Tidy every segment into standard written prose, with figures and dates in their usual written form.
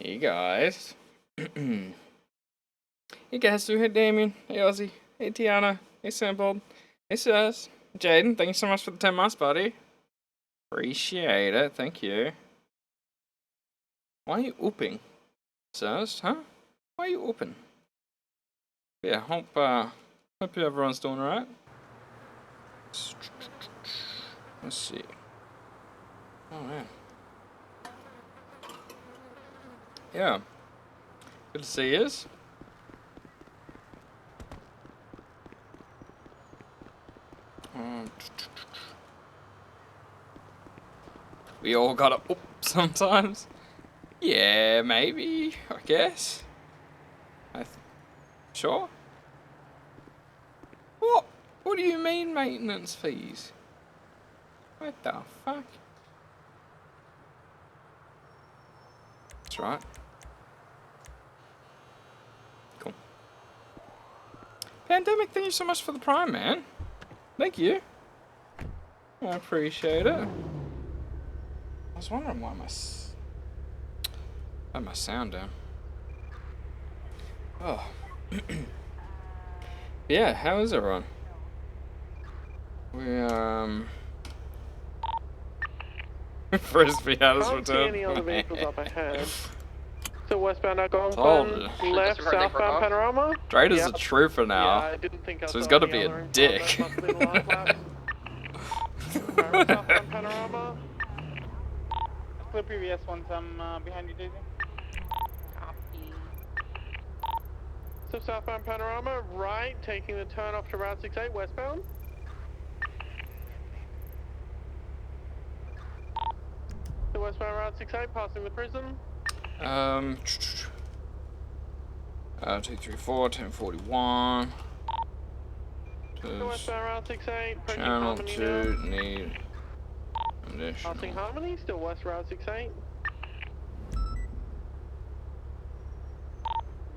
Hey guys. Hey Gasu, hey Damien, hey Ozzy, hey Tiana, hey Simple, hey Sus, Jaden, thank you so much for the 10 months, buddy. Appreciate it, thank you. Why are you ooping, Sus, huh? Why are you ooping? Yeah, hope everyone's doing alright. Let's see. Oh man. Yeah. Good to see yous. We all gotta oop sometimes. Yeah, maybe, I guess. Sure. What? What do you mean maintenance fees? What the fuck? That's right. Cool. Pandemic, thank you so much for the Prime, man. Thank you. I appreciate it. I was wondering why my sound down. Oh. Yeah, how is everyone? We Frisbee had us Can't see any other vehicles up ahead. So westbound Algonquin, left southbound Panorama. Drayder's a trooper now. Yeah, I didn't think I so he's saw got to any be other a in front. dick. That must have been the last lap. Southbound Panorama. Clear previous ones, I'm behind you, Daisy. Copy. So southbound Panorama, right, taking the turn off to Route 68 westbound. So westbound Route 68, passing the prison. 234, 1041. So westbound Route 68, approaching Channel Harmony 2 now. need additional. Passing Harmony, still west Route 68.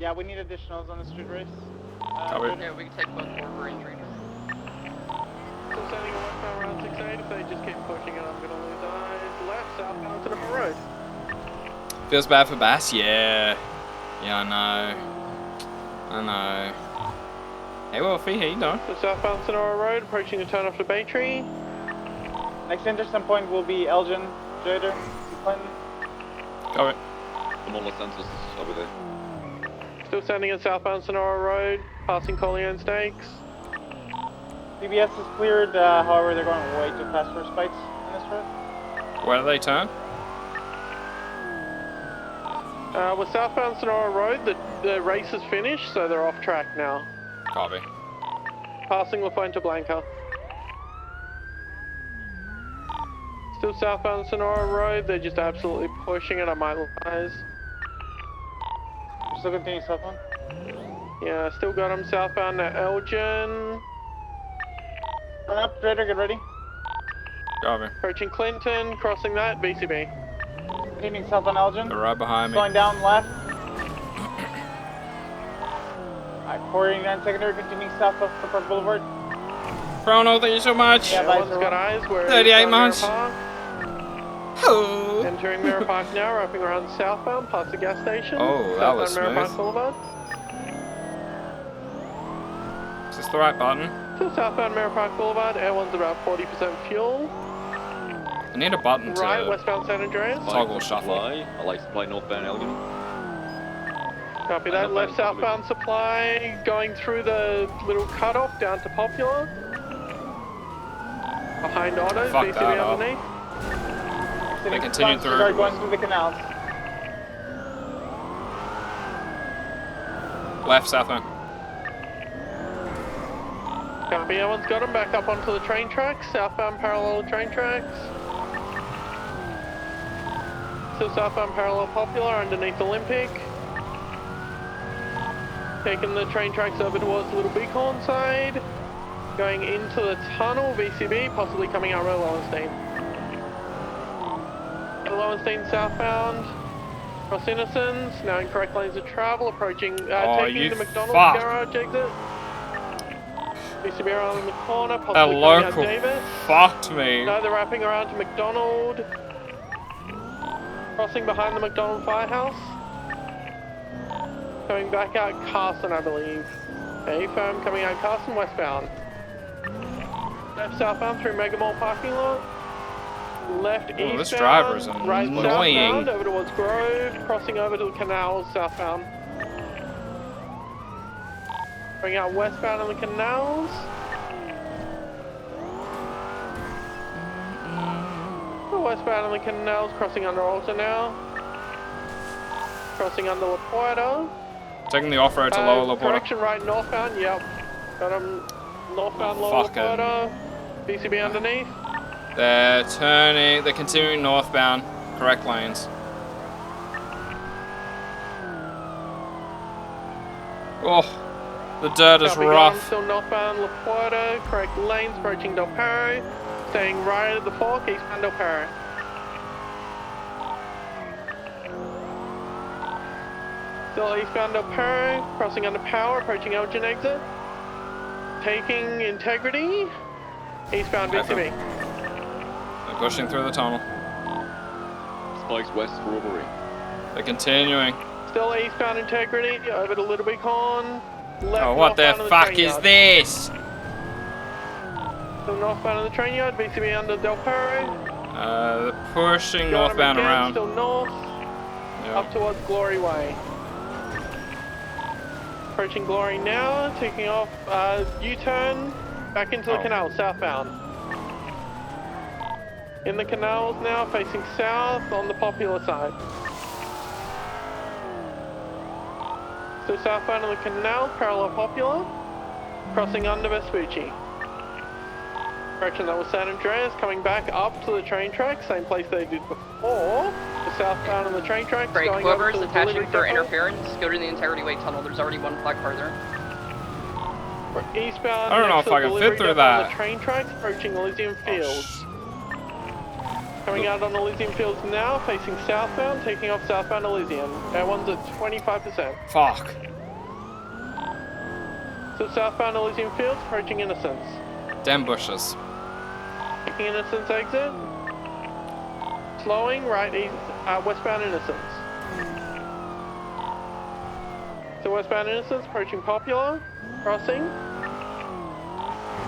Yeah, we need additionals on the street race. Copy. Yeah, we can take both forward range rangers. Still sending a westbound Route 68. If they just keep pushing it, I'm gonna lose eyes. Left, southbound to the road. Feels bad for Bass? Yeah. Yeah, I know. Hey Wolfie, how you doing? So southbound Sonora Road, approaching the turn off to Baytree. Next intersection point will be Elgin, Jader, Clinton. Copy. The Mola census is over there. Still standing at southbound Sonora Road, passing Collier Stakes. CBS is cleared, however they're going way too fast for spikes on this road. Where do they turn? With southbound Sonora Road, the race is finished, so they're off track now. Copy. Passing La Fuente Blanca. Still southbound Sonora Road, they're just absolutely pushing it on my eyes. Still continue southbound. Yeah, still got them southbound to Elgin. Run up, Trader, get ready. Copy. Approaching Clinton, crossing that, BCB. Continuing south on Elgin. They're right behind me. Slowing down left. Alright, 489 secondary, continuing south of Park Boulevard. Chrono, thank you so much. Yeah, Everyone's got eyes. We're 38 months. Oh. Entering Mirror Park now, wrapping around southbound, past the gas station. Oh, that was Mirror Park smooth. Boulevard. Is this the right button? To southbound Mirror Park Boulevard, air one's about 40% fuel. I need a button Right, to westbound San Andreas. toggle shuffle. I like supply northbound Elgin. Copy that. Left southbound supply, going through the little cutoff down to Popular. Behind autos, Fuck BCB that up. underneath. They continue through. Start going through the canals. Left, southbound. Copy, everyone's got them back up onto the train tracks, southbound parallel train tracks. Still southbound parallel Popular underneath Olympic. Taking the train tracks over towards the Little Bighorn side. Going into the tunnel, VCB, possibly coming out road Lowenstein. Lowenstein southbound. Cross Innocence, now in correct lanes of travel, approaching, taking the McDonald's garage exit. VCB around the corner, That possibly coming out local Davis. fucked me. No, they're wrapping around to McDonald. Crossing behind the McDonald firehouse. Coming back out Carson, I believe. A firm coming out Carson westbound. Left southbound through Mega Mall parking lot. Left eastbound. This driver's right annoying. southbound over towards Grove, crossing over to the canals southbound. Going out westbound on the canals. Westbound on the canals, crossing under Alta now. Crossing under La Puerta. Taking the off-road to Lower La Puerta. Correction, right northbound, yep. Got him northbound, Lower La Puerta. BCB underneath. They're turning, they're continuing northbound, correct lanes. Oh, the dirt is Copy, rough. Still northbound, La Puerta, correct lanes, approaching Del Perro. Staying right at the fork, eastbound Del Perro. Still eastbound Del Perro, crossing under Power, approaching Elgin exit. Taking Integrity, eastbound BCB. They're pushing through the tunnel. Spikes west Strawberry. They're continuing. Still eastbound Integrity, over to Little Beacon. Left Oh, what the northbound on fuck train is yard. this? Still northbound on the train yard, BCB under Del Perro. They're pushing Got 'em northbound again, around. Still north, Yeah. up towards Glory Way. Approaching Glory now, taking off U-turn, back into the canal, southbound. In the canals now, facing south on the Popular side. So southbound on the canal, parallel Popular, crossing under Vespucci. Correction, that was San Andreas, coming back up to the train track, same place they did before. The southbound on the train tracks, Great, going over whoever's to the attaching delivery for depot. interference, go to the Integrity Way tunnel. There's already one flag farther. Eastbound, I don't know next if to I the can fit delivery through depot on that. the train tracks, approaching Elysium Fields. Coming out on Elysium Fields now, facing southbound, taking off southbound Elysium. That one's at 25%. Fuck. So southbound Elysium Fields, approaching Innocence. Damn bushes. Taking Innocence exit. Slowing, right east, westbound Innocence. So westbound Innocence, approaching Popular, crossing.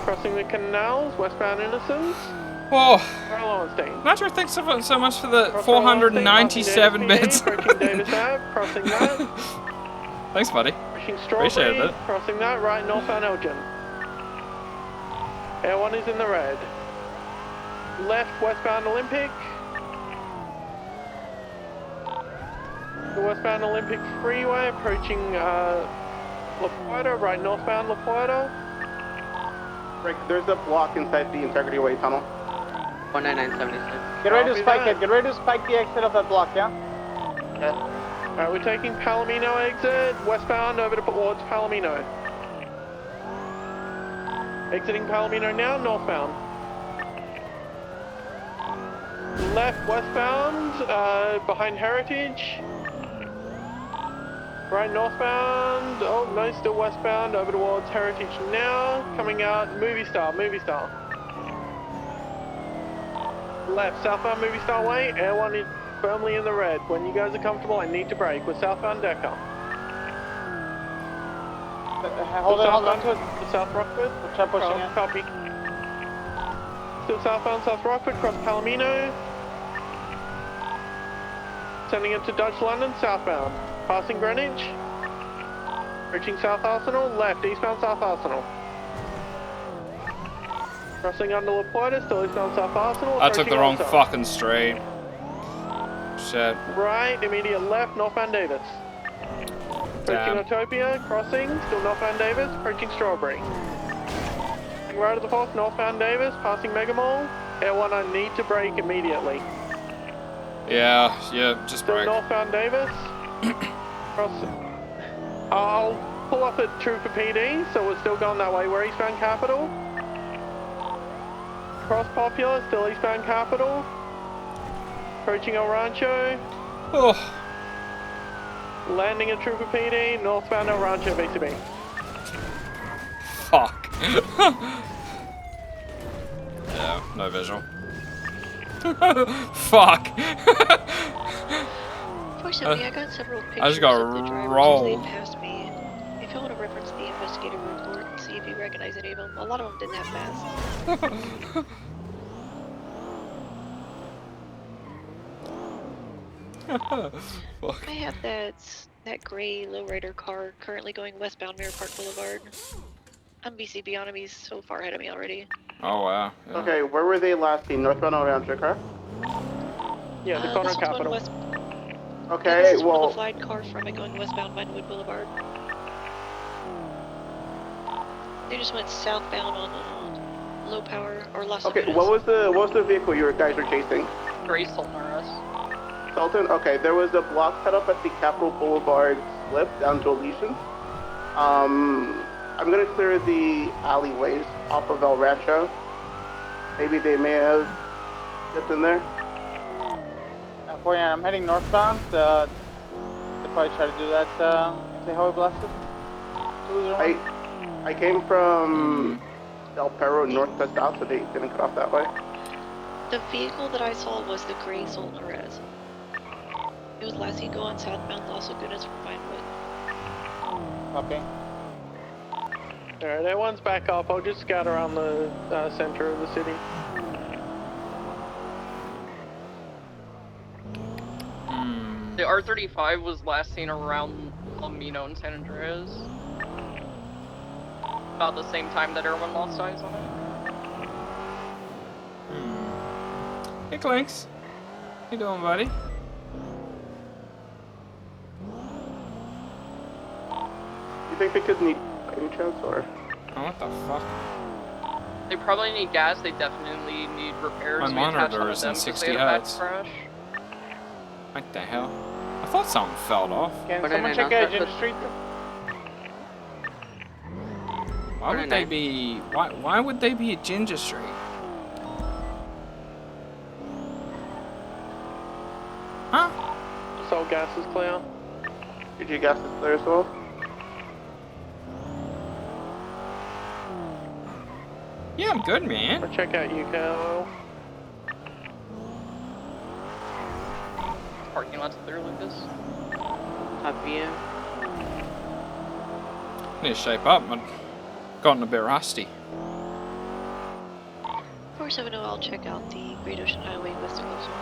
Crossing the canals, westbound Innocence. Oh, Lowenstein. not sure. Thanks so much for the Crossing 497 Lowenstein, bits. approaching Davis Ave, crossing that. Thanks, buddy. Pushing Appreciate Strawberry, that. crossing that, right northbound Elgin. Air 1 is in the red. Left westbound Olympic. The westbound Olympic Freeway approaching La Puerta, right northbound La Puerta. Rick, there's a block inside the Integrity Way tunnel. 19976. Get ready to Copy spike that. it. Get ready to spike the exit of that block, yeah? Alright, we're taking Palomino exit, westbound over towards Palomino. Exiting Palomino now, northbound. Left westbound, behind Heritage. Right northbound, oh no, still westbound, over towards Heritage now. Coming out, Movie Star. Left, southbound Movie Star Way, Air 1 is firmly in the red. When you guys are comfortable, I need to brake. We're southbound Decker. Hold on to it. To South Rockford. Try pushing it. Copy. Still southbound South Rockford, cross Palomino. Sending it to Dutch London, southbound. Passing Greenwich. Reaching South Arsenal, left, eastbound South Arsenal. Crossing under La Puerta, still eastbound South Arsenal. I took the wrong Alta. fucking street. Shit. Right, immediate left, northbound Davis. Damn. Approaching Utopia, crossing, still northbound Davis, approaching Strawberry. Right at the fork, northbound Davis, passing Mega Mall. Air 1, I need to brake immediately. Yeah, just Still break. northbound Davis. Cross. I'll pull up at Trooper PD, so we're still going that way. We're eastbound Capital. Cross Popular, still eastbound Capital. Approaching El Rancho. Oh, Landing at Trooper PD, northbound El Rancho, BCB. fuck. Yeah, no visual. Fuck. For 470, I got several pictures I just got of the drivers as they rolled. passed me. If you want to reference the investigative report and see if you recognize any of them, a lot of them didn't have masks. Fuck. I have that gray lowrider car currently going westbound Mirror Park Boulevard. I'm BCB on him, he's so far ahead of me already. Oh wow. Yeah. Okay, where were they last seen? Northbound or around your car? Yeah, the corner this one's going capital. west. Okay, this is one of well, the flagged car from it going westbound Vinewood Boulevard. They just went southbound on low power or Los okay, Angeles. what was the vehicle you guys were chasing? Gray Sultan RS. Sultan? Okay, there was a block set up at the Capitol Boulevard slip down to Elysian. I'm gonna clear the alleyways off of El Rancho. Maybe they may have dipped in there. 49, I'm heading northbound. They'll probably try to do that if they highway blasted. I came from Del Perro north to south, so they didn't cut off that way. The vehicle that I saw was the gray Sultan RS. It was last seen going southbound Los Lagunas from Vinewood. Okay. Alright, everyone's back up. I'll just scout around the center of the city. The R35 was last seen around Lamino and San Andreas. About the same time that everyone lost eyes on it. Hey Clinks. How you doing, buddy? You think they could need any chance or? Oh, what the fuck? They probably need gas, they definitely need repairs. My We attached monitor one of is them in 'cause 60 they had a back hertz. crash. What the hell? I thought something fell off. Can But someone I check announced Ginger that- Street? Why would they be? Why would they be at Ginger Street? Huh? So gas is clear. Did you gas is clear as well? Yeah, I'm good, man. I'll check out UK oil. Parking lot's clear, Lucas. Copy you. Need to shape up. I've gotten a bit rusty. 470, I'll check out the Great Ocean Highway west of Ozone.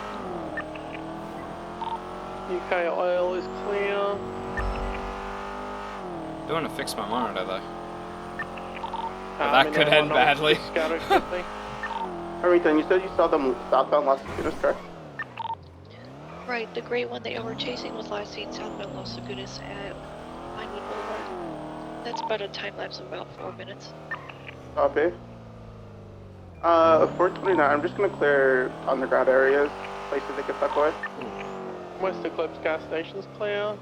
UK oil is clear. Don't want to fix my monitor though. Um, that could end badly. Scout it quickly. Harrington, you said you saw them southbound Las Lagunas, correct? Right, the gray one that y'all were chasing was last seen southbound Los Lagunas at Vinewood Boulevard. That's about a time lapse of about 4 minutes. Copy. 429, I'm just gonna clear underground areas, places they get stuck away. West Eclipse gas station's clear.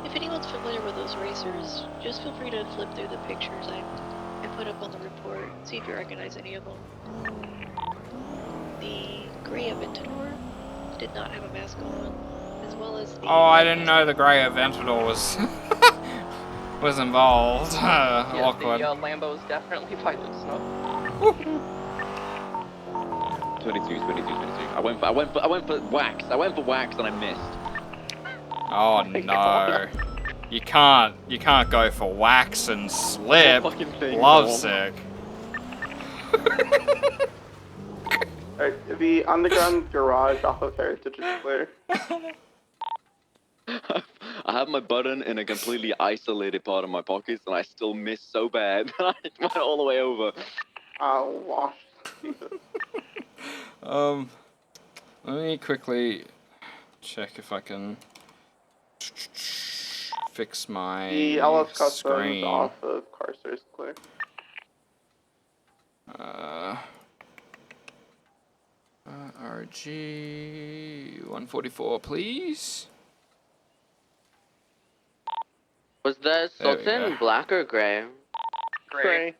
If anyone's familiar with those racers, just feel free to flip through the pictures I put up on the report, see if you recognize any of them. The gray Aventador did not have a mask on, as well as the... Oh, I didn't know the grey Aventador was was involved. Yeah, Awkward. the Lambo is definitely pilot snuff. 22. I went for wax. I went for wax and I missed. Oh no. You can't go for wax and slip. Fucking thing. Lovesick. Alright, the underground garage off of Heritage is clear. I have my button in a completely isolated part of my pockets, and I still missed so bad that I went all the way over. Wash. Let me quickly check if I can fix my The LS Customs screen. off of Carcer is clear. RG 144, please. Was the There we Sultan go. black or gray? Gray.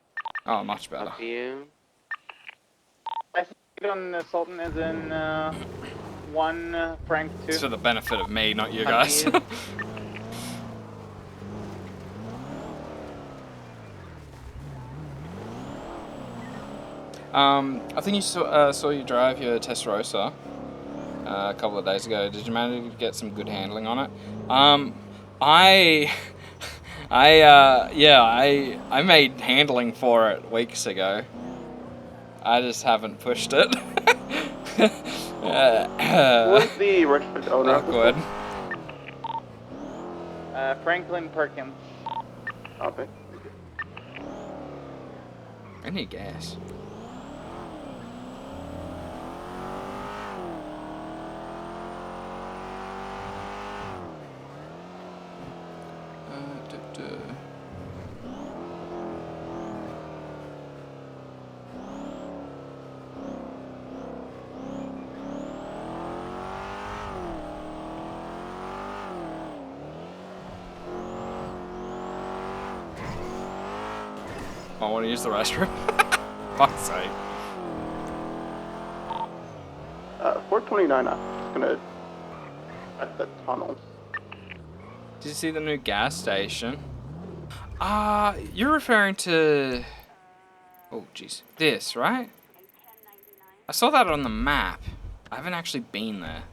Oh, much better. Copy you. I think on the Sultan is in 1 Frank 2. It's for the benefit of me, not you Copy guys. you. I think you saw you drive your Testarossa a couple of days ago. Did you manage to get some good handling on it? I made handling for it weeks ago. I just haven't pushed it. Who's the registered owner? Awkward. Franklin Perkins. Okay. I need gas. I want to use the restroom. Fuck's sake. 429. I'm just gonna at the tunnel. Did you see the new gas station? You're referring to... Oh, jeez. This, right? I saw that on the map. I haven't actually been there.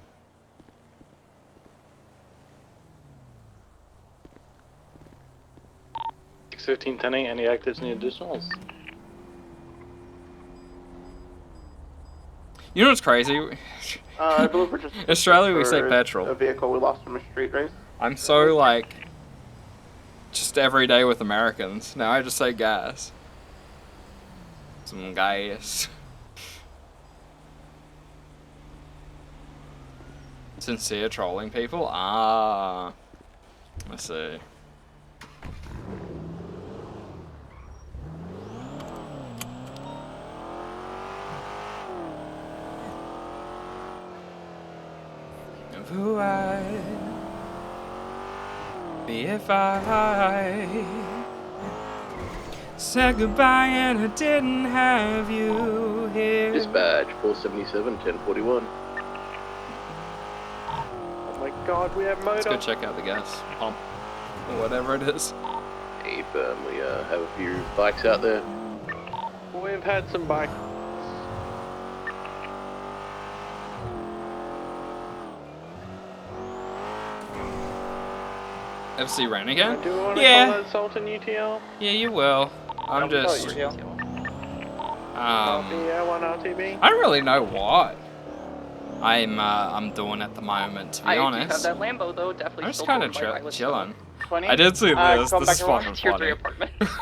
$15.10, any actives, any additionals? You know what's crazy? I believe we're just Australia, we say for petrol. A vehicle we lost from a street race. I'm so, like, just every day with Americans. Now I just say gas. Some gas. Sincere trolling people? I see. Who I'd be if I said goodbye and I didn't have you here. Dispatch 477 1041. Oh my god, we have Let's motor. go check out the gas pump or whatever it is. Hey, firm, we have a few bikes out there. We've had some bike. FC ran again? Do you want to Yeah. call that Sultan UTL? Yeah, you will. I'm just Yeah, one RTB. I don't really know what I'm doing at the moment, to be I do honest. have that Lambo though, definitely. I'm just still kind of going by mileage, chilling. 20? I did see this. come This back is around. fucking Tier 3 funny. apartment. Because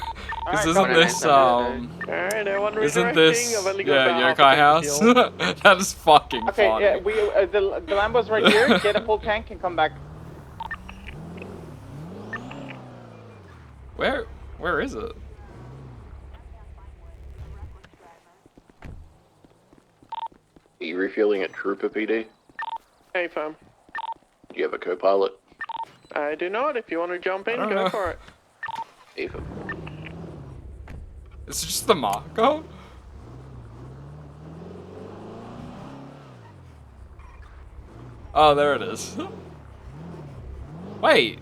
Alright, isn't this Alright, everyone isn't redirecting. this I've only got about half yokai a house? tank of fuel. That is fucking Okay, funny. yeah, the Lambo's right here. Get a full tank and come back. Where is it? Are you refueling at Trooper PD? Hey, fam. Do you have a co-pilot? I do not. If you want to jump in, I don't go know. for it. Hey, fam. It's just the Marco? Oh, there it is. Wait.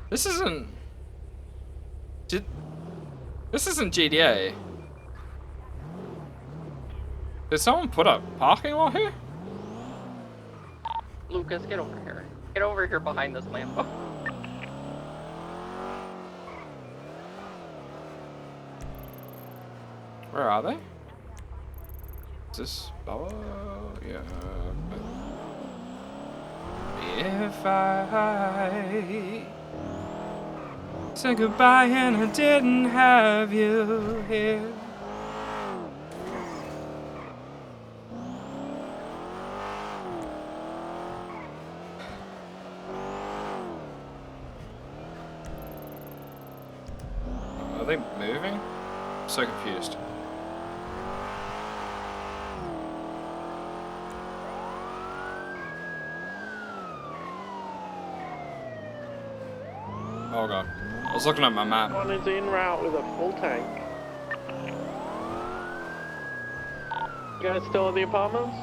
This isn't... This isn't GTA. Did someone put a parking lot here? Lucas, get over here. Get over here behind this Lambo. Where are they? Is this... Oh, yeah. If I said goodbye and I didn't have you here. Are they moving? I'm so confused. Oh god. I was looking at my map. One is en route with a full tank. You guys still at the apartments?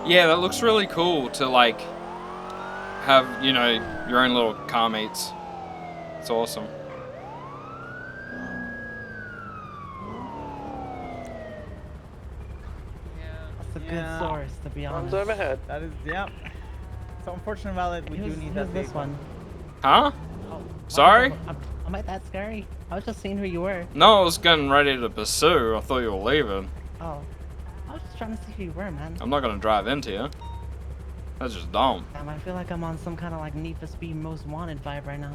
Yeah, that looks really cool to like have, you know, your own little car meets. It's awesome. That's a good Yeah. source, to be honest. One's overhead. That is, yep. So unfortunate about it, we do need that this vehicle. one. Huh? Oh, Sorry? Am I that scary? I was just seeing who you were. No, I was getting ready to pursue. I thought you were leaving. Oh. I was just trying to see who you were, man. I'm not gonna drive into you. That's just dumb. Damn, I feel like I'm on some kind of like Need for Speed Most Wanted vibe right now.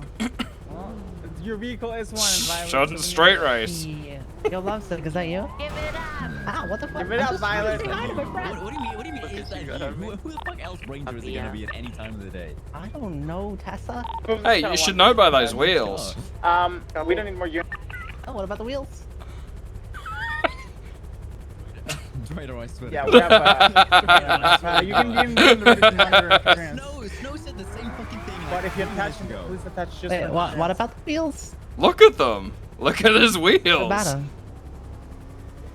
Well, your vehicle is one. Shut straight race. Yeah. Yo, Lovesick, is that you? Give it up! Ah, what the fuck? Give it I'm up, just trying to Violet. say hi to my friend. What do you mean is that you? Who the fuck else Ranger is it gonna be at any time of the day? I don't know, Tessa. Hey, you should know by those wheels. We don't need more units. Oh, what about the wheels? Traitor, I swear. Yeah, we have, you can give them the written under experience. Snow said the same fucking thing. But if you attach them, please attach just Wait, for what insurance. about the wheels? Look at them. Look at his What wheels. about them?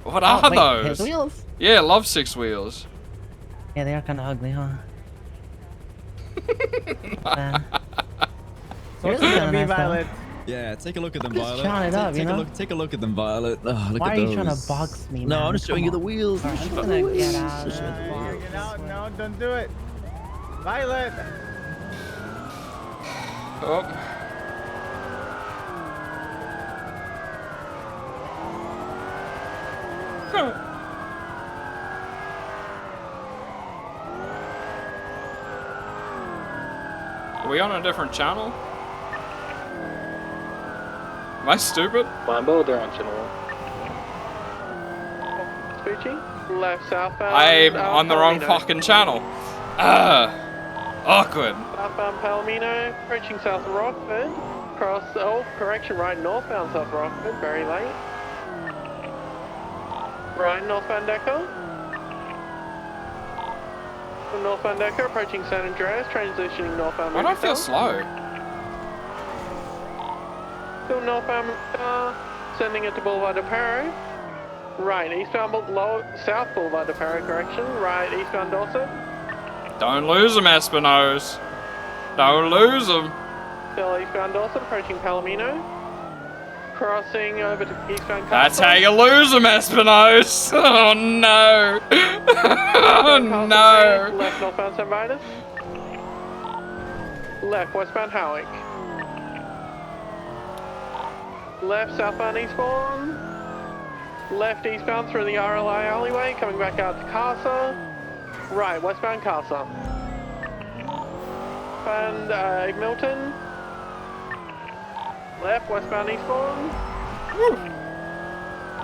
What are wait, his those? wheels? Yeah, love 6 wheels. Yeah, they are kind of ugly, huh? Man. So Yours it's is gonna kinda be nice, though. Violet. Yeah, take a look at them, Just Violet. trying it up, you know? Take a look at them, Violet. Oh, look Why at are you those. trying to box me, No, man? I'm just showing you Come the on. wheels. Alright, I'm Just just showing gonna the get wheels. out of Just showing the this wheels. box. No, don't do it. Violet. Oh. Are we on a different channel? Am I stupid? Lambo, they're on channel 1. Spoochie. Left southbound. I'm on the wrong Palomino. fucking channel. Awkward. Southbound Palomino, approaching South Rockford. Cross, oh, correction, right northbound South Rockford, very late. Right northbound Decker. From northbound Decker, approaching San Andreas, transitioning northbound Why do I feel Murphy slow? Still northbound, sending it to Boulevard de Paro. Right, eastbound, South Boulevard de Paro, correction. Right, eastbound Dorset. Don't lose him, Espinosa. Don't lose him. Still eastbound Dorset, approaching Palomino. Crossing over to eastbound Castle. That's how you lose him, Espinosa. Oh no. Oh no. Left northbound St. Vitus. Left westbound Howick. Left southbound Eastbourne. Left eastbound through the RLI alleyway, coming back out to Casa. Right, westbound Casa. And Milton. Left westbound Eastbourne.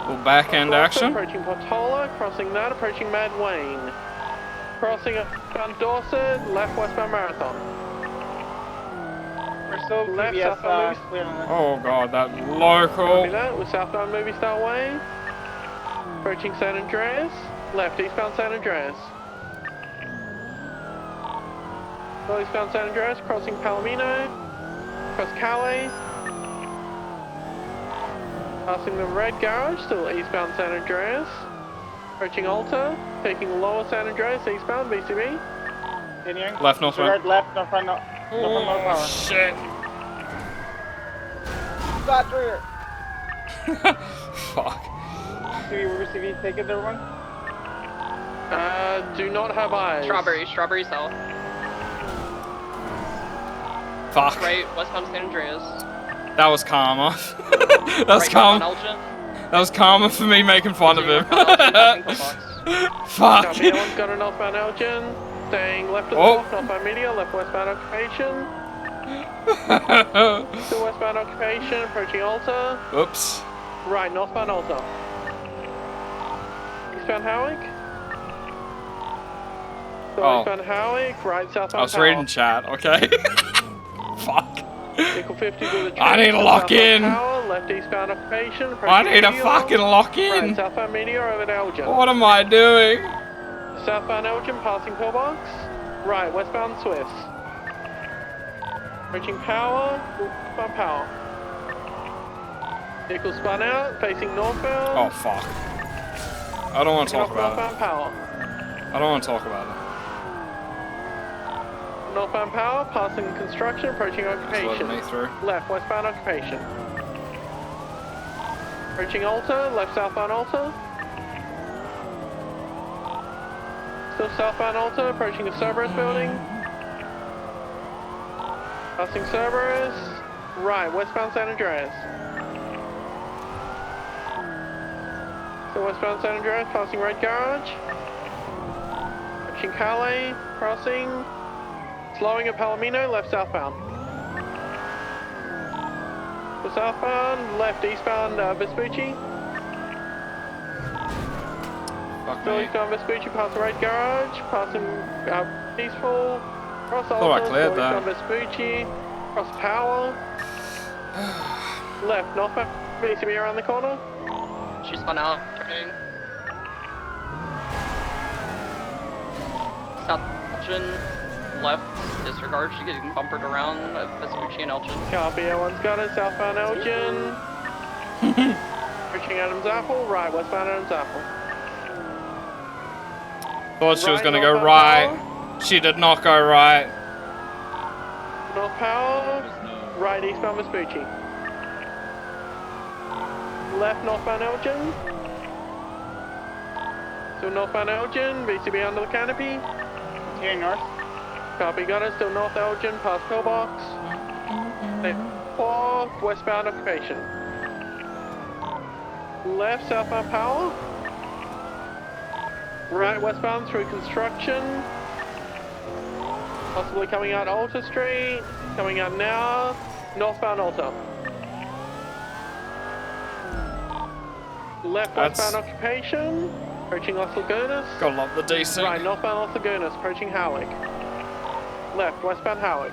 Little backhand action. Approaching Portola, crossing that, approaching Mad Wayne. Crossing up Dorset, left westbound Marathon. We're still Left PBS, southbound clear on this. Oh god, that Copy local. that, with southbound Movie Star Way. Approaching San Andreas, left eastbound San Andreas. Still eastbound San Andreas, crossing Palomino. Cross Calais. Passing the red garage, still eastbound San Andreas. Approaching Alta, taking lower San Andreas, eastbound BCB. Continuing. Left, north, Disregard left, no front, no Oh power. shit. Got rear. Fuck. CV, take it, everyone. Do not have eyes. Strawberry south. Fuck. Right, westbound San Andreas. That was karma. That's Right, karma. Elgin. That was karma for me making fun of him. Fuck. Copy, Ellen's got a northbound Elgin. Staying left of the Oh. north, northbound Media, left westbound occupation. Still westbound occupation, approaching Alta. Oops. Right, northbound Alta. Eastbound Howick. Still Oh. eastbound Howick, right southbound I was Power. reading chat, okay? Fuck. Vehicle 50 with a I need to lock in. Power, left eastbound occupation, I approaching need to Media. fucking lock Right, in. southbound Media over to Elgin. What am I doing? Southbound Elgin, passing Pillbox. Right, westbound Swiss. Approaching Power, westbound Power. Vehicle spun out, facing northbound. Oh fuck. I don't want to talk about it. Northbound Power. I don't want to talk about it. northbound power, passing construction, approaching Just letting occupation. me through. Left, westbound occupation. Approaching Alta, left, southbound Alta. Still southbound Alta, approaching the Cerberus building. Passing Cerberus. Right, westbound San Andreas. Still westbound San Andreas, passing Red Garage. Approaching Calais, crossing. Slowing at Palomino, left southbound. So southbound, left eastbound Vespucci. Fuck Still me. eastbound Vespucci, past the Red Garage, passing Peaceful. Cross Thought I Alta, cleared still that. eastbound Vespucci. Cross Power. Left, northbound VCB around the corner. She spun out. Turning. South Elgin. Left. Disregard. She's getting bumpered around at Vespucci and Elgin. Copy, L1's got it, southbound Elgin. Reaching Adams Apple, right, westbound Adams Apple. Thought she was Right, gonna go northbound right. She did not go right. North Power, There's no... right, eastbound Vespucci. Left, northbound Elgin. Still northbound Elgin, VCB under the canopy. Continuing north. Copy, got it, still north Elgin, past pillbox. Left, westbound occupation. Left, southbound Power. Right, westbound through construction. Possibly coming out Alta Street. Coming out now. Northbound Alta. Left, That's- westbound occupation. Approaching Las Lagunas. Gotta love the DC. Right, northbound Las Lagunas. Approaching Howick. Left, westbound Howick.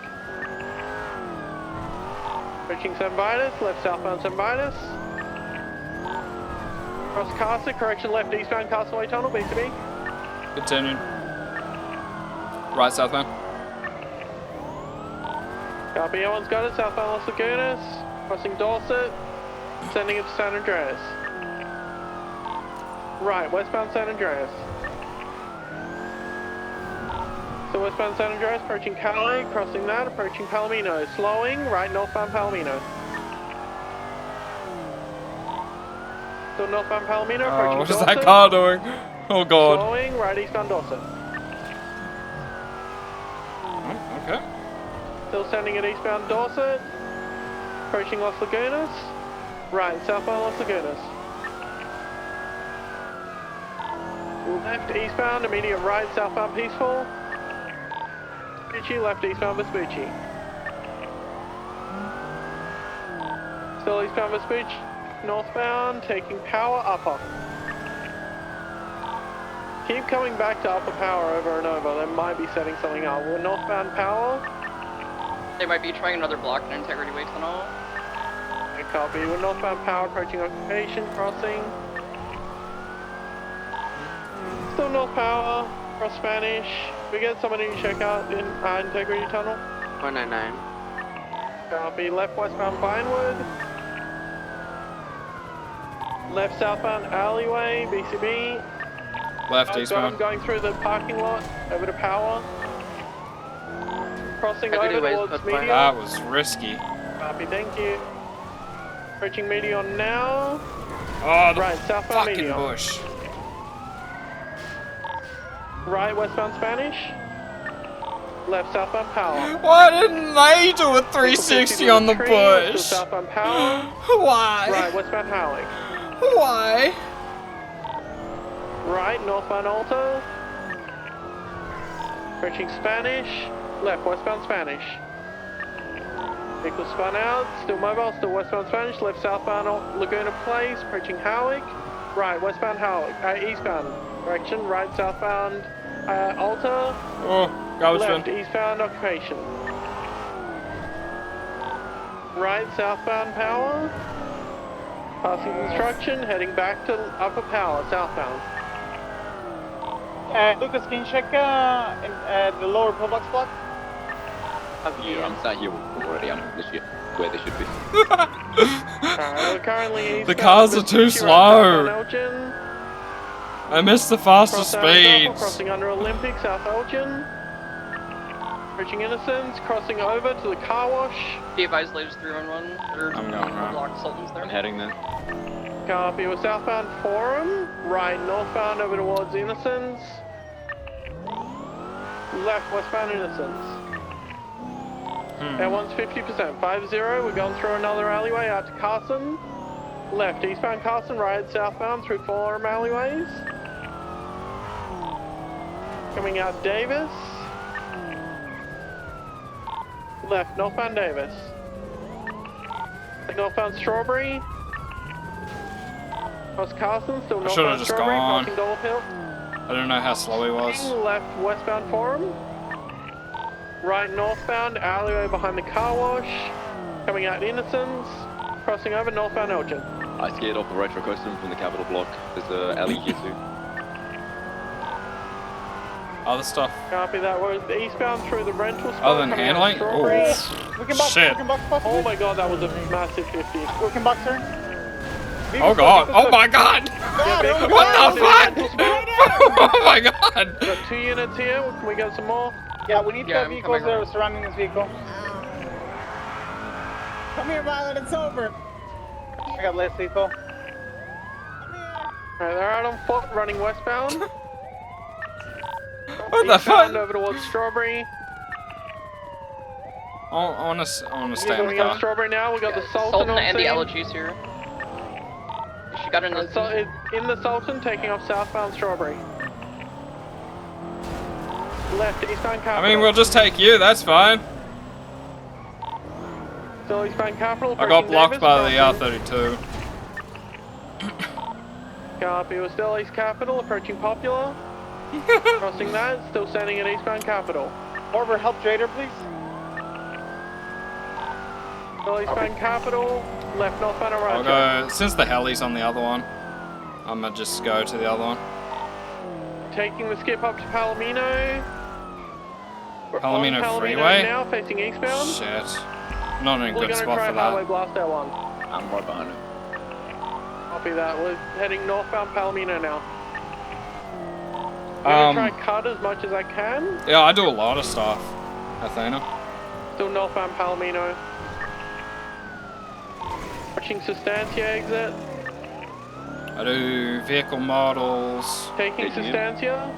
Approaching San Vitus. Left, southbound San Vitus. Cross Casa, correction, left, eastbound Castaway Tunnel, BCB. Continuing. Right, southbound. Copy, L1's got it, southbound Las Lagunas. Crossing Dorset. Sending it to San Andreas. Right, westbound San Andreas. So westbound San Andreas, approaching Calais, crossing that, approaching Palomino. Slowing, right, northbound Palomino. Still northbound Palomino, Oh, approaching what is Dorset. that car doing? Oh god. Slowing, right, eastbound Dorset. Oh, okay. Still sending it eastbound Dorset. Approaching Las Lagunas. Right, southbound Las Lagunas. Left eastbound, immediate right, southbound Peaceful. Vespucci, left eastbound Vespucci. Still eastbound Vespucci. Northbound, taking power upper. Keep coming back to upper power over and over. They might be setting something up. We're northbound power. They might be trying another block and integrity way tunnel. Good copy. We're northbound power approaching occupation, crossing. Still north power, cross Spanish. We get somebody to check out in integrity tunnel. 499. Copy. Left westbound Vinewood. Left southbound alleyway, BCB. Left I'm eastbound. going through the parking lot, over to power. Crossing Integrity over way is towards code 5. Meteor. That was risky. Copy, thank you. Approaching Meteor now. Oh, the Right, southbound fucking Meteor. bush. Right, westbound Spanish. Left, southbound power. Why didn't they do a 360 on the Tree, still bush? southbound power. Why? Right, westbound Howick. Why? Right, northbound Alta. Approaching Spanish. Left, westbound Spanish. Vehicle spun out, still mobile, still westbound Spanish. Left, southbound Laguna Place. Approaching Howick. Right, westbound Howick. Eastbound direction. Right, southbound Alta. Oh, garbage Left, bin. eastbound occupation. Right, southbound power. Passing construction, heading back to upper power, southbound. Lucas, can you check the lower pillbox block? Yeah, I'm sat here already. I'm legit where they should be. We're currently The eastbound cars are too Vespucci, right, southbound slow. Elgin. I missed the faster Cross Adams Apple, speeds. crossing under Olympic, South Elgin. Approaching Innocence, crossing over to the car wash. Be advised, latest 311. There's I'm going around. block Sultans there. I'm heading there. Copy, we're southbound Forum, right northbound over towards Innocence. Left westbound Innocence. That one's 50%, 5-0, we're going through another alleyway out to Carson. Left eastbound Carson, right southbound through Forum alleyways. Coming out Davis. Left northbound Davis. Northbound Strawberry. Cross Carson, still I should've northbound just Strawberry, gone. crossing Dolph Hill. I don't know how slow he was. Left westbound Forum. Right northbound, alleyway behind the car wash. Coming out Innocence. Crossing over northbound Elgin. I scared off the retro custom from the Capitol block. There's a alley here too. Other stuff. Copy that. We're eastbound through the rental spot. Other than coming out handling? Strawberry. Oh, We can box, shit. we can box possibly? Oh my god, that was a massive 50. We can box her? Oh god. Oh my god. Yeah, What the fuck? Oh my god. Got 2 units here. Can we get some more? Yeah, we need Yeah, 12 I'm vehicles coming that are around. surrounding this vehicle. Come here, Violet, it's over. I got less lethal. Alright, they're out on foot, running westbound. What the Eastbound fuck? over towards Strawberry. I wanna stay on the Coming out car. Strawberry now. We got the Sultan Sultan on and the scene. LG's here. She got in So the. in the Sultan, taking off southbound Strawberry. Left eastbound I Capital. mean, we'll just take you, that's fine. Still eastbound Capital. I got blocked by the crossing. R32. Copy. We're still East Capital, approaching Popular. Crossing that, still standing at eastbound Capital. Orber, help Trader, please. Still eastbound Capital, left northbound I'll Aracho. go, since the heli's on the other one, I'm gonna just go to the other one. Taking the skip up to Palomino. We're Palomino on Palomino Freeway? now, facing eastbound. Shit. Not in a We're good gonna spot try for Highway that. Blast L1. I'm right behind him. Copy that. We're heading northbound Palomino now. I'm gonna try cut as much as I can. Yeah, I do a lot of stuff, Athena. Still northbound Palomino. Watching Sustancia exit. I do vehicle models. Taking Taking it. Sustancia.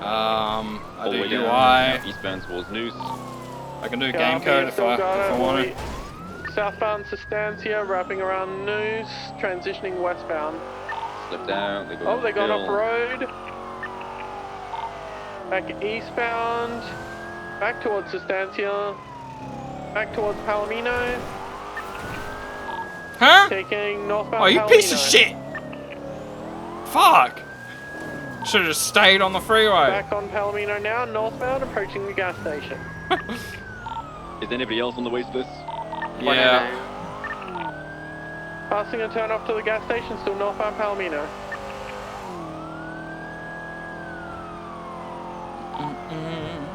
I All the do way down, UI. eastbound towards Noose. I can do game Copy, code if still I got it. want it. Southbound Sustancia, wrapping around Noose, transitioning westbound. Slipped out. They go Oh, they got uphill. off road. Back eastbound. Back towards Sustancia. Back towards Palomino. Huh? Taking northbound Oh, you Palomino. piece of shit! Fuck! Should've just stayed on the freeway. Back on Palomino now, northbound, approaching the gas station. Is anybody else on the way to this? Yeah. Passing a turn off to the gas station, still northbound Palomino.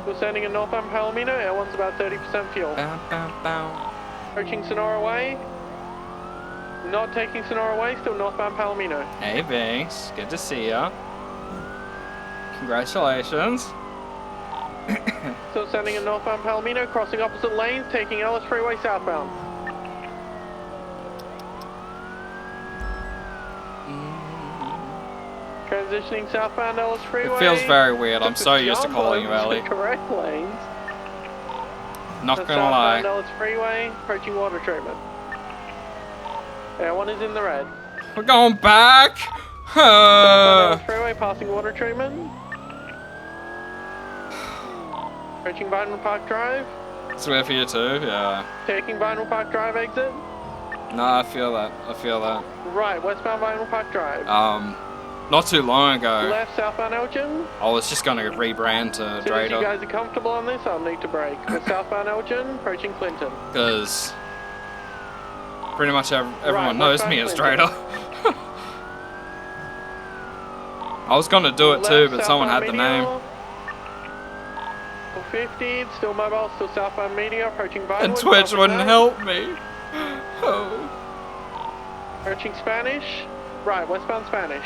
We're standing in northbound Palomino, L1's about 30% fuel. Bow, bow, bow. Approaching Sonora Way. Not taking Sonora Way, still northbound Palomino. Hey, Banks. Good to see ya. Congratulations. Still standing in northbound Palomino, crossing opposite lanes, taking Ellis Freeway southbound. Transitioning southbound Ellis Freeway. It feels very weird. I'm Took a so used to jump calling you over Ellie. the correct lanes. Not So gonna southbound lie. Ellis Freeway, approaching water treatment. Yeah, one is in the red. We're going back. Southbound Ellis Freeway, passing water treatment. Approaching Vinyl Park Drive. Swear for you too. Yeah. Taking Vinyl Park Drive exit. Nah, I feel that. I feel that. Right, westbound Vinyl Park Drive. Not too long ago, Left, southbound Elgin. I was just gonna rebrand to As soon as you Drader guys are comfortable on this, I'll need to brake. We're southbound Elgin, approaching Clinton. because pretty much everyone Right, knows me westbound as Clinton. Drader. I was gonna do it too, Left, but someone had southbound the name. Meteor. 50, still mobile, still southbound Media, approaching Vinewood. And Twitch crossing wouldn't that. help me. Oh. Approaching Spanish. Right, westbound Spanish.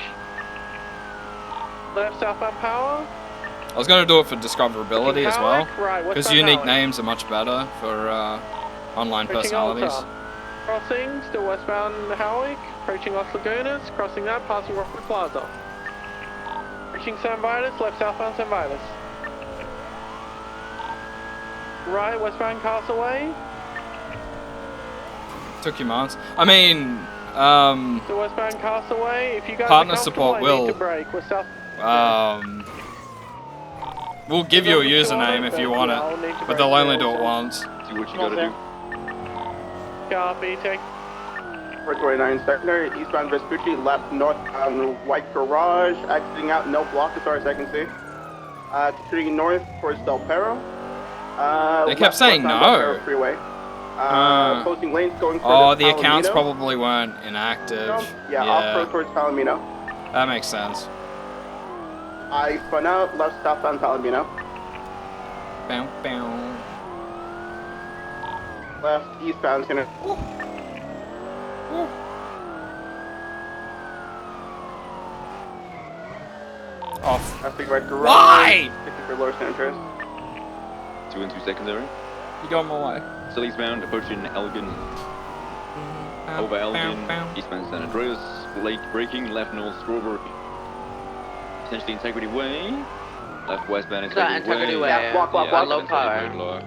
Left, southbound Power. I was gonna do it for discoverability as well, Right, because westbound unique Howick. names are much better for online Approaching personalities. Alta. Crossing, still westbound Howick. Approaching Los Lagunas. Crossing that, passing Rockwood Plaza. Approaching San Vitus, left southbound San Vitus. Right, westbound Castaway. Took you months. I mean, Still westbound Castaway. If you guys Partner are comfortable, support I need will- to brake. We're south. we'll give you a username if you want Yeah, I'll need it, to but they'll brake only there do it also. once. See what you gotta do. Copy, take. 429 secondary, eastbound Vespucci, left northbound White Garage, exiting out, no block as far as I can see. Continuing north towards Del Perro. They kept left saying westbound no. Del Perro Freeway. Closing lanes going Oh, towards the accounts Palomino. probably weren't inactive. Yeah, off-road towards Palomino. That makes sense. I spun out, left southbound Palomino. Bow, bow. Left eastbound Santa. Off. Passing White Garage. Why? Looking for Lower San Andreas. 2 and 2 secondary. You got my way. Still eastbound, approaching Elgin. Over Elgin, eastbound San Andreas. Late braking, left north Strawberry. Potentially Integrity Way. Left westbound Integrity Way. Yeah, walk, Yeah, walk. low Integrity power. Way, low.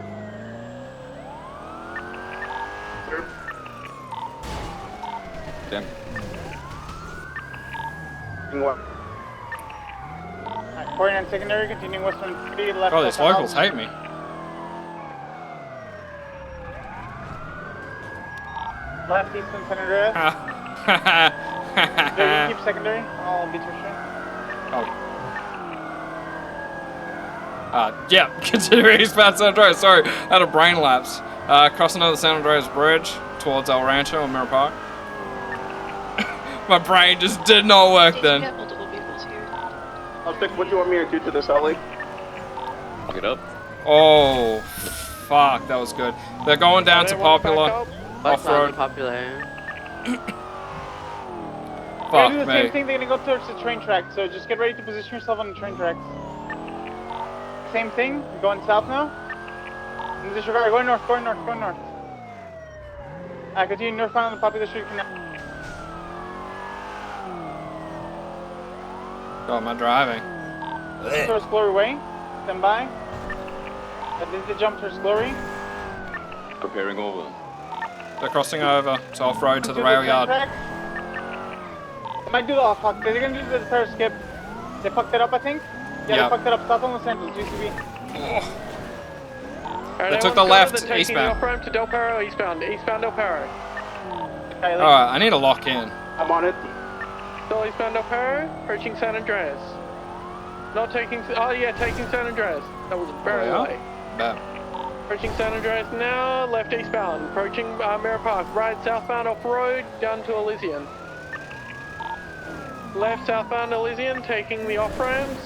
Damn. What? 49 secondary, continuing western 3, left. Oh, these locals hate me. Left eastern San Andreas. Oh. Keep secondary. I'll beat your shit. Yeah, continuing eastbound San Andreas. Sorry, I had a brain lapse. Crossing over the San Andreas Bridge towards El Rancho and Mirror Park. My brain just did not work You then. have multiple vehicles here. I'll stick. What do you want me to do to this alley? Lock it up. Oh, fuck, that was good. They're going down to Popular. Off-road. Popular. They're Fuck gonna do the me. same thing, they're gonna go towards the train track, so just get ready to position yourself on the train tracks. Same thing, you're going south now. In this regard, going north, going north, going north. Continue northbound on the Popular Street Canal. Oh, am I driving? Towards Glory Way, stand by. This is the jump towards Glory. Preparing over. They're crossing over to off-road to the train rail yard. tracks. They might do the fuck. They're gonna do the repair skip. They fucked it up, I think. Yeah, Yep. they fucked it up. South on Los Angeles, UCB. They took the left eastbound. Off-ramp to Del Perro, eastbound Del Perro. Alright, I need to lock in. I'm on it. Still eastbound Del Perro, approaching San Andreas. Not taking, oh yeah, taking San Andreas. That was very yeah? late. Bet. Approaching San Andreas now, left eastbound. Approaching Mirror Park, right southbound off-road, down to Elysian. Left southbound Elysian, taking the off-ramps.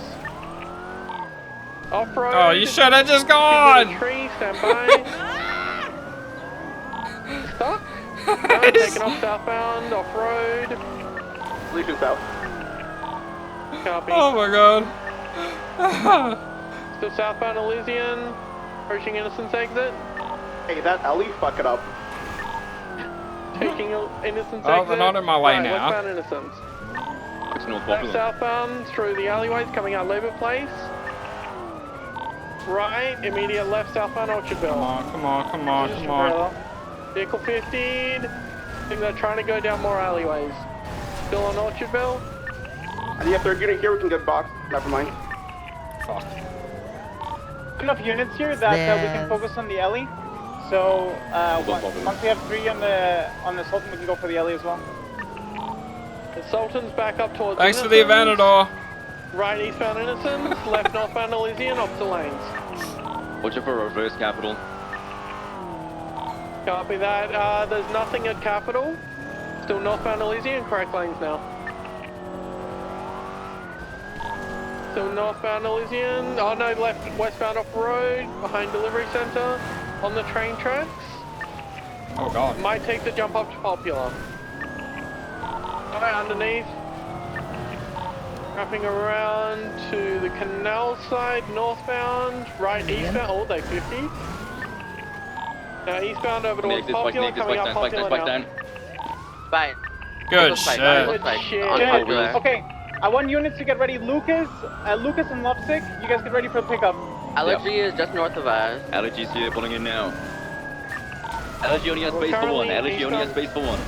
Off-road. Oh, you should have just into the gone! Tree, stand by. Stop. Taking off southbound, off-road. Elysian south. Copy. Oh my god. Still southbound Elysian, approaching Innocence exit. Hey, that alley, fuck it up. Taking Innocence Oh, exit. they're not in my way Right, now. Westbound Innocence. It's North Left Popular. southbound through the alleyways coming out Labour Place. Right, immediate left southbound Orchardville. Come on, come on, come on, come on. Vehicle 50'd. I think they're trying to go down more alleyways. Still on Orchardville. And if they're getting here, we can get boxed. Never mind. Fuck. Enough units here that we can focus on the alley. So once we have 3 on the Sultan, we can go for the alley as well. The Sultan's back up towards Thanks for the Innocence. Aventador. Right eastbound Innocence, left northbound Elysian, opposite lanes. Watch out for reverse capital. Copy that. There's nothing at Capital. Still northbound Elysian, correct lanes now. Still northbound Elysian. Oh no, left westbound off road, behind delivery center, on the train tracks. Oh god. Might take the jump up to Popular. Alright, underneath. Wrapping around to the canal side, northbound, right eastbound, all day 50. Now eastbound over towards Popular, coming up Popular now. Fine. Good shit. Okay, I want units to get ready. Lucas and Lovesick, you guys get ready for the pickup. LG is just north of us. LG's here, pulling in now. LG only has space for one. LG only has space for one.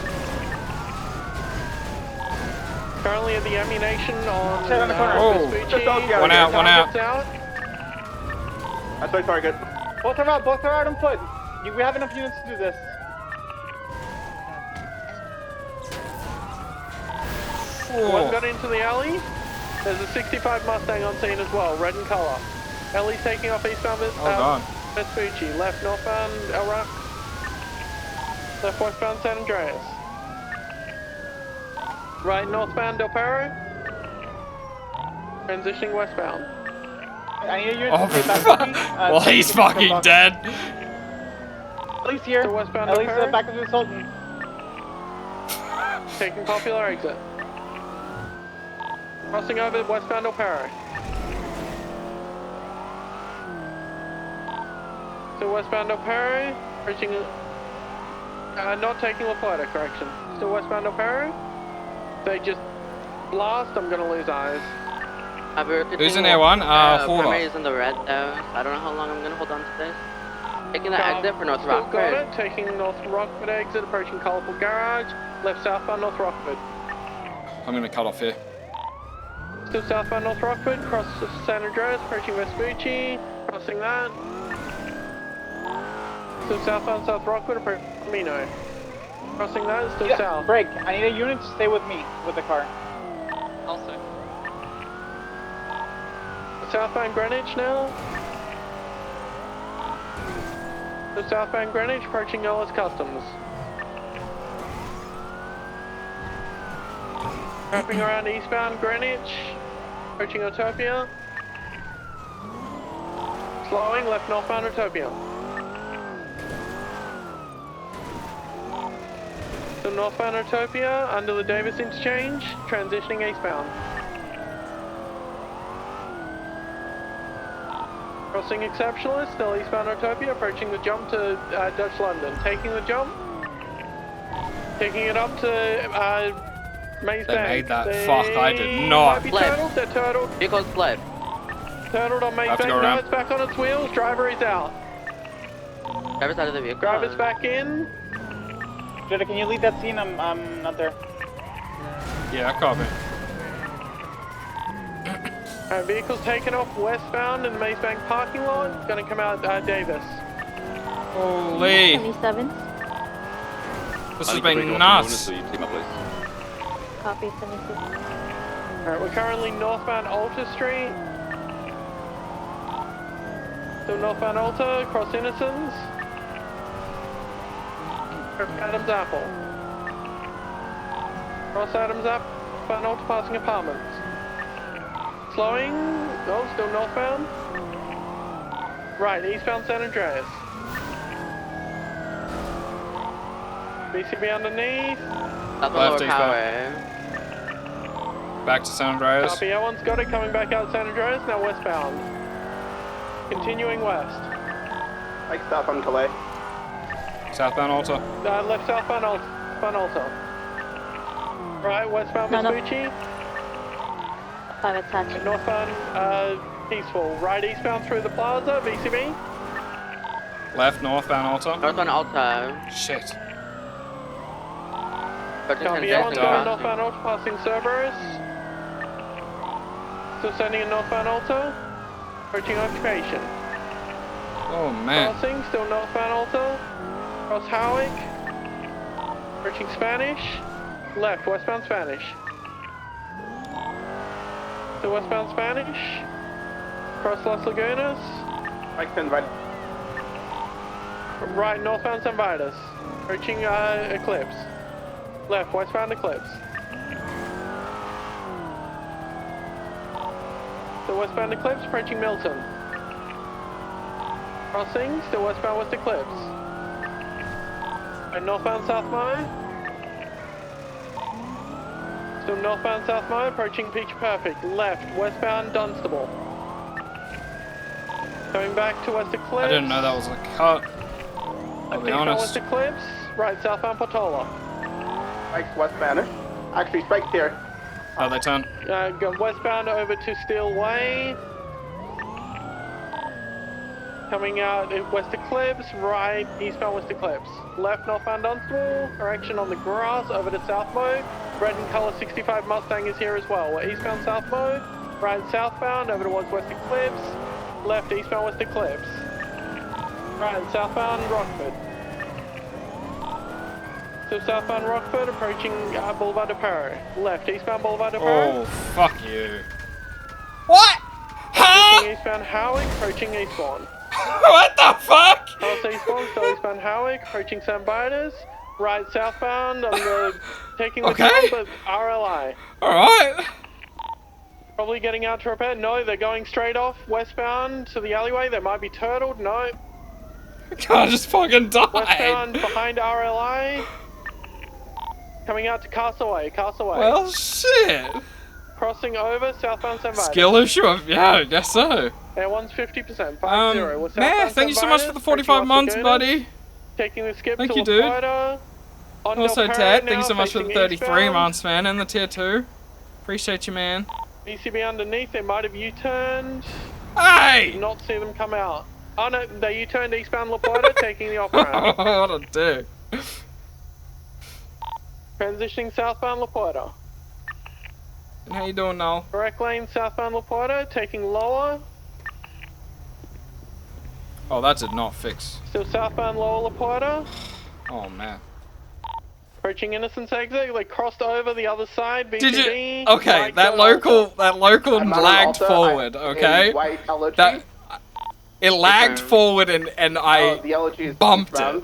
Currently at the ammunition on Set on the corner. Vespucci. One out, one out. That's my target. Both are out on foot. We have enough units to do this. One got into the alley. There's a 65 Mustang on scene as well, red in color. Ellie's taking off eastbound Vespucci. Left northbound El Rock. Left westbound San Andreas. Right northbound Del Perro. Transitioning westbound. I need a unit Oh, to stay back with me. well, he's fucking dead. Ellie's here. So westbound Ellie's Del Perro. back with the Sultan. Taking Popular exit. Crossing over westbound Del Perro. So westbound Del Perro, reaching, not taking La Plata, correction. Still westbound Del Perro. They just blast, I'm gonna lose eyes. Who's in A1? Primary is in the red though. I don't know how long I'm gonna hold on to this. Taking the exit for North Still got Rockford. it, taking North Rockford exit, approaching Colorful Garage. Left southbound North Rockford. I'm gonna cut off here. Still southbound North Rockford, cross San Andreas, approaching Vespucci, crossing that. Still southbound South Rockford, approaching Mino. Crossing that, still south. Break. I need a unit to stay with me with the car. Also. Southbound Greenwich now. Still southbound Greenwich, approaching Ellis Customs. Wrapping around eastbound Greenwich, approaching Utopia. Slowing left northbound Utopia. So northbound Utopia under the Davis interchange, transitioning eastbound. Crossing Exceptionalist, still eastbound Utopia, approaching the jump to Dutch London. Taking the jump, taking it up to Maze They Bank. made that. Fuck, I did not. Might be turtled, they're turtled. Vehicle's fled. Turtled on Maze Have to Bank, go now around. it's back on its wheels, driver is out. Driver's out of the vehicle. Driver's back in. Jetta, can you lead that scene? I'm not there. Yeah, I copy. Vehicle's taken off westbound in the Maze Bank parking lot. Gonna come out Davis. Holy. 77. This I has need to break been off nuts. so you take my place. Copy 76. Alright, we're currently northbound Alta Street. Still northbound Alta, across Innocence. Adams Apple. Cross Adams Apple, northbound Alta, passing apartments. Slowing, oh, still northbound. Right, eastbound San Andreas. BCB underneath. Up Left lower eastbound. power. Back to San Andreas. Copy, L1's got it, coming back out San Andreas, now westbound. Continuing west. Like stop on Calais. Southbound Alta. Left southbound Alta. Right, westbound No, no. Vespucci. 5 attached. Northbound Peaceful. Right eastbound through the plaza, VCB. Left northbound Alta. Northbound Alta. Shit. Approaching Copy, San L1's Andreas. going northbound Alta, passing Cerberus. Still sending in northbound Alta. Approaching Occupation. Oh man. Crossing, still northbound Alta. Cross Howick. Approaching Spanish. Left, westbound Spanish. Still westbound Spanish. Cross Las Lagunas. Like San Vitus. Right, northbound San Vitus. Approaching Eclipse. Left, westbound Eclipse. Still westbound Eclipse, approaching Milton. Crossing, still westbound West Eclipse. Right, northbound South Mine. Still northbound South Mo, approaching Peach Perfect. Left, westbound Dunstable. Coming back to West Eclipse. I didn't know that was a cut. I'll be honest. West Eclipse, right southbound Portola. Spikes westbound. Actually, Spikes here. How they turn? Go westbound over to Steel Way. Coming out at West Eclipse, right eastbound West Eclipse. Left northbound Dunstable, correction on the grass over to South Mo. Red and color 65 Mustang is here as well. We're eastbound South Mo, right southbound over towards West Eclipse. Left eastbound West Eclipse. Right southbound Rockford. So southbound Rockford approaching Boulevard de Paro. Left eastbound Boulevard de Paro. Oh, fuck you. What? Huh? Eastbound Howick approaching Eastbourne. What the fuck? Past Eastbourne, still eastbound Howick approaching St. Barnabas. Right southbound on the taking the Okay. jump at RLI. Alright. Probably getting out to repair. No, they're going straight off westbound to the alleyway. They might be turtled. No. I just fucking died. Westbound behind RLI. Coming out to Castaway. Castaway. Well, shit. Crossing over southbound St. Vitus. Skill issue? Yeah, I guess so. Air one's 50%. 5-0. Man, thank you so much for the 45 months, buddy. Taking the skip Thank to you, dude. Laporta. On Also, Del Ted, Perro thank you now, so much for the facing 33 eastbound. months, man, and the tier 2. Appreciate you, man. BCB underneath, they might have U-turned. Hey! Not see them come out. Oh no, they U-turned eastbound Laporta, taking the off-ramp. What a dick. Transitioning southbound Laporta. How you doing now? Direct lane southbound Laporta, taking lower. Oh, that did not fix. Still southbound lower Laporta. Oh, man. Approaching Innocence exit, they crossed over the other side. BCB, Did you? Okay, that local I'm not on lagged Alta, forward. I'm Okay, in white LOG. that it lagged forward and I the LOG is bumped it. eastbound.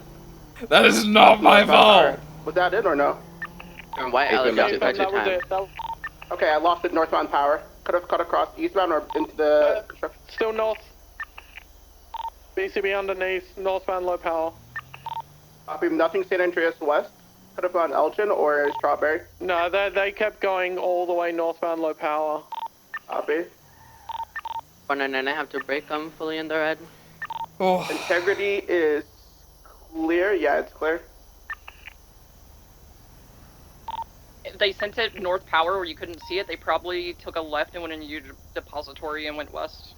That is not my fault. Was that it or no? And white Eastbound, LG is that extra was time. it. That was Okay, I lost it northbound power. Could have cut across eastbound or into the construction. still north. BCB underneath, northbound low power. Copy, nothing San Andreas west. Could have gone Elgin or Strawberry. No, they kept going all the way northbound low power. Copy. 199, I have to brake. I'm fully in the red. Oh, Integrity is clear. Yeah, it's clear. They sent it north power where you couldn't see it. They probably took a left and went in your depository and went west.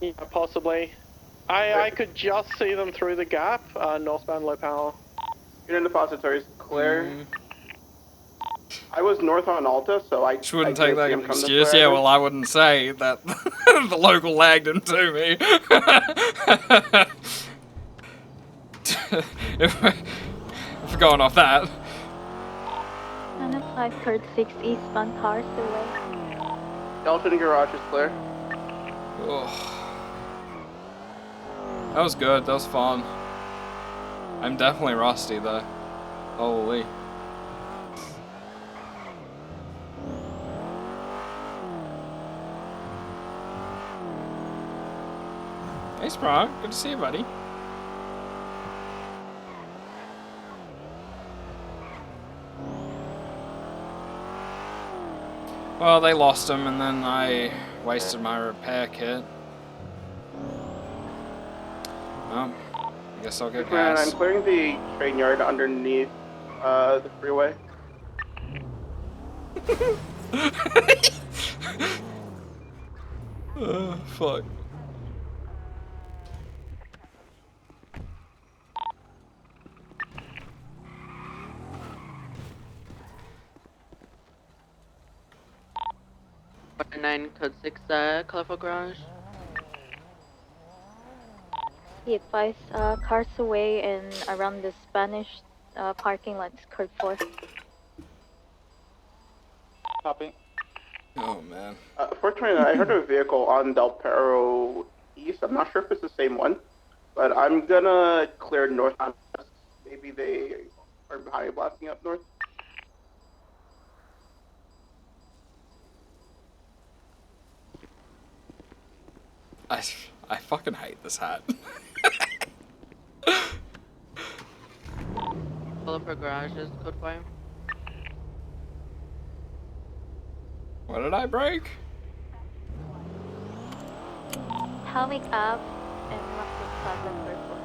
Yeah, possibly. I could just see them through the gap, northbound low power. Unit depository is clear. I was north on Alta, so I just wouldn't I take couldn't that see in him come this excuse. way. Yeah, well, I wouldn't say that the local lagged into me. if we're going off that. 905 third 6 eastbound cars away. Elgin garage is clear. Oh. That was good. That was fun. I'm definitely rusty though. Holy. Hey Sprog, good to see you, buddy. Well, they lost him, and then I wasted my repair kit. I guess I'll get Man, gas. I'm clearing the train yard underneath the freeway. Fuck. Code 6, colorful garage. He advised cars away and around the Spanish parking lot, curb 4. Copy. Oh man. 429, I heard a vehicle on Del Perro East. I'm not sure if it's the same one, but I'm gonna clear north. Maybe they are high blasting up north. I fucking hate this hat. Colorful garage is code 5. What did I break? Helmick up and Mustang Plaza Circle.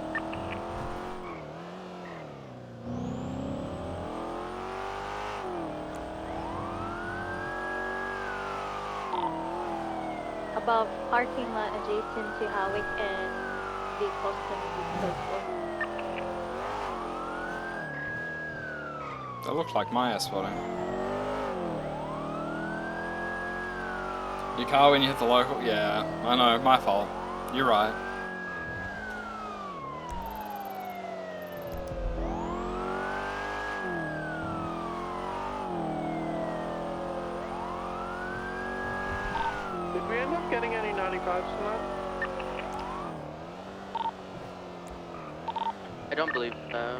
Above parking lot adjacent to Hawick and the Boston Circle. That looked like my asphalting. Your car when you hit the local? Yeah, I know, my fault. You're right. Did we end up getting any 95s tonight? I don't believe so.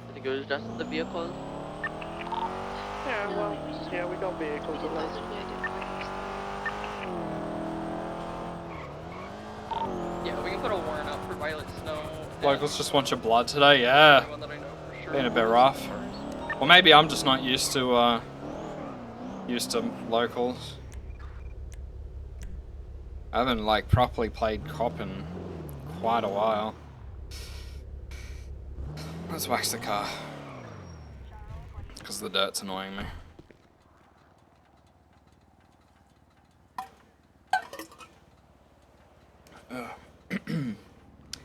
I think it was just the vehicles. Yeah, well, yeah, we got vehicles at least. Yeah, we can put a warrant out for Violet Snow. Locals just want your blood today, yeah. Anyone that I know for sure. Been a bit rough. Or maybe I'm just not used to locals. I haven't like properly played cop in quite a while. Let's wax the car. Because the dirt's annoying me.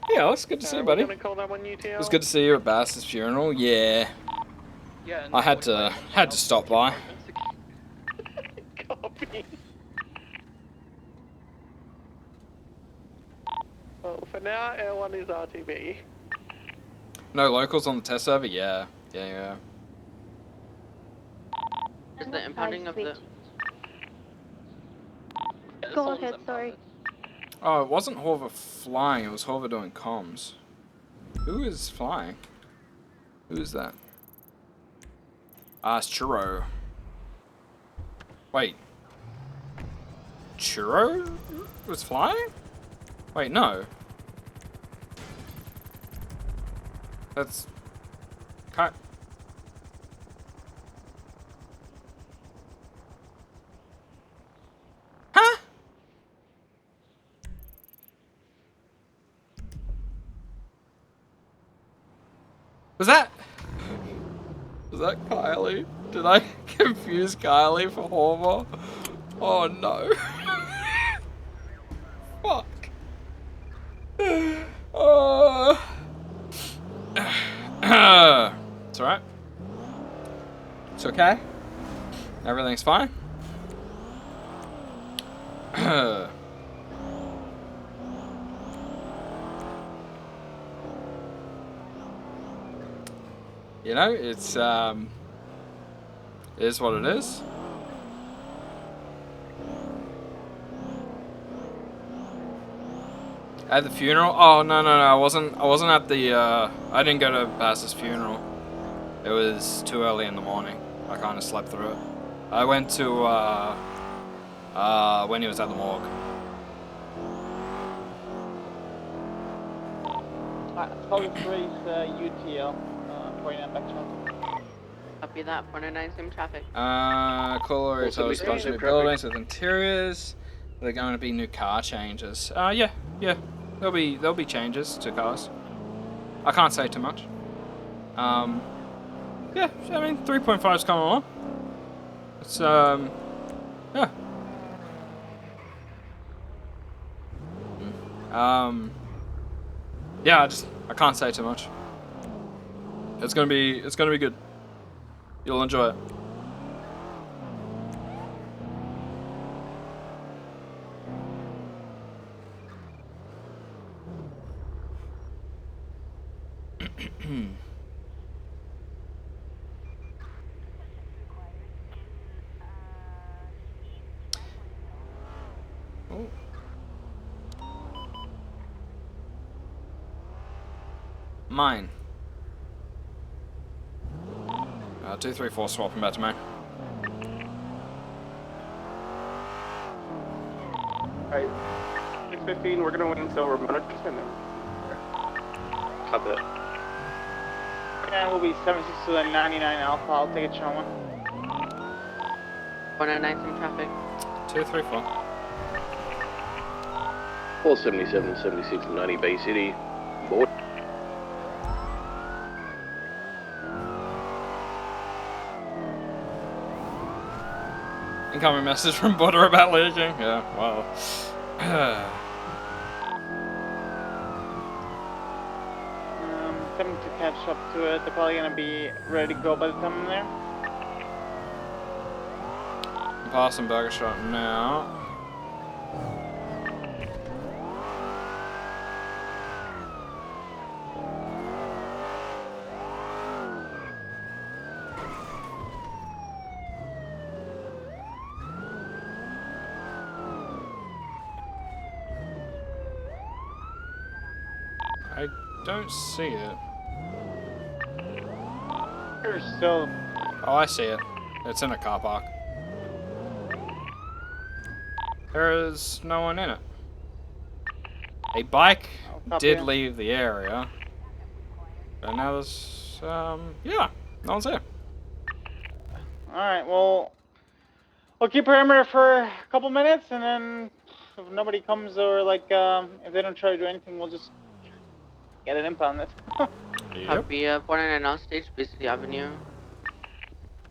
Yeah, it's good to see you, buddy. Gonna call that one UTL? It was good to see you at Bass's funeral. Yeah. Yeah. I had to stop by. Copy. Well, for now, L1 is RTB. No locals on the test server? Yeah. Yeah. Is the impounding of the... Go ahead, sorry. Oh, it wasn't Horver flying, it was Horver doing comms. Who is flying? Who is that? Ah, it's Churro. Wait. Churro was flying? Wait, no. That's... Cut. Huh? Was that Kylie? Did I confuse Kylie for Horver? Oh no. Fuck. It's alright. It's okay. Everything's fine. You know, it's it is what it is. At the funeral? Oh no, I wasn't at the I didn't go to Bass's funeral. It was too early in the morning. I kind of slept through it. I went to when he was at the morgue. Solid 3 is UTL, 49 back channel. Copy that, 499 same traffic. Cooler Also, hotels, we bunch of new traffic. buildings with interiors. They're going to be new car changes. Yeah. There'll be changes to cars. I can't say too much. Yeah, I mean 3.5's coming along. It's yeah. Yeah, I can't say too much. It's gonna be good. You'll enjoy it. Oh. Mine. 234 swapping back to mine. Alright, 6:15, we're gonna win until Ramona just in there. Copy that. And we'll be 76 to the 99 Alpha. I'll take a channel 1. 499 same traffic. 234. 477, 76, 90 Bay City. Board. Incoming message from Butter about leaking. Yeah, wow. Attempting to catch up to it. They're probably gonna be ready to go by the time I'm there. Passing Burger Shot now. I don't see it. There's still. Oh, I see it. It's in a car park. There is no one in it. A bike did leave the area. But now there's, yeah, no one's here. Alright, well, we'll keep perimeter for a couple minutes, and then if nobody comes or, like, if they don't try to do anything, we'll just get an impound this. Copy, 499 North Stage, Bay City Avenue.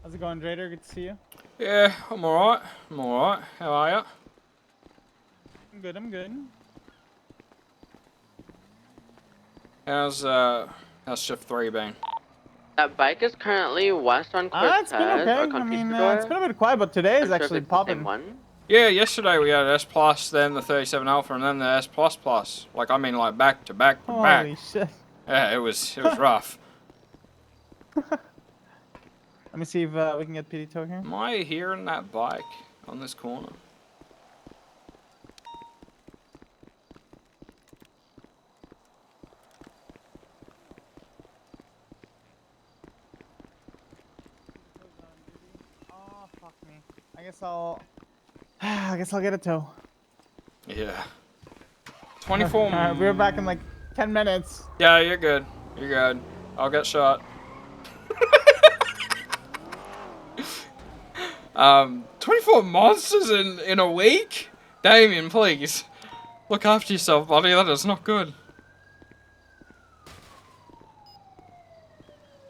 How's it going, Drader? Good to see you. Yeah, I'm alright. I'm alright. How are ya? I'm good, I'm good. How's shift 3 been? That bike is currently west on Cortez. It's been okay. I mean, it's been a bit quiet, but today is actually popping. Yeah, yesterday we had S Plus, then the 37 Alpha, and then the S Plus Plus. Like, I mean, like back to back to back. Holy shit. Yeah, it was rough. Let me see if we can get PD tow here. Am I hearing that bike on this corner? Oh, fuck me. I guess I'll get a tow. Yeah. 24. Alright, we're back in like 10 minutes. Yeah, you're good. You're good. I'll get shot. 24 monsters in a week? Damien, please. Look after yourself, buddy. That is not good.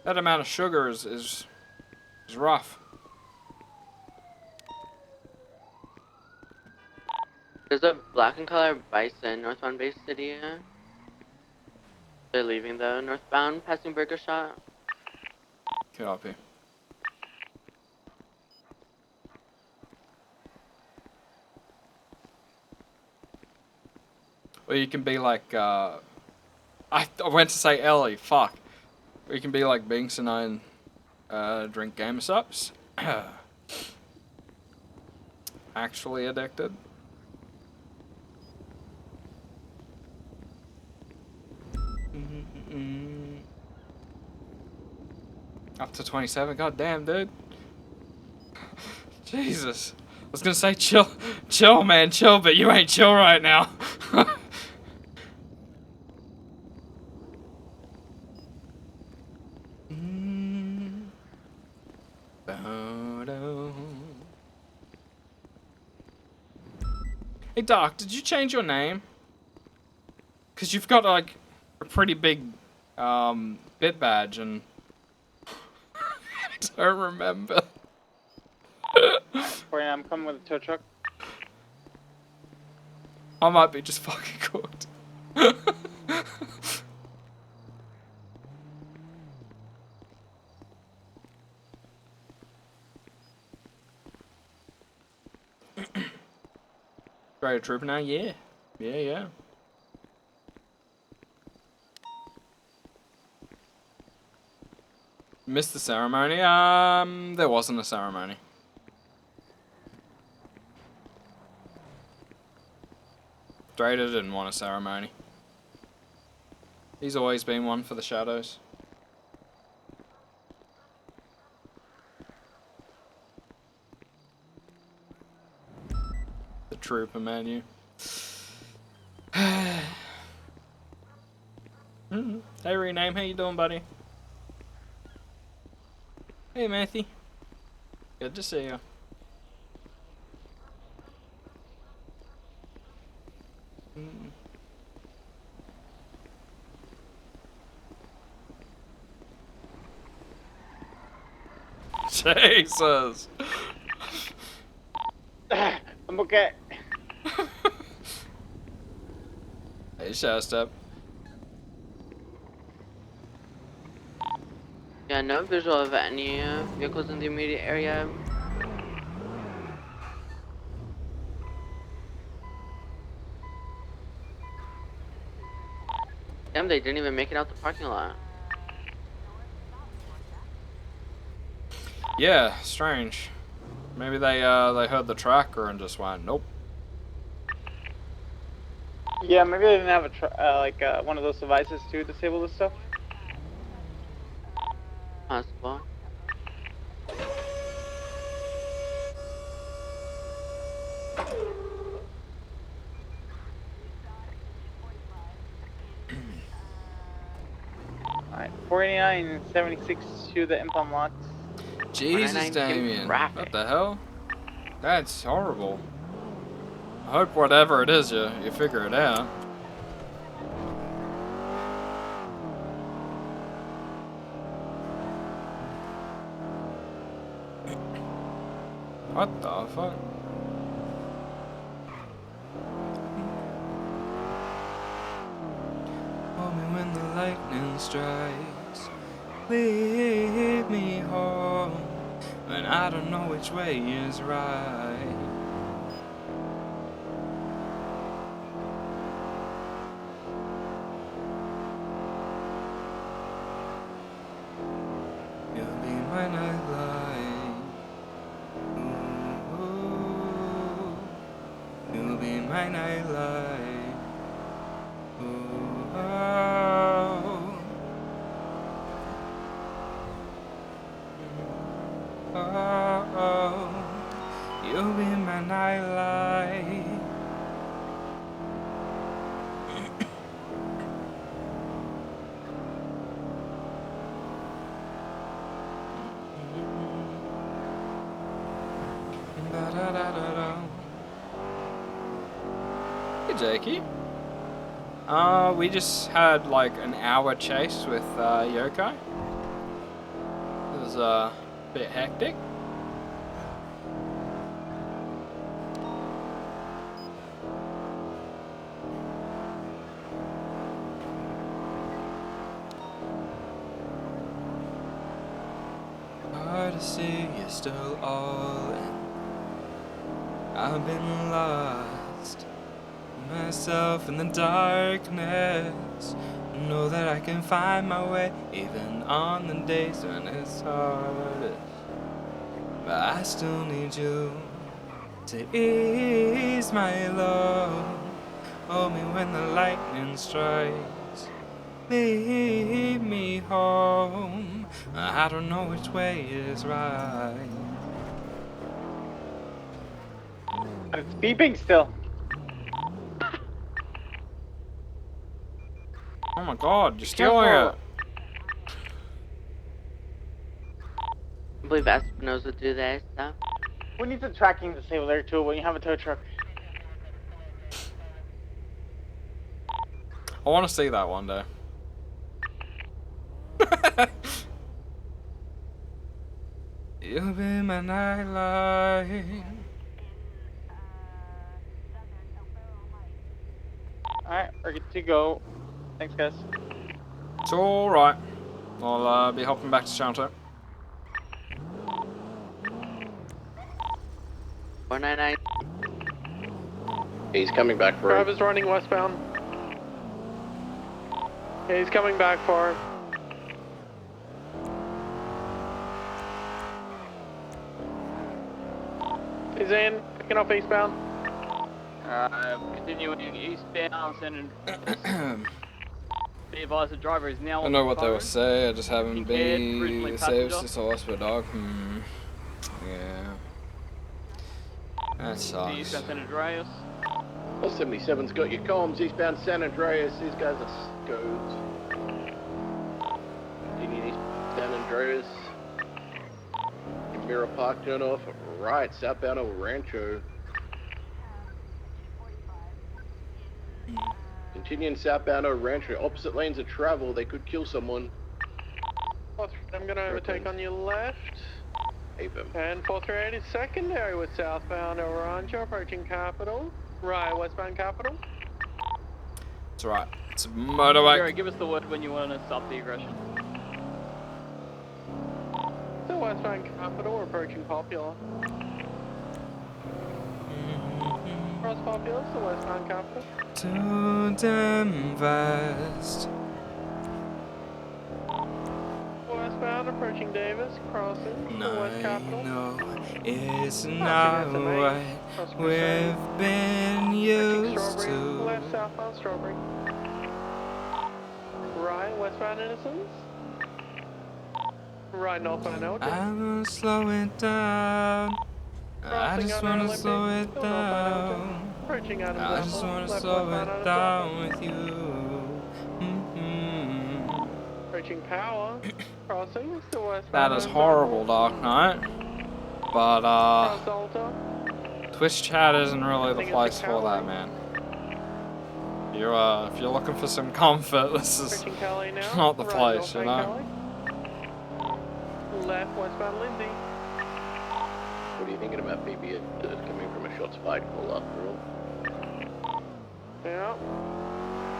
That amount of sugar is rough. There's a black and color bison northbound Bay City. They're leaving the northbound, passing Burger Shot. Copy. Or you can be like, I went to say Ellie, fuck. Or you can be like Binks and I drink Gamer Sups. Actually addicted. Up to 27, god damn, dude. Jesus. I was gonna say chill man, chill, but you ain't chill right now. Hey Doc, did you change your name? Cause you've got like a pretty big bit badge and I don't remember. I'm coming with a tow truck. I might be just fucking cooked. Great trooper now? Yeah. Yeah. Missed the ceremony? There wasn't a ceremony. Drader didn't want a ceremony. He's always been one for the shadows. The trooper menu. Hey Rename, how you doing, buddy? Hey Matthew. Good to see you. Jesus. I'm okay. Hey, Shasta. Yeah, no visual of any vehicles in the immediate area. Damn, they didn't even make it out the parking lot. Yeah, strange. Maybe they heard the tracker and just went, nope. Yeah, maybe they didn't have a one of those devices to disable this stuff. Possible. Alright, 489 and 76 to the impound lots. Jesus, Damien. What the hell? That's horrible. I hope whatever it is, you figure it out. What the fuck? Hold me when the lightning strikes. Lead me home when I don't know which way is right. You'll be my nightlight. Ooh, you'll be my nightlight. Ooh, oh. Oh, you'll be my nightlight. Hey, Jakey. We just had like an hour chase with Yoko. It was a bit hectic. Hard to see you're still all in. I've been lost myself in the darkness. Know that I can find my way even on the days when it's hardest. But I still need you to ease my load. Hold me when the lightning strikes. Lead me home. I don't know which way is right. It's beeping still. Oh my god, you're stealing it. I believe Espinosa do that stuff. Who needs a tracking disabler tool when you have a tow truck? I want to see that one day. You'll be my nightlight. Alright, we're good to go. Thanks, guys. It's alright. I'll be hopping back to Shanto. 499. He's coming back for Crab is running westbound. Yeah, he's coming back for it. He's in, picking up eastbound. Continuing eastbound, sending. Be advised the driver is now I on know the what they phone. will say, I just haven't Originally been saved passenger. since I lost my dog. Yeah. That The sucks. eastbound San Andreas. Well, 77's got your comms, eastbound San Andreas. These guys are scones. Continuing east San Andreas. Mirror Park turn off. Right, southbound El Rancho. Continuing southbound El Rancho. Opposite lanes of travel, they could kill someone. I'm gonna overtake on your left. Keep him. And 438 is secondary with southbound Orange approaching Capital. Right, westbound Capital. It's alright. It's a motorbike. Jerry, give us the word when you want to stop the aggression. So westbound Capital approaching Popular. Cross Popular, so westbound Capital. To them vast. Westbound approaching Davis, crossing to West Capital. No, it's not what we've been used to. Left southbound Strawberry. Right, westbound Innocence. Right, northbound Elgin. I'm gonna slow it down. I just wanna slow it down. Approaching Adams I just wanna slow it down with you. Approaching Power. Crossing to westbound. That is horrible, Dark Knight. But Cross Alta. Twitch chat isn't really the place for that, man. If you're looking for some comfort, this is not the place, you know. Left westbound Lindsay. What are you thinking about PBS coming from a shots fired call after all? Yeah.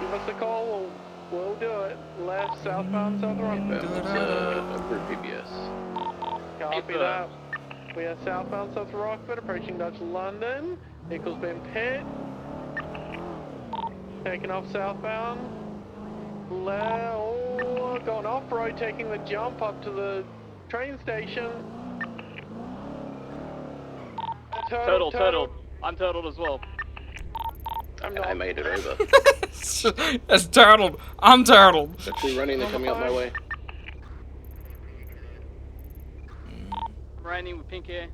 Give us a call, we'll do it. Left, southbound, South Rockford. Approved PBS. Copy that. We are southbound South Rockford, approaching Dutch London. Vehicle's been pit. Taking off southbound. Going off-road, taking the jump up to the train station. Turtle. I'm turtled as well. I made it over. It's turtled. I'm turtled. They're two running, they're coming up my way. Raining with pink hair.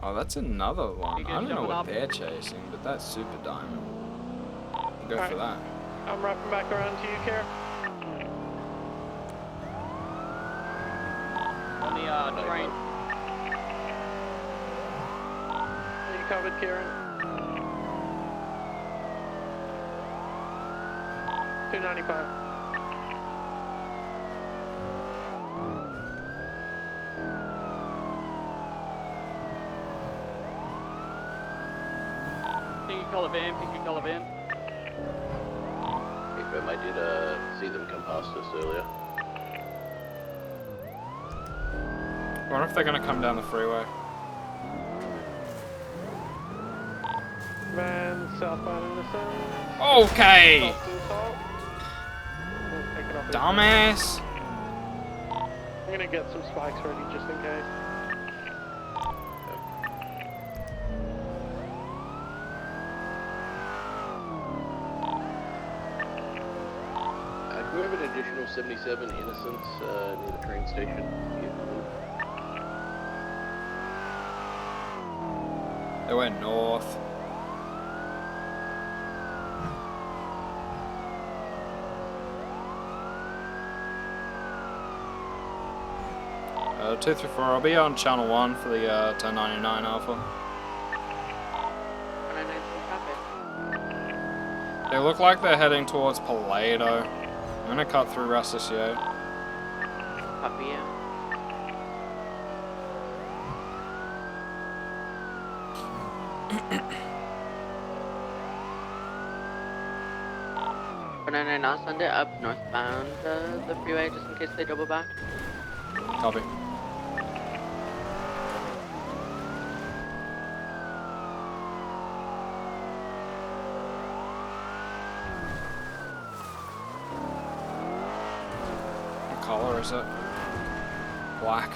Oh, that's another one. You I guys don't know jumping what up? they're chasing, but that's Super Diamond. Go for that. I'm wrapping back around to you, Kara. On the train. Are you covered, Kieran? 295. Pinky color van. I did see them come past us earlier. I wonder if they're gonna come down the freeway. Van, southbound Innocence. Okay! Assault. Dumbass! I'm gonna get some spikes ready just in case. Do we have an additional 77 Innocence near the train station? They went north. Uh, 234, I'll be on channel 1 for the 1099 Alpha. They look like they're heading towards Paleto. I'm gonna cut through Rastisio. Copy you. And I'll send it up northbound the freeway just in case they double back. Copy. What color is it? Black.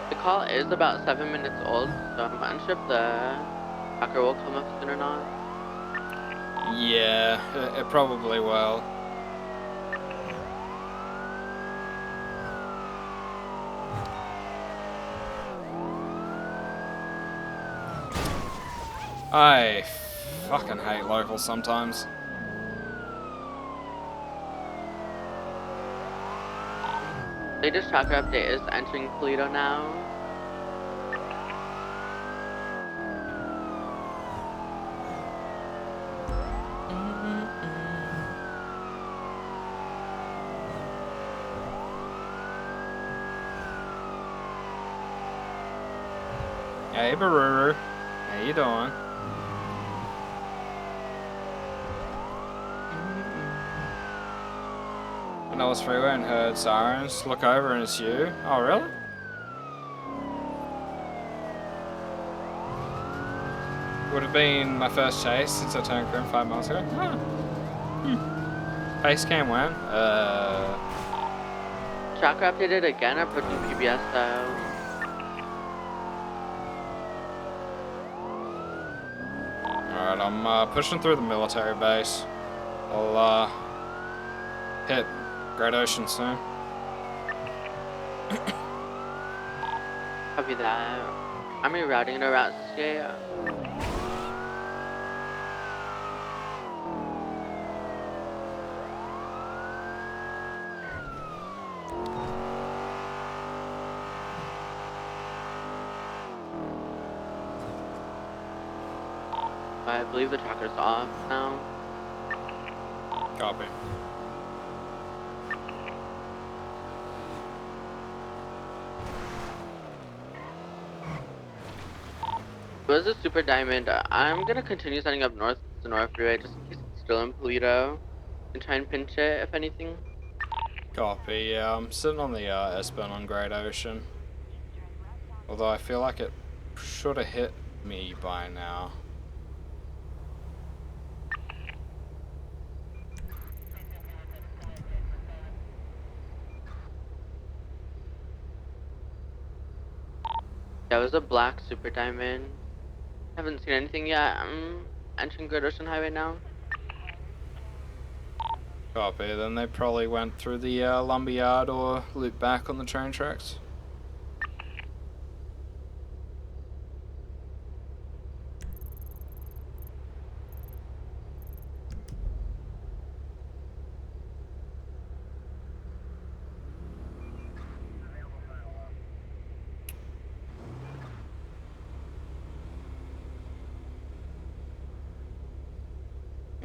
The call is about 7 minutes old, so I'm unsure if the tracker will come up soon or not. Yeah, it probably will. I fucking hate locals sometimes. Latest tracker update is entering Toledo now. Hey, Baruru. How you doing? When I was freeway and heard sirens, look over and it's you. Oh, really? Would have been my first chase since I turned green 5 miles ago. Huh. Base cam when? Chakra updated again, approaching PBS style. Alright, I'm pushing through the military base. I'll hit Great Ocean soon. Copy that. I'm rerouting to Route C. I believe the tracker's off now. Copy. Was a super diamond. I'm gonna continue setting up north to North Freeway just in case it's still in Polito and try and pinch it if anything. Copy, yeah, I'm sitting on the S-Bend on Great Ocean. Although I feel like it should have hit me by now. That was a black super diamond. Haven't seen anything yet. I'm entering Great Ocean Highway now. Copy, then they probably went through the lumberyard or looped back on the train tracks.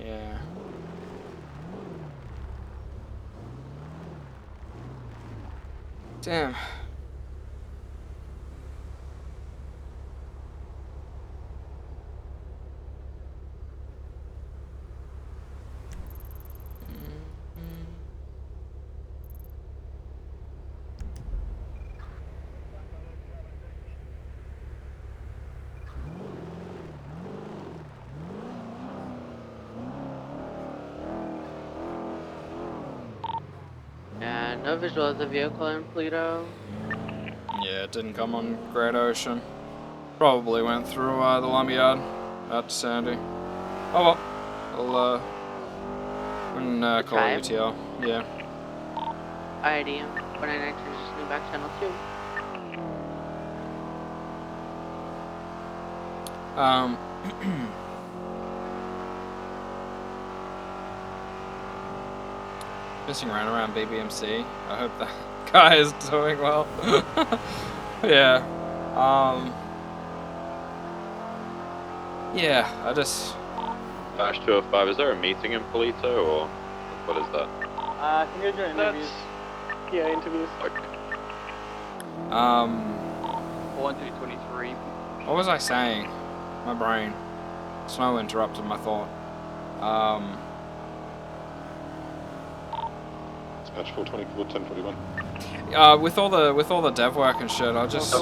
Yeah. Damn. Yeah, no visual of the vehicle in Polito. Yeah, it didn't come on Great Ocean. Probably went through the lumberyard out to Sandy. Oh well. I'll call Try it. UTL. Yeah. ID 499 transitioning back channel 2. Missing around BBMC. I hope that guy is doing well. Yeah. Yeah, I just... Dash 205, is there a meeting in Polito, or what is that? Can you do interviews? Yeah, interviews. Okay. 423. What was I saying? My brain. Snow interrupted my thought. Dispatch 424, 1041. With all the dev work and shit, I just...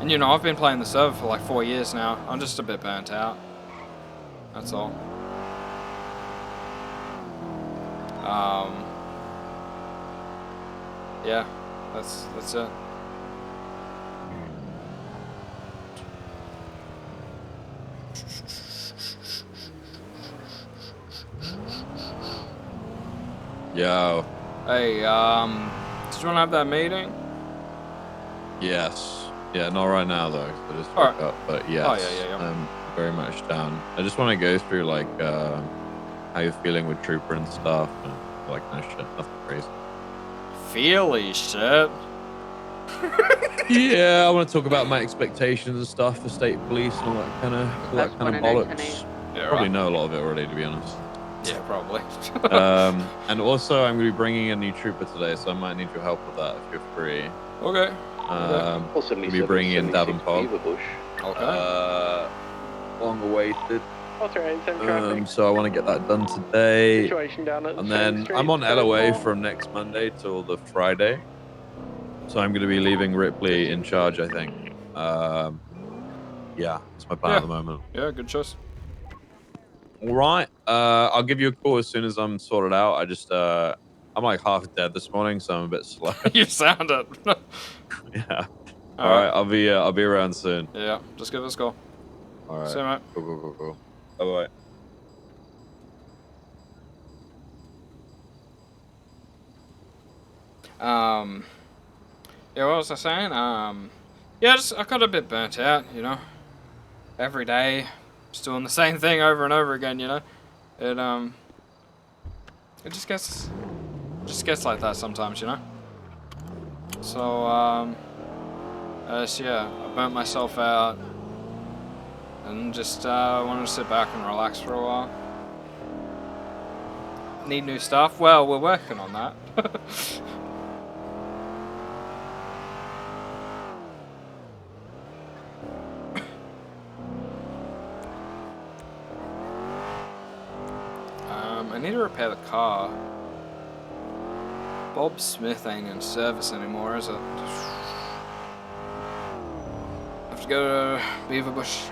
And you know, I've been playing the server for like 4 years now. I'm just a bit burnt out. That's all. Yeah, that's it. Yo. Hey, did you want to have that meeting? Yes. Yeah, not right now though. I just All woke right. up, but yes, Oh, yeah. I'm very much down. I just want to go through like how you're feeling with Trooper and stuff, and all that kind of shit. Nothing crazy. Feely shit. Yeah, I want to talk about my expectations and stuff for state police and all that kind of bollocks. Yeah, Probably right. know a lot of it already, to be honest. Yeah, probably. And also, I'm going to be bringing a new trooper today, so I might need your help with that if you're free. Okay. We'll be bringing in Davenport. Okay. Long awaited. Alright, same traffic. So I want to get that done today. Situation down at And Chain then Street, I'm on Stone LOA Wall. from next Monday till the Friday. So I'm going to be leaving Ripley in charge, I think. Yeah, that's my plan at the moment. Yeah, good choice. All right. I'll give you a call as soon as I'm sorted out. I just, I'm like half dead this morning, so I'm a bit slow. You sound it. Yeah. All All right. I'll be around soon. Yeah, just give us a call. All right. See you, mate. Cool. Bye-bye. Yeah, what was I saying? Yeah, I got a bit burnt out, you know. Every day, just doing the same thing over and over again, you know. It just gets like that sometimes, you know. So, yeah, I burnt myself out, and just wanted to sit back and relax for a while. Need new stuff? Well, we're working on that. I need to repair the car. Bob Smith ain't in service anymore, is it? Have to go to Beaverbush.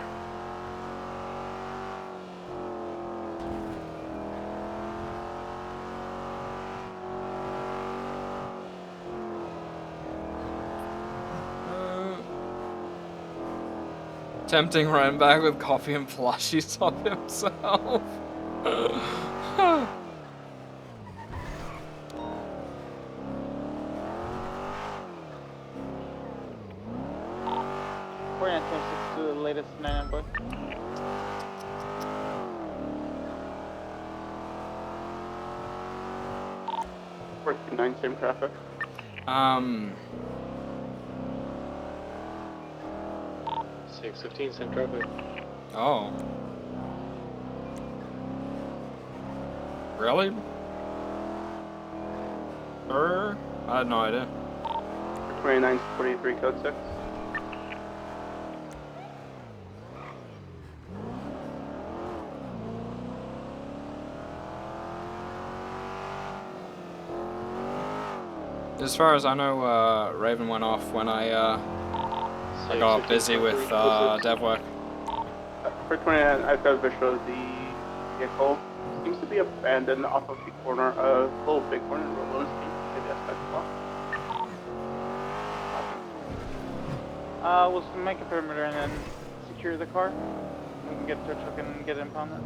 Tempting running back with coffee and plushies of himself. to the latest 9 boy. 49, same traffic. 615, same traffic. Oh. Really? I had no idea. 2943, code 6. As far as I know, Raven went off when I got busy with dev work. For 29, I've got a visual of the vehicle. Seems to be abandoned off of the corner of Little Bighorn and Rollo's Street. Maybe that's that spot. We'll make a perimeter and then secure the car. We can get to a truck and get impounded.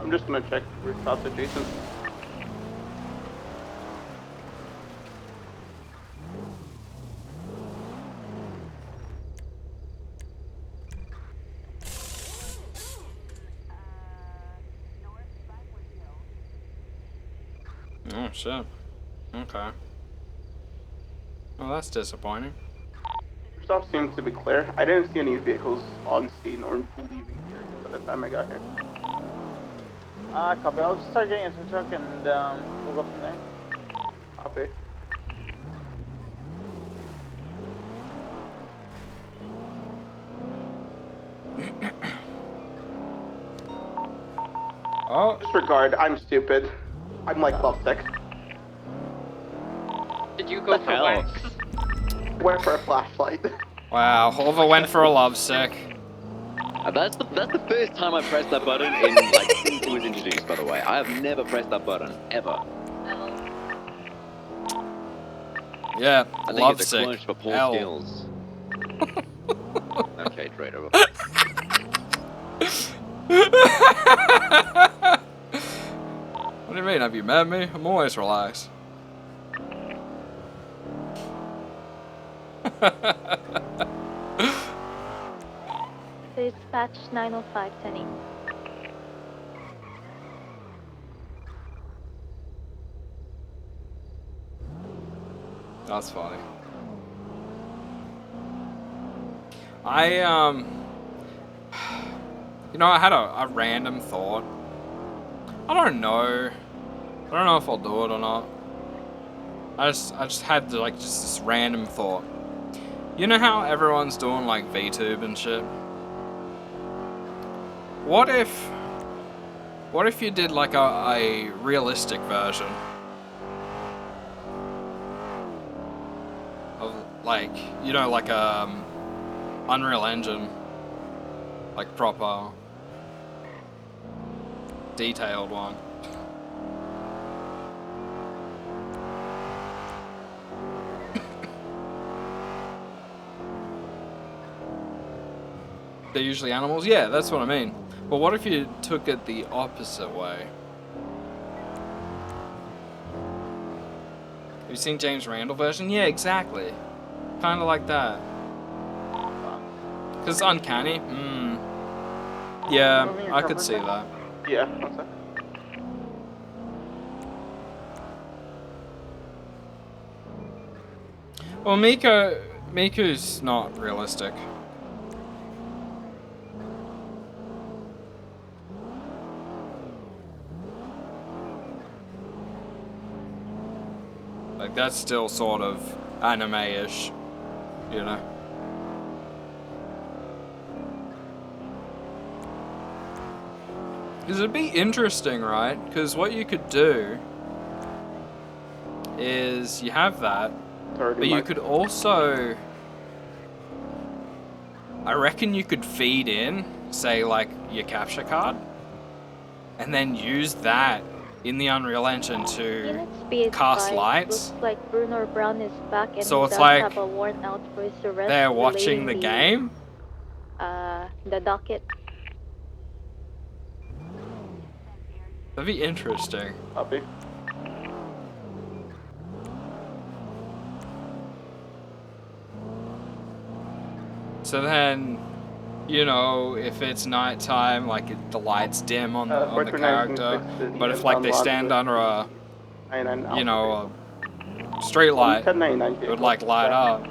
I'm just gonna check rooftops adjacent. Oh shit. Okay. Well, that's disappointing. Stop seems to be clear. I didn't see any vehicles on scene or leaving here by the time I got here. Copy. I'll just start getting into the truck and we'll go from there. Copy. Oh. Disregard, I'm stupid. I'm like lovesick. Did you go for wax? Went for a flashlight. Wow, Hova went for a lovesick. That's the first time I pressed that button in like since it was introduced. By the way, I have never pressed that button ever. Yeah, I think it's a lovesick. clutch for Paul L. Skills. Okay, Trader. What do you mean? Have you met me? I'm always relaxed. Dispatch 905, Tenny. That's funny. You know, I had a random thought. I don't know if I'll do it or not. I just had like just this random thought. You know how everyone's doing like VTube and shit? What if you did like a realistic version of like, you know, like Unreal Engine, like proper detailed one. They're usually animals? Yeah, that's what I mean. But what if you took it the opposite way? Have you seen James Randall version? Yeah, exactly. Kind of like that. Because it's uncanny. Yeah, I could see that. Yeah, what's that? Well, Miku's not realistic. Like, that's still sort of anime-ish, you know? Because it'd be interesting, right? Because what you could do is you have that, but you could also... I reckon you could feed in, say, like, your capture card, and then use that in the Unreal Engine to cast lights. Looks like Bruno Brown is back and So he it's does like have a warrant out for his arrest. they're watching the relating game? The docket. That'd be interesting. Copy. So then, you know, if it's nighttime, like the lights dim on the character, but if like they stand under a, you know, a street light, it would like light up.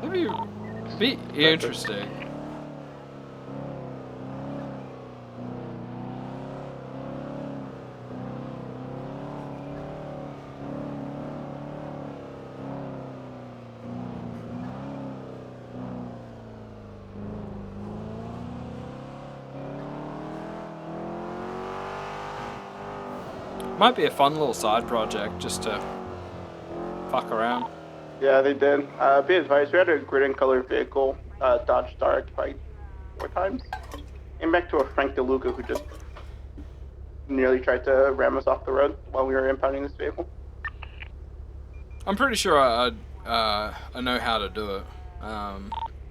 That'd be interesting. Might be a fun little side project just to fuck around. Yeah, they did. Be advised, we had a grid and color vehicle, Dodge Star fight 4 times. Came back to a Frank DeLuca who just nearly tried to ram us off the road while we were impounding this vehicle. I'm pretty sure I know how to do it.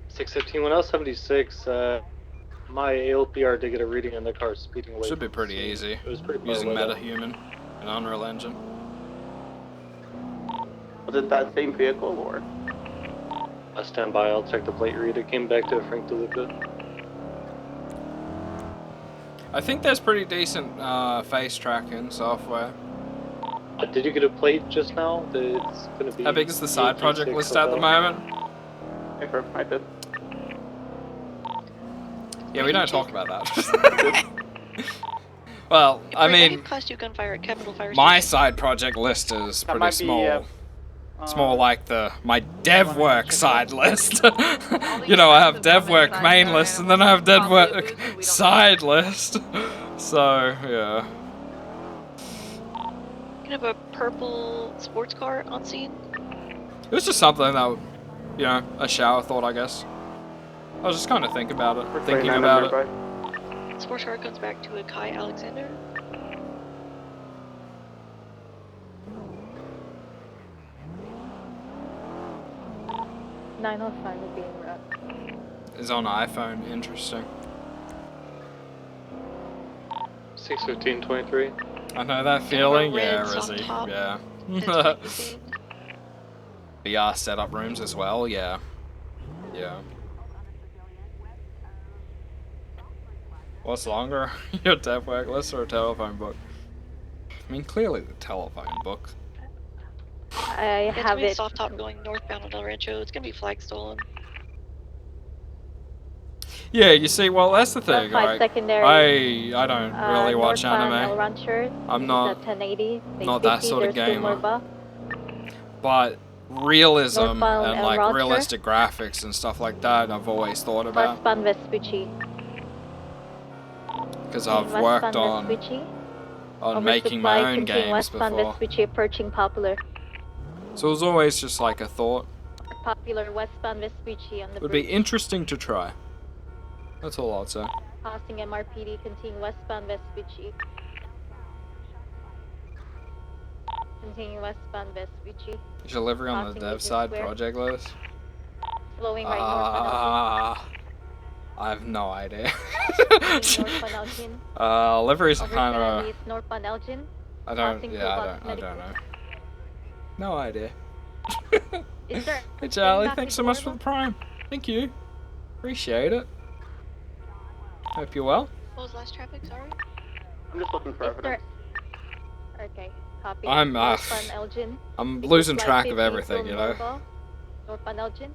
615, when I was 76, my ALPR did get a reading on the car speeding away. Should be pretty easy. It was pretty far using away, though. MetaHuman and Unreal Engine. Was it that same vehicle or? I stand by, I'll check the plate read. It came back to a Frank DeLuca. I think there's pretty decent face tracking software. Did you get a plate just now? It's gonna be. How big is the side project 86 list at the moment? I did. Yeah, we don't talk about that. Well, I mean, cost you gunfire at Capital Fire my side project list is pretty might be, small. It's more like my DevWork side list. You know, I have DevWork main list and then I have DevWork side list. So, yeah. You have a purple sports car on scene? It was just something that, you know, a shower thought, I guess. I was just kind of thinking about it. Sports car comes back to a Kai Alexander. .905 is being run. Is on iPhone. Interesting. 61523. I know that feeling. Yeah, Rizzy. Yeah. VR setup rooms as well. Yeah. Yeah. What's longer, your DevWork list or a telephone book? I mean, clearly the telephone book. I It's have gonna be it. soft top going northbound on El Rancho. It's gonna be flag stolen. Yeah, you see, well, that's the thing, 5 right? secondary. I don't really watch northbound El anime. Rancho. I'm not 1080. not that sort of gamer. but realism Northbound and El like Roger. realistic graphics and stuff like that, I've always thought about Westbound Vespucci. because I've worked on making my own games Westbound before. Vespucci approaching Popular. So it was always just like a thought. Popular westbound Vespucci on the It would be bridge. interesting to try. That's all I'd say. Passing MRPD, continuing westbound Vespucci. Continuing westbound Vespucci. Is your livery on the Crossing dev Regent side Square. project list? Slowing right northbound I have no idea. Elgin. Northbound Elgin. Liveries are Over kind of. East northbound Elgin. I don't. Crossing Yeah, Toolbox I don't Medical. know. No idea. Is there Hey Charlie, thanks so much for the prime. Thank you. Appreciate it. Hope you're well. What was last traffic? Sorry. I'm just looking for evidence. Okay, copy. I'm Northbound Elgin. I'm Equal losing flight track of 50, everything, you know. Northbound Northbound Elgin.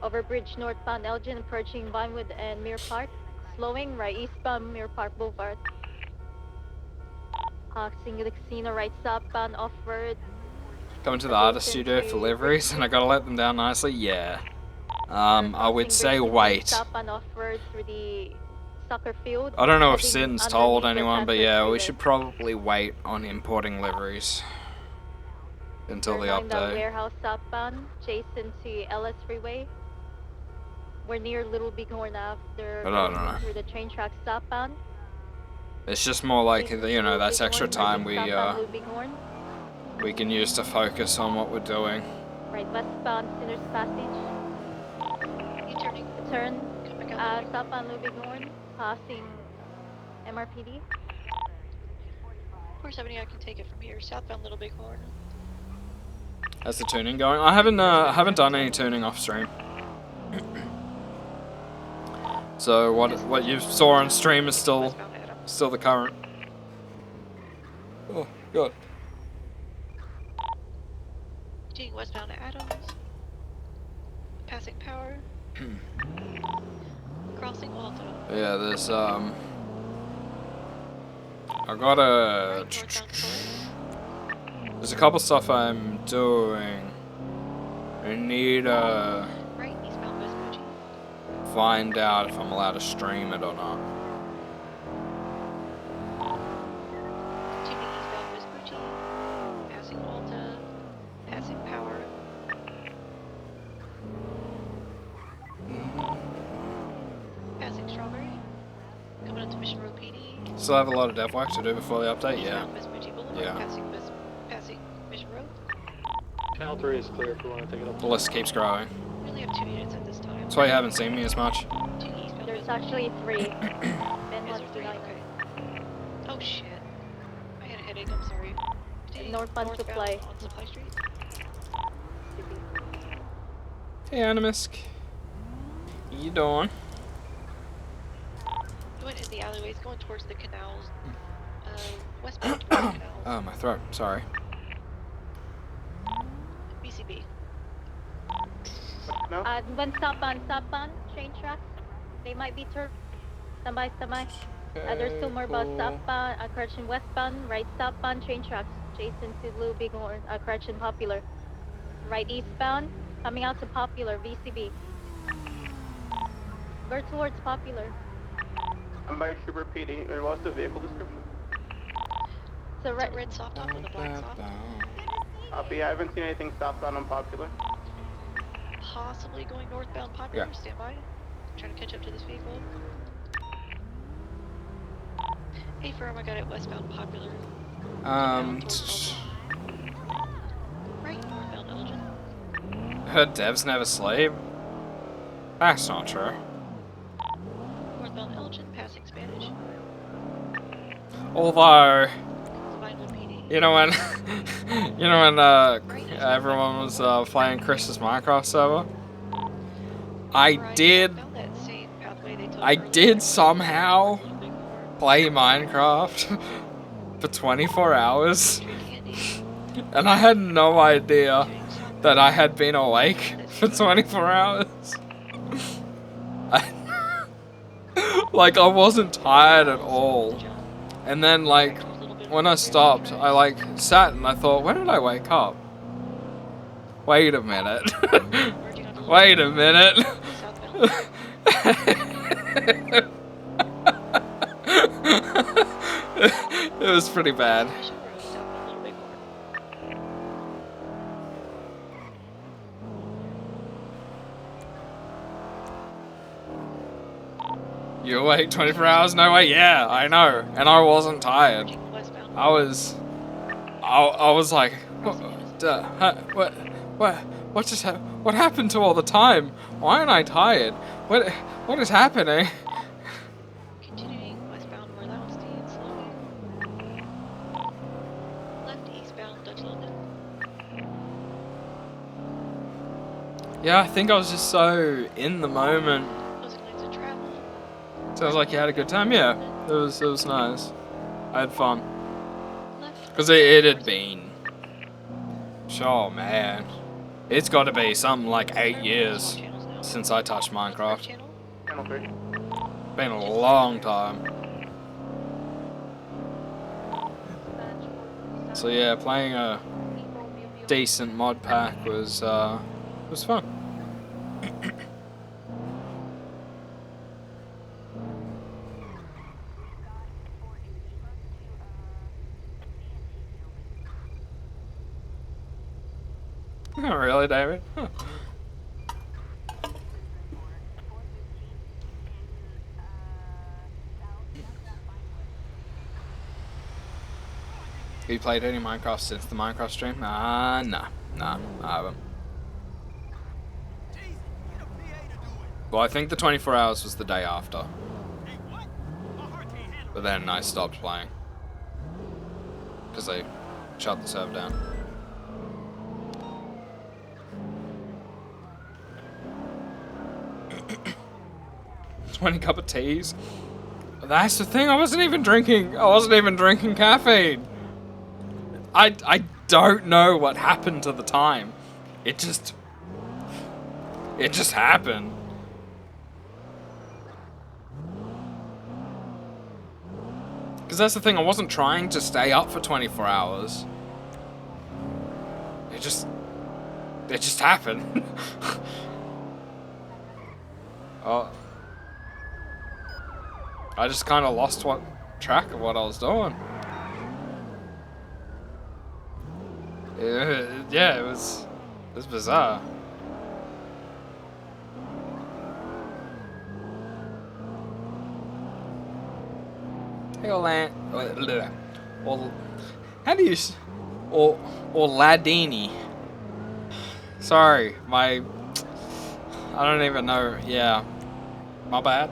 Overbridge northbound Elgin approaching Vinewood and Mirror Park. Slowing right eastbound Mirror Park Boulevard. Passing the casino right southbound off-road. Coming to the artist studio for liveries, and I gotta let them down nicely. Yeah. I would say wait. Southbound off-road through the soccer field. I don't know if heading Sin's told underneath the anyone, but Sanford yeah, we Freeway. should probably wait on importing liveries until the Behind the update. warehouse southbound, adjacent to LS Freeway. We're near Little Bighorn after But I don't going know. through the train track southbound. It's just more like, you know, Little that's extra Bighorn, time right southbound Little Bighorn. we can use to focus on what we're doing. Right westbound Sinners Passage. U-turning. Turn Come back out. southbound Little Bighorn, passing MRPD. 470, I can take it from here. Southbound Little Bighorn. How's the tuning going? I haven't done any tuning off stream. So what you saw on stream is still the current. Oh god. Taking westbound to Adams. Passing Power. Crossing Waldo. Yeah, there's I got a. There's a couple stuff I'm doing. I need to Right, eastbound Vespucci. find out if I'm allowed to stream it or not. Continuing eastbound Vespucci. Passing Waldo. Passing Power. Passing Strawberry. Coming up to Mission Road PD. Still have a lot of dev work to do before the update. Yeah. Eastbound Vespucci Boulevard. Yeah. Passing Mission Road. Channel 3 is clear if you want to take it up. The list keeps growing. We only have 2 units at this time. That's why you haven't seen me as much. There's actually 3. Ben Is wants there to 3? know. Okay. Oh shit. I had a headache, I'm sorry. Northbound Supply. On Supply Street. Hey Animusk. How you doing? We went in the alleyways going towards the canals. Westbound towards the canals. Oh, my throat. Sorry. BCB. One southbound, train tracks. They might be turned. Standby. There's still more bus southbound, correction westbound, right southbound, train tracks. Adjacent to Little Bighorn, correction Popular. Right eastbound, coming out to Popular, VCB. Go towards Popular. I'm by Trooper PD. What's the vehicle description? So It's a red soft top with a black soft. Copy. I haven't seen anything southbound on Popular. Possibly going northbound Popular. Yeah. Stand by. Trying to catch up to this vehicle. Hey firm, I got it westbound Popular. Um, Right, northbound Elgin. heard devs never sleep. That's not true. Northbound Elgin, passing Spanish. Although, Vinewood PD. you know when, everyone was playing Chris's Minecraft server, I did somehow play Minecraft for 24 hours, and I had no idea that I had been awake for 24 hours. Like, I wasn't tired at all. And then, like, when I stopped, I like sat and I thought, when did I wake up? Wait a minute. Wait a minute. It was pretty bad. You awake 24 hours? No way. Yeah, I know. And I wasn't tired. I was like, what just what happened to all the time? Why aren't I tired? What is happening? Continuing westbound, where that was the slow. Left eastbound, Dutch London. Yeah, I think I was just so in the moment. Sounds like you had a good time. Yeah, it was nice. I had fun. Cause it had been. Sure, man. It's got to be something like 8 years since I touched Minecraft. Been a long time. So yeah, playing a decent mod pack was fun. Oh, really, David? Huh. Have you played any Minecraft since the Minecraft stream? Nah, I haven't. Well, I think the 24 hours was the day after. But then I stopped playing. Because they shut the server down. 20 cup of teas. That's the thing, I wasn't even drinking caffeine. I don't know what happened to the time. It just happened. Because that's the thing, I wasn't trying to stay up for 24 hours. It just happened. Oh. I just kind of lost track of what I was doing. Yeah, it was bizarre. Hey, how do you or Ladini? Sorry, I don't even know. Yeah, my bad.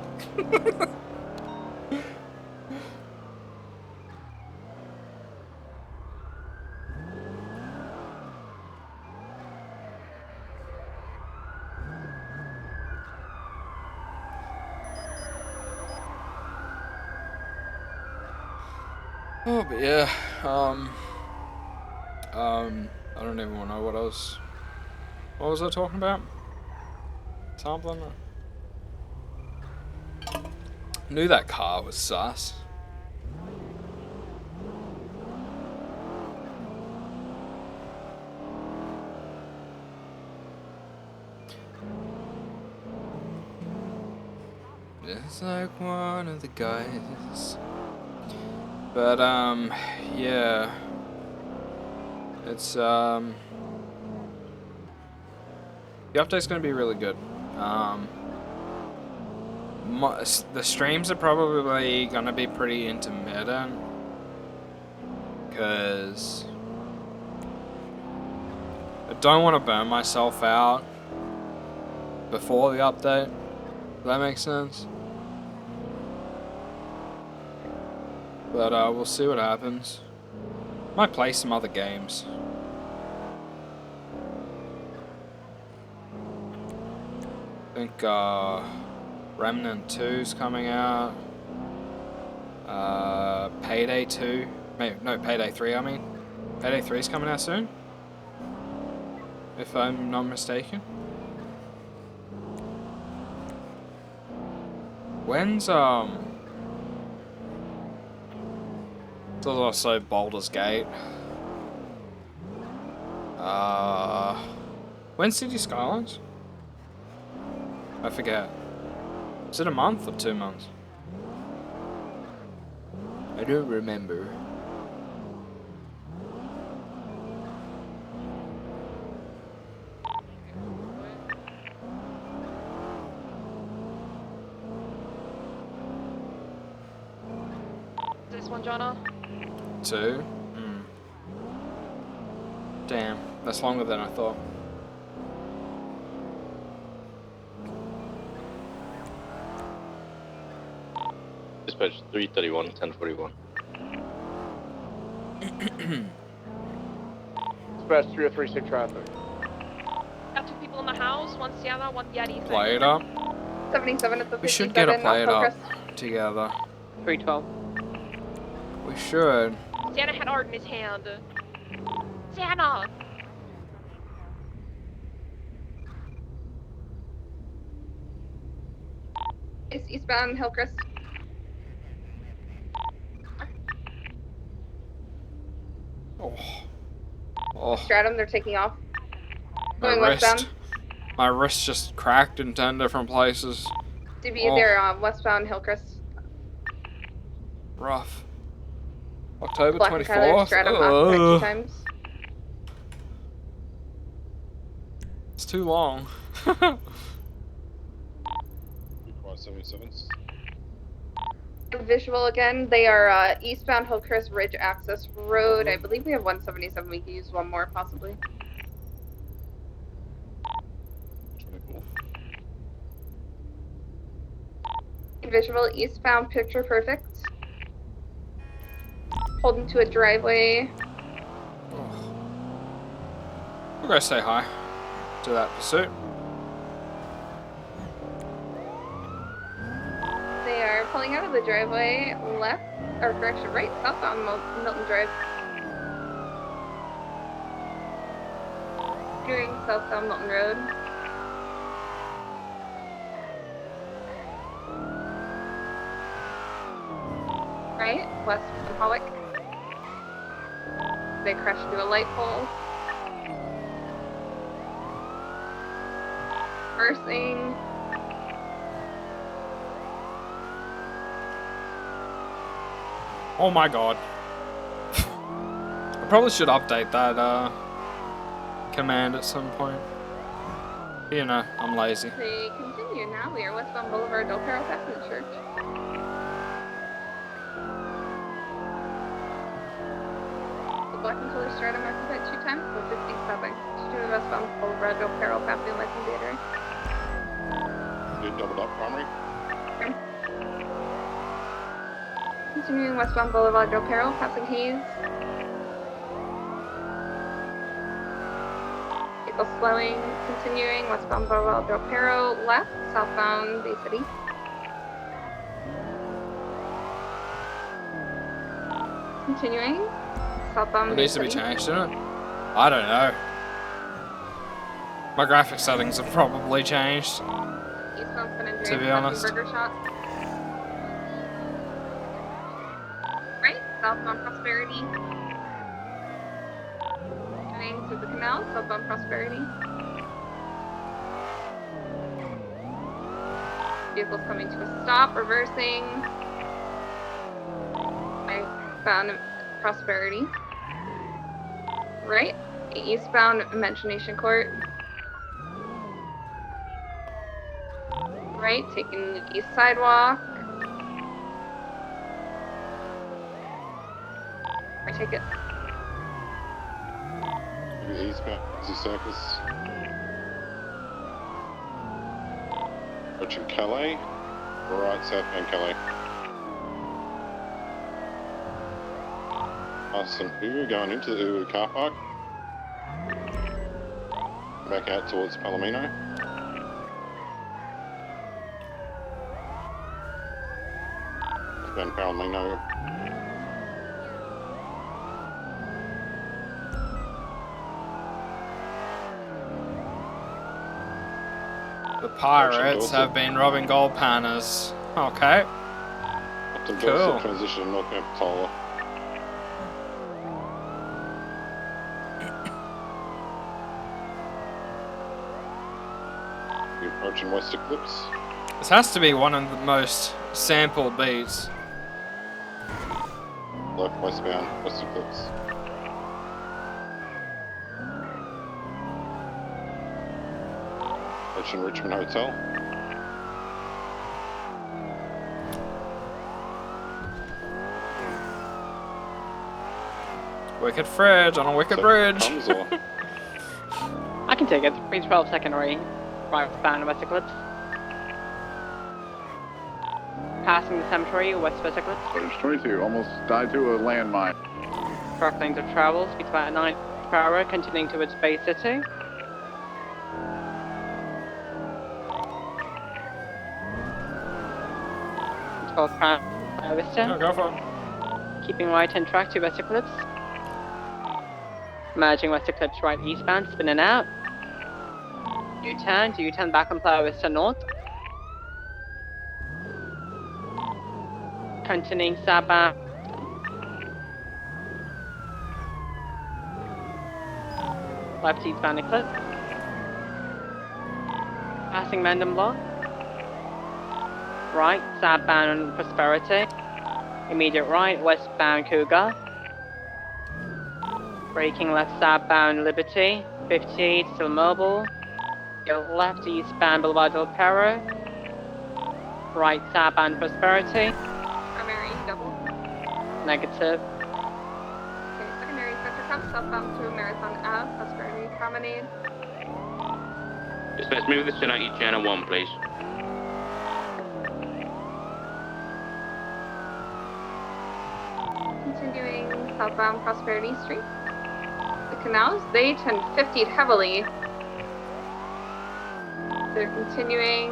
Oh, but yeah, I don't even know what was I talking about? Sampling? Knew that car was sus. Just like one of the guys. But, yeah. It's, the update's gonna be really good. The streams are probably gonna be pretty intermittent. Because I don't want to burn myself out before the update. Does that make sense? But we'll see what happens. Might play some other games. I think Remnant 2's coming out. Payday 2. No, Payday 3, I mean. Payday 3's coming out soon. If I'm not mistaken. When's There's also Baldur's Gate. When's City Skylines? I forget. Is it a month or 2 months? I don't remember. This one, Jonah? 2? Damn, that's longer than I thought. Dispatch 331, 1041. Dispatch 3036 traffic. Got 2 people in the house, 1 Sienna, 1 Yeti. Play it up. 77 at the 57. We should get a play it up together. 312. We should. Sienna had art in his hand. Sienna! It's eastbound Hillcrest. Oh. Stratum, they're taking off. My Going wrist. westbound. My wrist just cracked in 10 different places. DB, Oh. they're westbound Hillcrest. Rough. October Black and Tyler, 24th? Stratum, occupied 2 times. It's too long. 77s. Visual again, they are eastbound Hillcrest Ridge Access Road. I believe we have 177, we can use one more possibly. 24. Visual eastbound Picture Perfect. Holding to a driveway. We'll go say hi to that pursuit. They are pulling out of the driveway left, or correction, right, southbound Milton Drive. Doing southbound Milton Road. Right, west from Hawick. They crashed into a light pole. Reversing. Oh my god. I probably should update that command at some point. You know, I'm lazy. They continue now. We are westbound Boulevard, Del Perro, passing the church. The black and color Stratum occupied 2 times, so 57. To the westbound Boulevard, Del Perro, passing License Theater. Did doubled up primary. Continuing westbound Boulevard, Del Perro, passing Hayes. Vehicle slowing, continuing westbound Boulevard, Del Perro, left, southbound Bay City. Continuing, southbound It Bay needs to be City. changed, doesn't it? I don't know. My graphic settings have probably changed. Eastbound San Andreas, To be passing honest. Burger Shot. Right, southbound Prosperity. Turning to the canal, southbound Prosperity. Vehicles coming to a stop, reversing. I found Prosperity. Right, eastbound Imagination Court. Right, taking the east sidewalk. I take it. Maybe eastbound Easy Circus. Approaching Calais. Right, southbound Calais. Past some Uber going into the Uber car park. Back out towards Palomino. Then Palomino. The pirates have been robbing gold panners. Okay. Upton Cool. Dorset transition to North Mount Patola. You're approaching West Eclipse. This has to be one of the most sampled beats. Left westbound, West Eclipse. Approaching Richmond Hotel. Wicked Fridge on a wicked bridge. I can take it. 312 secondary. Right westbound West Eclipse. Passing the cemetery, West Eclipse. There's 22, almost died to a landmine. Correct lanes of travel, speeds about 9 per hour, continuing towards Bay City. Vista. Go for it. Keeping right hand track to West Eclipse. Merging West Eclipse right eastbound, spinning out. U-turn back on Playa Vista North. Continuing southbound. Left eastbound Eclipse. Passing Mendham Block. Right, southbound on Prosperity. Immediate right, westbound Cougar. Braking left, southbound Liberty. 58, still mobile. Go left, eastbound Boulevard del Perro. Right, southbound Prosperity. Primary double. Negative. Okay, secondary Spectre Cup, southbound through Marathon Ave, Prosperity Promenade. Let's move this to 90 channel 1, please. Continuing southbound Prosperity Street. The canals, they tend 50 heavily. They're continuing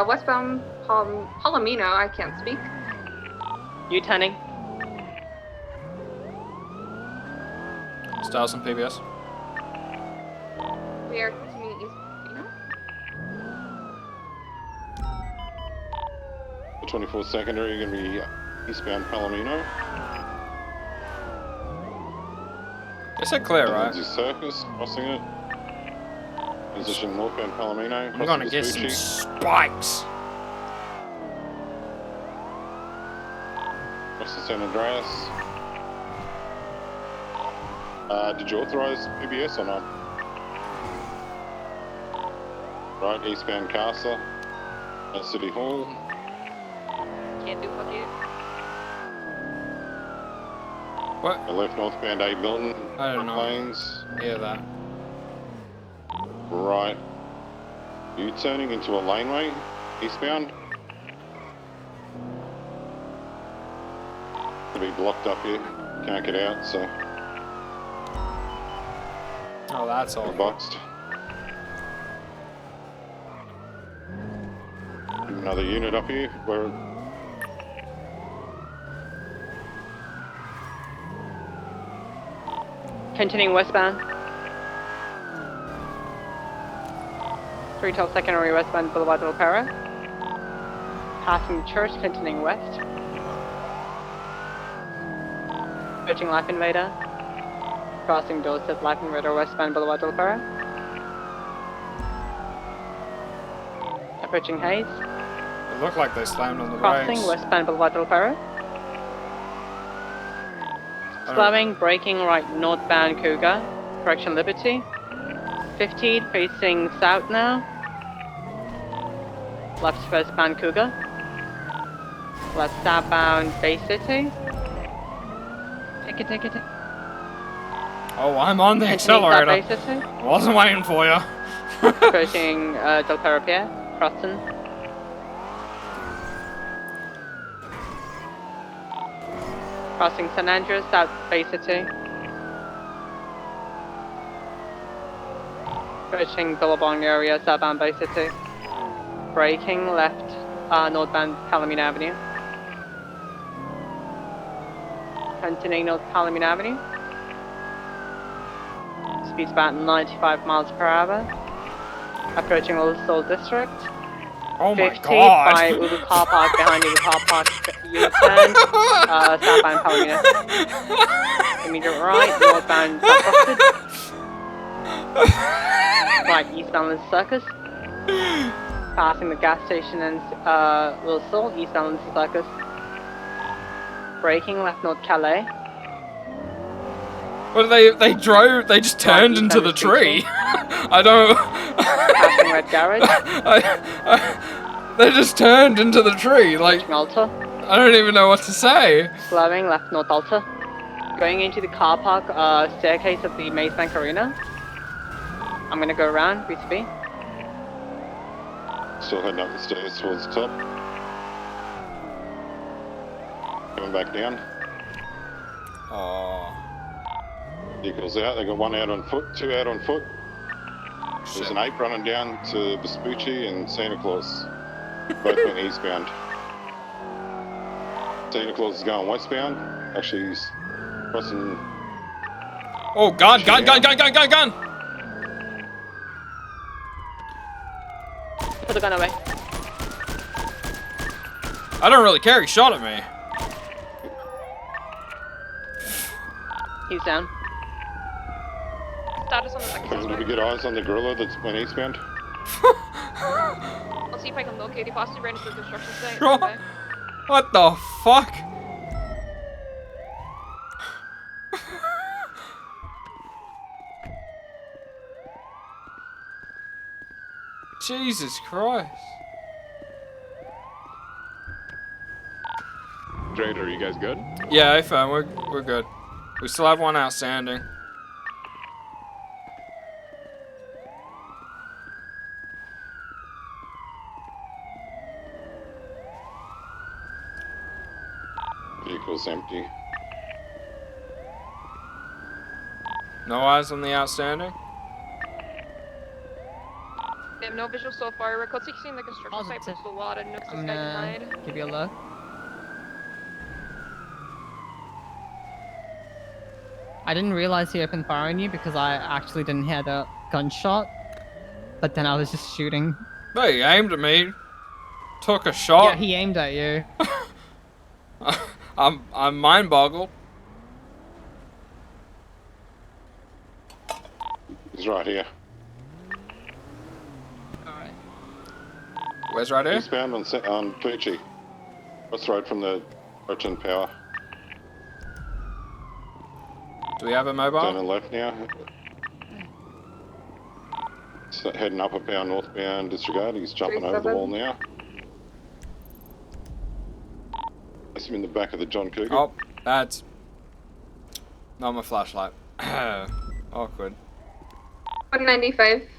westbound Palomino, I can't speak. U-turning. Styles and PBS. We are continuing east. The 24 secondary, you're going to be eastbound Palomino. They said clear, right? Lindsay Circus, crossing it. Position northbound Palomino. I'm gonna get some spikes. Cross the San Andreas. Did you authorize PBS or not? Right, eastbound Casa. At City Hall. Can't do what you. What? The left northbound A Milton. I don't know. Plains. Yeah, that. Right. U-turning into a laneway, eastbound. It'll be blocked up here. Can't get out, so. Oh, that's all. Boxed. Another unit up here. Where? Continuing westbound. 312 secondary westbound Boulevard del Perro. Passing the church, continuing west. Approaching Life Invader. Crossing Dorset, Life Invader westbound Boulevard del Perro. Approaching Hayes. It looked like they slammed on the Crossing brakes. westbound Boulevard del Perro. Slowing, braking right northbound Cougar. Correction Liberty. 15 facing south now. Left westbound Cougar. Left southbound Bay City. Take it. Oh, I'm on the Continuing accelerator. Bay City. Wasn't waiting for you. Approaching Del Perro Pier. Crossing. Crossing San Andreas, South Bay City. Approaching Billabong area, southbound Bay City. Braking left, northbound Palomino Avenue. Continuing north Palomino Avenue. Speeds about 95 miles per hour. Approaching Old Soul District. Oh my 50 god! by Ulu Car Park, behind Ulu Car Park, U-turn, southbound Palomino. Immediate right, northbound South Rockford. Right, eastbound Circus. Passing the gas station and Wilsall, eastbound Circus. Braking left North Calais. Well, they drove. They just turned into the tree. I don't. Passing Red Garage. They just turned into the tree. Like Alta. I don't even know what to say. Slowing left North Alta. Going into the car park staircase of the Maze Bank Arena. I'm gonna go around, B2B. Still heading up the stairs towards the top. Coming back down. Oh. Vehicles out. They got one out on foot, two out on foot. There's an 8 running down to Vespucci and Santa Claus. Both went eastbound. Santa Claus is going westbound. Actually, he's crossing. Oh, gun! Put the gun away. I don't really care. He shot at me. He's down. Status on the second Did we get eyes on the gorilla that's went eastbound? I'll see if I can locate. He possibly ran into the construction site. Okay. What the fuck? Jesus Christ. Jade, are you guys good? Yeah, fine. We're good. We still have one outstanding. Vehicle's empty. No eyes on the outstanding? They have no visual so far. We're code 16 the construction site, but there's a lot of nooks this guy can hide. Give you a look. I didn't realize he opened fire on you because I actually didn't hear the gunshot. But then I was just shooting. No, he aimed at me. Took a shot. Yeah, he aimed at you. I'm mind boggled. He's right here. Where's right here? Eastbound on Pucci. What's the road from the Merchant Power? Do we have a mobile? Down and left now. So heading up power northbound disregard. He's jumping over the wall now. I see him in the back of the John Cougar. Oh, that's not my flashlight. Awkward. 195.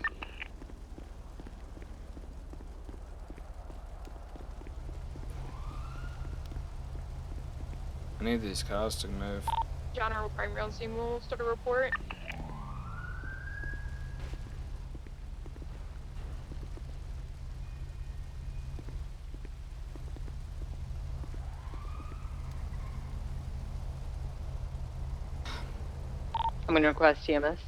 I need these cars to move. General primary on scene will start a report. I'm gonna request TMS.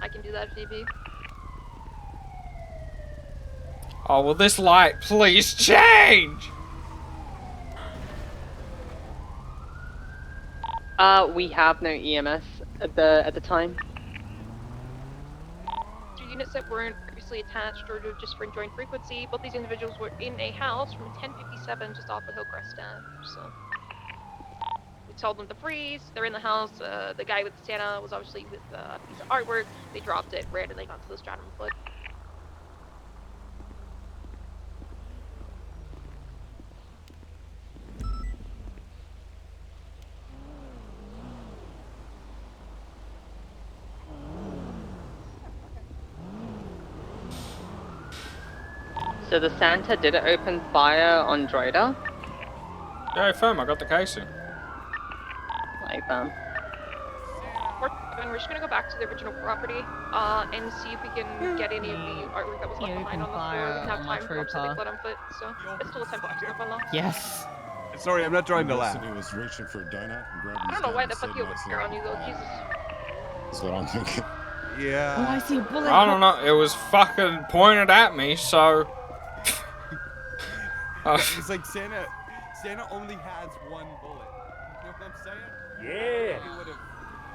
I can do that, DB. Oh, will this light please change? We have no EMS at the time. 2 units that weren't previously attached or just for enjoying frequency. Both these individuals were in a house from 1057 just off of Hillcrest Ave. So we told them to freeze. They're in the house. The guy with the Santa was obviously with a piece of artwork. They dropped it, ran, and they got to the stratum foot. So the Santa did open fire on Droider. Yeah, firm. I got the casing. Like that. We're just gonna go back to the original property and see if we can get any of the artwork that was left behind on the floor. We can have time for up to the foot on foot, so it's still a 10-4 unlock. Yes. Sorry, I'm not trying to laugh. He was reaching for a donut and grabbing I don't know why the fuck you have a spear on you though, Jesus. That's what I'm thinking. Yeah. Oh, I see a bullet. I don't know. It was fucking pointed at me, so. It's like Santa only has one bullet. You know what I'm saying? Yeah.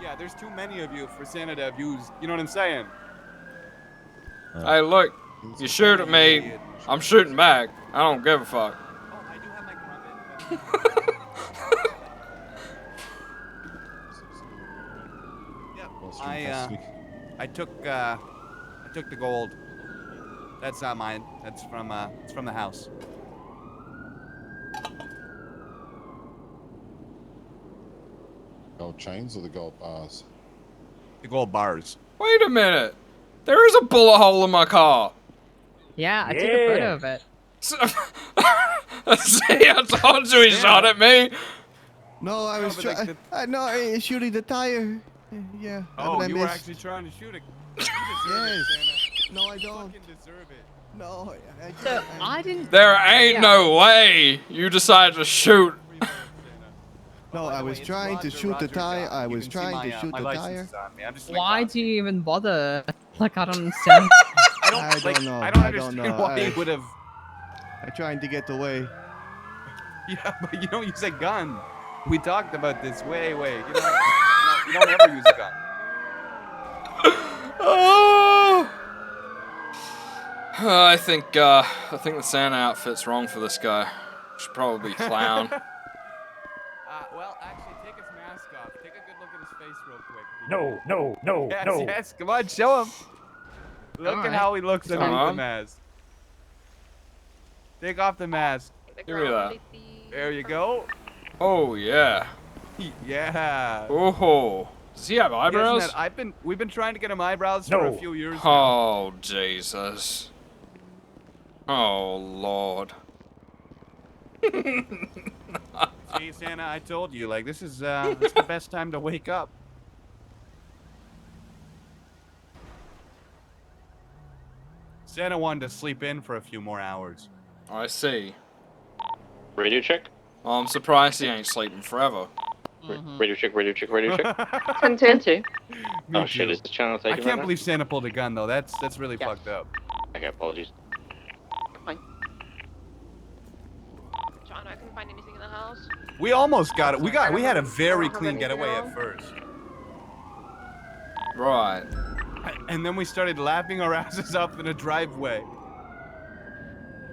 Yeah, there's too many of you for Santa to have used. You know what I'm saying? Hey, look. You shoot at me, I'm shooting back. I don't give a fuck. I took the gold. That's not mine. That's from it's from the house. Gold chains or the gold bars? The gold bars. Wait a minute. There is a bullet hole in my car. Yeah, I took a photo of it. See, I told you he shot at me. No, I was trying. No, shooting the tire. Yeah. Oh, I you were missed. actually trying to shoot it. Yes. No, I don't. Deserve it. No, I didn't. There ain't no way you decided to shoot. No, I was trying to shoot the tire. I was trying to shoot the tire. Why do you even bother? Like, I don't understand. I don't know. I don't I understand don't know. why he would have. I'm trying to get away. Yeah, but you don't use a gun. We talked about this way. You don't ever use a gun. Oh. I think the Santa outfit's wrong for this guy. Should probably be clown. Well, actually, take his mask off. Take a good look at his face real quick. No. Yes, come on, show him. Look at Alright. how he looks Come underneath the on. mask. Take off the mask. Give me that. There you go. Oh yeah. Yeah. Oh. Does he have eyebrows? We've been trying to get him eyebrows for a few years now. Oh Jesus. Oh Lord. See, Santa, I told you, like, this is the best time to wake up. Santa wanted to sleep in for a few more hours. I see. Radio check. Well, I'm surprised he ain't sleeping forever. Radio check. 10-2. Oh shit! Is the channel taken? I can't believe Santa pulled a gun though. That's really fucked up. Okay, apologies. John, I couldn't find anything in the house. We almost got it. We had a very clean getaway at first. Right. And then we started laughing our asses up in a driveway.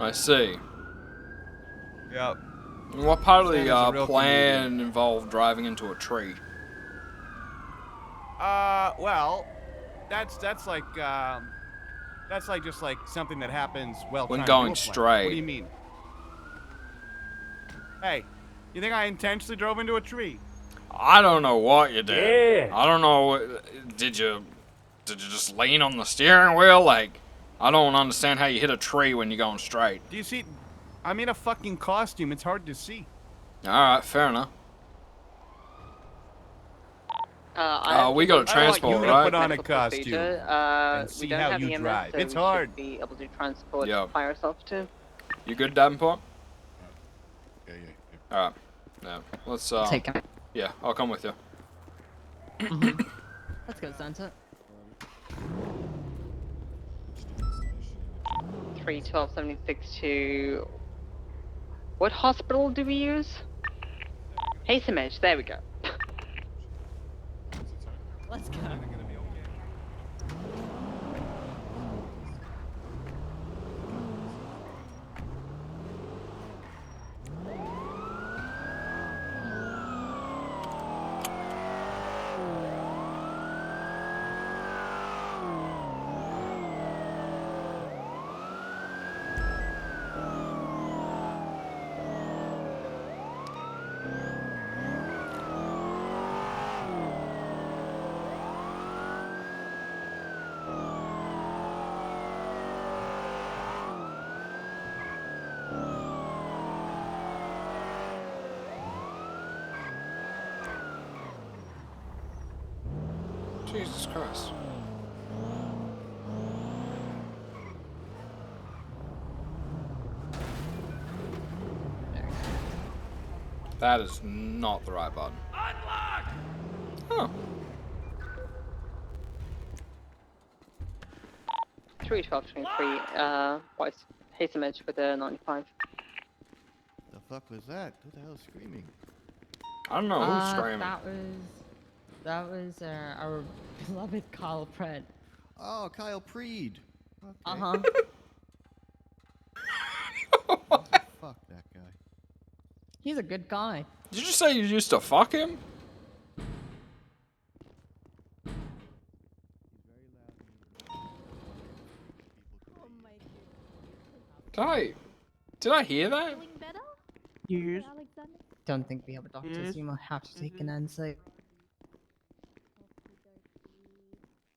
I see. Yep. And what part of Santa's a the real plan involved driving into a tree? Well, that's like just like something that happens while When trying going to do a plan. straight. What do you mean? Hey, you think I intentionally drove into a tree? I don't know what you did. Yeah. I don't know. Did you just lean on the steering wheel? Like, I don't understand how you hit a tree when you're going straight. Do you see? I'm in a fucking costume. It's hard to see. All right, fair enough. We got a I want transport, you to right? put on a costume and We see don't how have you EMS, drive. so It's we hard. should be able to transport Yeah. by ourselves too. You good, Davenport? Yeah. All right. Yeah. Let's. Take it. Yeah, I'll come with you. Let's go, Santa. 31276 to... What hospital do we use? Hazelmage, there we go. Let's go. Jesus Christ. That is not the right button. Unlock! Oh. 31223, voice Hazelmage for the 95. The fuck was that? Who the hell's screaming? I don't know who's screaming. That was our beloved Kyle Pratt. Oh, Kyle Preed. Okay. Uh-huh. Fuck that guy. He's a good guy. Did you just say you used to fuck him? Did I hear that? Yes. Don't think we have a doctor, Yes. so you might have to take an NSAID.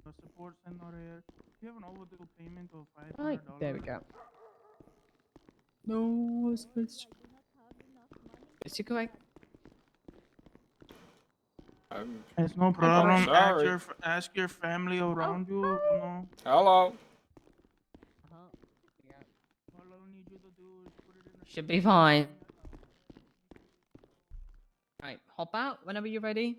The support center here. You have an overdue payment of $500. Right, there we go. No, it's you correct. It's no problem. sorry. Ask your family around you, you know. Hello. All I need you to do is put it in a Should be fine. Alright, hop out whenever you're ready.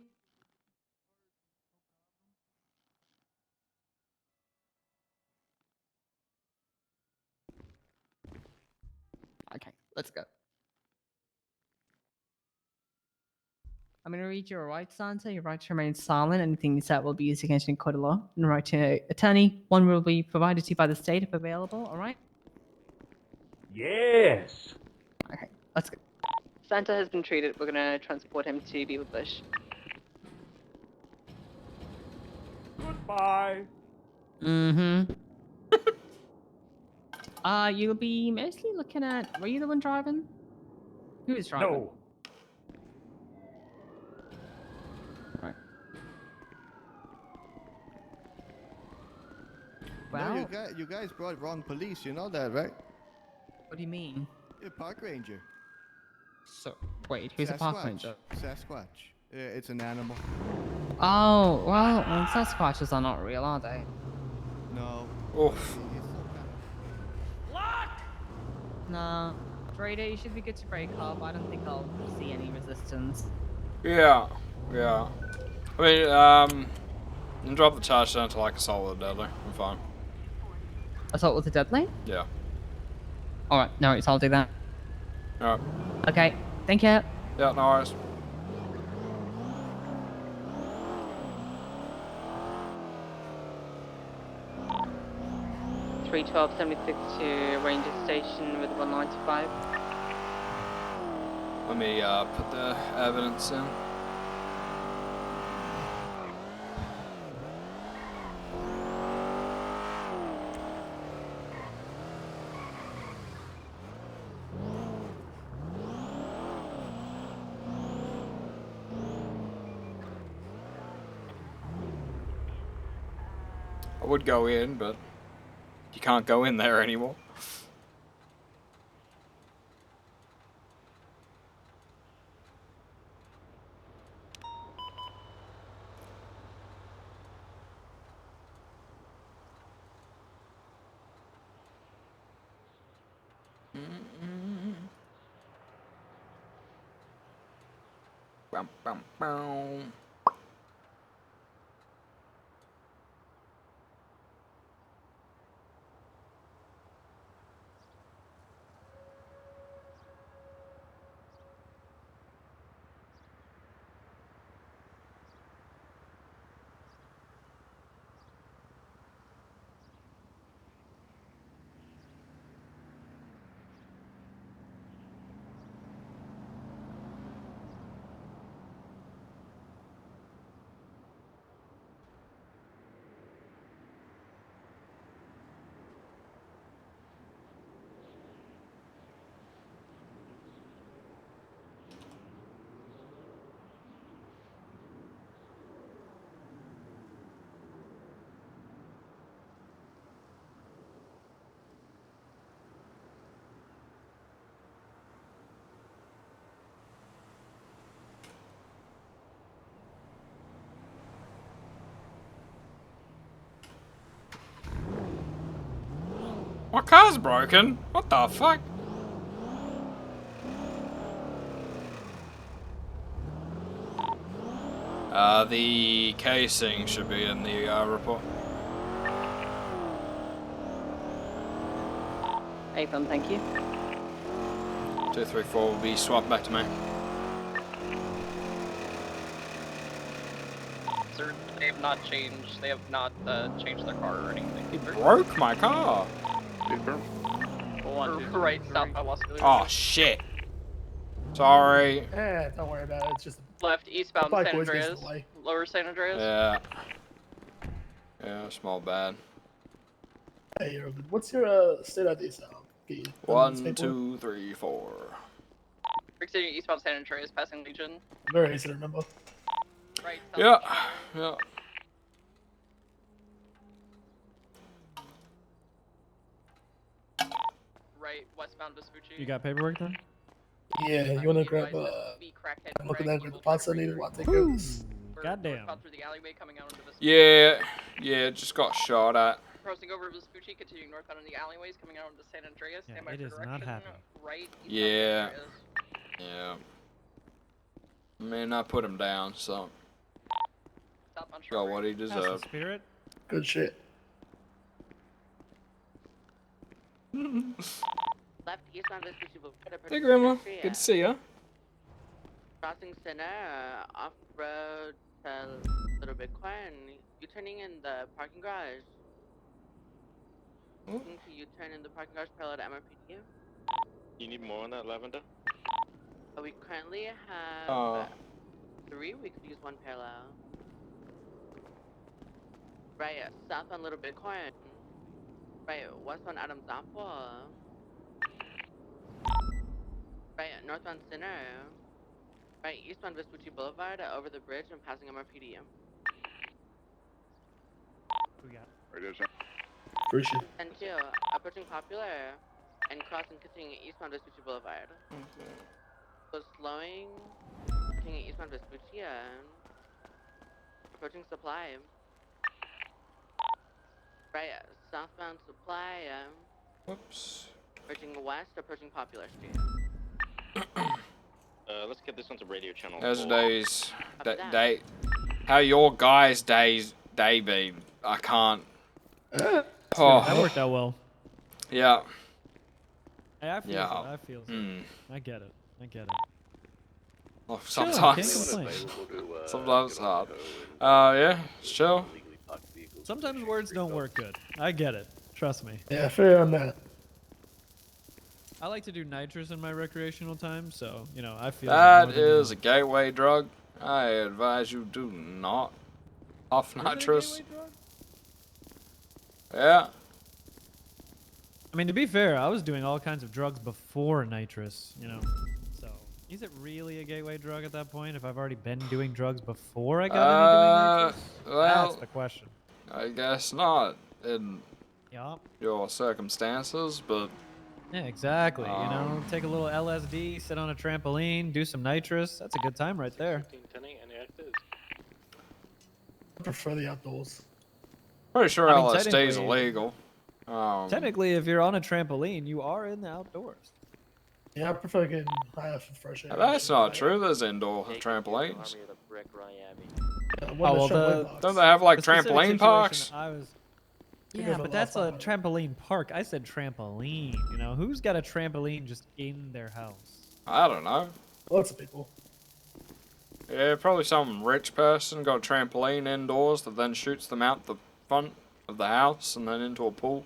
Okay, let's go. I'm going to read your rights, Santa. Your right to remain silent. Anything you said will be used against you in court of law. And right to attorney. One will be provided to you by the state if available. All right? Yes. Okay, let's go. Santa has been treated. We're going to transport him to Beaver Bush. Goodbye. Mm-hmm. You'll be mostly looking at... Were you the one driving? Who is driving? No. Right. No, Well... you guys brought wrong police, you know that, right? What do you mean? You're park ranger. So, wait, who's a park ranger? Sasquatch. It's an animal. Oh, well, Sasquatches are not real, are they? No. Oof. Nah. Trader, you should be good to break up. I don't think I'll see any resistance. Yeah. I mean, and drop the charge down to like assault with a deadly. I'm fine. Assault with a deadly? Yeah. Alright, no worries, I'll do that. Alright. Okay, thank you. Yeah, no worries. $312.76 to Ranger Station with 195. Let me put the evidence in. I would go in, but you can't go in there anymore. Bum, bum, bum. My car's broken. What the fuck? The casing should be in the report. Avon, thank you. 234 will be swapped back to me. They have not changed. They have not changed their car or anything. He broke my car. Right south by Los Feliz. Oh shit. Sorry. Don't worry about it. It's just Left eastbound Probably San always gets Andreas. delay. Lower San Andreas. Yeah. Yeah, small bad. Hey, what's your state ID sound? 1, 2, 3, 4. Brick City eastbound San Andreas, passing Legion. Very easy to remember. Right. Yeah. Yeah. Right westbound Vespucci. You got paperwork then? Yeah, you wanna grab I'm looking at the parts I needed while I take care of this. Goddamn. Through the alleyway coming out into Vespucci. Yeah. Yeah, just got shot at. Crossing over Vespucci, continuing northbound in the alleyways, coming out into San Andreas. Yeah, Stand by it for is direction. not happening. Right. Yeah. Yeah. I mean, I put him down, so. Got what he deserved. Spirit. Good shit. Left east on Vespucci Boulevard. Hey, Grandma. Good to see ya. Crossing center, off-road to Little Bitcoin. You turning in the parking garage. Looking to U-turn in the parking garage parallel to MRPD. You need more on that, Lavender? We currently have 3 weeks to use one parallel. Right, south on Little Bitcoin. Right, west on Adams Apple. Right, north on Center. Right, east on Vespucci Boulevard, over the bridge and passing MRPD. We got. Appreciate it. And 2, approaching Popular and crossing continuing eastbound Vespucci Boulevard. So slowing, continuing eastbound Vespucci and approaching Supply. Right, southbound Supply. Whoops. Approaching west, approaching Popular Street. Let's get this onto radio channel. How's 4. days? Day. How your guys' day been? I can't. That worked out well. Yeah. Hey, I feel Yeah. it. I feel it. I get it. I get it. Oh, Chill, sometimes. can't complain. Sometimes it's hard. Yeah, it's chill. Sometimes words don't work good. I get it. Trust me. Yeah, fair on that. I like to do nitrous in my recreational time, so you know I feel. That is a gateway drug. I advise you do not off nitrous. Yeah. I mean, to be fair, I was doing all kinds of drugs before nitrous. You know, so is it really a gateway drug at that point? If I've already been doing drugs before I got into doing nitrous, well, that's the question. I guess not in Yup. your circumstances, but Yeah, exactly. You know, take a little LSD, sit on a trampoline, do some nitrous. That's a good time right there. I prefer the outdoors. pretty sure I mean, LSD is technically- illegal. Technically, if you're on a trampoline, you are in the outdoors. Yeah, I prefer getting high off of fresh air. That's not true. There's indoor trampolines. Don't they have like the specific trampoline situation parks? I was. Think Yeah, of but it that's a last time. trampoline park. I said trampoline. You know, who's got a trampoline just in their house? I don't know. Lots of people. Yeah, probably some rich person got a trampoline indoors that then shoots them out the front of the house and then into a pool.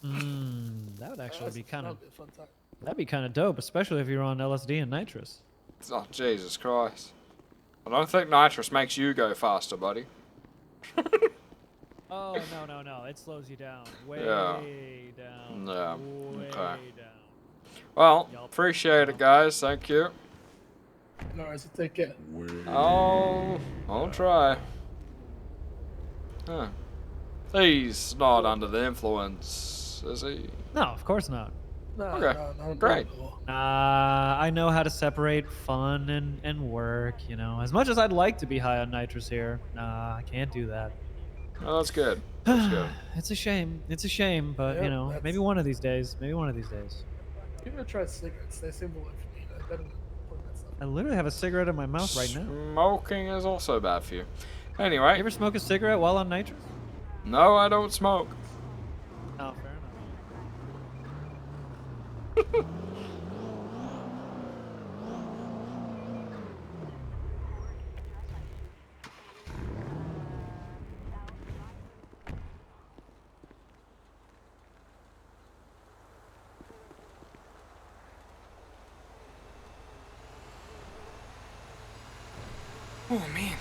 That would actually be kind of. That'd be a fun time. That'd be kind of dope, especially if you're on LSD and nitrous. Oh, Jesus Christ. I don't think nitrous makes you go faster, buddy. Oh no! It slows you down. Way Yeah. down. Yeah, Way okay. down. Well, appreciate it, guys. Thank you. No worries, take care. I'll try. Huh. He's not under the influence, is he? No, of course not. No, Okay, no, great. I know how to separate fun and work, you know. As much as I'd like to be high on nitrous here, I can't do that. Oh, that's good. That's good. It's a shame. It's a shame, but Yeah, you know, that's- maybe one of these days. Maybe one of these days. Give it a try cigarettes. They seem to work for me. They're better than putting that stuff. I literally have a cigarette in my mouth right now. Smoking is also bad for you. Anyway. You ever smoke a cigarette while on nitrous? No, I don't smoke. Oh, fair enough. Oh man.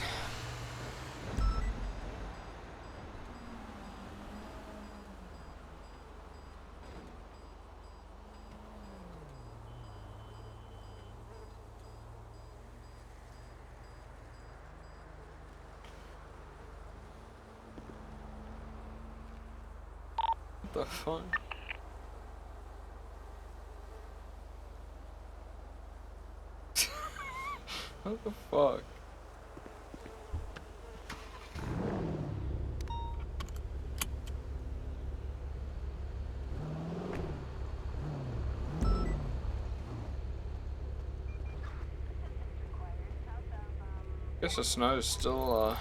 What the fuck? What the fuck? Guess the snow is still,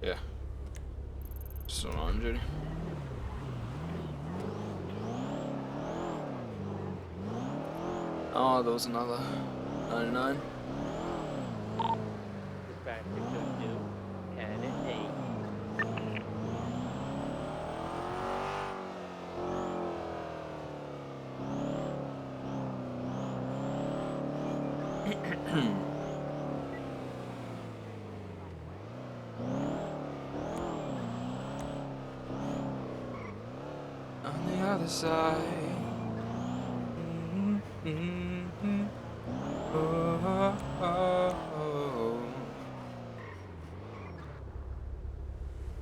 yeah. Still on duty. Oh, there was another 99. Dispatch 602, 10 and 8. On the other side. Oh.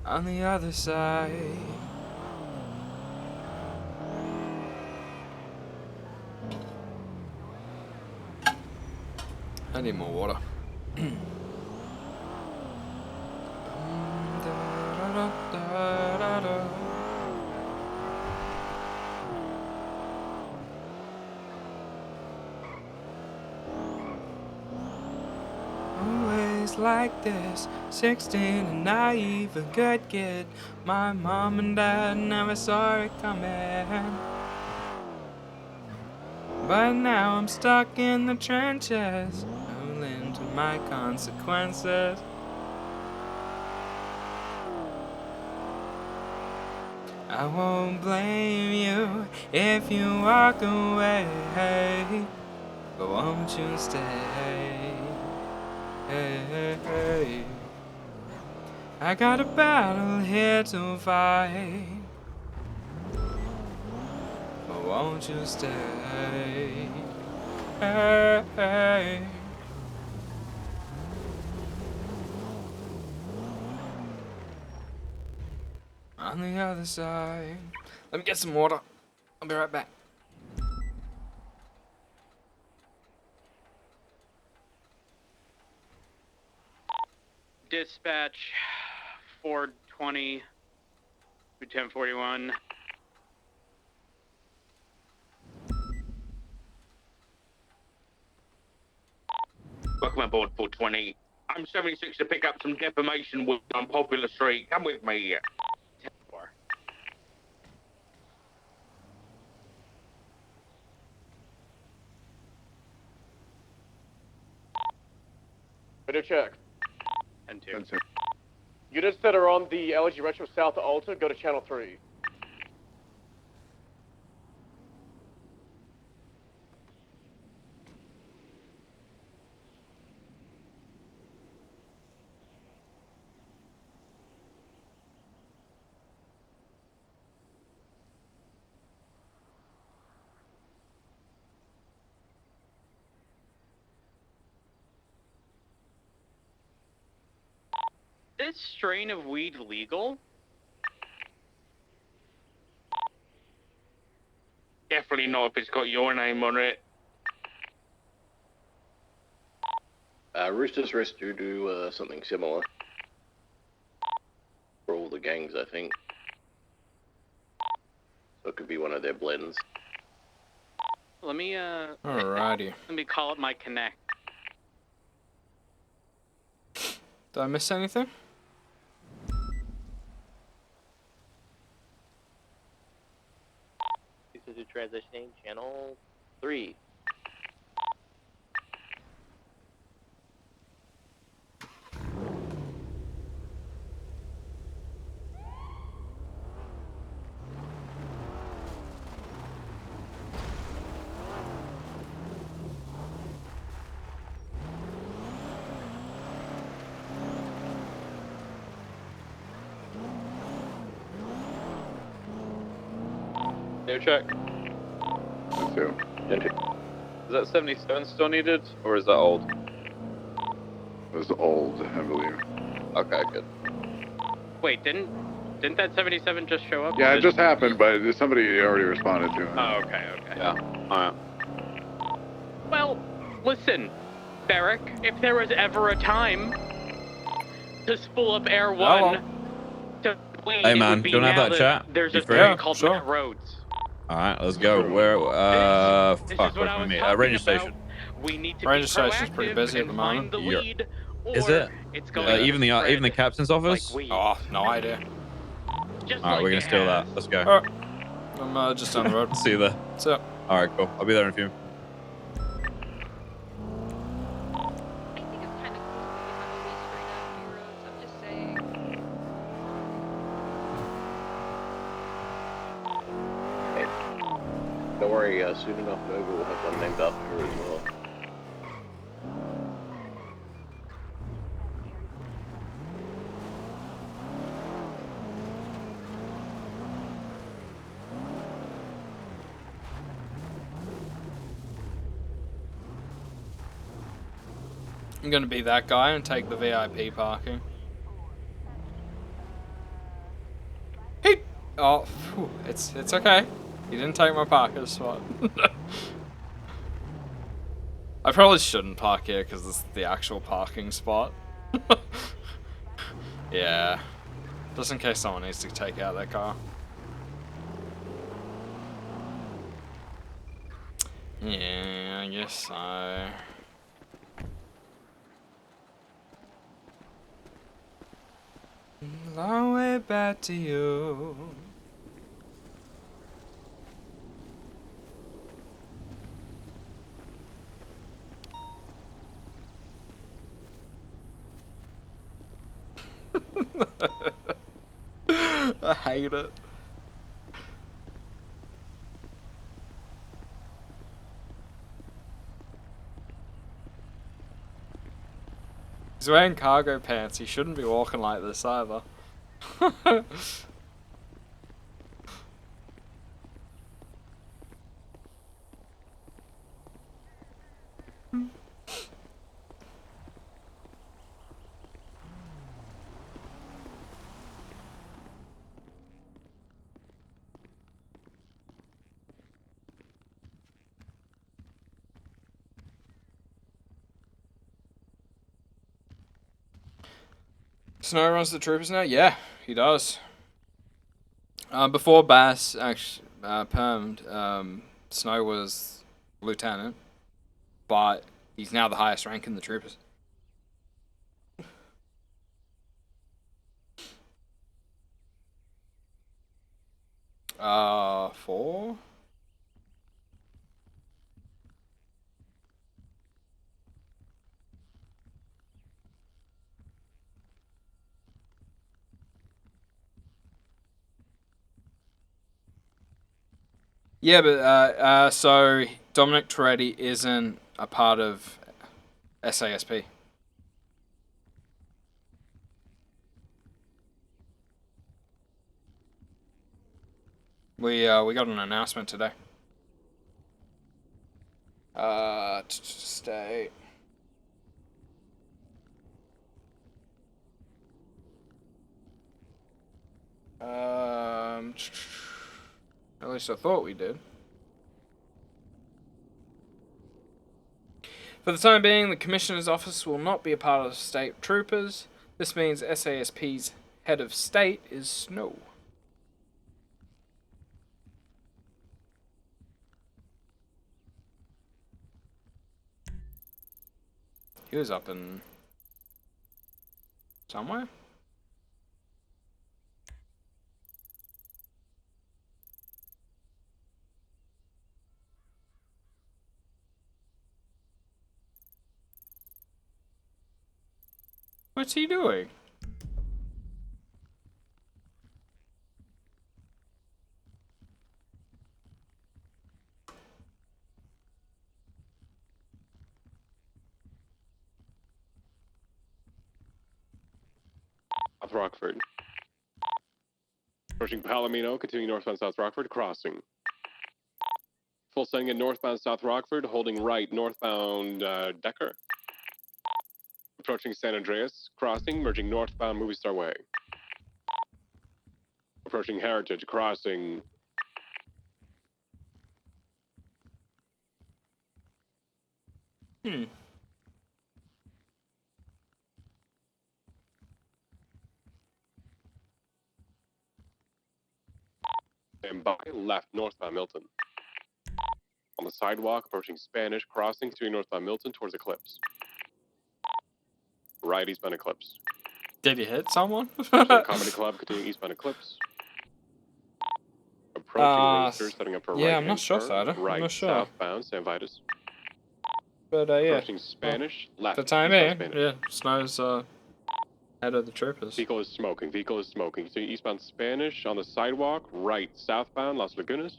On the other side. I need more water. Always like this, 16 and naive, a good kid. My mom and dad never saw it coming. But now I'm stuck in the trenches, owing to my consequences. I won't blame you if you walk away, but won't you stay? I got a battle here to fight, but won't you stay? On the other side. Let me get some water. I'll be right back. Dispatch 420 to 1041. Welcome aboard 420. I'm 76 to pick up some defamation wood on Popular Street. Come with me. Radio check. And 2. Units that are on the LG Retro South Alta, go to channel 3. This strain of weed legal? Definitely not if it's got your name on it. Roosters Rescue do something similar for all the gangs, I think. So it could be one of their blends. Let me Alrighty. let me call up my connect. Did I miss anything? This is transitioning channel 3. Geo check. Me too. Is that 77 still needed, or is that old? It was old, I believe. Okay, good. Wait, didn't that 77 just show up? Yeah, it just happened, but somebody already responded to it. Oh, okay. Yeah. Alright. Well, listen, Barrick, if there was ever a time to spool up Air 1 to weed, Hey it man, would be do you wanna have now that chat? There's You a free? thing called Matt Roads. Alright, let's go. Where, fuck, where can we meet? Ranger Station. We need to Ranger be Station's pretty proactive busy at and the find moment. the lead, Is or it? it's going to Even spread the captain's office? like weed. Oh, no idea. Just Alright, like we're gonna it steal has. that. Let's go. Alright. I'm just down the road. See you there. What's up? Alright, cool. I'll be there in a few. I think it's kind of cool that we have all these straight up heroes. I'm just saying. Hey, don't worry, soon enough Nova will have one named after her as well. I'm gonna be that guy and take the VIP parking. Hey! Oh, phew, it's okay. You didn't take my parking spot. I probably shouldn't park here because it's the actual parking spot. Yeah. Just in case someone needs to take out their car. Yeah, I guess so. Long way back to you. I hate it. He's wearing cargo pants. He shouldn't be walking like this either. Snow runs the troopers now? Yeah, he does. Before Bass actually permed, Snow was lieutenant, but he's now the highest rank in the troopers. 4? Yeah, but so Dominic Toretti isn't a part of SASP. We got an announcement today. State. At least I thought we did. For the time being, the Commissioner's Office will not be a part of State Troopers. This means SASP's head of state is Snow. He was up in somewhere. What's he doing? South Rockford. Approaching Palomino, continuing northbound South Rockford, crossing. Full sending in northbound South Rockford, holding right northbound Decker. Approaching San Andreas, crossing, merging northbound Movie Star Way. Approaching Heritage, crossing. And by left northbound Milton. On the sidewalk, approaching Spanish, crossing, continuing northbound Milton towards Eclipse. Right eastbound Eclipse. Did he hit someone? Comedy Club, continuing eastbound Eclipse. Approaching Racers, setting up for yeah, right. I'm not sure, Sada. Right, I'm not sure. southbound San Vitus. But yeah. Approaching Spanish, left. For the time eastbound being, Spanish. yeah, Snow's head of the troopers. Vehicle is smoking. Vehicle is smoking. Continuing eastbound Spanish on the sidewalk. Right, southbound Las Lagunas.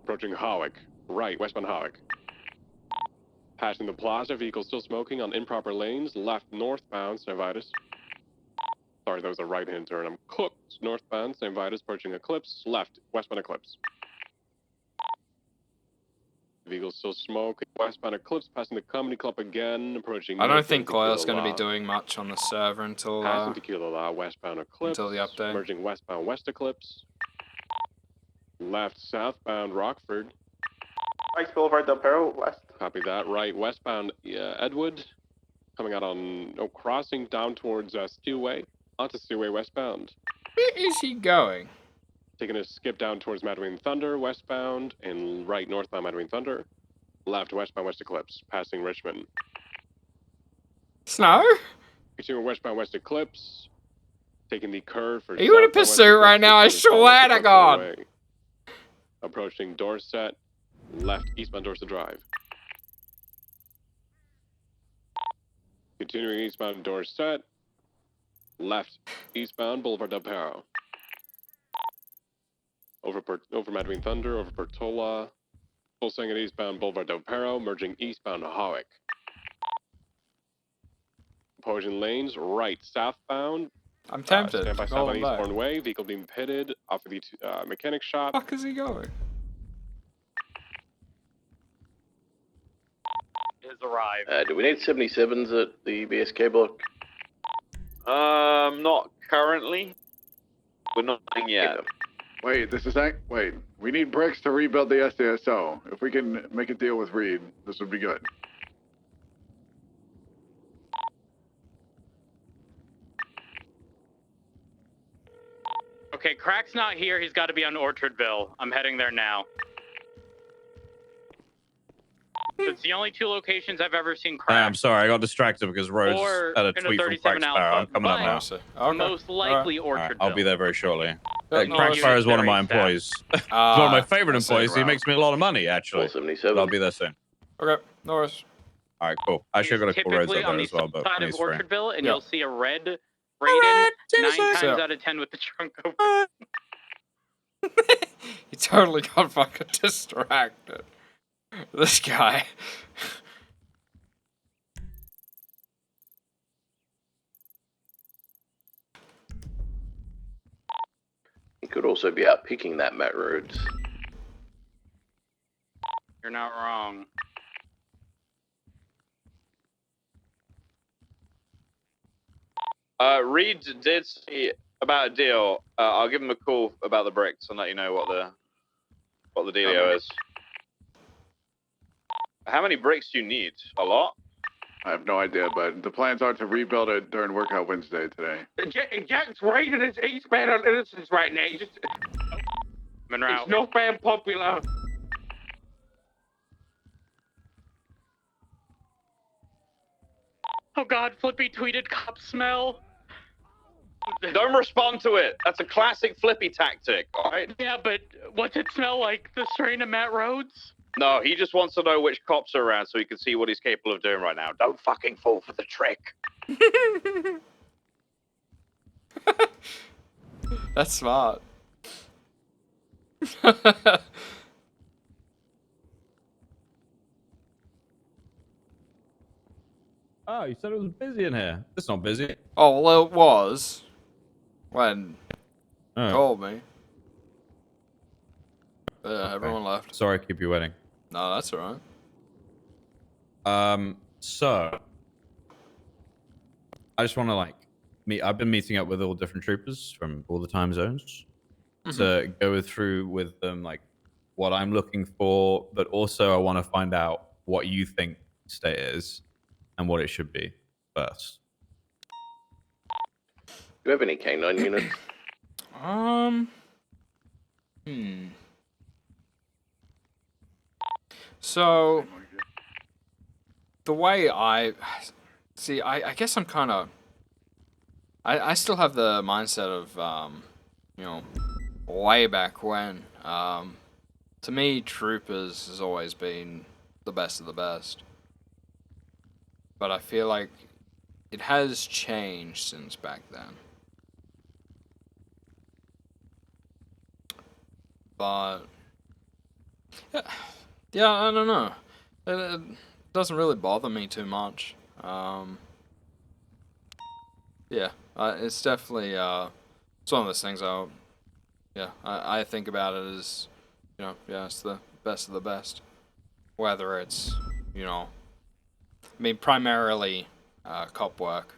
Approaching Hawick. Right, westbound Hawick. Passing the plaza. Vehicle still smoking on improper lanes. Left, northbound San Vitus. Sorry, that was a right-hand turn. I'm cooked. Northbound San Vitus, approaching Eclipse. Left, westbound Eclipse. Vehicle still smoking. Westbound Eclipse, passing the Comedy Club again. Approaching. I don't think Coil's going to be doing much on the server until passing Tequila La, westbound Eclipse. Until the update. Merging westbound West Eclipse. Left, southbound Rockford. Pikes Boulevard Del Perro, west. Copy that. Right, westbound Edwood. Coming out on, crossing down towards Steelway. Onto Steelway westbound. Where is he going? Taking a skip down towards Madween Thunder, westbound, and right northbound Madween Thunder. Left, westbound West Eclipse, passing Richmond. Snow? Continuing westbound West Eclipse. Taking the curve for. Are you in a pursuit right now? I swear to God. Approaching Dorset. Left, eastbound Dorset Drive. Continuing eastbound Dorset. Left, eastbound Boulevard Del Perro. Over Madween Thunder, over Portola. Full swing at eastbound Boulevard Del Perro, merging eastbound Hawick. Opposing lanes, right, southbound. I'm tempted. Stand by Go southbound back. Eastbourne Way. Vehicle being pitted off of the mechanic shop. Fuck is he going? Has arrived. Do we need 77s at the BSK block? Not currently. We're not doing yet. Wait, this is wait. We need bricks to rebuild the SASO. If we can make a deal with Reed, this would be good. Okay, Crack's not here. He's got to be on Orchardville. I'm heading there now. It's the only two locations I've ever seen Crack. I'm sorry, I got distracted because Rose Or had a in a tweet from 37 Crackspire. I'm coming up now. but most likely Alright, Orchardville. I'll be there very shortly. No, Crackspire is one of my employees. He's one of my favorite that's it, employees. He right. makes me a lot of money, actually. 477. But I'll be there soon. Okay, no worries. All right, cool. Actually, I got to call Rose Typically up on there the as well, but side when of he's free. Orchardville, and Yeah. you'll see a red Raiden 9 times So- out of 10 with the trunk open. He totally got fucking distracted. This guy. He could also be out picking that Matt Rhodes. You're not wrong. Reed did say about a deal. I'll give him a call about the bricks and let you know what the dealio is. How many bricks do you need? A lot? I have no idea, but the plans are to rebuild it during Workout Wednesday today. Jack's raiding his eastbound on Innocence right now. Just, Monroe. it's northbound popular. Oh God, Flippy tweeted cop smell. Don't respond to it. That's a classic Flippy tactic, alright? Yeah, but what's it smell like? The strain of Matt Rhodes? No, he just wants to know which cops are around so he can see what he's capable of doing right now. Don't fucking fall for the trick. That's smart. Oh, you said it was busy in here. It's not busy. Oh, well, it was. When Oh. you told me. Yeah, everyone left. Sorry to keep you waiting. No, that's alright. So I just want to like meet. I've been meeting up with all different troopers from all the time zones to go through with them like what I'm looking for, but also I want to find out what you think state is and what it should be first. Do you have any K9 units? So the way I see, I guess I'm kind of. I still have the mindset of you know, way back when. To me, troopers has always been the best of the best. But I feel like it has changed since back then. But yeah, I don't know. It doesn't really bother me too much. Yeah, it's definitely it's one of those things I think about it as, you know, yeah, it's the best of the best. Whether it's, you know, I mean, primarily cop work,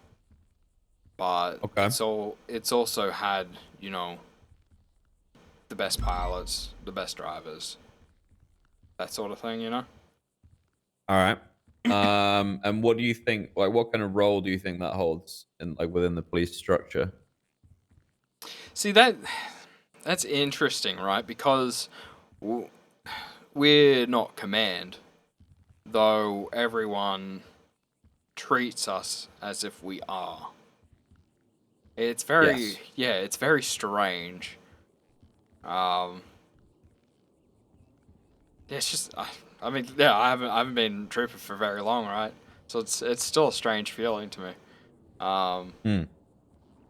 but it's also had, you know, the best pilots, the best drivers, that sort of thing, you know. All right. And what do you think? Like, what kind of role do you think that holds in like within the police structure? See, that's interesting, right? Because we're not command, though everyone treats us as if we are. It's very, it's very strange. It's just, I mean, yeah, I haven't been trooper for very long, right? So it's still a strange feeling to me.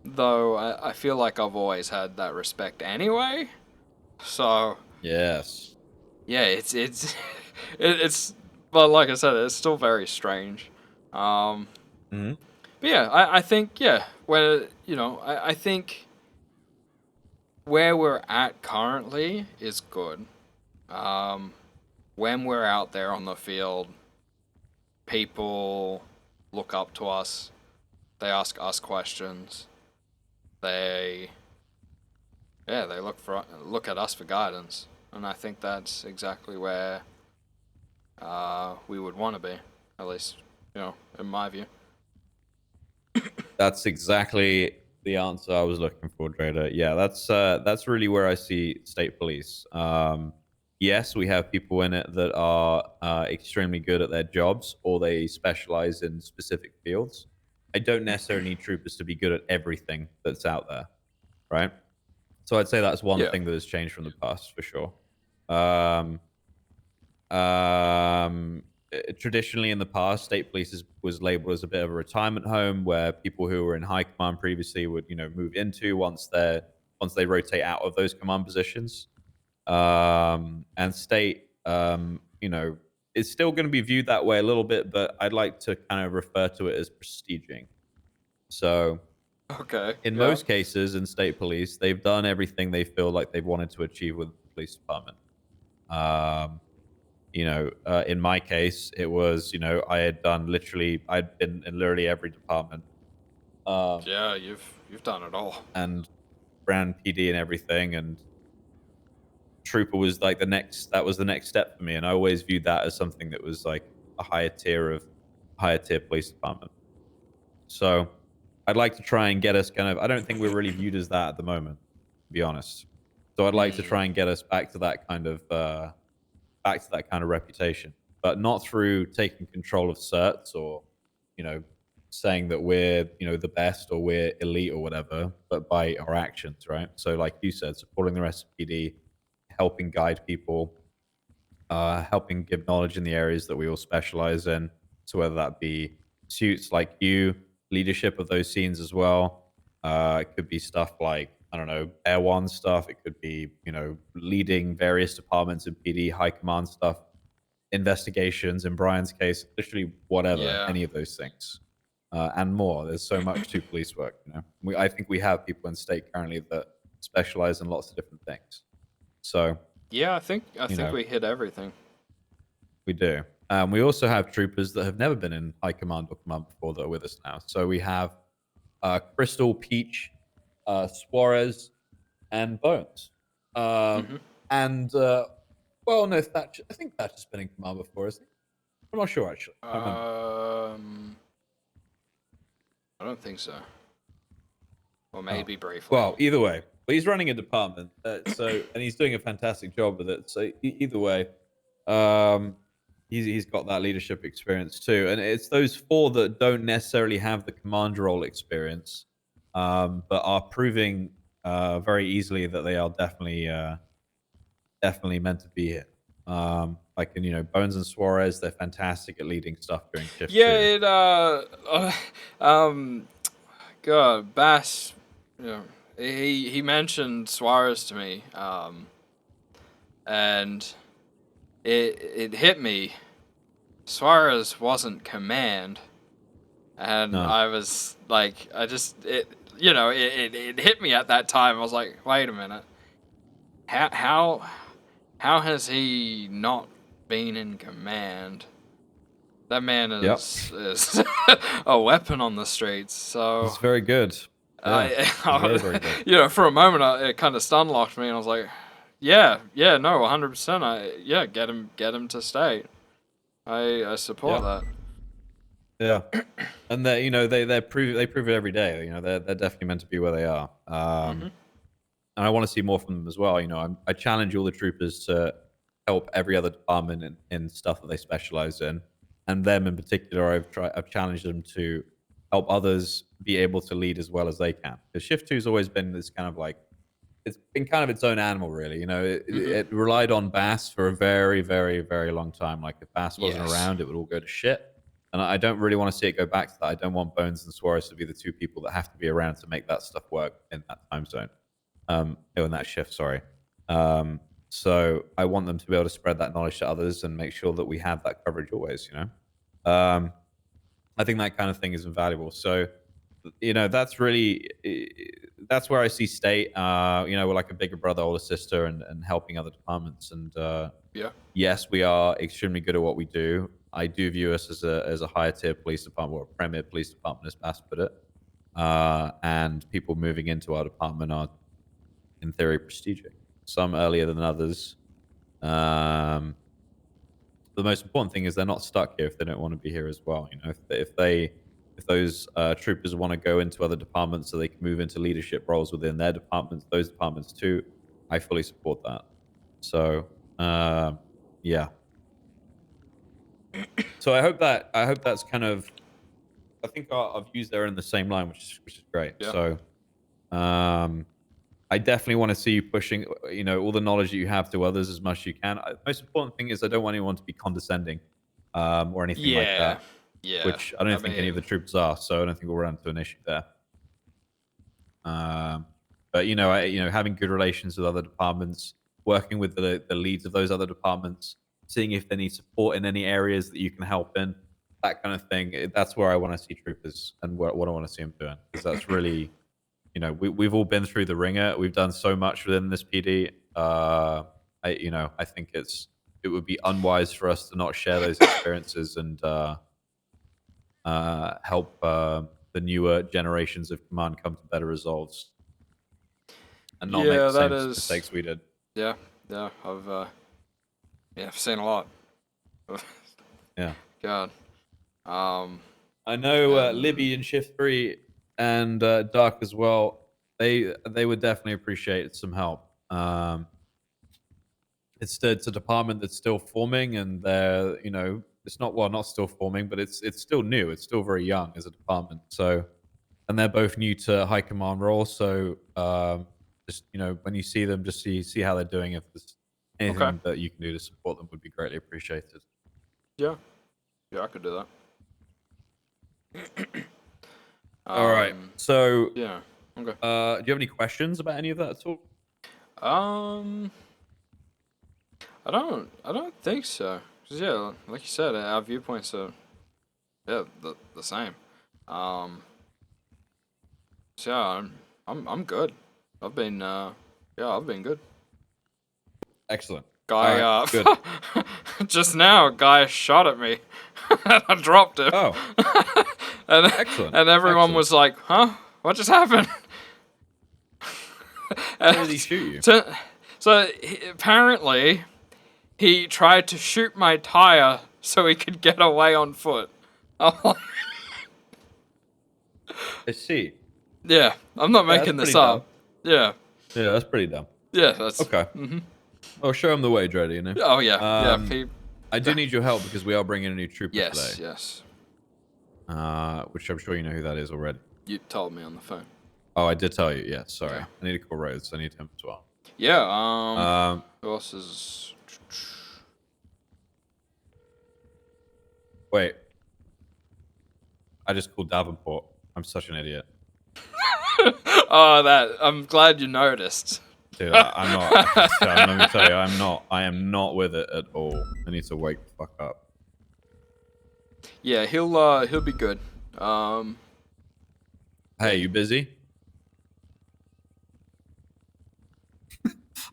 Though I feel like I've always had that respect anyway. So yes, yeah, it's but like I said, it's still very strange. But yeah, I think when you know, I think where we're at currently is good. When we're out there on the field, people look up to us. They ask us questions. They look at us for guidance, and I think that's exactly where we would want to be, at least, you know, in my view. That's exactly the answer I was looking for, Drader. Yeah, that's really where I see state police. Yes, we have people in it that are extremely good at their jobs, or they specialize in specific fields. I don't necessarily need troopers to be good at everything that's out there, right? So I'd say that's one thing that has changed from the past for sure. Traditionally in the past, state police was labeled as a bit of a retirement home where people who were in high command previously would, you know, move into once they rotate out of those command positions. And state, you know, is still going to be viewed that way a little bit, but I'd like to kind of refer to it as prestiging. So, in most cases in state police, they've done everything they feel like they've wanted to achieve with the police department. You know, in my case, it was, you know, I'd been in literally every department. Yeah, you've done it all. And ran PD and everything, and trooper was like that was the next step for me, and I always viewed that as something that was like a higher tier police department. So I'd like to try and get us kind of, I don't think we're really viewed as that at the moment, to be honest. So I'd like to try and get us back to that kind of reputation, but not through taking control of certs or, you know, saying that we're, you know, the best or we're elite or whatever, but by our actions, right? So like you said, supporting the rest of PD, helping guide people, helping give knowledge in the areas that we all specialize in. So whether that be suits like you, leadership of those scenes as well. It could be stuff like, I don't know, Air One stuff. It could be, you know, leading various departments in PD, high command stuff, investigations in Brian's case, literally whatever, any of those things. And more. There's so much to police work, you know. I think we have people in state currently that specialize in lots of different things. So Yeah, I think know. we hit everything. We do. We also have troopers that have never been in high command or command before that are with us now. So we have Crystal, Peach, Suarez, and Bones. And well, no, Thatcher. I think Thatcher's been in command before, isn't he? I'm not sure actually. I can't remember. I don't think so. Or maybe briefly. Well, either way, but he's running a department, and he's doing a fantastic job with it. So either way, he's got that leadership experience too. And it's those 4 that don't necessarily have the command role experience, but are proving very easily that they are definitely meant to be here. Like, you know, Bones and Suarez, they're fantastic at leading stuff during shift 2. Yeah, God, Bass, you know, he mentioned Suarez to me, and it hit me. Suarez wasn't command, and I was like, it hit me at that time. I was like, wait a minute, how has he not been in command? That man is a weapon on the streets. So it's very good. Yeah, very good. You know, for a moment, it kind of stun locked me, and I was like, no, 100%. Get him to state. I support that. Yeah, and they, you know, they prove it every day. You know, they're definitely meant to be where they are. And I want to see more from them as well. You know, I challenge all the troopers to help every other department in stuff that they specialize in, and them in particular. I've challenged them to help others be able to lead as well as they can. Because Shift 2's always been this kind of like, it's been kind of its own animal, really. You know, it relied on Bass for a very, very, very long time. Like, if Bass wasn't around, it would all go to shit. And I don't really want to see it go back to that. I don't want Bones and Suarez to be the 2 people that have to be around to make that stuff work in that time zone. In that shift, sorry. So I want them to be able to spread that knowledge to others and make sure that we have that coverage always, you know? I think that kind of thing is invaluable. So, you know, that's where I see state, you know, we're like a bigger brother, older sister, and helping other departments. And yes, we are extremely good at what we do. I do view us as a higher tier police department, or a premier police department, as Bass put it. And people moving into our department are, in theory, prestigious. Some earlier than others. The most important thing is they're not stuck here if they don't want to be here as well. You know, if those troopers want to go into other departments so they can move into leadership roles within their departments, those departments too, I fully support that. So, yeah. So I hope that's kind of, I think our views there are in the same line, which is great. Yeah. So, I definitely want to see you pushing, you know, all the knowledge that you have to others as much as you can. The most important thing is I don't want anyone to be condescending or anything like that. Yeah. Which I don't think any of the troopers are, so I don't think we'll run into an issue there. But you know, having good relations with other departments, working with the leads of those other departments, seeing if they need support in any areas that you can help in, that kind of thing. That's where I want to see troopers and what I want to see them doing, because that's really. You know, we've all been through the ringer. We've done so much within this PD. I think it would be unwise for us to not share those experiences and help the newer generations of command come to better results and not make the same mistakes we did. Yeah, I've seen a lot. Yeah. God. I know Libby in Shift 3 and Dark as well. They would definitely appreciate some help. It's a department that's still forming, and they're, you know, it's not still forming, but it's still new. It's still very young as a department. So, and they're both new to high command roles. So, just, you know, when you see them, just see how they're doing. If there's anything that you can do to support them, would be greatly appreciated. Yeah, I could do that. All right. So yeah. Okay. Do you have any questions about any of that at all? I don't think so. 'Cause yeah, like you said, our viewpoints are the same. So yeah, I'm good. I've been good. Excellent. Guy, Alright, good. just now, a guy shot at me. And I dropped him. Oh. and, Excellent. And everyone Excellent. was like, huh? What just happened? Where did he shoot you? So apparently, he tried to shoot my tire so he could get away on foot. I'm like, I see. yeah, I'm not Yeah, making that's this pretty up. Yeah. Yeah, that's pretty dumb. Yeah, that's okay. Mhm. Well, show him the way, Dreddy. You know. Oh, yeah, yeah, I do need your help because we are bringing a new trooper Yes, today. yes. Which I'm sure you know who that is already. You told me on the phone. Oh, I did tell you. Yeah, sorry. Yeah. I need to call Rhodes. I need him as well. Yeah, who else is... Wait. I just called Davenport. I'm such an idiot. Oh, I'm glad you noticed. Dude, I'm not. Let me tell you, I'm not. I am not with it at all. I need to wake the fuck up. Yeah, he'll be good. Hey, you busy?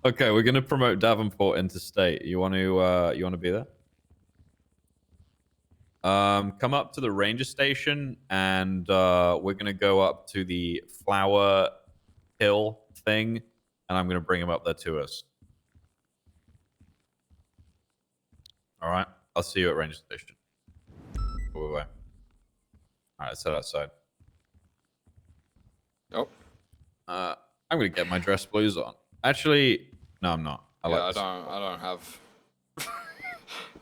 Okay, we're gonna promote Davenport into state. You want to be there? Come up to the ranger station, and we're gonna go up to the Flower Hill thing, and I'm gonna bring him up there to us. All right, I'll see you at ranger station. Wait. All right, let's head outside. Oh. I'm gonna get my dress blues on. Actually, no, I'm not. I like this. I don't have.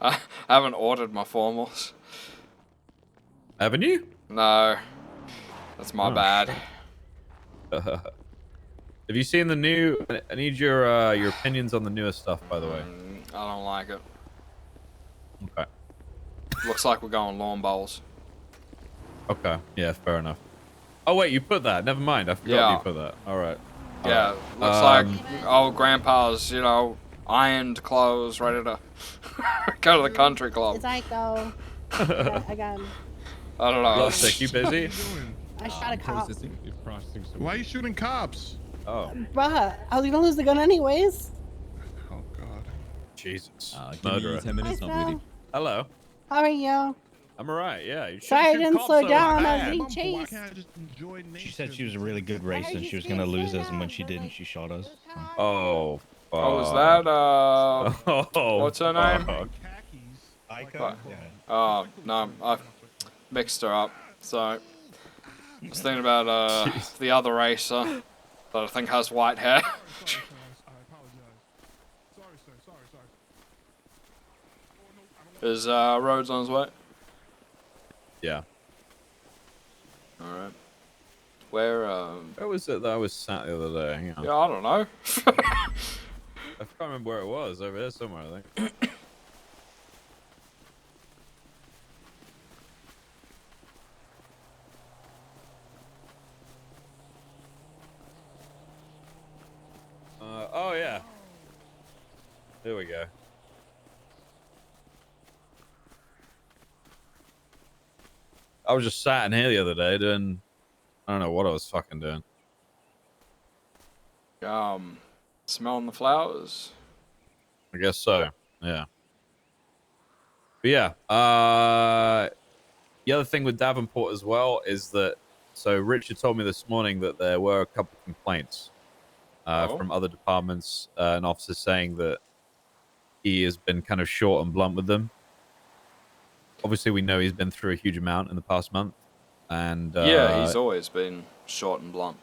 I haven't ordered my formals. Haven't you? No, that's my bad. Have you seen the new? I need your opinions on the newest stuff, by the way. I don't like it. Okay. Looks like we're going lawn bowls. Okay. Yeah, fair enough. Oh wait, you put that. Never mind. I forgot you put that. All right. All Yeah, right. looks like old grandpa's, ironed clothes, ready to go to the country club. It's Iko. I got him. I don't know. Lipstick, you busy? I shot a cop. Why are you shooting cops? Oh. Bruh, I was gonna lose the gun anyways. Oh God. Jesus. Give me 10 minutes, Hi, I'll be with Sal. you. Hello. How are you? I'm alright. Yeah. You Sorry I shouldn't shoot didn't cops slow so down. I bad. was being chased. She said she was a really good racer and she was going to lose us, and when she didn't, she shot us. Oh. Oh, is that, what's her name? fuck. Iko? Oh, no, I've mixed her up. So, I was thinking about, the other racer that I think has white hair. Is, Rhodes on his way? Yeah. Alright. Where was it that I was sat the other day? Hang on. Yeah, I don't know. I can't remember where it was. Over there somewhere, I think. Oh yeah. There we go. I was just sat in here the other day doing, I don't know what I was fucking doing. Smelling the flowers. I guess so. Yeah. But yeah. The other thing with Davenport as well is that, so Richard told me this morning that there were a couple of complaints from other departments and officers saying that he has been kind of short and blunt with them. Obviously, we know he's been through a huge amount in the past month, and Yeah, he's always been short and blunt.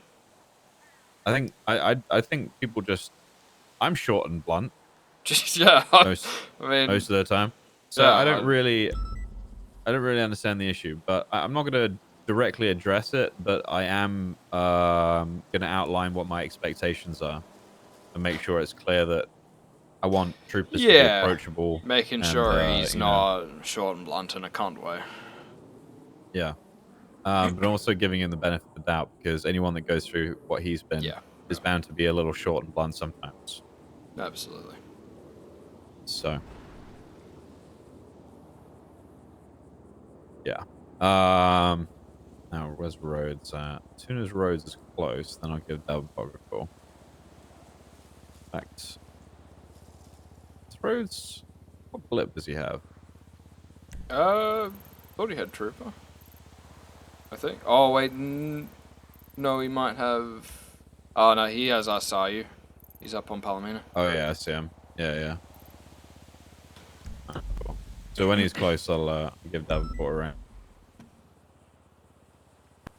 I think I think people just, I'm short and blunt. Yeah, most, I mean, most of the time. So yeah, I don't really understand the issue, but I'm not going to directly address it. But I am going to outline what my expectations are, and make sure it's clear that I want troopers to be approachable, making and, sure he's you know, not short and blunt in a cunt way. Yeah. But also giving him the benefit of the doubt, because anyone that goes through what he's been is bound to be a little short and blunt sometimes. Absolutely. So. Yeah. Now, where's Rhodes at? As soon as Rhodes is close, then I'll give Davenport a call. In fact, Cutthroats? What blip does he have? Thought he had Trooper. I think. Oh, wait. No, he might have... Oh, no, he has SRU. He's up on Palomino. Oh, yeah, I see him. Yeah. Cool. So when he's close, I'll give Davenport a round.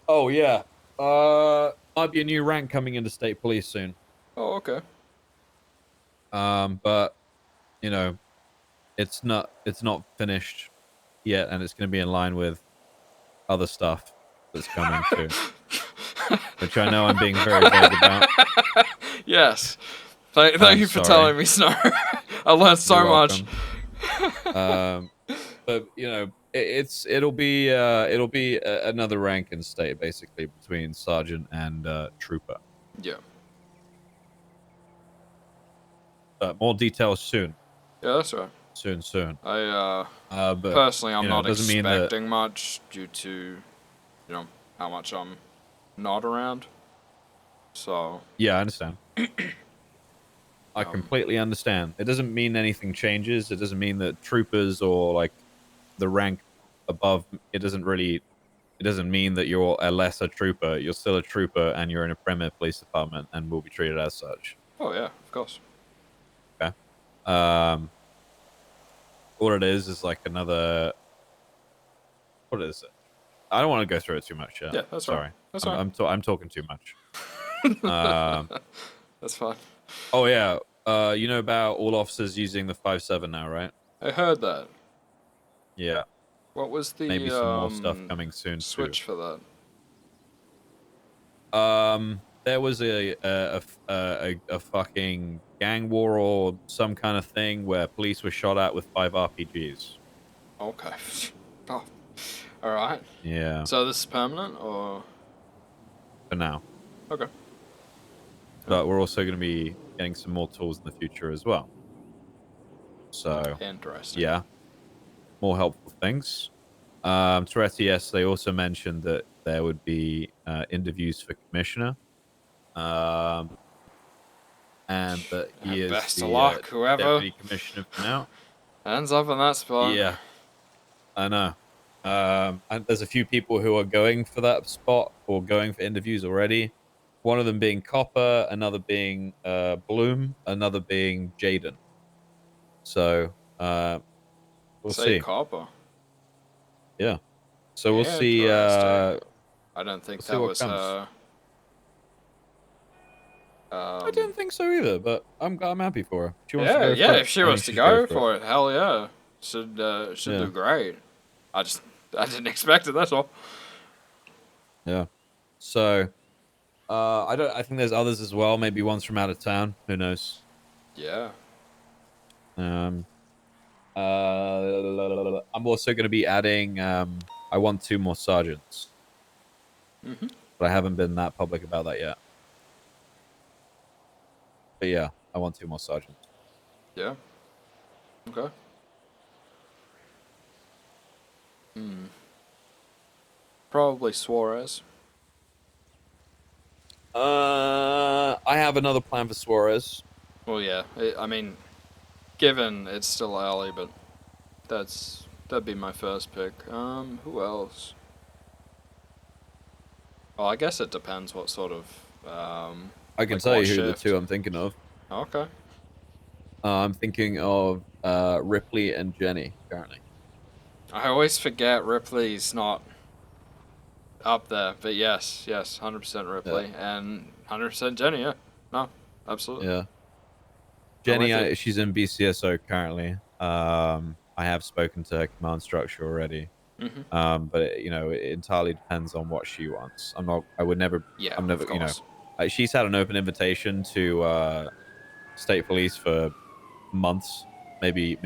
Oh, yeah. Might be a new rank coming into state police soon. Oh, okay. But, you know, it's not finished yet, and it's going to be in line with other stuff that's coming too. Which I know I'm being very vague about. Yes. Thank you for telling me, Snow. I learned so much. But you know, it'll be another rank in state, basically between sergeant and trooper. Yeah. More details soon. Yeah, that's right. Soon. But personally, I'm you know, not it doesn't mean that- expecting much due to, you know, how much I'm not around. So. Yeah, I understand. I completely understand. It doesn't mean anything changes. It doesn't mean that troopers or like the rank above. It doesn't mean that you're a lesser trooper. You're still a trooper, and you're in a Premier Police Department, and will be treated as such. Oh yeah, of course. Okay. All it is like another. What is it? I don't want to go through it too much. Yeah, that's Sorry. right. That's I'm talking too much. That's fine. Oh yeah. You know about all officers using the 5.7 now, right? I heard that. Yeah. What was the maybe some more stuff coming soon switch too. for that? There was a fucking gang war or some kind of thing where police were shot at with 5 RPGs. Okay. Oh. All right. Yeah. So this is permanent, or? For now. Okay. But we're also going to be getting some more tools in the future as well. So. Interesting. Yeah. More helpful things. Toretti, yes, they also mentioned that there would be interviews for commissioner. And that he is best the of luck, whoever. deputy commissioner for now. Hands up on that spot. Yeah. I know. And there's a few people who are going for that spot or going for interviews already. One of them being Copper, another being Bloom, another being Jaden. So we'll see. Copper. Yeah. So we'll see. Interesting. I don't think we'll see that what was comes. I didn't think so either, but I'm happy for her. She wants to go for it. If she I wants think to she should go for it, hell yeah. Should Yeah. do great. I didn't expect it, that's all. Yeah. So I think there's others as well, maybe one's from out of town, who knows. Yeah. I'm also going to be adding I want 2 more sergeants. Mm-hmm. But I haven't been that public about that yet. But yeah, I want 2 more sergeants. Yeah. Okay. Probably Suarez. I have another plan for Suarez. Well, yeah. I mean, given it's still early, but that'd be my first pick. Who else? Well, I guess it depends what sort of. I can like tell you what who shift. the 2 I'm thinking of. Okay. I'm thinking of Ripley and Jenny currently. I always forget Ripley's not up there, but yes, 100% Ripley and 100% Jenny. Yeah, no, absolutely. Yeah. Jenny, with it. she's in BCSO currently. I have spoken to her command structure already. Mhm. But it entirely depends on what she wants. I would never. Yeah, I'm never. of course. She's had an open invitation to state police for months, maybe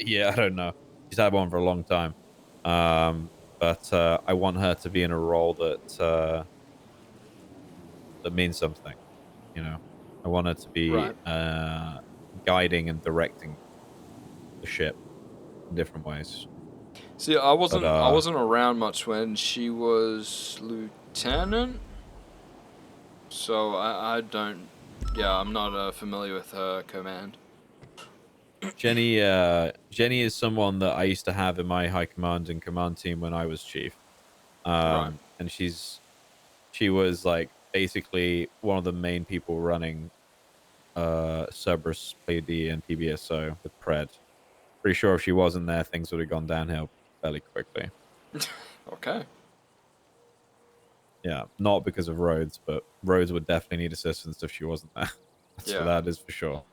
yeah, I don't know. She's had one for a long time. But I want her to be in a role that means something. I want her to be Right. guiding and directing the ship in different ways. See, I wasn't But, I wasn't around much when she was lieutenant, so I don't. Yeah, I'm not familiar with her command. Jenny is someone that I used to have in my high command and command team when I was chief. And she was like basically one of the main people running Cerberus PD and PBSO with Pred. Pretty sure if she wasn't there, things would have gone downhill fairly quickly. Okay. Yeah, not because of Rhodes, but Rhodes would definitely need assistance if she wasn't there. So that is for sure.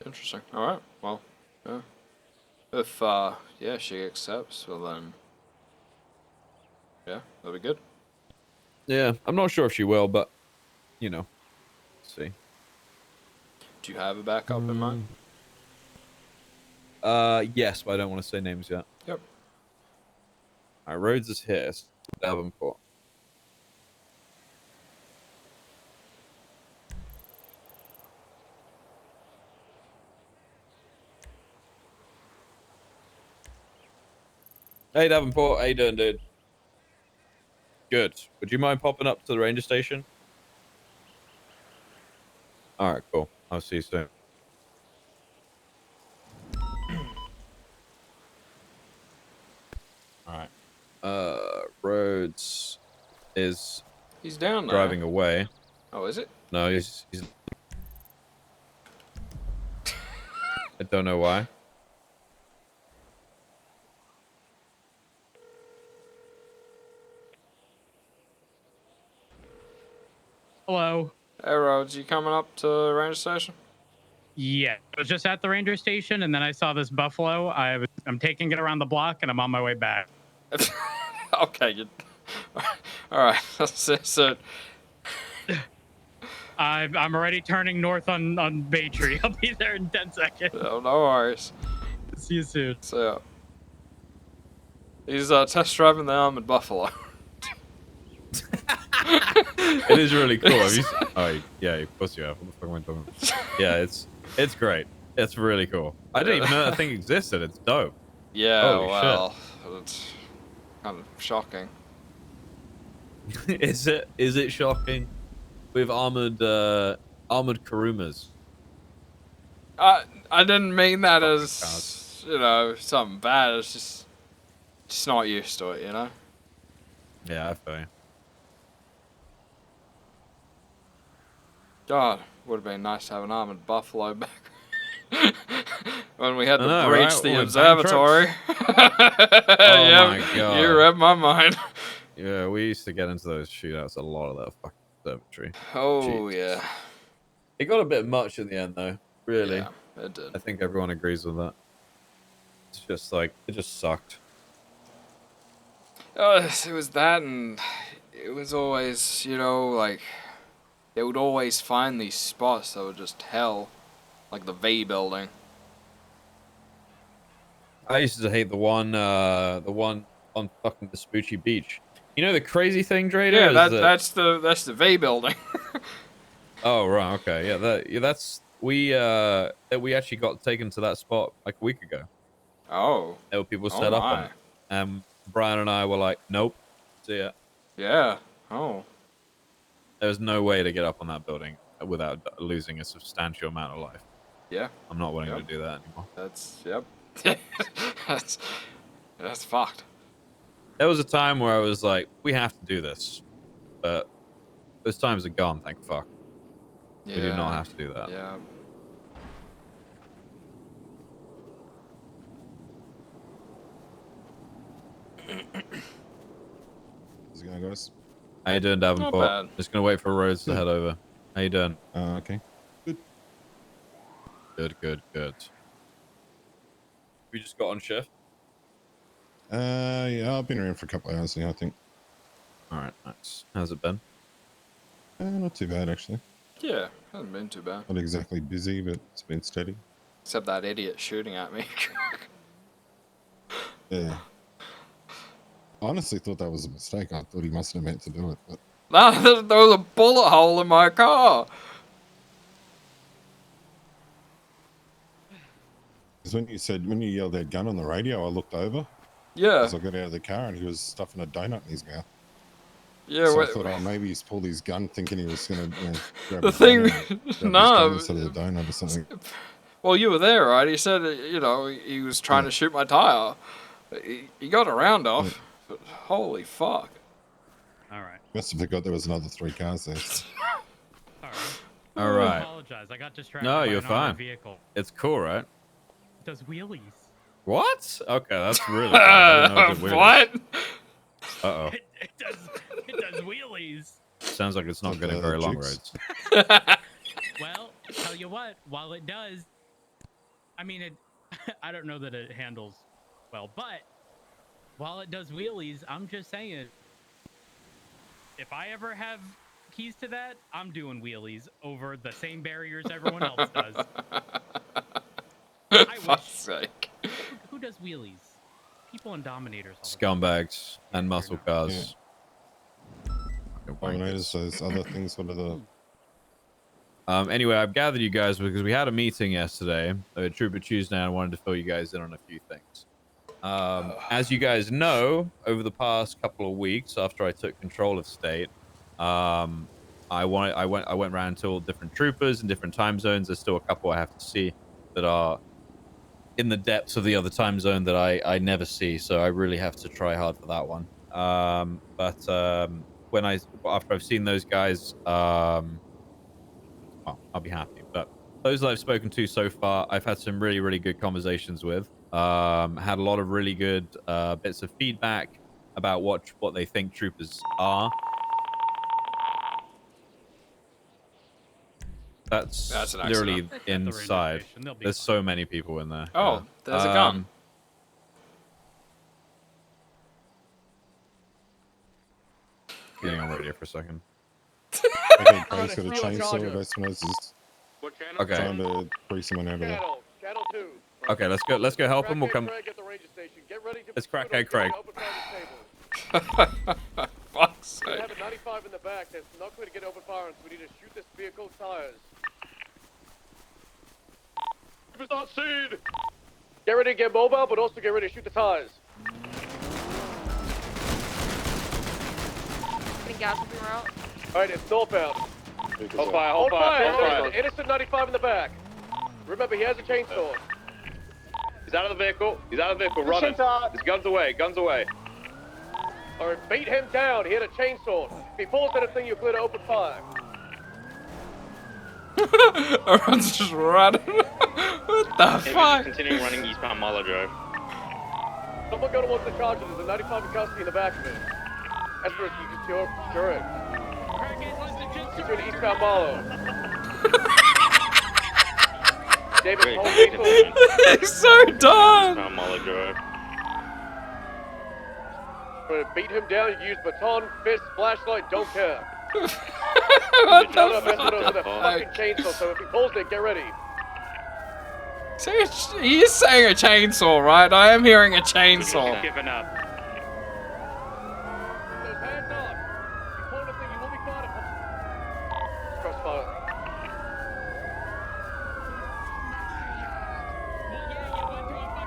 Interesting. All right. Well, yeah. If yeah, she accepts, well then, yeah, that'll be good. Yeah, I'm not sure if she will, but you know, see. Do you have a backup in mind? Yes, but I don't want to say names yet. Yep. All right, Rhodes is here. So Davenport. Hey Davenport, how you doing, dude? Good. Would you mind popping up to the ranger station? All right, cool. I'll see you soon. All right. Rhodes is He's down there. driving away. Oh, is it? No, he's I don't know why. Hello. Hey, Rhodes, you coming up to the ranger station? Yeah, I was just at the ranger station, and then I saw this buffalo. I'm taking it around the block, and I'm on my way back. Okay, good. All right, so I'm already turning north on Bay Tree. I'll be there in 10 seconds. no worries. See you soon. So he's test driving the armored buffalo. It is really cool. Have you oh yeah, of course you have. What the fuck am I talking about? Yeah, it's great. It's really cool. I didn't even know that thing existed. It's dope. Yeah, Holy well, it's kind of shocking. Is it shocking? With armored Kurumas. I didn't mean that as something bad. It's just not used to it, you know. Yeah, I feel you. God, would have been nice to have an armored buffalo back when we had to I know, breach right? the All the observatory. Oh Yep, my god. you read my mind. Yeah, we used to get into those shootouts a lot of that fucking observatory. Oh yeah. It got a bit much in the end though. Really. Yeah, it did. I think everyone agrees with that. It's just like it just sucked. It was that, and it was always, like, they would always find these spots that were just hell, like the V building. I used to hate the one on fucking Vespucci Beach. You know the crazy thing, Drader? Yeah, is that's the V building. Oh right, okay, yeah, that's we actually got taken to that spot like a week ago. Oh. There were people Oh set up on my. it, and Brian and I were like, nope, see ya. Yeah. Oh. There was no way to get up on that building without losing a substantial amount of life. Yeah. I'm not willing Yep. to do that anymore. Yep. that's fucked. There was a time where I was like, we have to do this, but those times are gone. Thank fuck. We do not have to do that. Yeah. How's it going, guys? How you doing, Davenport? bad. Just gonna wait for Rhodes to head over. How you doing? Okay. Good. Good. We just got on shift. Yeah, I've been around for a couple of hours now, I think. All right, nice. How's it been? Not too bad, actually. Yeah, hasn't been too bad. Not exactly busy, but it's been steady. Except that idiot shooting at me. Yeah. I honestly thought that was a mistake. I thought he mustn't have meant to do it, but Nah, there was a bullet hole in my car. because when you yelled that gun on the radio, I looked over. Yeah. As I got out of the car and he was stuffing a donut in his mouth. Yeah, so I what- thought, oh, maybe he's pulled his gun thinking he was going to grab The his thing- gun and grab his no, gun instead of the donut or something. Well, you were there, right? He said, you know, he was trying to shoot my tire. He got a round off. But holy fuck. All right. Must have forgot there was another 3 cars there. All I right. apologize. I got distracted. No, by you're an armored fine. Vehicle. It's cool, right? It does wheelies. What? Okay, that's really cool. I didn't know it did wheelies. What? Uh-oh. It does wheelies. Sounds like it's not getting very long roads. Well, tell you what, while it does, I mean, it. I don't know that it handles well, but while it does wheelies, I'm just saying, if I ever have keys to that, I'm doing wheelies over the same barriers everyone else does. I Fuck's sake. Who does wheelies? People in Dominators. Scumbags and muscle cars. Dominators, those other things, what are the... Anyway, I've gathered you guys because we had a meeting yesterday, Trooper Tuesday, and I wanted to fill you guys in on a few things. As you guys know, over the past couple of weeks after I took control of state, I went around to all different troopers in different time zones. There's still a couple I have to see that are in the depths of the other time zone that I never see, so I really have to try hard for that one. After I've seen those guys, well, I'll be happy. But those that I've spoken to so far, I've had some really, really good conversations with. Had a lot of really good bits of feedback about what they think troopers are. That's an literally accident. inside. There's so many people in there. Oh, there's a gun. Getting on radio for a second. Okay, Grace got a chainsaw of Espinosa's Okay. trying to free someone out of there. Channel 2. Okay, let's go help him. We'll come. Craig at the ranger station. Get ready to It's Crackhead Craig. Fuck's We sake. have a 95 in the back that's not going to get open fire, so we need to shoot this vehicle's tires. If it's not seen! Get ready to get mobile, but also get ready to shoot the tires. Getting gas will be route. Alright, it's northbound. Hold fire, hold fire, hold fire. Innocent 95 in the back. Remember, he has a chainsaw. He's out of the vehicle. He's out of the vehicle. Running. His guns away. Guns away. Alright, beat him down. He had a chainsaw. If he pulls anything, you're clear to open fire. Everyone's just running. What the fuck? Continuing running eastbound Marlow Drive. Someone go to one of the charges. There's a 95 in custody in the back of it. Esperance, you can sure it. He's doing eastbound Marlow. David, hold vehicle. He's so done. Eastbound Marlow Drive. We're gonna beat him down. You can use baton, fist, flashlight, don't care. What Shut the up, Esperance with a fuck? fucking chainsaw, so if he pulls it, get ready. He is saying a chainsaw, right? I am hearing a chainsaw. Giving up. Those hands up. If you pull anything, you will be caught. Crossfire.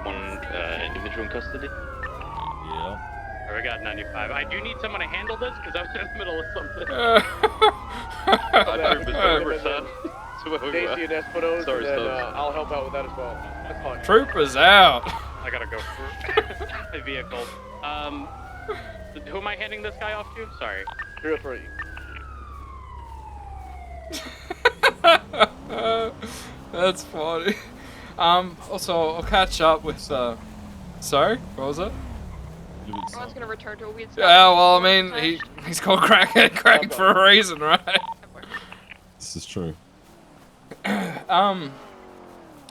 One individual in custody. Yeah. We got 95. I do need someone to handle this because I was in the middle of something. Daisy and Espinosa, Sorry, and then Stubbs. I'll help out with that as well. That's fine. Troopers out. I gotta go for my vehicle. Who am I handing this guy off to? Sorry. 303. That's funny. Also, I'll catch up with, sorry? What was it? Everyone's gonna return to a weird spot. Yeah, well, I mean, he's called Crackhead Craig for a reason, right? This is true. I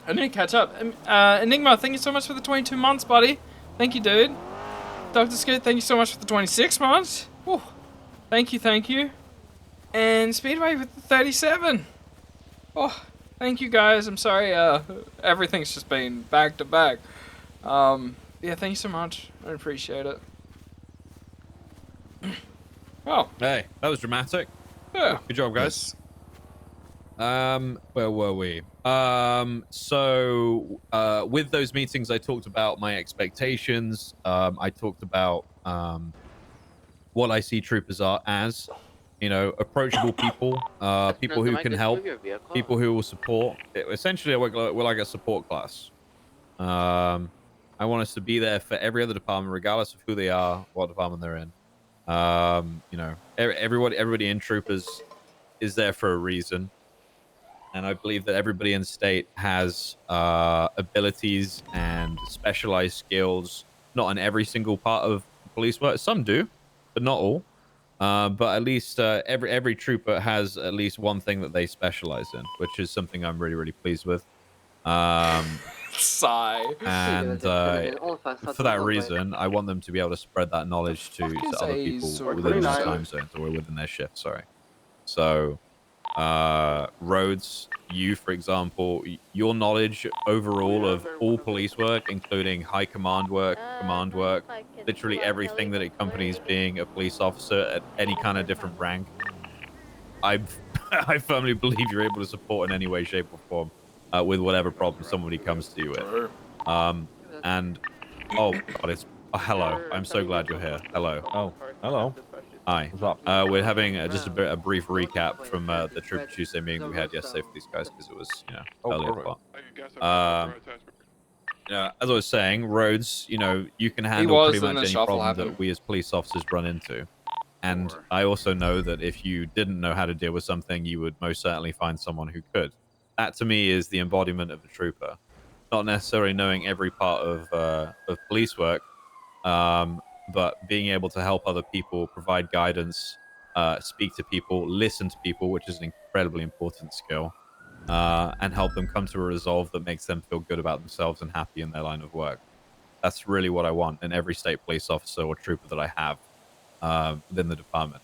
need to catch up. Enigma, thank you so much for the 22 months, buddy. Thank you, dude. Dr. Scoot, thank you so much for the 26 months. Whew. Thank you. And Speedway with the 37. Oh, thank you guys. I'm sorry, everything's just been back to back. Yeah, thank you so much. I appreciate it. Oh. Hey, that was dramatic. Yeah. Good job, guys. Where were we? With those meetings, I talked about my expectations. I talked about what I see troopers are as, you know, approachable people, people who can help, people who will support. Essentially, we're like a support class. I want us to be there for every other department, regardless of who they are, what department they're in. You know, everybody in troopers is there for a reason. And I believe that everybody in state has abilities and specialized skills, not in every single part of police work. Some do, but not all. But at least every trooper has at least one thing that they specialize in, which is something I'm really, really pleased with. Sigh. And for that reason, I want them to be able to spread that knowledge to other people within their time zones or within their shift. Sorry. So, Rhodes, you, for example, your knowledge overall of all police work, including high command work, literally everything that accompanies being a police officer at any kind of different rank, I firmly believe you're able to support in any way, shape, or form with whatever problem somebody comes to you with. And oh God, it's hello. I'm so glad you're here. Hello. Oh, hello. Hi. We're having just a brief recap from the Trooper Tuesday meeting we had yesterday for these guys because it was, you know, earlier. As I was saying, Rhodes, you know, you can handle pretty much any problem that we as police officers run into. And I also know that if you didn't know how to deal with something, you would most certainly find someone who could. That to me is the embodiment of a trooper. Not necessarily knowing every part of police work, but being able to help other people, provide guidance, speak to people, listen to people, which is an incredibly important skill, and help them come to a resolve that makes them feel good about themselves and happy in their line of work. That's really what I want in every state police officer or trooper that I have within the department.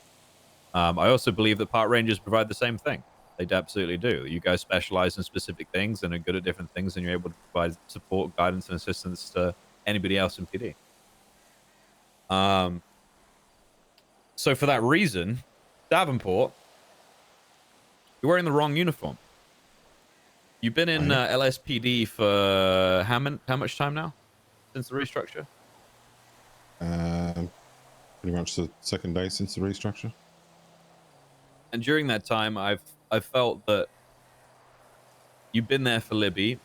I also believe that park rangers provide the same thing. They absolutely do. You guys specialize in specific things and are good at different things, and you're able to provide support, guidance, and assistance to anybody else in PD. So for that reason, Davenport, you're wearing the wrong uniform. You've been in LSPD for how much time now since the restructure? Pretty much the second day since the restructure. And during that time, I've felt that you've been there for Libby,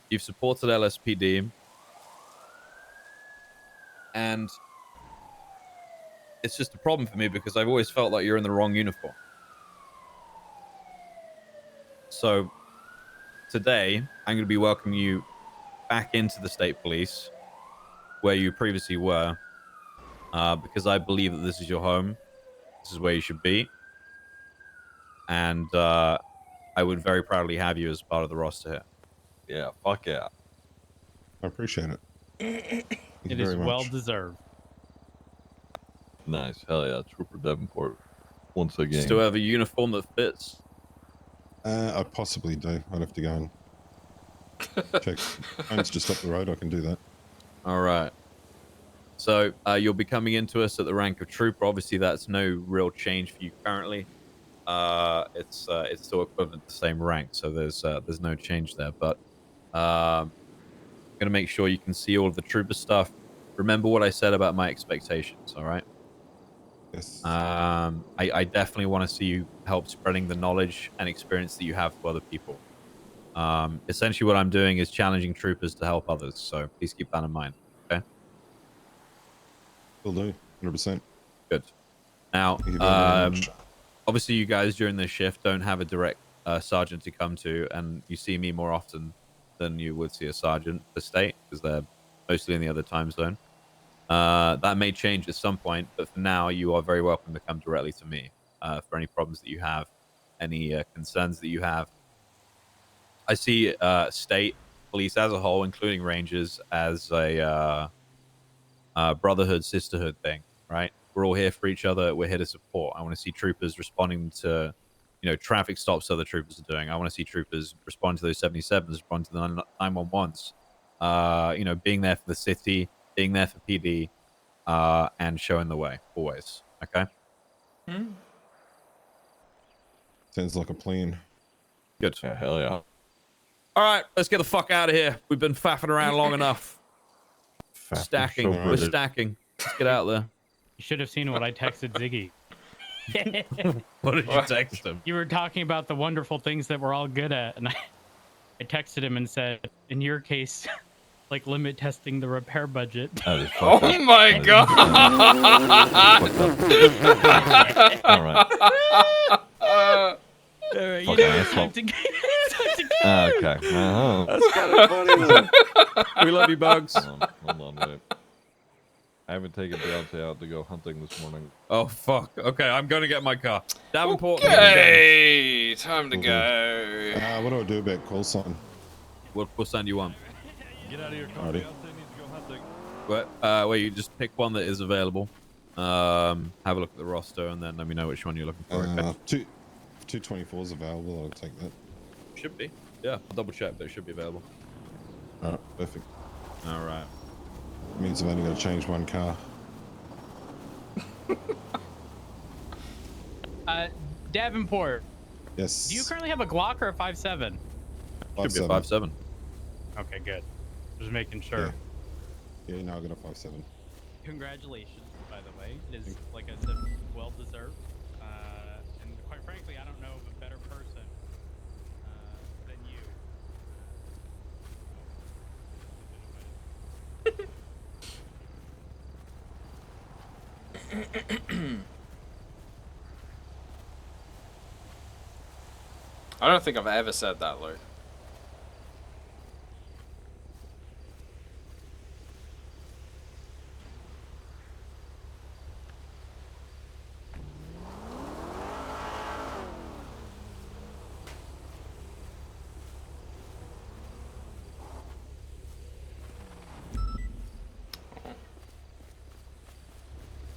you've supported LSPD, and it's just a problem for me because I've always felt like you're in the wrong uniform. So today, I'm going to be welcoming you back into the state police where you previously were, because I believe that this is your home. This is where you should be. And I would very proudly have you as part of the roster here. Yeah, fuck yeah. I appreciate it. It is well deserved. Nice. Hell yeah. Trooper Davenport. Once again. Still have a uniform that fits? I possibly do. I'll have to go and check. Mine's just up the road. I can do that. All right. So you'll be coming into us at the rank of trooper. Obviously, that's no real change for you currently. It's still equivalent to the same rank, so there's no change there. But I'm gonna make sure you can see all of the trooper stuff. Remember what I said about my expectations. All right. Yes. I definitely want to see you help spreading the knowledge and experience that you have for other people. Essentially, what I'm doing is challenging troopers to help others. So please keep that in mind. Okay. Will do. 100%. Good. Now, obviously, you guys during this shift don't have a direct sergeant to come to, and you see me more often than you would see a sergeant per state because they're mostly in the other time zone. That may change at some point, but for now, you are very welcome to come directly to me for any problems that you have, any concerns that you have. I see state police as a whole, including Rangers, as a brotherhood, sisterhood thing, right? We're all here for each other. We're here to support. I want to see troopers responding to, traffic stops other troopers are doing. I want to see troopers respond to those 77s, respond to the 911s. Being there for the city, being there for PD, and showing the way, always. Okay? Sounds like a plan. Good. Yeah, hell yeah. All right, let's get the fuck out of here. We've been faffing around long enough. Stacking. We're stacking. Let's get out there. You should have seen what I texted Ziggy. What did you text him? You were talking about the wonderful things that we're all good at, and I texted him and said, in your case, like limit testing the repair budget. Oh my god! All right. All right, you Okay, know, that's time all. to go. Okay. That's kind of funny. Man. We love you, Bugs. Hold on, wait. I haven't taken Deontay out to go hunting this morning. Oh fuck. Okay, I'm gonna get my car. Davenport. Okay, time to go. What do I do about call sign? We'll send you one. Get out of your car. Alrighty. Deontay needs to go hunting. Where you just pick one that is available. Have a look at the roster and then let me know which one you're looking for. Okay? 224 is available. I'll take that. Should be. Yeah, I'll double check, but it should be available. Alright, perfect. Alright. Means I've only got to change one car. Davenport, Yes. do you currently have a Glock or a 5.7? Should be a 5.7. Okay, good. Just making sure. Yeah, no, I got a 5.7. Congratulations, by the way. It is, like I said, well deserved. And quite frankly, I don't know of a better person than you. I don't think I've ever said that, Luke.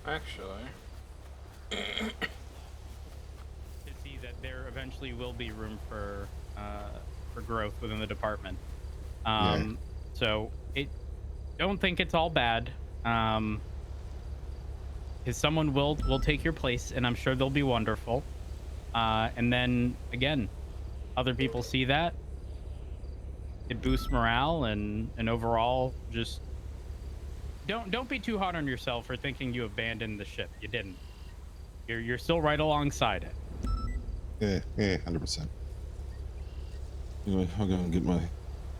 Actually. To see that there eventually will be room for growth within the department. So don't think it's all bad. Because someone will take your place, and I'm sure they'll be wonderful. And then again, other people see that. It boosts morale and overall just don't be too hard on yourself for thinking you abandoned the ship. You didn't. You're still right alongside it. Yeah, 100%. Anyway, I'll go and get my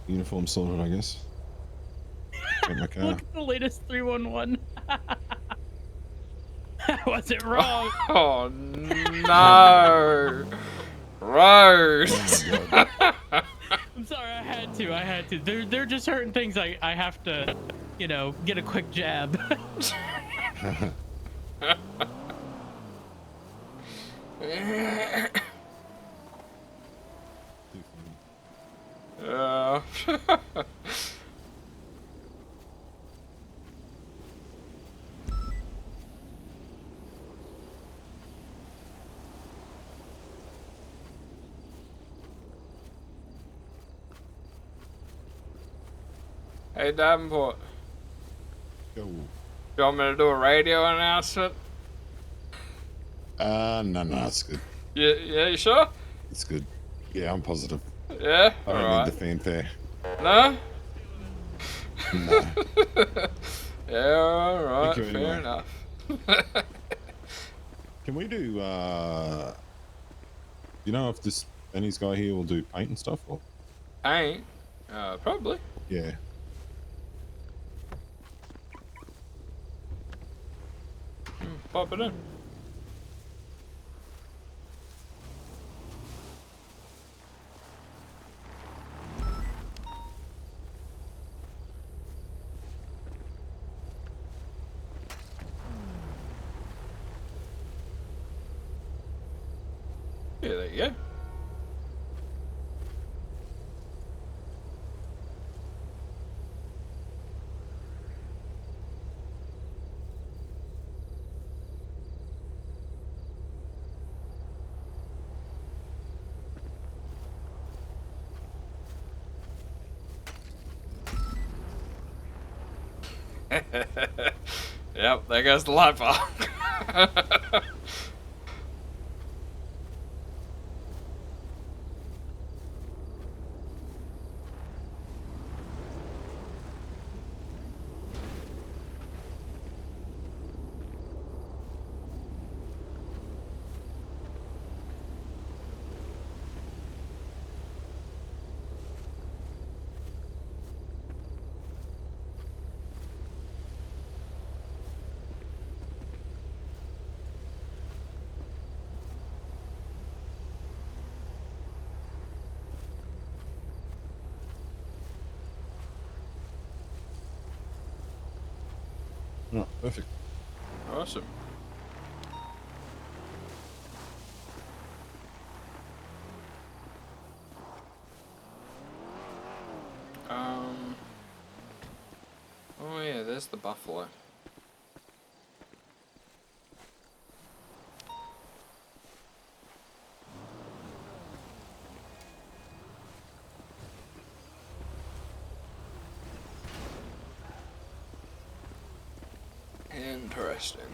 uniform sorted, I guess. Get my car. Look at the latest 311. Was it wrong? Oh no! Rose! I'm sorry, I had to. There are just certain things I have to, get a quick jab. Hey Davenport. Go. You want me to do a radio announcement? No, it's good. Yeah, you sure? It's good. Yeah, I'm positive. Yeah? I don't Alright. need the fanfare. No? No. Yeah, alright, Thank you fair anyway. enough. Can we do, you know if this Benny's guy here will do paint and stuff? Or? Paint? Probably. Yeah. Pop it in. Yeah, there you go. Yep, there goes the light bulb. Oh, perfect. Awesome. Oh yeah, there's the buffalo. Interesting.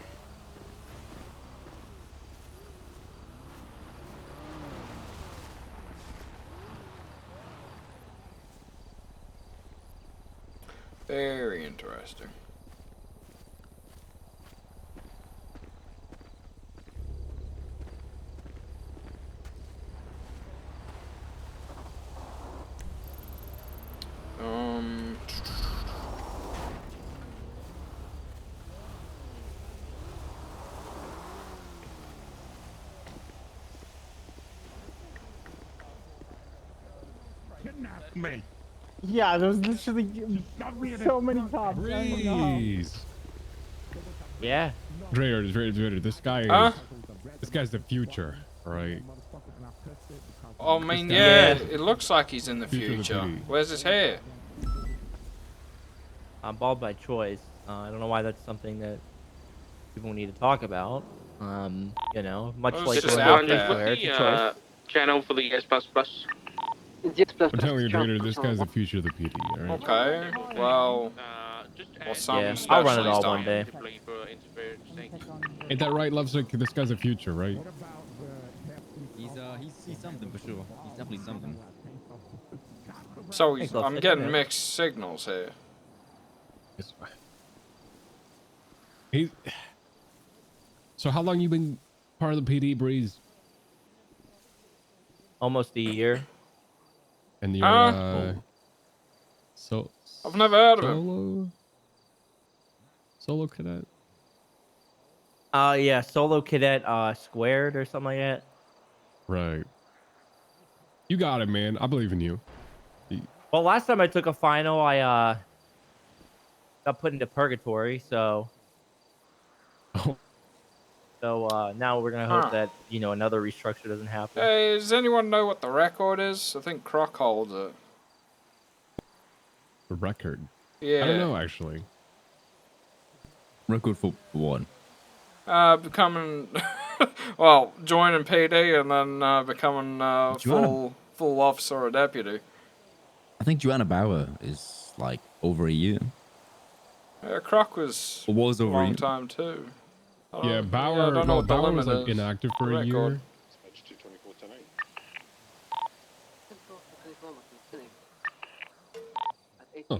Very interesting. Um. Kidnap me. Yeah, there's literally so many cops. Oh my God. Please. Yeah. Drader, this guy Huh? is. This guy's the future, right? I mean, guy- yeah, Yeah. it looks like he's in the Future of the future. PD. Where's his hair? I'm bald by choice. I don't know why that's something that people need to talk about. You know, much Well, like it's just going out to there. Square, it's a choice. Channel for the S++. I'm telling you, Drader, this guy's the future of the PD, alright? Okay, well, some Yeah, special I'll run it he's all done. one day. Ain't that right, Lovesick? This guy's the future, right? He's something for sure. He's definitely something. So Thanks, I'm Lovesick, getting yeah. mixed signals here. He. So how long you been part of the PD, Breeze? Almost a year. And you're Huh? so I've never heard of him. Solo cadet. Yeah, solo cadet squared or something like that. Right. You got it, man. I believe in you. Well, last time I took a final, I got put into purgatory, so now we're gonna hope Huh. that another restructure doesn't happen. Hey, does anyone know what the record is? I think Croc holds it. The record. Yeah. I don't know actually. Record for one. Becoming, well, joining PD and then becoming Joanna- full officer or deputy. I think Joanna Bauer is like over a year. Croc was Or was a over a long year. time too. I Yeah, don't- Bauer. I don't know well, what the Bauer was limit like is. inactive for a Record. year. Huh.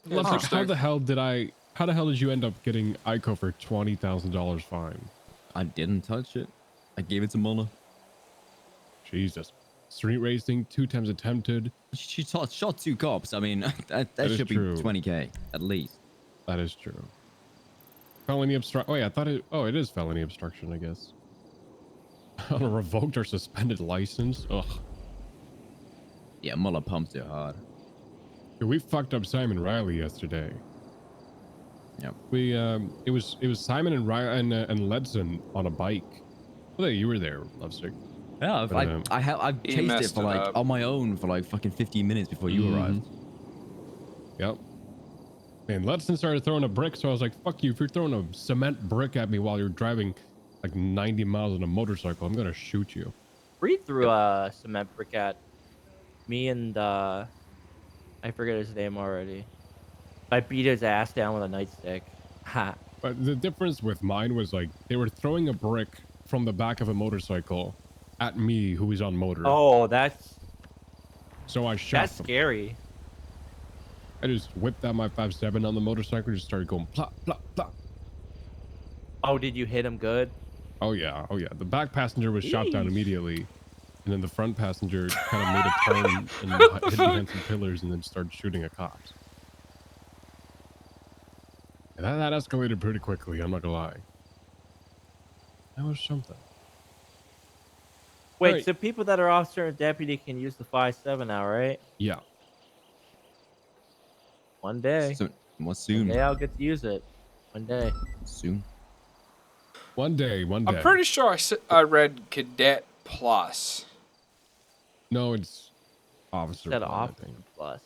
Lovesick, how the hell did I? How the hell did you end up getting ICO for $20,000 fine? I didn't touch it. I gave it to Muller. Jesus. Street racing, 2 times attempted. She shot 2 cops. I mean, that is should be true. 20K at least. That is true. Felony obstruction. Oh yeah, I thought it. Oh, it is felony obstruction, I guess. On a revoked or suspended license. Ugh. Yeah, Muller pumped it hard. Dude, we fucked up Simon Riley yesterday. Yep. We it was Simon and Riley and Ledson on a bike. Well, you were there, Lovesick. Yeah, But, I've He chased it messed for it like up. on my own for like fucking 15 minutes before you arrived. Yep. And Ledson started throwing a brick, so I was like, fuck you. If you're throwing a cement brick at me while you're driving like 90 miles on a motorcycle, I'm gonna shoot you. Reed threw a cement brick at me and I forget his name already. I beat his ass down with a nightstick. Ha. But the difference with mine was like they were throwing a brick from the back of a motorcycle at me who was on motor. Oh, that's So I shot them. scary. I just whipped out my 5.7 on the motorcycle, just started going plop, plop, plop. Oh, did you hit him good? Oh yeah, oh yeah. The back passenger was shot down Yeesh. immediately. And then the front passenger kind of made a turn and hid behind some pillars and then started shooting at cops. And that escalated pretty quickly, I'm not gonna lie. That was something. Wait, Right. so people that are officer and deputy can use the 5.7 now, right? Yeah. One day. So More soon. Yeah, I'll get to use it one day. Soon. One day. I'm pretty sure I read Cadet Plus. No, it's Officer Instead of Plus, I Officer think. Plus.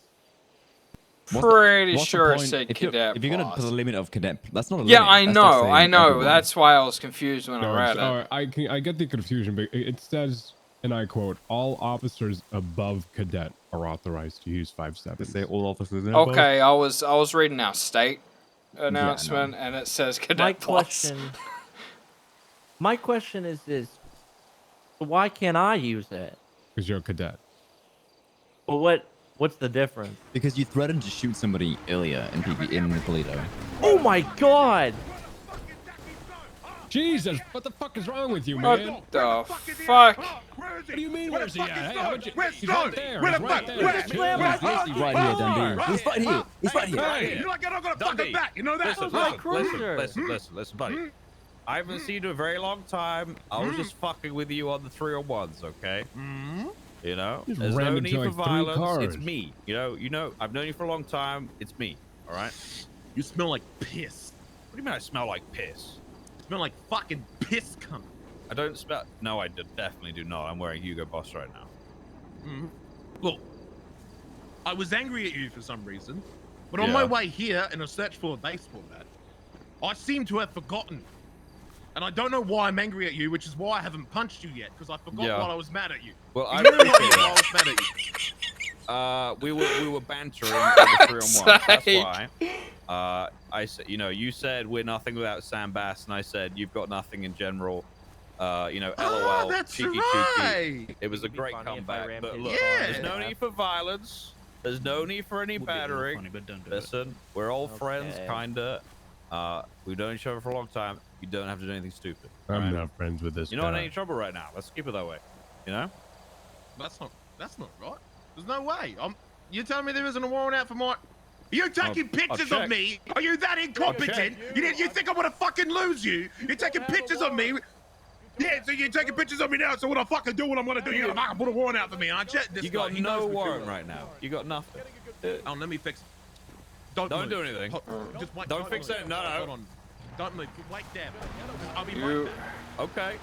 Pretty What's the sure it point? said If you're Cadet gonna Plus. put a limit of cadet, that's not a limit. Yeah, I That's just know, saying I know. everyone. That's why I was confused when No, I read it's- it. I get the confusion, but it says, and I quote, all officers above cadet are authorized to use 5.7. They say all officers. Okay, I was reading our state announcement, and it says Cadet Plus. My question is this: why can't I use it? Because you're a cadet. Well, what's the difference? Because you threatened to shoot somebody earlier in Toledo. Oh my God! Jesus, what the fuck is wrong with you, man? What the fuck? What do you mean, where's he at? Hey, how about you? Where's He's right there. He's right there. He's right here, Dundee. He's right here. He's right here. Hey, you're not gonna fuck him back, you know that? Listen, buddy. I haven't seen you in a very long time. I was just fucking with you on the 301s, okay? You know, Just there's ran no into, need like, for 3 violence. cars. It's me. You know, I've known you for a long time. It's me. All right. You smell like piss. What do you mean I smell like piss? You smell like fucking piss cum. I don't smell. No, I definitely do not. I'm wearing Hugo Boss right now. Look, I was angry at you for some reason, but on Yeah. my way here in a search for a baseball bat, I seem to have forgotten. And I don't know why I'm angry at you, which is why I haven't punched you yet, because I forgot Yeah. why I was mad at you. Well, I You know appreciate why I was mad at you. We were bantering on the 301. That's why. I said, you said we're nothing without Sam Bass, and I said you've got nothing in general. LOL. that's cheeky, right. cheeky. It was a great comeback. But look, Yeah. there's no need for violence. There's no need for any battering. Listen, we're old friends, kinda. We've known each other for a long time. You don't have to do anything stupid. I'm not friends with this You're not in guy. any trouble right now. Let's keep it that way. You know? That's not right. There's no way. You're telling me there isn't a warrant out for my... Are you taking pictures check. of me? Are you that incompetent? You think I'm gonna fucking lose you? You're taking pictures of me? Yeah, so you're taking pictures of me now, so what I fucking do what I'm gonna do? You're gonna fucking put a warrant out for me, aren't you? This You guy, got he knows no me too warrant well. right now. You got nothing. Oh, let me fix it. Don't Don't move. do anything. Just wait. Don't fix it. No, Hold no. on. Don't move. Wait there. I'll be You- right back. Okay.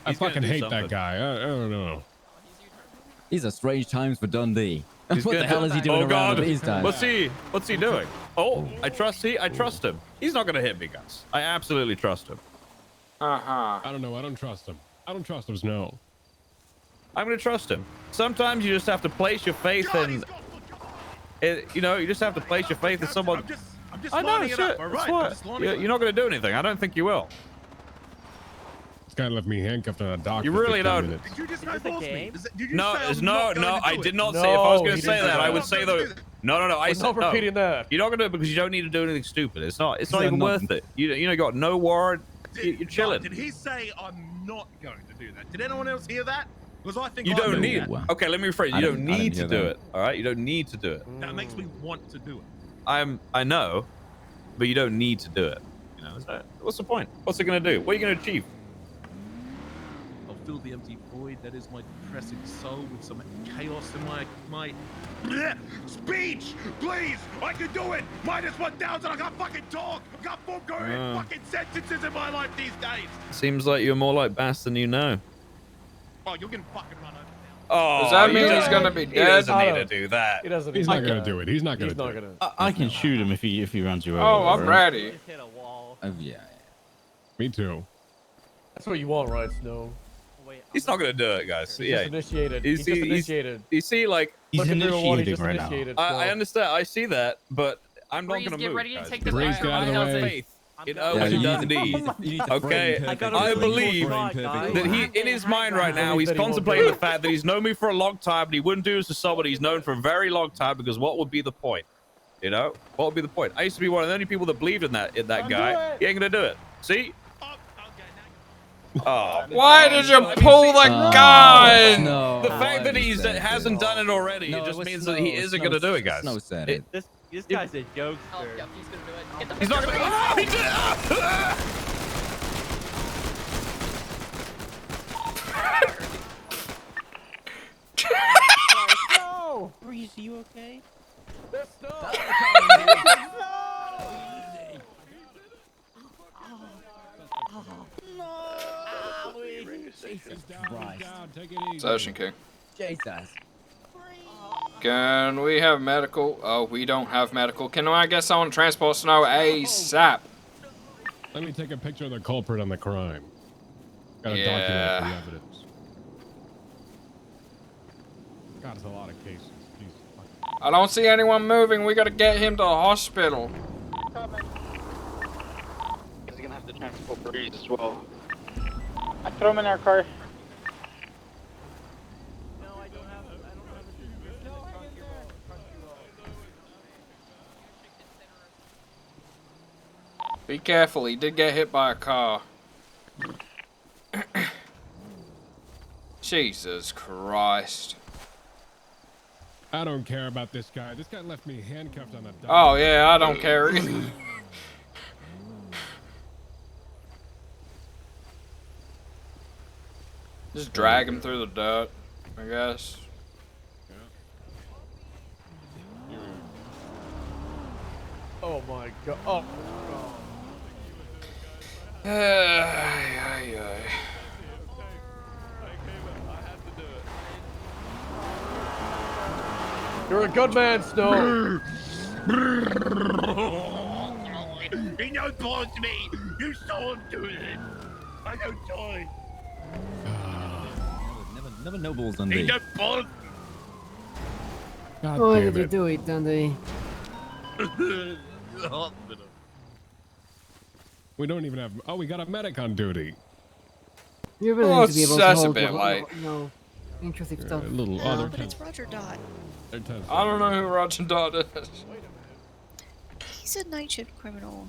I He's gonna fucking do hate something. that guy. I don't know. These are strange times for Dundee. He's What the gonna hell is he doing Oh around God! at these times? What's he doing? Oh, I trust him. He's not gonna hit me, guys. I absolutely trust him. Uh-huh. I don't know. I don't trust him. I don't trust him, Snow. I'm gonna trust him. Sometimes you just have to place your faith in. You just have to place your faith in someone. I'm just I know, lining it shit. up, all That's right? what. I'm just lining it You're not gonna do anything. I don't think you will. This guy left me handcuffed on a dock. You for really 15 don't. minutes. Did you just no force me? Did you No, say I'm no, not no. going to I do did it? not say. If I was No, gonna he say didn't that, say I that. would say though. No. I We're said not no. repeating that. You're not gonna do it because you don't need to do anything stupid. It's not said even not- worth it. You got no warrant. You're chilling. Did he say I'm not going to do that? Did anyone else hear that? Because I think You I don't heard need. that. Okay, let me rephrase. I You don't didn't- I need didn't to hear do that. it. All right, you don't need to do it. That makes me want to do it. I know, but you don't need to do it. You know, what's the point? What's it gonna do? What are you gonna achieve? I'll fill the empty void that is my depressing soul with some chaos in my Blech! Speech, please. I can do it. -1,000. I can't fucking talk. I can't form coherent fucking sentences in my life these days. Seems like you're more like Bass than you know. Oh, you're getting fucking run over. Oh, Does that you mean don't- he's gonna be He dead? doesn't need to do that. He doesn't. He's not gonna do it. He's not gonna do it. I can shoot him if he runs you over. Oh, I'm right? ready. Oh yeah. Me too. That's what you want, right, Snow? He's not gonna do it, guys. He Yeah. just initiated. You He just see- initiated. You see, like He's Look at the one he initiating just right now. initiated, I so- understand. I see that, but I'm not Breeze, gonna get move. ready to guys, take the because Breeze, I get out of the have way. faith in Yeah, Owen you need to- Dundee. you need to Okay, frame perfectly. I believe Frame perfectly. that he, in his mind right now, he's That he won't contemplating do the it. fact that he's known me for a long time, and he wouldn't do this to somebody he's known for a very long time. Because what would be the point? You know, what would be the point? I used to be one of the only people that believed in that guy. He ain't gonna do it. See? Oh, Why did you pull the gun? No. the fact that he said hasn't done it already, No, it just it was means that he Snow. isn't Snow- gonna do it, guys. Snow said It- it. This guy's a jokester. Oh, yeah, he's gonna do it. Get the He's not gonna. Oh, he did it! No! Breeze, you okay? There's Snow! It's Ocean King. Jesus. Can we have medical? Oh, we don't have medical. Can I get someone to transport Snow ASAP? Let me take a picture of the culprit on the crime. Gotta document it for the evidence. God, it's a lot of cases. Jesus. I don't see anyone moving. We gotta get him to the hospital. He's gonna have to transport Breeze as well. I throw him in our car. Be careful, he did get hit by a car. Jesus Christ. I don't care about this guy. This guy left me handcuffed on the dock. Oh yeah, I don't care either. Just drag him through the dirt, I guess. Oh my god. Oh god. Ay. You're a good man, Snow. He no balls me. You saw him do it. I don't die. Never no balls, He Dundee. no balls. God Why damn did you it. do it, Dundee? We don't even have. Oh, we got a medic on duty. You're really Oh, going to be able to that's a hold bit late. intrusive A stuff. little Yeah. other. But it's Roger Dot. I don't know who Roger Dot is. He's a night shift criminal.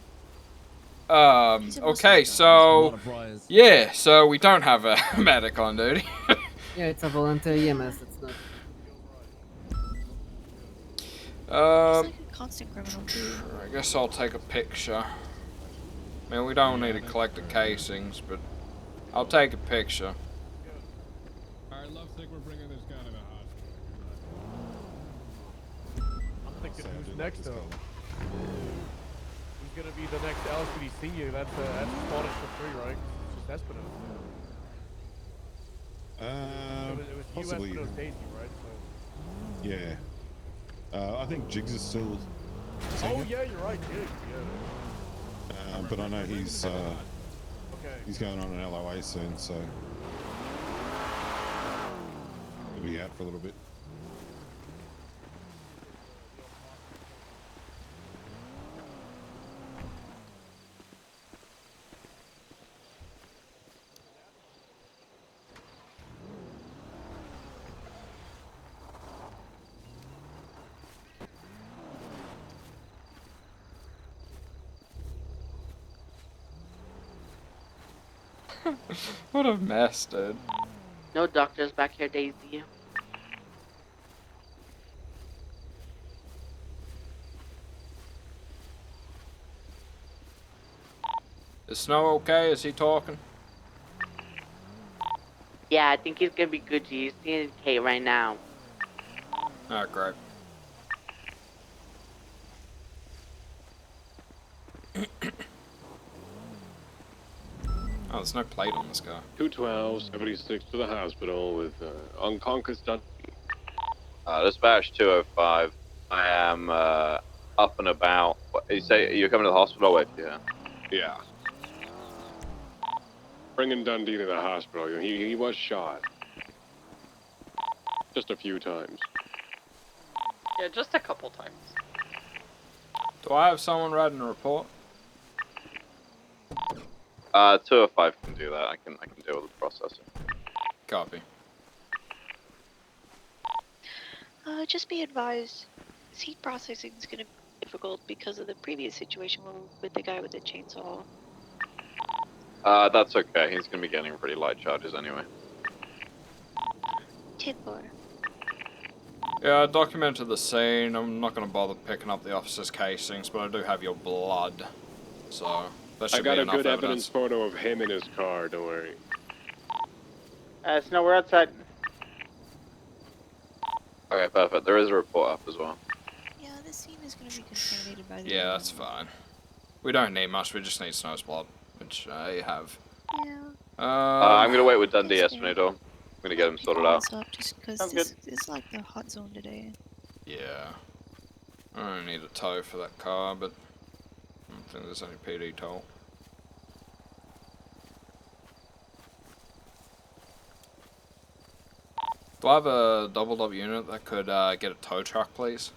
Okay, so yeah, so we don't have a medic on duty. Yeah, it's a volunteer EMS. It's not. He's like a constant criminal too. I guess I'll take a picture. I mean, we don't need to collect the casings, but I'll take a picture. Alright, Lovesick, we're bringing this guy to the hospital. I'm thinking who's next though. Who's gonna be the next LSPD senior? That's Spanish for free, right? It's just Espinosa. It was you, possibly. Espinosa, Daisy, right? So. Yeah. I think Jigs is still. Oh yeah, you're right, Jigs. Yeah. But I know he's going on an LOA soon, so he'll be out for a little bit. What a mess, dude. No doctors back here, Daisy. Is Snow okay? Is he talking? Yeah, I think he's gonna be good. He's seeing K right now. Oh, great. Oh, there's no plate on this guy. 212, 76 to the hospital with unconscious Dundee. Dispatch 205. I am up and about. What, you say you're coming to the hospital? I'll wait for you. Yeah. Bringing Dundee to the hospital. He was shot. Just a few times. Yeah, just a couple times. Do I have someone writing a report? 205 can do that. I can deal with the processing. Copy. Just be advised, seed processing is going to be difficult because of the previous situation with the guy with the chainsaw. That's okay. He's gonna be getting pretty light charges anyway. Tickler. Yeah, I documented the scene. I'm not going to bother picking up the officer's casings, but I do have your blood. So, that should I got be a enough good evidence. evidence photo of him in his car, don't worry. Snow, we're outside. Okay, perfect. There is a report up as well. Yeah, this scene is going to be contaminated by the. Yeah, that's fine. We don't need much, we just need Snowsplot, which I have. Yeah. I'm gonna wait with Dundee Espinado. I'm gonna get him sorted out. Just because Sounds this is like the hot zone today. Yeah. I don't need a tow for that car, but I don't think there's any PD toll. Do I have a doubled up unit that could get a tow truck, please?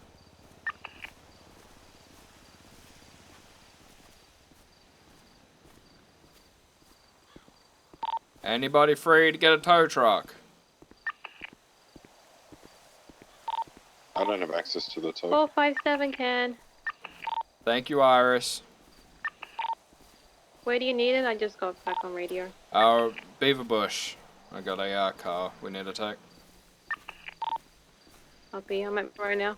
Anybody free to get a tow truck? I don't have access to the tow. 457 can. Thank you, Iris. Where do you need it? I just got back on radio. Beaver Bush. I got a car we need to take. I'm at right now.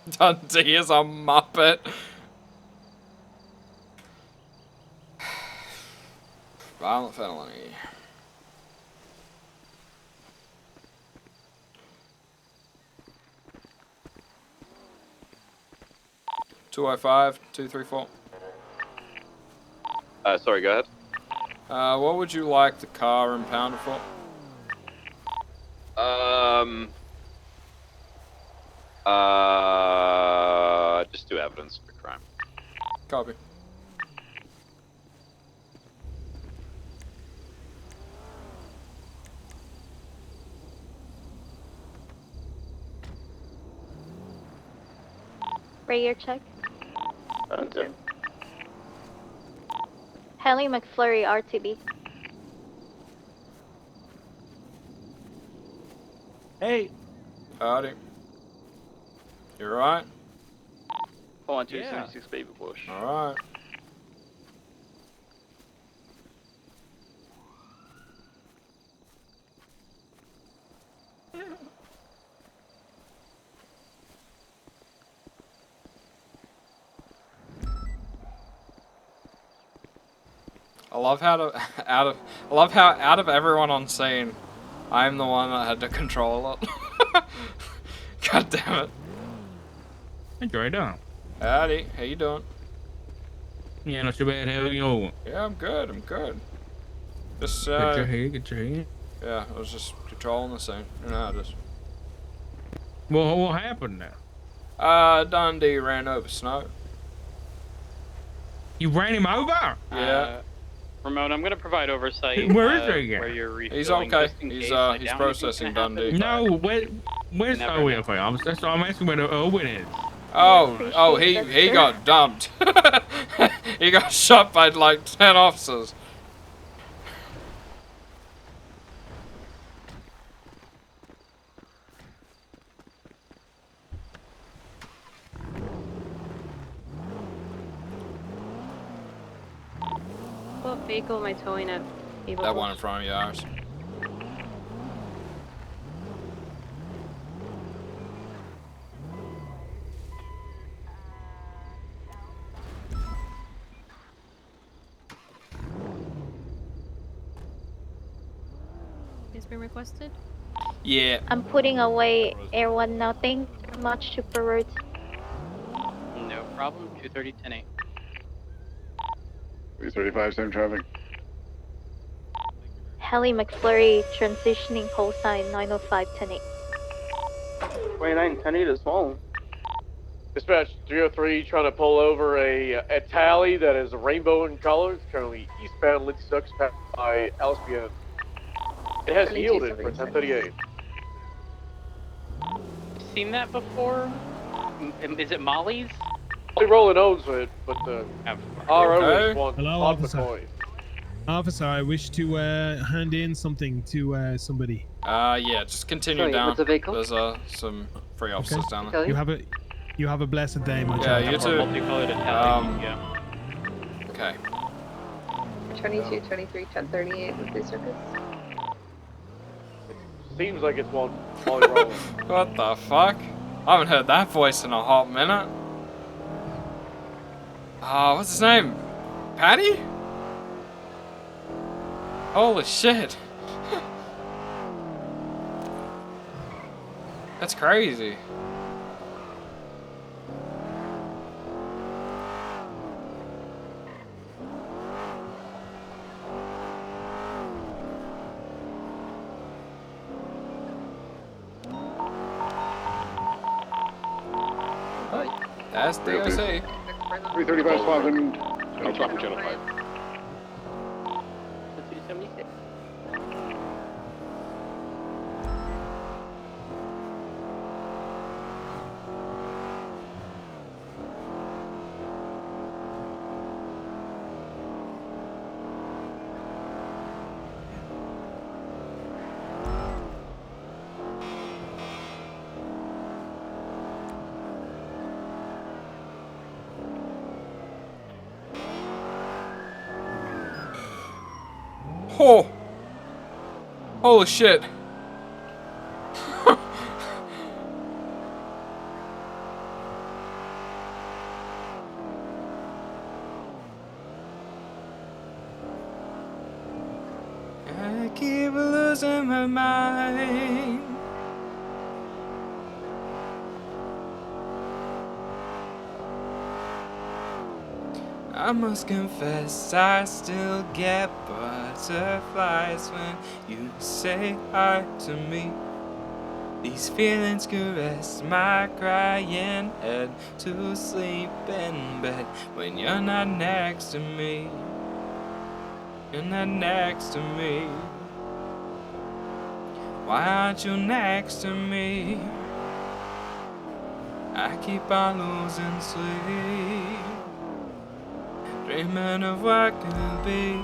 Dundee is a muppet. Violent felony. $205, 234. Sorry, go ahead. What would you like the car impounded for? Just do evidence for crime. Copy. Radio check. Okay. Haley McFlurry, RTB. Hey. Howdy. You alright? 41276 Beaver Bush. Alright. I love how out of everyone on scene, I'm the one that had to control it. God damn it. Enjoy that. Howdy, how you doing? Yeah, not too bad. How you going? Yeah, I'm good, I'm good. Just, Get your head, get your head. yeah, I was just controlling the scene. You know how it is. Well, what happened now? Dundee ran over Snow. You ran him over? Yeah. Ramon, I'm gonna provide oversight. Where is he again? Where you're refilling, He's okay. just in He's case. I he's doubt processing anything's gonna Dundee. No, where's Never Owen? know. That's what I'm asking where Owen is. Oh, he got dumped. He got shot by like 10 officers. What vehicle am I towing at? That one in front of you, ours. It's been requested. Yeah. I'm putting away Air 1 nothing. Much to forward. No problem. 230 10-8. 335, same traffic. Haley McFlurry transitioning call sign 905 10-8. 2910 is small. Dispatch 303 trying to pull over a tally that is a rainbow in colors, currently eastbound Lindsay Stokes passed by Alspian. It has yielded for 1038. Seen that before? Is it Molly's? Only Roland owns it, but the RO is one Hello, on officer. McCoy. Officer, I wish to hand in something to somebody. Yeah, just continue Sorry, down. what's the vehicle? There's some free officers down there. You have a blessed day, my Yeah, child. you too. Multicolored Italian, yeah. Okay. 22, 23, 1038 with the circus. Seems like it's one Molly Roland. What the fuck? I haven't heard that voice in a hot minute. What's his name? Patty? Holy shit. That's crazy. That's DOC. 335 Squadron. Channel traffic, channel 5. 276. Oh! Holy shit. I keep losing my mind. I must confess, I still get butterflies when you say hi to me. These feelings caress my crying head to sleep in bed when you're not next to me. You're not next to me. Why aren't you next to me? I keep on losing sleep, dreaming of what could be.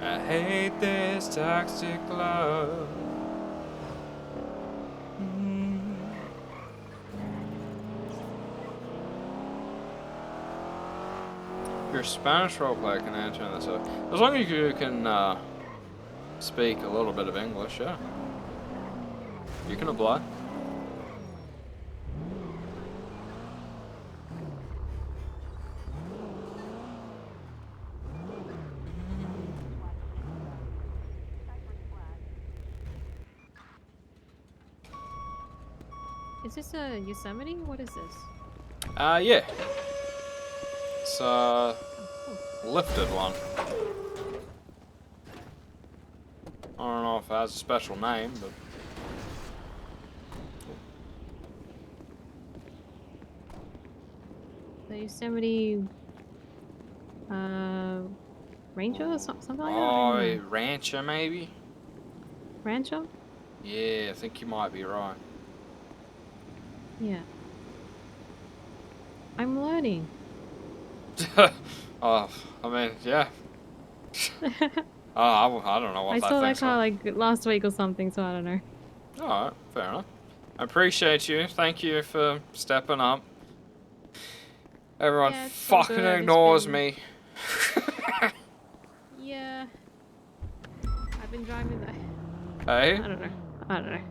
I hate this toxic love. Your Spanish roleplay can answer this up. As long as you can speak a little bit of English, yeah. You can apply. Is this a Yosemite? What is this? Yeah. It's a lifted one. I don't know if it has a special name, but The Yosemite Ranger or something like that? I oh, don't know. Rancher maybe? Rancho? Yeah, I think you might be right. Yeah. I'm learning. Oh, I mean, yeah. I don't know what I that saw that thing's car called. like last week or something, so I don't know. Alright, fair enough. I appreciate you. Thank you for stepping up. Everyone Yeah, it's all fucking good. It's ignores been- me. Yeah. I've been driving that. Hey? I don't know. I don't know.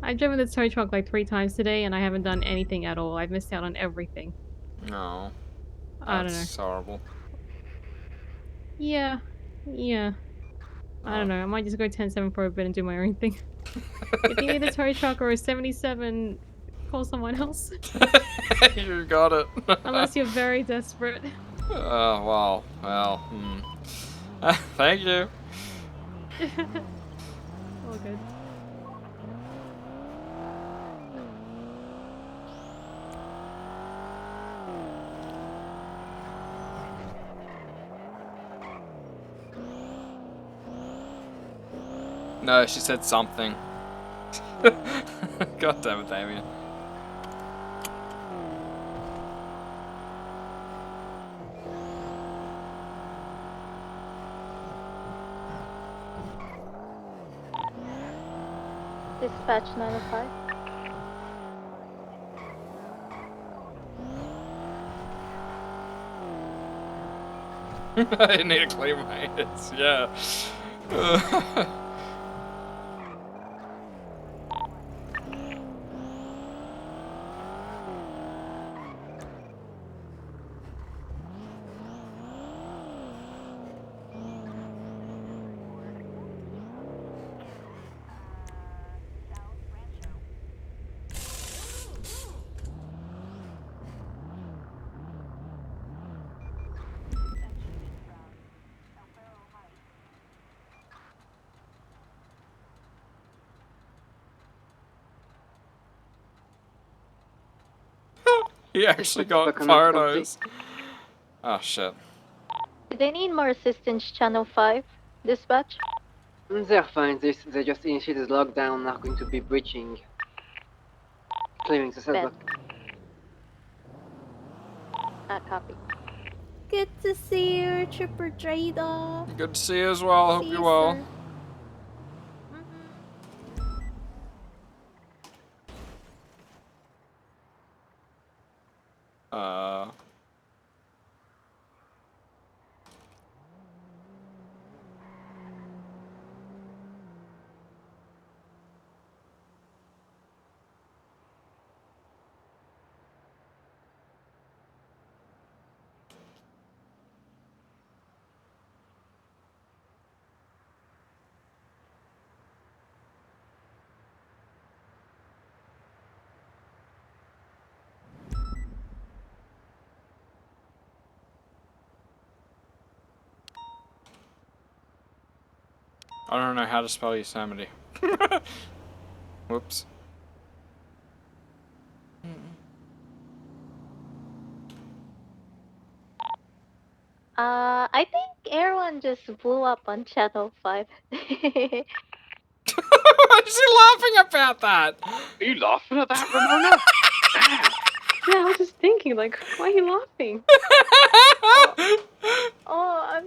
I've driven the tow truck like 3 times today and I haven't done anything at all. I've missed out on everything. No. I don't know. That's horrible. Yeah. Yeah. I don't know. I might just go 10-7 for a bit and do my own thing. If you need a tow truck or a 77, call someone else. You got it. Unless you're very desperate. Oh, wow. Well, thank you. All good. No, she said something. God damn it, Damien. Dispatch 905. I need to clean my hands, yeah. He actually got Stuck on fire that complete- nose. Oh shit. Do they need more assistance, Channel 5? Dispatch? They're fine. They just initiated lockdown and are going to be breaching. Clearing the setback. Copy. Good to see you, Tripper Drada. Good to see you as well. Hope See you're you, well. sir. I don't know how to spell Yosemite. Whoops. I think Air One just blew up on Channel 5. Why is she laughing about that? Are you laughing at that, Ramona? Yeah, I was just thinking, like, why are you laughing? Oh,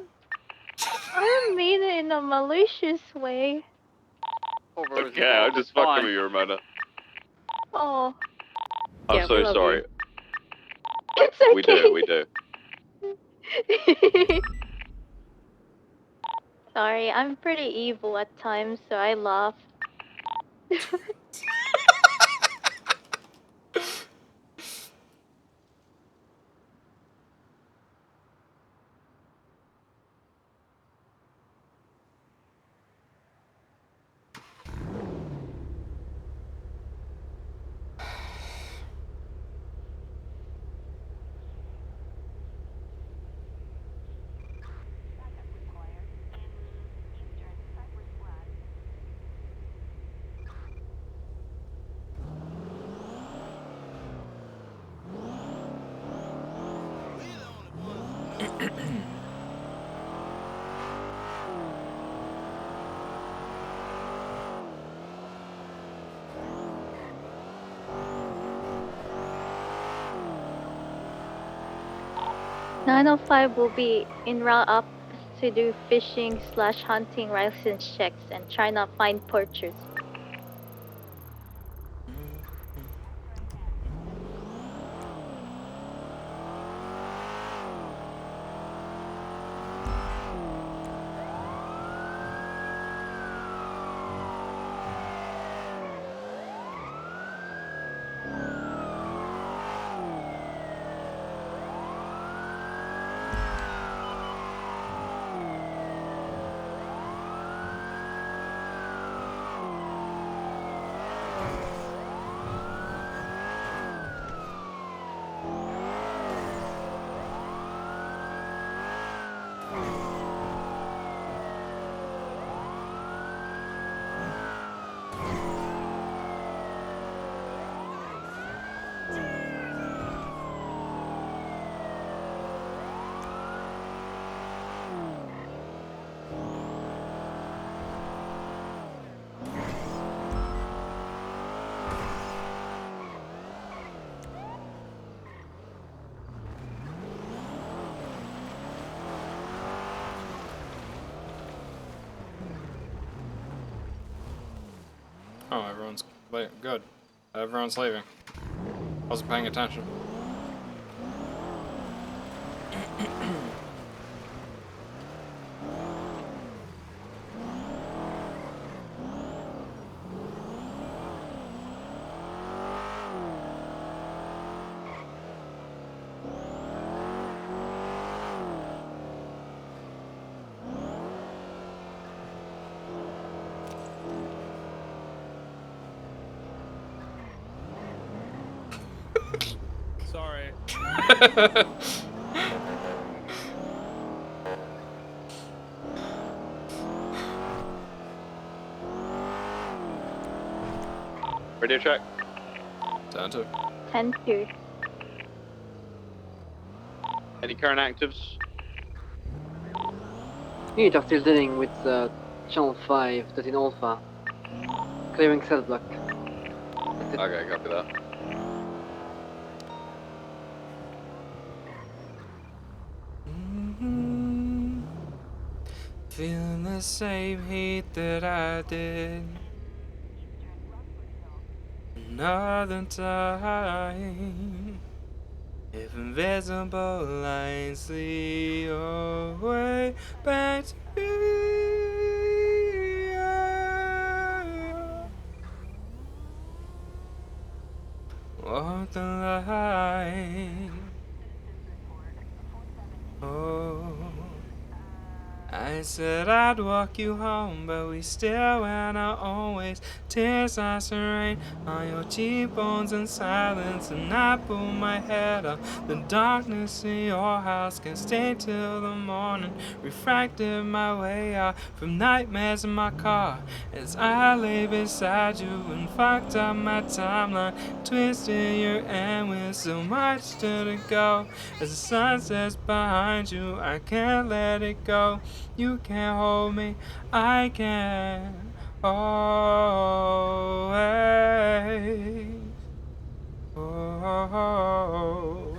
I don't mean it in a malicious way. Okay, I'm just fucking with you, Ramona. Oh. I'm Yeah, so we love sorry. you. It's okay. We do, we do. Sorry, I'm pretty evil at times, so I laugh. .905 will be en route up to do fishing/hunting license checks and try not find poachers. Oh, everyone's good. Everyone's leaving. Wasn't paying attention. Sorry. Radio check. 10-2. 10-2. Any current actives? Unit are still dealing with Channel 5, 13 Alpha. Clearing cell block. Okay, copy that. Feeling the same heat that I did another time. If invisible lines lead your way back to me, walk the line. Oh, I said I'd walk you home, but we still went our own ways. Tears like rain on your cheekbones in silence, and I pull my head up. The darkness in your house can stay till the morning. Refracted my way out from nightmares in my car as I lay beside you and fucked up my timeline. Twisted your end with so much still to go. As the sun sets behind you, I can't let it go. You can't hold me, I can't always. Oh,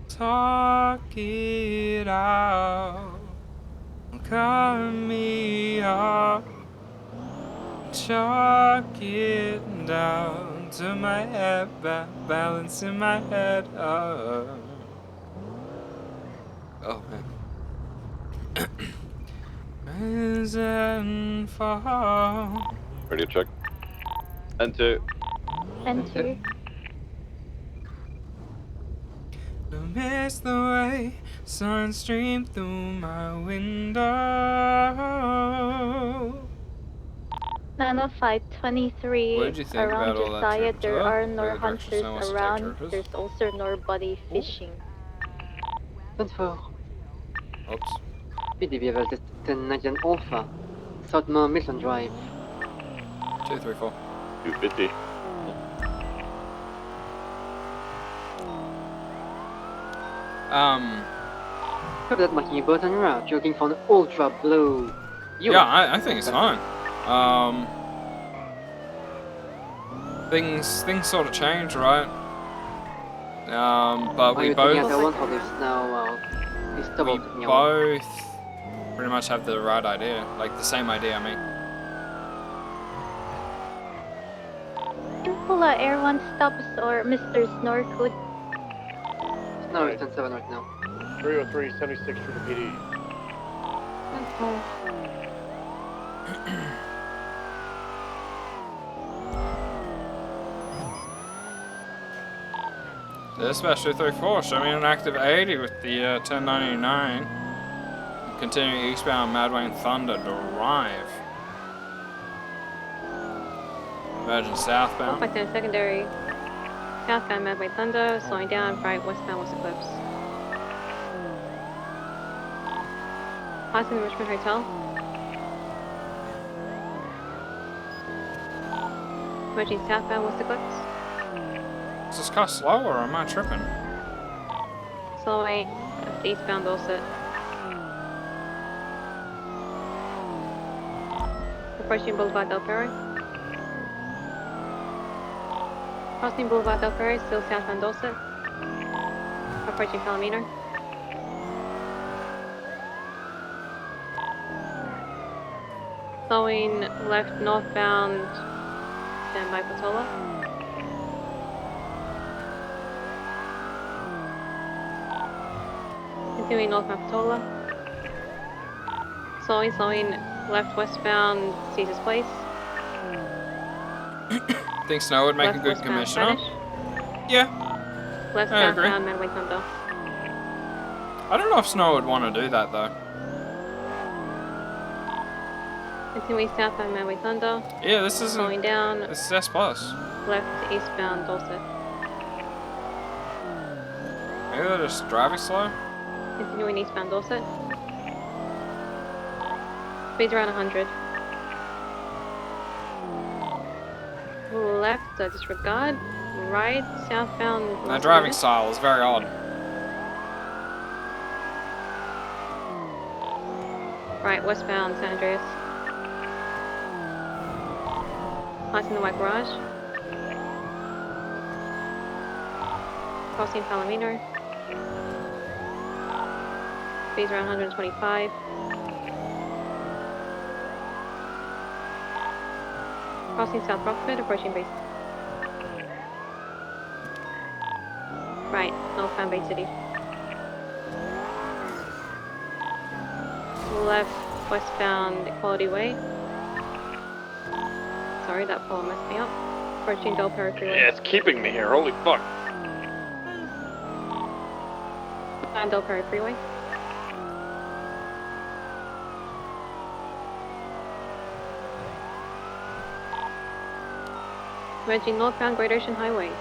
talk it out, cut me off, chalk it down to my head, balancing my head up. Oh man. Rise and fall. Radio check. Enter. Enter. Don't miss the way sun streamed through my window. 90523. What did you think Around about all that, Josiah, Church? there Huh? are Really nor actually hunters someone wants to take around. churches? There's also nobody fishing. 24. Oops. PDB level 1019 Alpha. Southmore Milton Drive. 234. 250. Hope that marking your boat on route. You're looking for an ultra blue. Yeah, I think it's fine. Things sort of change, right? But we both pretty much have the right idea, like the same idea. I mean, Impula Air 1 stops or Mr. Snorkwood. No, it's 10-7 right now. 303, 76 for the PD. Dispatch 234, show me an active 80 with the 1099. Continuing eastbound Madwayne Thunder Drive. Virgin southbound. Back to secondary. Southbound Madway Thunder, slowing down, right westbound West Eclipse. Passing the Richmond Hotel. Merging southbound West Eclipse. Is this car slow or am I tripping? Slowing left eastbound Dorset. Approaching Boulevard Del Perro. Crossing Boulevard Del Perro, still southbound Dorset. Approaching Palomino. Slowing left northbound, stand by Patola. Continuing northbound Patola. Slowing left westbound Caesar's Place. Think Snow would make a good commissioner? Yeah. Left I agree. southbound Madway Thunder. I don't know if Snow would want to do that though. Continuing southbound Madway Thunder. Yeah, this isn't. Slowing down. This is S plus. Left eastbound Dorset. Maybe they're just driving slow. Continuing eastbound Dorset. Speed's around 100. Left, disregard. right, southbound. That driving style is very odd. Right, westbound San Andreas. Passing the white garage. Crossing Palomino. Speeds around 125. Crossing South Rockford, approaching base. Right, northbound Bay City. Left, westbound Equality Way. Sorry, that pole messed me up. Approaching Del Perro Freeway. Yeah, it's keeping me here. Holy fuck. And Del Perro Freeway. Merging northbound Great Ocean Highway.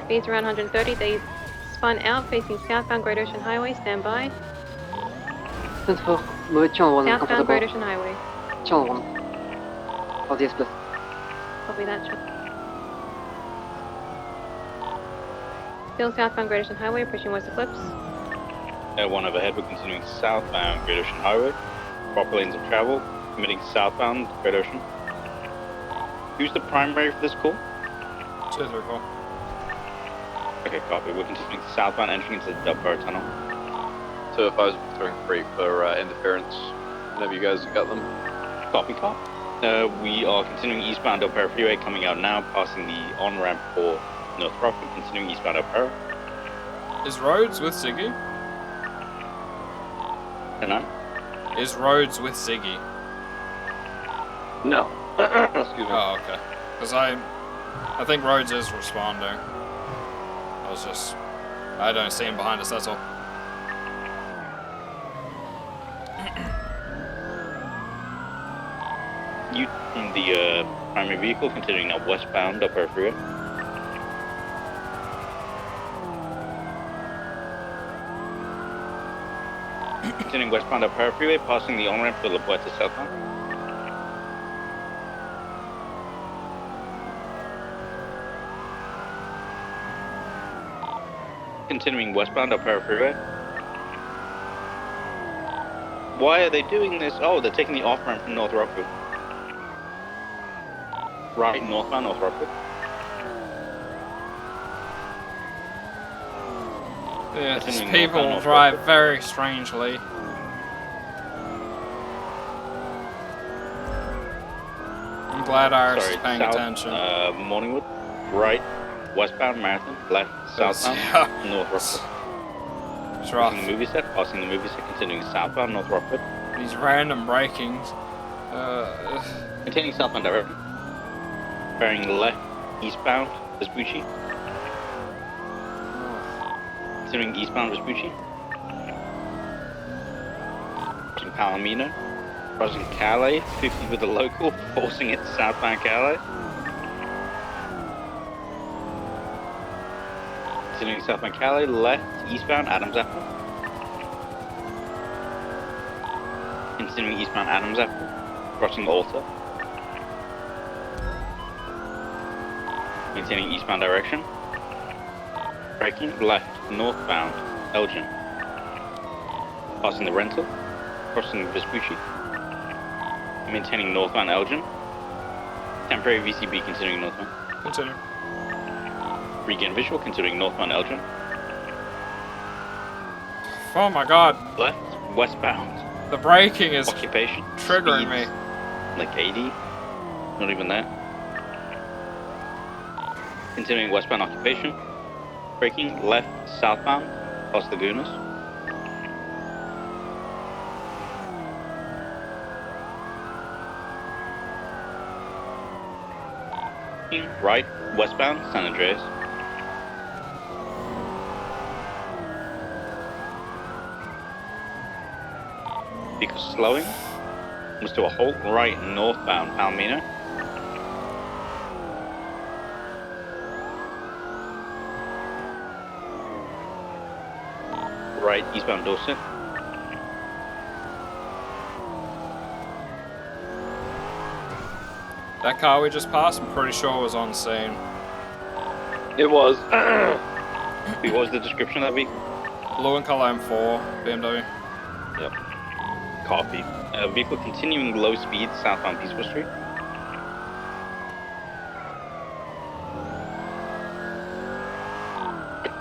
Speeds around 130. They spun out facing southbound Great Ocean Highway. Stand by. Southbound Great Ocean Highway. Channel 1. Oh, yes, please. Copy that. Still southbound Great Ocean Highway, pushing west of Clips. One overhead, we're continuing southbound Great Ocean Highway. Proper lanes of travel, committing southbound Great Ocean. Who's the primary for this call? 234. Okay, copy. We're continuing southbound, entering into the Del Perro Tunnel. 205 is throwing free for interference. Whenever you guys got them. Copy, cop. We are continuing eastbound Del Perro Freeway, coming out now, passing the on-ramp for North Rockford, continuing eastbound Del Perro. Is Rhodes with Ziggy? And I? Is Rhodes with Ziggy? No. Excuse me. Oh, okay. Because I think Rhodes is responding. I don't see him behind us, that's all. You in the primary vehicle, continuing now westbound Del Perro Freeway. Continuing westbound Del Perro Freeway, passing the on-ramp for La Puerta southbound. Continuing westbound Del Perro Freeway. Why are they doing this? Oh, they're taking the off-ramp from North Rockford. Right, northbound North Rockford. Yeah, these Continuing people northbound drive North very strangely. I'm glad Iris is paying attention. Morningwood. Right, westbound Marathon. Left, southbound North Rockford. It's rough. Passing the movie set, continuing southbound North Rockford. These random breakings. Continuing southbound direction. Bearing left, eastbound Vespucci. Continuing eastbound Vespucci. Crossing Palomino. Crossing Calais, 50 with the local, forcing it southbound Calais. Continuing southbound Calais, left, eastbound Adams Apple. Continuing eastbound Adams Apple, crossing Alta. Maintaining eastbound direction. Braking left, northbound Elgin. Passing the rental, crossing Vespucci. Maintaining northbound Elgin. Temporary VCB continuing northbound. Continue. Regain visual, continuing northbound Elgin. Oh my god. Left, westbound. The braking is occupation. triggering me. Like 80. Not even that. Continuing westbound occupation. Braking left, southbound, Los Lagunas. Right, westbound, San Andreas. Vehicle slowing. Comes to a halt, right, northbound, Palomino. Right, eastbound Dorset. That car we just passed, I'm pretty sure was on scene. It was. What was the description of that vehicle? Blue and color M4 BMW. Yep. Copy. Vehicle continuing low speed southbound Peaceful Street.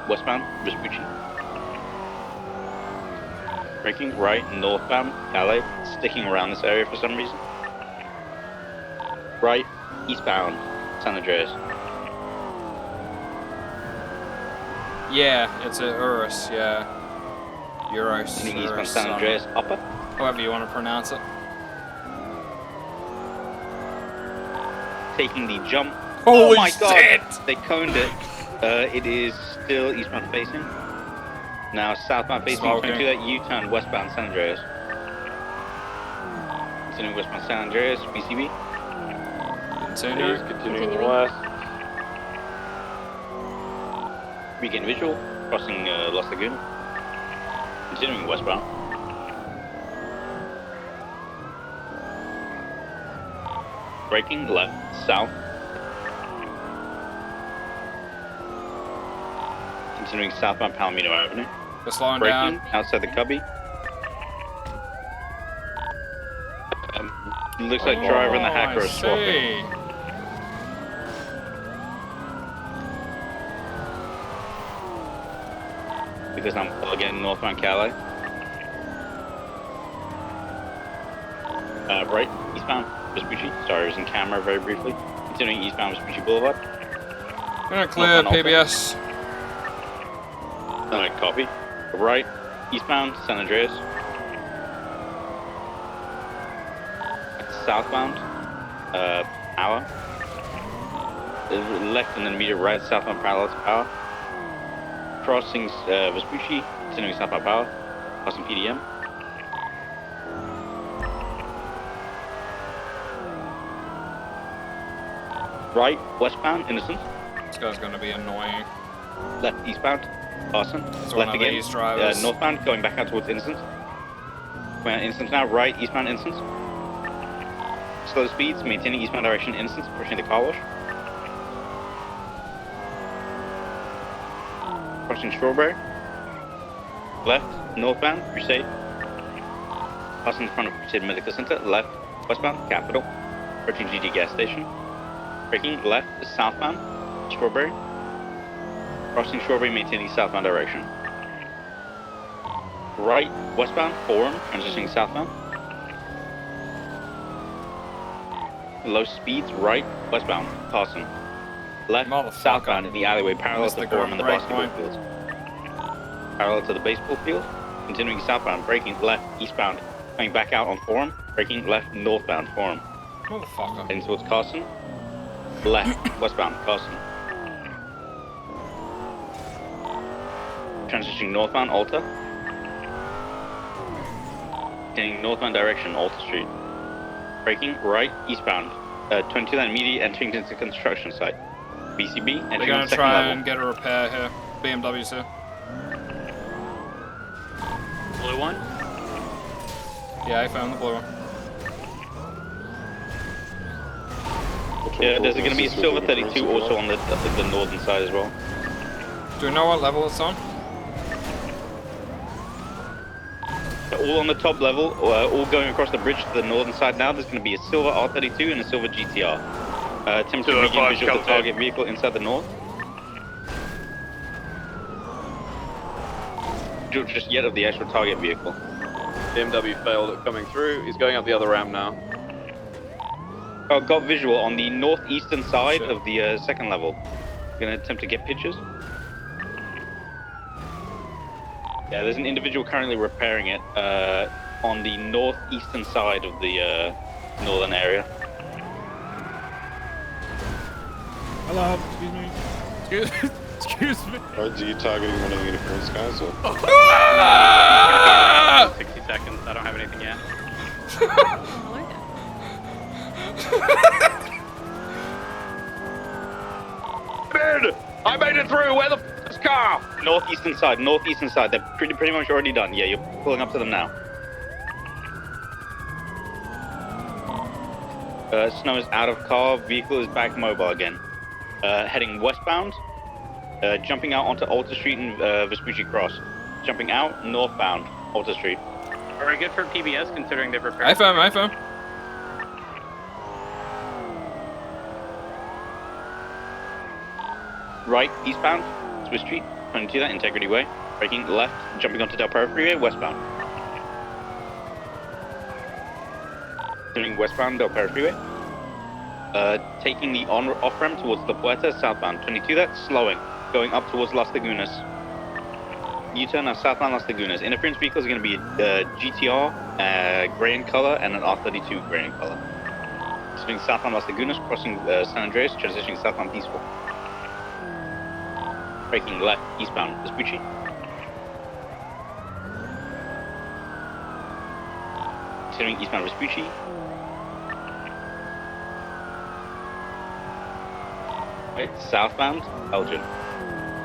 Westbound Vespucci. Braking right northbound Calais, sticking around this area for some reason. Right eastbound San Andreas. Yeah, it's a Urus, yeah. Euros. Continuing eastbound Urus, San Andreas upper. however you want to pronounce it. Taking the jump. Holy oh my god! shit! They coned it. It is still eastbound facing. Now southbound facing. Smoking. Coming to that U-turn westbound San Andreas. Continuing westbound San Andreas, BCB. Continue. Continuing west. Regain visual, crossing Los Lagoon. Continuing westbound. Braking left, south. Continuing southbound Palomino Avenue. Just slowing Braking down. outside the cubby. Looks like driver and the hacker I are swapping. see. Because I'm again northbound Calais. Right, eastbound Vespucci. Sorry, I was in camera very briefly. Continuing eastbound Vespucci Boulevard. Gonna clear Northbound PBS. Alright, copy. Right, eastbound San Andreas. Southbound, Power. Left and then immediate right, southbound parallel to Power. Crossing Vespucci, continuing southbound Power. Crossing PDM. Right, westbound, Innocent. This guy's gonna be annoying. Left, eastbound, Arson. It's one Left of again, these drivers. northbound, going back out towards Innocent. Going out Innocent now, right, eastbound, Innocent. Slow speeds, maintaining eastbound direction, Innocent, pushing the car wash. Crossing Strawberry. Left, northbound, Crusade. Passing in front of Crusade Medical Center, left, westbound, Capital. Approaching GD gas station. Braking left, southbound, Strawberry. Crossing Strawberry, maintaining southbound direction. Right, westbound, Forum, transitioning southbound. Low speeds, right, westbound, passing. Left, southbound in the alleyway, parallel to the Forum and the basketball field. Parallel to the baseball field. Continuing southbound, braking left, eastbound. Coming back out on Forum, braking left, northbound, Forum. Motherfucker. Heading towards Carson. Left, westbound, Carson. Transitioning northbound, Alta. Getting northbound direction, Alta Street. Braking right, eastbound. 22 line immediate entering into construction site. BCB, They're entering gonna on second try level. and get a repair here. BMW's here. Blue one? Yeah, I found the blue one. Yeah, there's going to be a silver 32 also on the northern side as well. Do we know what level it's on? They're all on the top level, all going across the bridge to the northern side now. There's going to be a silver R32 and a silver GTR. Attempt to regain visual of the target vehicle inside the north. Just yet of the actual target vehicle. BMW failed at coming through. He's going up the other ramp now. Got visual on the northeastern side of the second level. Gonna attempt to get pictures. Yeah, there's an individual currently repairing it on the northeastern side of the northern area. Hello, excuse me. Excuse me. Are you targeting one of the uniforms, guys? Or? 60 seconds. I don't have anything yet. I made it through. Where the f is car? Northeastern side. Northeastern side. They're pretty much already done. Yeah, you're pulling up to them now. Snow is out of car. Vehicle is back mobile again. Heading westbound. Jumping out onto Alta Street and Vespucci Cross. Jumping out northbound, Alta Street. Very good for PBS considering they've repaired. iPhone. Right, eastbound, Swiss Street, 22 that, Integrity Way. Braking left, jumping onto Del Perro Freeway, westbound. Turning westbound, Del Perro Freeway. Taking the off ramp towards La Puerta, southbound, 22 that, slowing. Going up towards Las Lagunas. U-turn now southbound Las Lagunas. Interference vehicles are going to be a GTR, gray in color, and an R32 gray in color. Swing southbound Las Lagunas, crossing San Andreas, transitioning southbound Peaceful. Braking left, eastbound Vespucci. Continuing eastbound Vespucci. Right, southbound Elgin.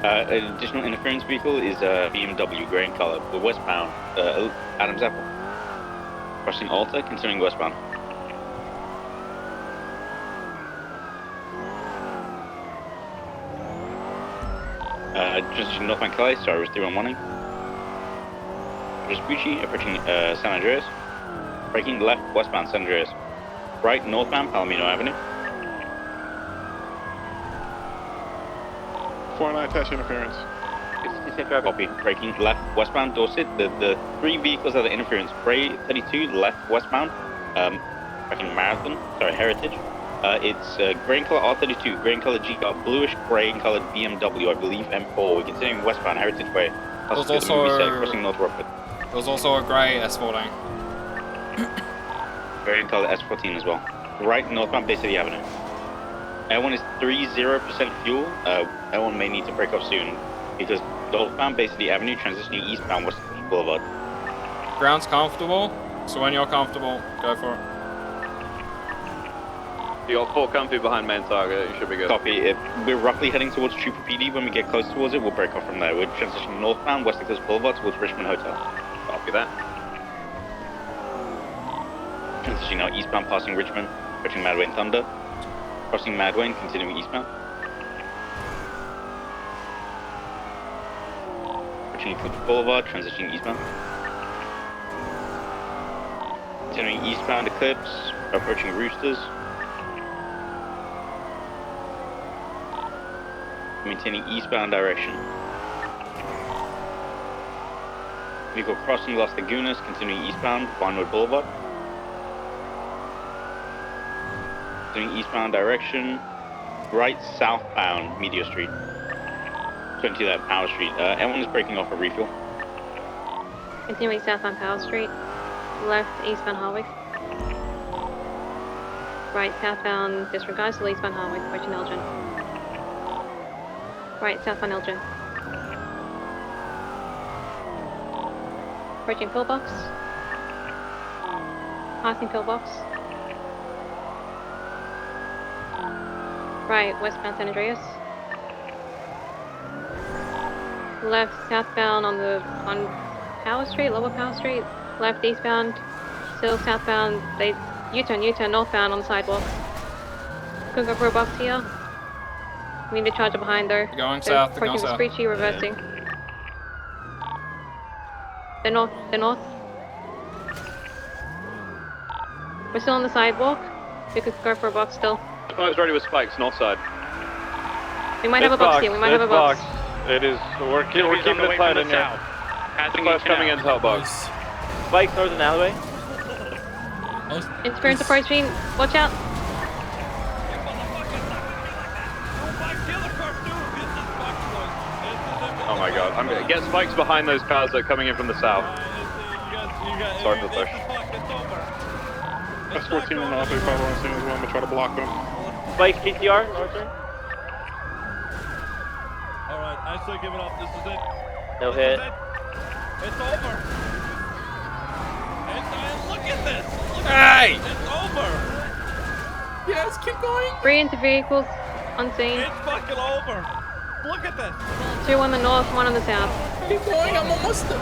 An additional interference vehicle is a BMW gray in color. We're westbound, Adams Apple. Crossing Alta, continuing westbound. Transitioning northbound Calais, sorry, was 311. Vespucci, approaching San Andreas. Braking left, westbound San Andreas. Right, northbound Palomino Avenue. 49 test interference. Copy. Braking left, westbound Dorset. The three vehicles that are interference. Gray 32, left, westbound. Braking Marathon, sorry, Heritage. It's gray in color R32, gray in color G-Car, bluish gray in color BMW, I believe M4. We're continuing westbound Heritage Way. There's also crossing North Rockford. There's also a grey S14. Gray in color S14 as well. Right, northbound Bay City Avenue. L1 is 30% fuel. L1 may need to break off soon because northbound Bay City Avenue transitioning eastbound West Boulevard. Ground's comfortable, so when you're comfortable, go for it. You got 4 comfy behind main target, you should be good. Copy. We're roughly heading towards Trooper PD. When we get close towards it, we'll break off from there. We're transitioning northbound West Coast Boulevard towards Richmond Hotel. Copy that. Transitioning now eastbound passing Richmond, approaching Madwayne Thunder. Crossing Madwayne, continuing eastbound. Approaching Eclipse Boulevard, transitioning eastbound. Continuing eastbound Eclipse, approaching Roosters. Maintaining eastbound direction. Vehicle crossing Las Lagunas, continuing eastbound, Vinewood Boulevard. Continuing eastbound direction, right southbound, Media Street. 20 that Power Street. Everyone is breaking off a refuel. Continuing southbound Powell Street. Left eastbound Harwick. Right southbound disregard, so eastbound Harwick, approaching Elgin. Right southbound Elgin. Approaching pillbox. Passing pillbox. Right westbound San Andreas. Left southbound on Power Street, Lower Power Street. Left eastbound, still southbound. They U-turn northbound on the sidewalk. Could go for a box here. We need a charger behind though. Going south, they're going approaching south. Vespucci, reversing. They're north. We're still on the sidewalk. We could go for a box still. I was ready with spikes, north side. We might have a box here. We might have a box. It is. We're keeping it tight in here. Spikes coming in top box. Spikes northern alleyway. Interference approaching. Watch out. Oh my god, I'm gonna get spikes behind those cars that are coming in from the south. Sorry for the push. S14 on the R35 on scene as well. I'm gonna try to block them. Spikes PTR, northern. Alright, I still give it up. This is it. No hit. It's over. Look at this. Hey! It's over. Yes, keep going. 3 into vehicles, unseen. It's fucking over. Look at this. 2 on the north, 1 on the south. Keep going, I'm almost there.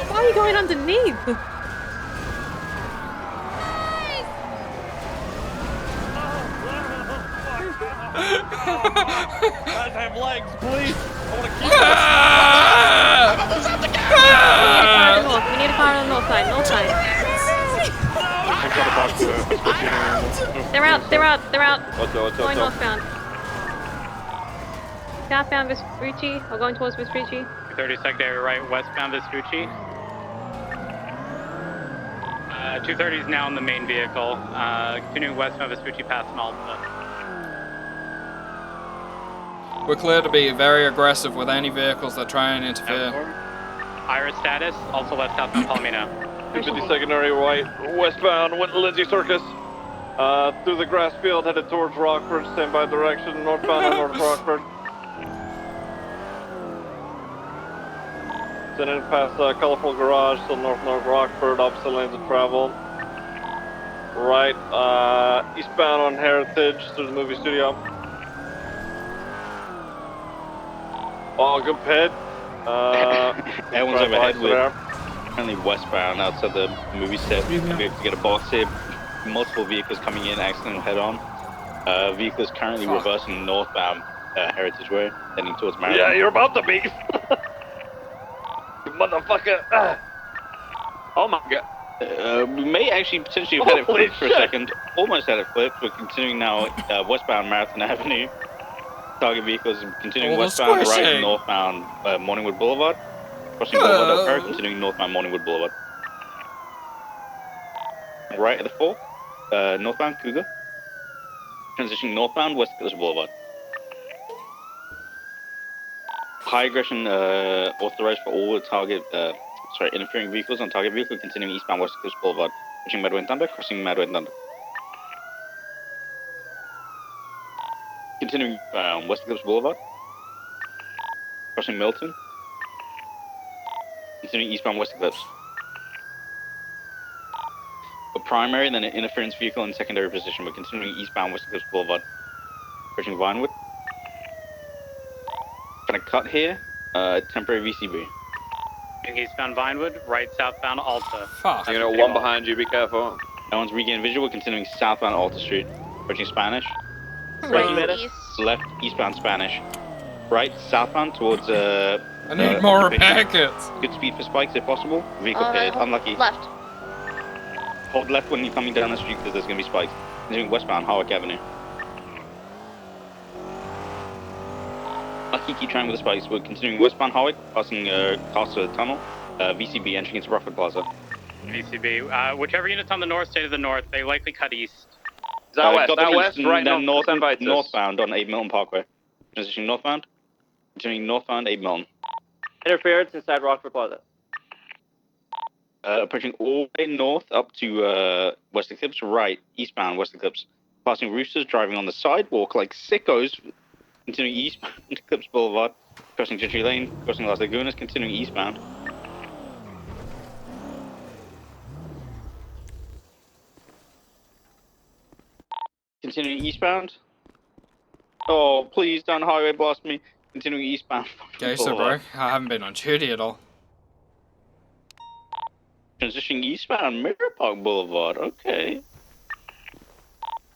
Why are you going underneath? Guys, I have legs, please. I want to keep We need a car on the north side, north side. They're out. Going northbound. Southbound Vespucci, or going towards Vespucci. 30 secondary right, westbound Vespucci. 230 is now in the main vehicle. Continuing westbound Vespucci past Malta. We're clear to be very aggressive with any vehicles that try and interfere. Iris status, also left southbound Palomino. 250 secondary right, westbound, went to Lindsay Circus. Through the grass field, headed towards Rockford, standby direction, northbound on North Rockford. Sending past Colorful Garage, still North Rockford, opposite lanes of travel. Right, eastbound on Heritage, through the movie studio. Oh, good pit. Everyone's overhead with currently westbound outside the movie set. We have to get a box here. Multiple vehicles coming in, accident head on. Vehicles currently reversing northbound Heritage Way, heading towards Maryland. Yeah, you're about to be. You motherfucker. Oh my god. We may actually potentially have had it flipped for a second. Almost had it flipped. We're continuing now westbound Marathon Avenue. Target vehicles continuing westbound, right, northbound Morningwood Boulevard. Crossing Boulevard Oak Park, continuing northbound Morningwood Boulevard. Right at the fork, northbound Cougar. Transitioning northbound West Coast Boulevard. High aggression authorized for all target, interfering vehicles on target vehicle, continuing eastbound West Coast Boulevard. Reaching Medway and Thunder, crossing Medway and Thunder. Continuing West Coast Boulevard. Crossing Milton. Continuing eastbound West Eclipse. For primary, then an interference vehicle in secondary position. We're continuing eastbound West Eclipse Boulevard. Approaching Vinewood. Trying to cut here, temporary VCB. Eastbound Vinewood, right southbound Alta. Fuck. You know, one behind you, be careful. That one's regained visual. We're continuing southbound Alta Street. Approaching Spanish. Right, Left, eastbound Spanish. Right, southbound towards I need more packets. Good speed for spikes if possible. Vehicle Alright, pitted, unlucky. Left. Hold left when you're coming down the street because there's going to be spikes. Continuing westbound Hawick Avenue. Lucky, keep trying with the spikes. We're continuing westbound Hawick, passing Castle Tunnel. VCB entering into Rockford Plaza. VCB, whichever unit's on the north, stay to the north. They likely cut east. Is that west? That west? Right, then northbound on Abe Milton Parkway. Transitioning northbound. Continuing northbound Abe Milton. Interference inside Rockford Plaza. Approaching all the way north up to West Eclipse, right, eastbound West Eclipse. Passing Roosters, driving on the sidewalk like sickos. Continuing eastbound Eclipse Boulevard. Crossing Gentry Lane, crossing Las Lagunas, continuing eastbound. Continuing eastbound. Oh, please don't highway blast me. Continuing eastbound. Okay, so bro, I haven't been on duty at all. Transitioning eastbound Mirror Park Boulevard. Okay.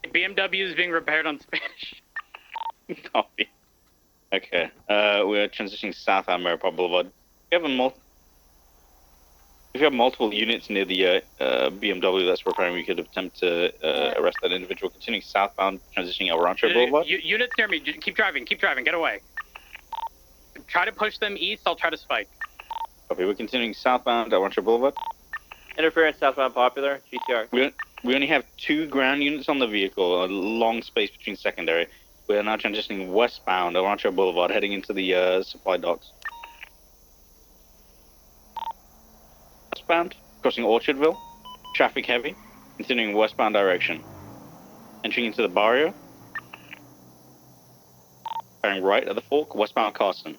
BMW is being repaired on Spanish. Copy. Okay. We're transitioning southbound Mirror Park Boulevard. If you have multiple units near the BMW that's repairing, we could attempt to arrest that individual. Continuing southbound, transitioning El Rancho Boulevard. Units near me, keep driving, get away. Try to push them east, I'll try to spike. Copy, we're continuing southbound El Rancho Boulevard. Interference southbound Popular, GTR. We only have 2 ground units on the vehicle, a long space between secondary. We are now transitioning westbound El Rancho Boulevard, heading into the supply docks. Westbound, crossing Orchardville, traffic heavy, continuing westbound direction. Entering into the barrio. Bearing right at the fork, westbound Carson.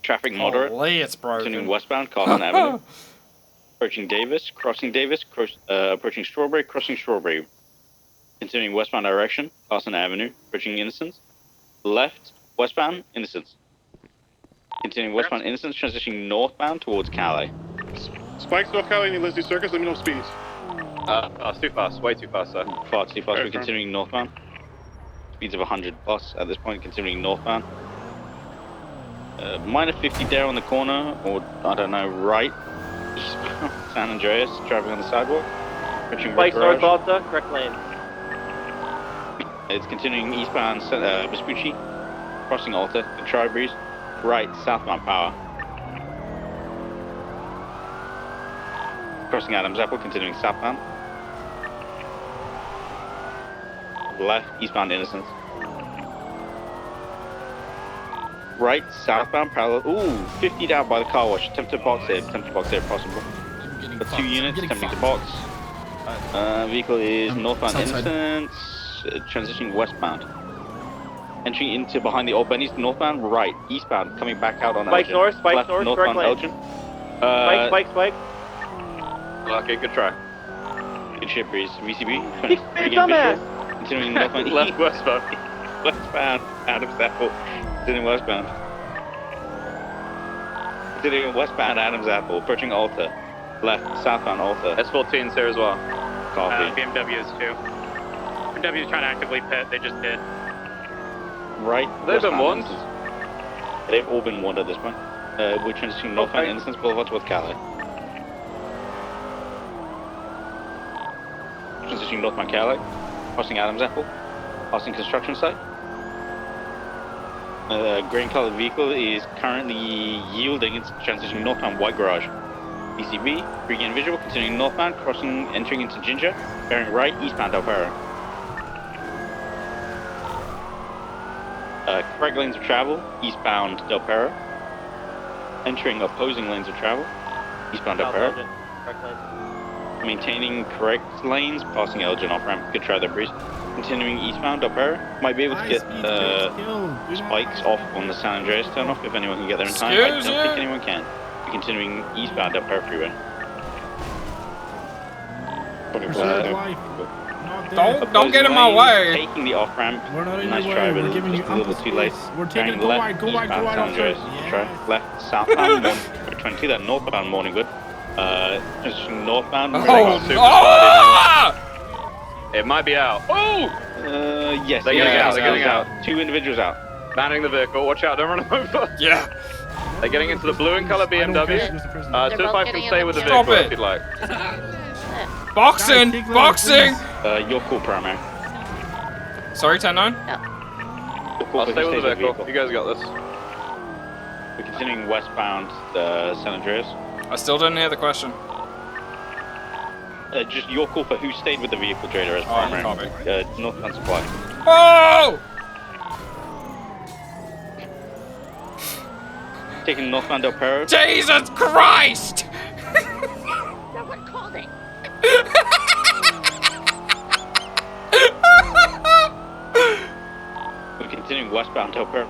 Traffic moderate, Holy, it's broken. continuing westbound Carson Avenue. Approaching Davis, crossing Davis, approaching Strawberry, crossing Strawberry. Continuing westbound direction, Carson Avenue, approaching Innocence. Left, westbound, Innocence. Continuing westbound Innocence, transitioning northbound towards Calais. Spikes, North Cali, any Lindsay Circus, let me know speeds. It's too fast, way too fast, sir. Far too fast, we're continuing northbound. speeds of 100 plus at this point, considering northbound. Minor 50 there on the corner, or I don't know, right. Eastbound San Andreas, driving on the sidewalk. Spikes north Alta, correct lane. It's continuing eastbound Vespucci, crossing Alta, the Tri-Breeze, right, southbound Power. Crossing Adams Apple, continuing southbound. Left, eastbound Innocence. Right, southbound parallel. Ooh, 50 down by the car wash. Attempt to box there if possible. For 2 units, attempting to box. Vehicle is northbound Innocence, transitioning westbound. Entering into behind the old Benny's northbound, right, eastbound, coming back out on Spike Elgin. north, Left, northbound Elgin. Spike. Okay, good try. Good shit, Breeze. VCB. Dumbass! Continuing northbound. Left westbound. Westbound, Adams Apple. Continuing westbound. Continuing westbound Adams Apple, approaching Alta. Left, southbound Alta. S14's there as well. Copy. BMW is too. BMW is trying to actively pit, they just did. Right. They've been westbound warned? Innocence. They've all been warned at this point. We're transitioning northbound Innocence Boulevard towards Cali. Transitioning northbound Cali. Crossing Adams Apple. Passing construction site. Green colored vehicle is currently yielding. It's transitioning northbound White Garage. ECB, regain visual, continuing northbound, crossing, entering into Ginger, bearing right, eastbound Del Perro. Correct lanes of travel, eastbound Del Perro. Entering opposing lanes of travel, eastbound Del Perro. Maintaining correct lanes, passing Elgin off ramp. Good try there, Breeze. Continuing eastbound Del Perro. Might be able to get spikes off on the San Andreas turnoff if anyone can get there in time. I don't think anyone can. Continuing eastbound Del Perro freeway. Don't get in my way. Taking the off ramp. We're not in Nice your try, way. but We're giving you just a little ample too late. space. We're taking Turning go left, wide, go wide, go eastbound wide San off Andreas. there. Try left, southbound Morning 20. That northbound Morning Good. Transitioning northbound. It might be out. Oh! Yes. They're getting out. 2 individuals out. Manning the vehicle. Watch out, don't run them over. Yeah. They're getting into the blue and color BMW. Certified can stay with the Stop vehicle it. if you'd like. Boxing! Boxing! Your call, primary. Sorry, 10-9? I'll stay with the vehicle. You guys got this. We're continuing westbound San Andreas. I still didn't hear the question. Just your call for who stayed with the vehicle, Trader, as primary. Northbound supply. Oh! Taking northbound Del Perro. Jesus Christ! Someone called it. We're continuing westbound Del Perro.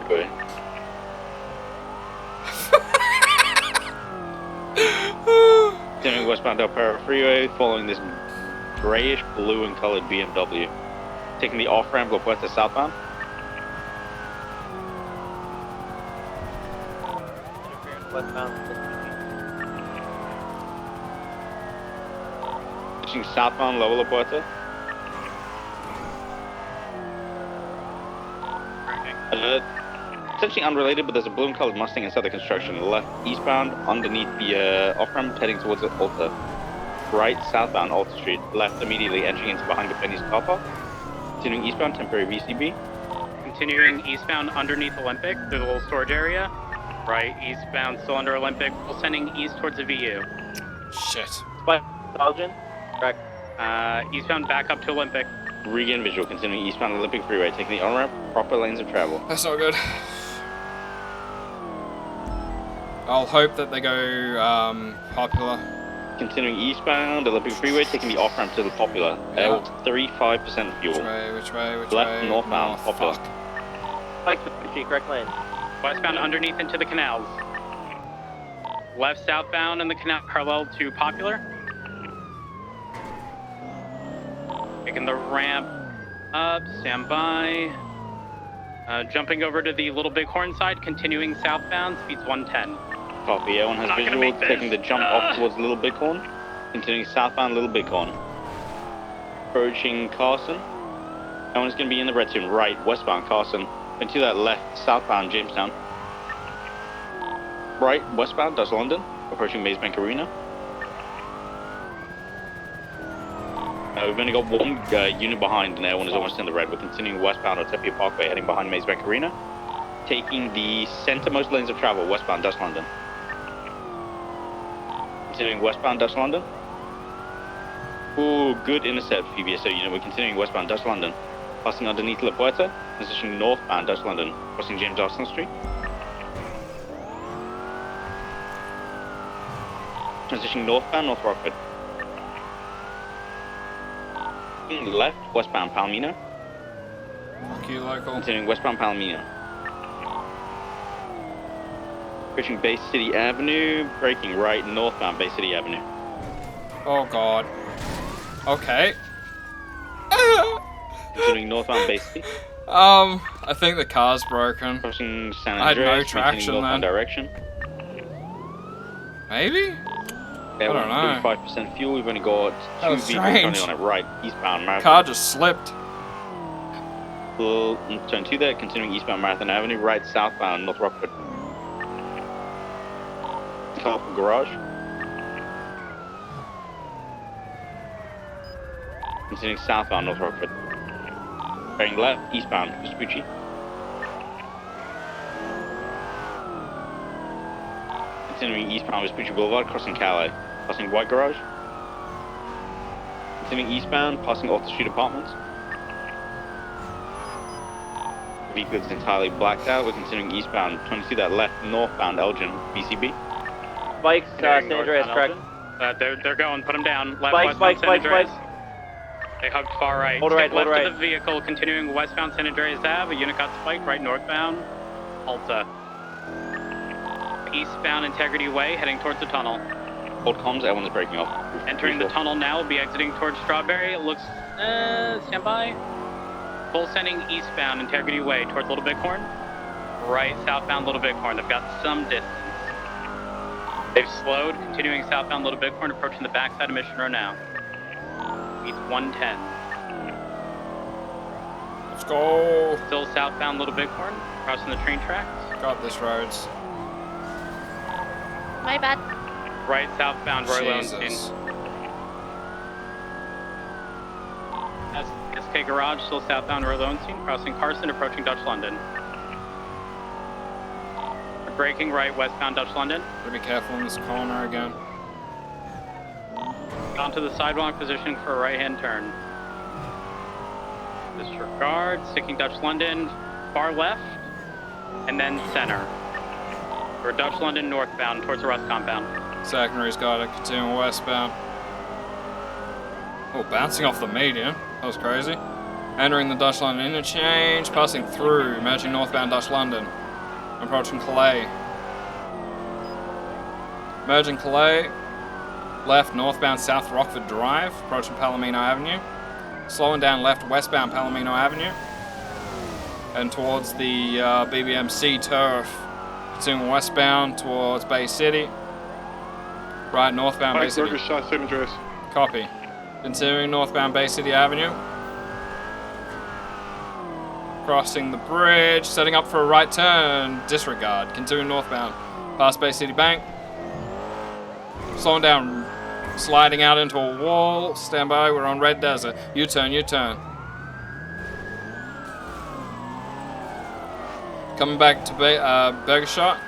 Continuing westbound Del Perro Freeway, following this grayish blue and colored BMW. Taking the off-ramp La Puerta southbound. Pushing southbound Lower La Puerta. Essentially unrelated, but there's a blue and colored Mustang inside the construction. Left, eastbound, underneath the off-ramp, heading towards the Alta. Right, southbound, Alta Street. Left, immediately entering into behind the Benny's car park. Continuing eastbound, temporary VCB. Continuing eastbound underneath Olympic through the little storage area. Right, eastbound still under Olympic. We're sending east towards the VU. Shit. Spike, Elgin. Correct. Eastbound back up to Olympic. Regain visual, continuing eastbound Olympic Freeway, taking the on-ramp, proper lanes of travel. That's not good. I'll hope that they go popular. Continuing eastbound Olympic Freeway, taking the off-ramp to the popular. 35% fuel. Which way? Left, northbound, North, popular. Spike, correct lane. Westbound underneath into the canals. Left southbound in the canal parallel to Popular. Taking the ramp up, stand by. Jumping over to the Little Bighorn side, continuing southbound, speeds 110. Copy, A1 has visual, taking the jump off towards Little Bighorn. Continuing southbound Little Bighorn. Approaching Carson. That one's going to be in the red zone, right, westbound Carson. And to that left, southbound Jamestown. Right, westbound, that's London, approaching Mazebank Arena. We've only got one unit behind, and that one is almost in the red. We're continuing westbound Otepia Parkway, heading behind Mazebank Arena. Taking the centermost lanes of travel, westbound Dutch London. Continuing westbound Dutch London. Ooh, good intercept, VBSO unit. We're continuing westbound Dutch London. Passing underneath La Puerta, transitioning northbound Dutch London, crossing James Austin Street. Transitioning northbound North Rockford. Left, westbound Palomino. Fuck you, local. Continuing westbound Palomino. Approaching Bay City Avenue, braking right, northbound Bay City Avenue. Oh god. Okay. Continuing northbound Bay City. I think the car's broken. Crossing San I had Andreas, no traction northbound then. direction. Maybe? I don't know. 35% fuel, we've only got That two was vehicles strange. running on it, right, eastbound Marathon. Car just slipped. We'll turn 2 there, continuing eastbound Marathon Avenue, right, southbound North Rockford. Colorful Garage. Continuing southbound North Rockford. Bearing left, eastbound Vespucci. Continuing eastbound Vespucci Boulevard, crossing Calais, passing White Garage. Continuing eastbound, passing off the street apartments. The vehicle is entirely blacked out. We're continuing eastbound, 22 that left, northbound Elgin, BCB. Spikes, San Andreas, correct. They're going. Put them down. Left, Spikes, westbound spikes, San spikes, Andreas. spikes. They hugged far right. Hold right, Stick left hold to right. the vehicle, continuing westbound San Andreas Ave. A unit got spiked right northbound. Alta. Eastbound Integrity Way, heading towards the tunnel. Hold comms, everyone is breaking off. Entering the tunnel now, will be exiting towards Strawberry. It looks, stand by. Full sending eastbound Integrity Way towards Little Bighorn. Right, southbound Little Bighorn. They've got some distance. They've slowed, continuing southbound Little Bighorn, approaching the backside of Mission Row now. Speed's 110. Let's go. Still southbound Little Bighorn, crossing the train tracks. Got this, roads. My bad. Right, southbound Roy Jesus. Lowenstein. SK Garage, still southbound Roy Lowenstein, crossing Carson, approaching Dutch London. We're braking right, westbound Dutch London. Gotta be careful in this corner again. Onto the sidewalk, positioning for a right-hand turn. Disregard, sticking Dutch London, far left, and then center. We're Dutch London northbound towards the Rust compound. Secondary's got it, continuing westbound. Oh, bouncing off the median. That was crazy. Entering the Dutch London interchange, passing through, merging northbound Dutch London. Approaching Calais. Merging Calais. Left northbound South Rockford Drive, approaching Palomino Avenue. Slowing down left westbound Palomino Avenue. And towards the BBMC turf. Continuing westbound towards Bay City. Right, northbound Bay City. Shot, same address. Copy. Continuing northbound Bay City Avenue. Crossing the bridge, setting up for a right turn. Disregard. Continuing northbound. Past Bay City Bank. Slowing down. Sliding out into a wall. Stand by, we're on Red Desert. U-turn, U-turn. Coming back to Burger Shot.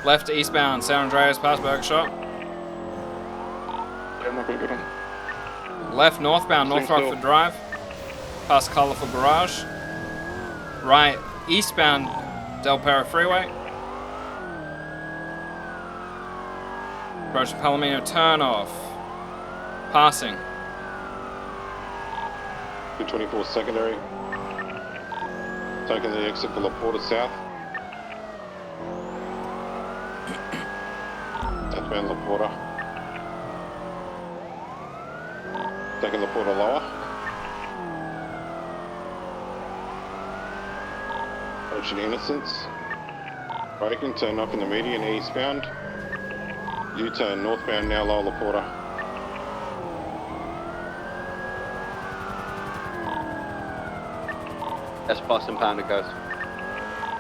Left eastbound, San Andreas past Burger Shot. I'm not gonna get on. Left northbound, North Same still. Rockford Drive. Past Colorful Garage. Right eastbound, Del Perro Freeway. Approaching Palomino turnoff. Passing. 224 secondary. Taking the exit for La Porta South. Southbound La Porta. Taking La Porta lower. Approaching Innocence. Braking, turn off in the median eastbound. U-turn northbound now lower La Porta. That's Boston Pounder, guys.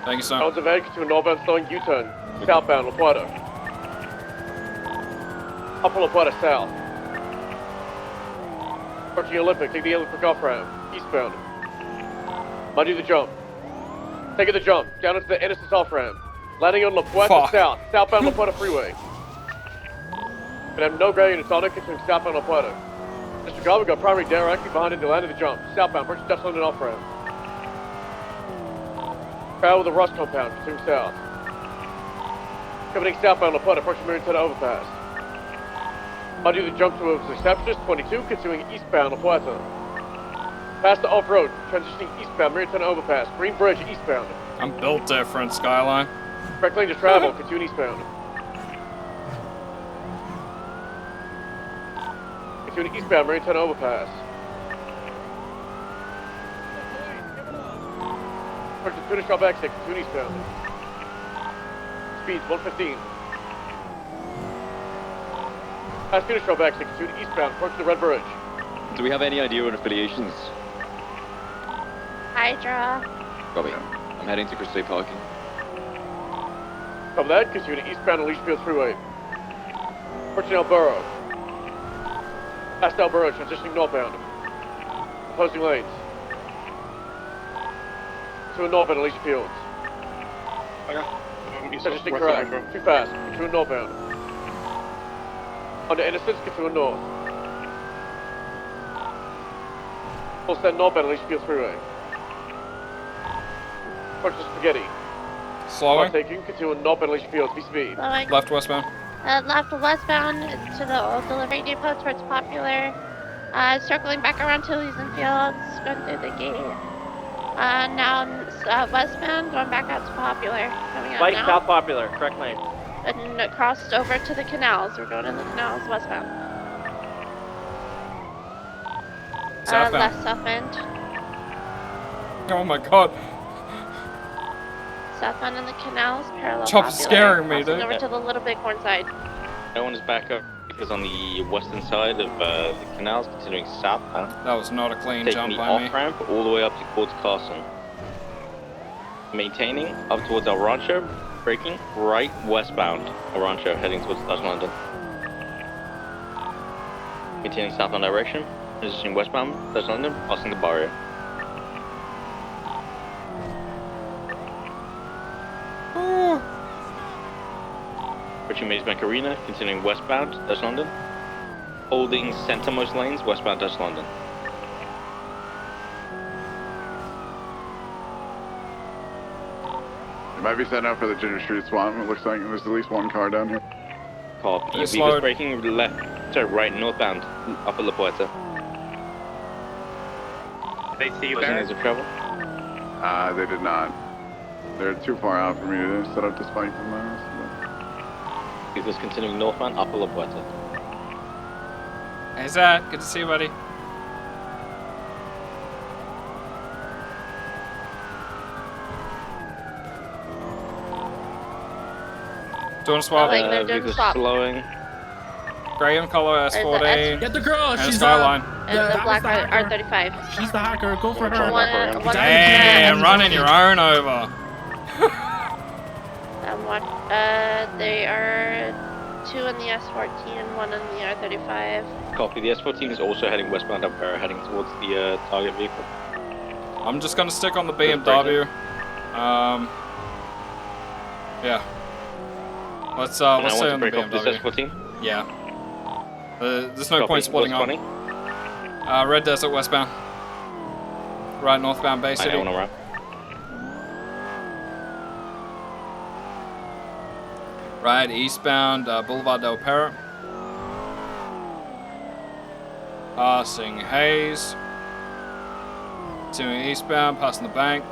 Thank you, sir. Sounds of egg to a northbound slowing U-turn. Southbound La Puerta. Upper La Puerta south. Approaching Olympic, take the Olympic off-ramp. Eastbound. Mind you the jump. Take the jump. Down into the Innocence off-ramp. Landing on La Puerta south. Southbound La Puerta freeway. Gonna have no gray units on it, continuing southbound La Puerta. Disregard, we got primary directly behind it to land at the jump. Southbound, Bridge Dutch London off-ramp. Crowd with the Rust compound, continuing south. Coming southbound La Puerta, approaching Marion Tunnel overpass. I'll do the jump to a receptionist, 22, continuing eastbound La Puerta. Past the off-road, transitioning eastbound, Marion Tunnel overpass. Green Bridge, eastbound. I'm built different, Skyline. Correct lane to travel, continuing eastbound. Continuing eastbound, Marion Tunnel overpass. Approach the finish drop exit, continuing eastbound. Speeds 115. Past finish drop exit, continuing eastbound, approach the Red Bridge. Do we have any idea on affiliations? Hydra. Copy. I'm heading to Crusade Parking. From that, continuing eastbound on Leachfield Freeway. Approaching El Burro. Past El Burro, transitioning northbound. Opposing lanes. To a northbound on Leach Fields. Transitioning correct. Too fast. To a northbound. Under Innocence, get to a north. Full send northbound on Leach Fields Freeway. Approach the Spaghetti. Slowing. Taking, continue northbound Leach Fields, V-speed. Slowing. Left westbound. Left westbound to the old delivery depot towards Popular. Circling back around to Leeson Fields, going through the gate. Now westbound, going back out to Popular. Coming out Right, now. South Popular, correct lane. And crossed over to the canals. We're going in the canals westbound. Southbound. Left south end. Oh my god. Southbound in the canals, parallel Chop's Popular. scaring me, Crossing dude. over to the Little Bighorn side. No one is back up because on the western side of the canals, continuing southbound. That was not a clean taking jump the by me. off-ramp all the way up towards Carson. Maintaining up towards El Rancho, braking right westbound El Rancho, heading towards Dutch London. Maintaining southbound direction, transitioning westbound Dutch London, passing the barrier. Approaching Maze Bank Arena, continuing westbound Dutch London. Holding centermost lanes, westbound Dutch London. You might be setting out for the Ginger Street Swamp. It looks like there's at least one car down here. Copy. Vehicles braking left, sorry, right northbound, upper La Puerta. They see you, Pushing Barrett? as of travel. They did not. They're too far out for me to set up the spike from my house. Vehicles continuing northbound, upper La Puerta. Hey Zach, good to see you, buddy. Doing a swap. Like they're doing vehicles swap. slowing. Grey and color S14. Get the girl. And She's Skyline. And the black R35. She's the hacker. Go for her. Damn, running your own over. And one, they are 2 in the S14, 1 in the R35. Copy. The S14 is also heading westbound up there, heading towards the target vehicle. I'm just gonna stick on the BMW. Yeah. Let's stay on the break off this BMW. S14. Yeah. There's no Copy. point splitting What's up. Red Desert westbound. Right northbound Bay City. I know right. Right eastbound Boulevard del Perro. Passing Hayes. Continuing eastbound, passing the bank.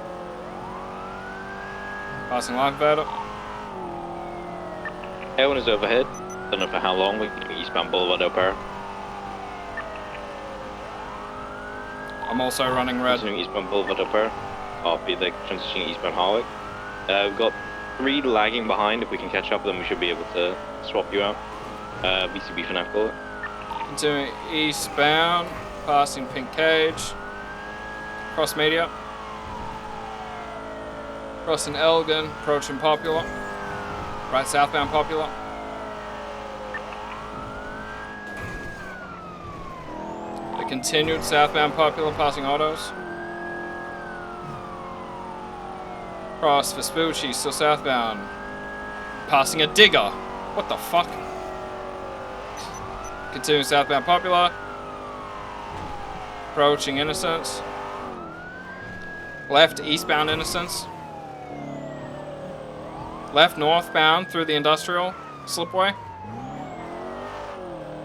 Passing Lafayette. Everyone is overhead. Don't know for how long. We're eastbound Boulevard del Perro. I'm also running red. Continuing eastbound Boulevard del Perro. Copy. They're transitioning eastbound Harwick. We've got 3 lagging behind. If we can catch up, then we should be able to swap you out. BCB for now, call it. Continuing eastbound, passing Pink Cage. Cross Media. Crossing Elgin, approaching Popular. Right southbound Popular. The continued southbound Popular, passing autos. Cross Vespucci, still southbound. Passing a digger. What the fuck? Continuing southbound Popular. Approaching Innocence. Left eastbound Innocence. Left northbound through the industrial slipway.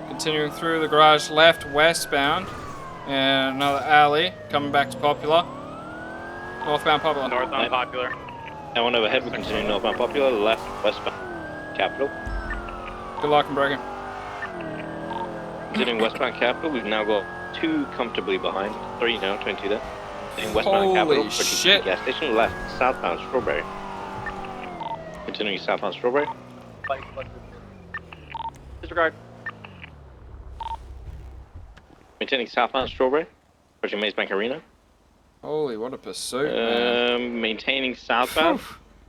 Continuing through the garage, left westbound. And another alley, coming back to Popular. Northbound Popular. Northbound Popular. Now one overhead, we're continuing northbound Popular, left westbound Capital. Good luck and braking. Continuing westbound Capital, we've now got 2 comfortably behind. 3 now, 22 there. Continuing westbound Holy Capital, shit. gas station, left southbound Strawberry. Continuing southbound Strawberry. Disregard. Maintaining southbound Strawberry, approaching Maze Bank Arena. Holy, what a pursuit, man. Maintaining southbound,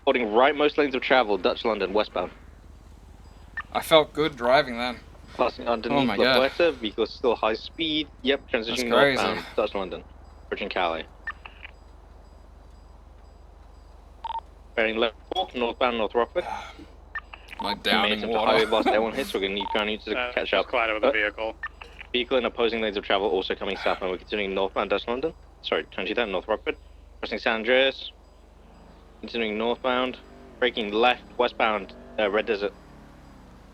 holding right most lanes of travel, Dutch London, westbound. I felt good driving then. Passing underneath Oh my La God. Puerta, vehicle still high speed. Yep, transitioning That's crazy. northbound, Dutch London, approaching Cali. Bearing left fork, northbound North Rockford. Like downing Highway water. blast L1 hits, we're going to need ground units to catch up. Collided with a vehicle. Vehicle in opposing lanes of travel also coming southbound. We're continuing northbound Dutch London. Sorry, 20 there, North Rockford. Crossing San Andreas. Continuing northbound. Braking left, westbound, Red Desert.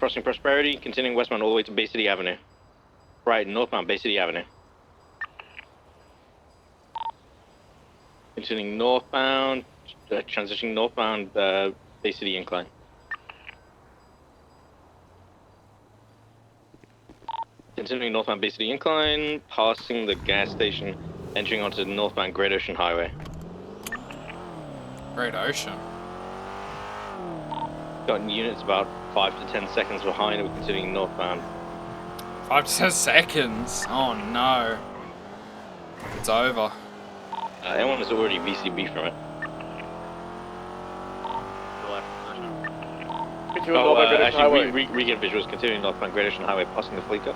Crossing Prosperity, continuing westbound all the way to Bay City Avenue. Right, northbound Bay City Avenue. Continuing northbound, transitioning northbound Bay City Incline. Continuing northbound Bay City Incline, passing the gas station, entering onto the northbound Great Ocean Highway. Great Ocean. Got units about 5 to 10 seconds behind, and we're continuing northbound. 5 to 10 seconds. Oh no. It's over. Everyone is already VCB from it. Actually, re-get visuals, continuing northbound Great Ocean Highway, passing the Fleeca.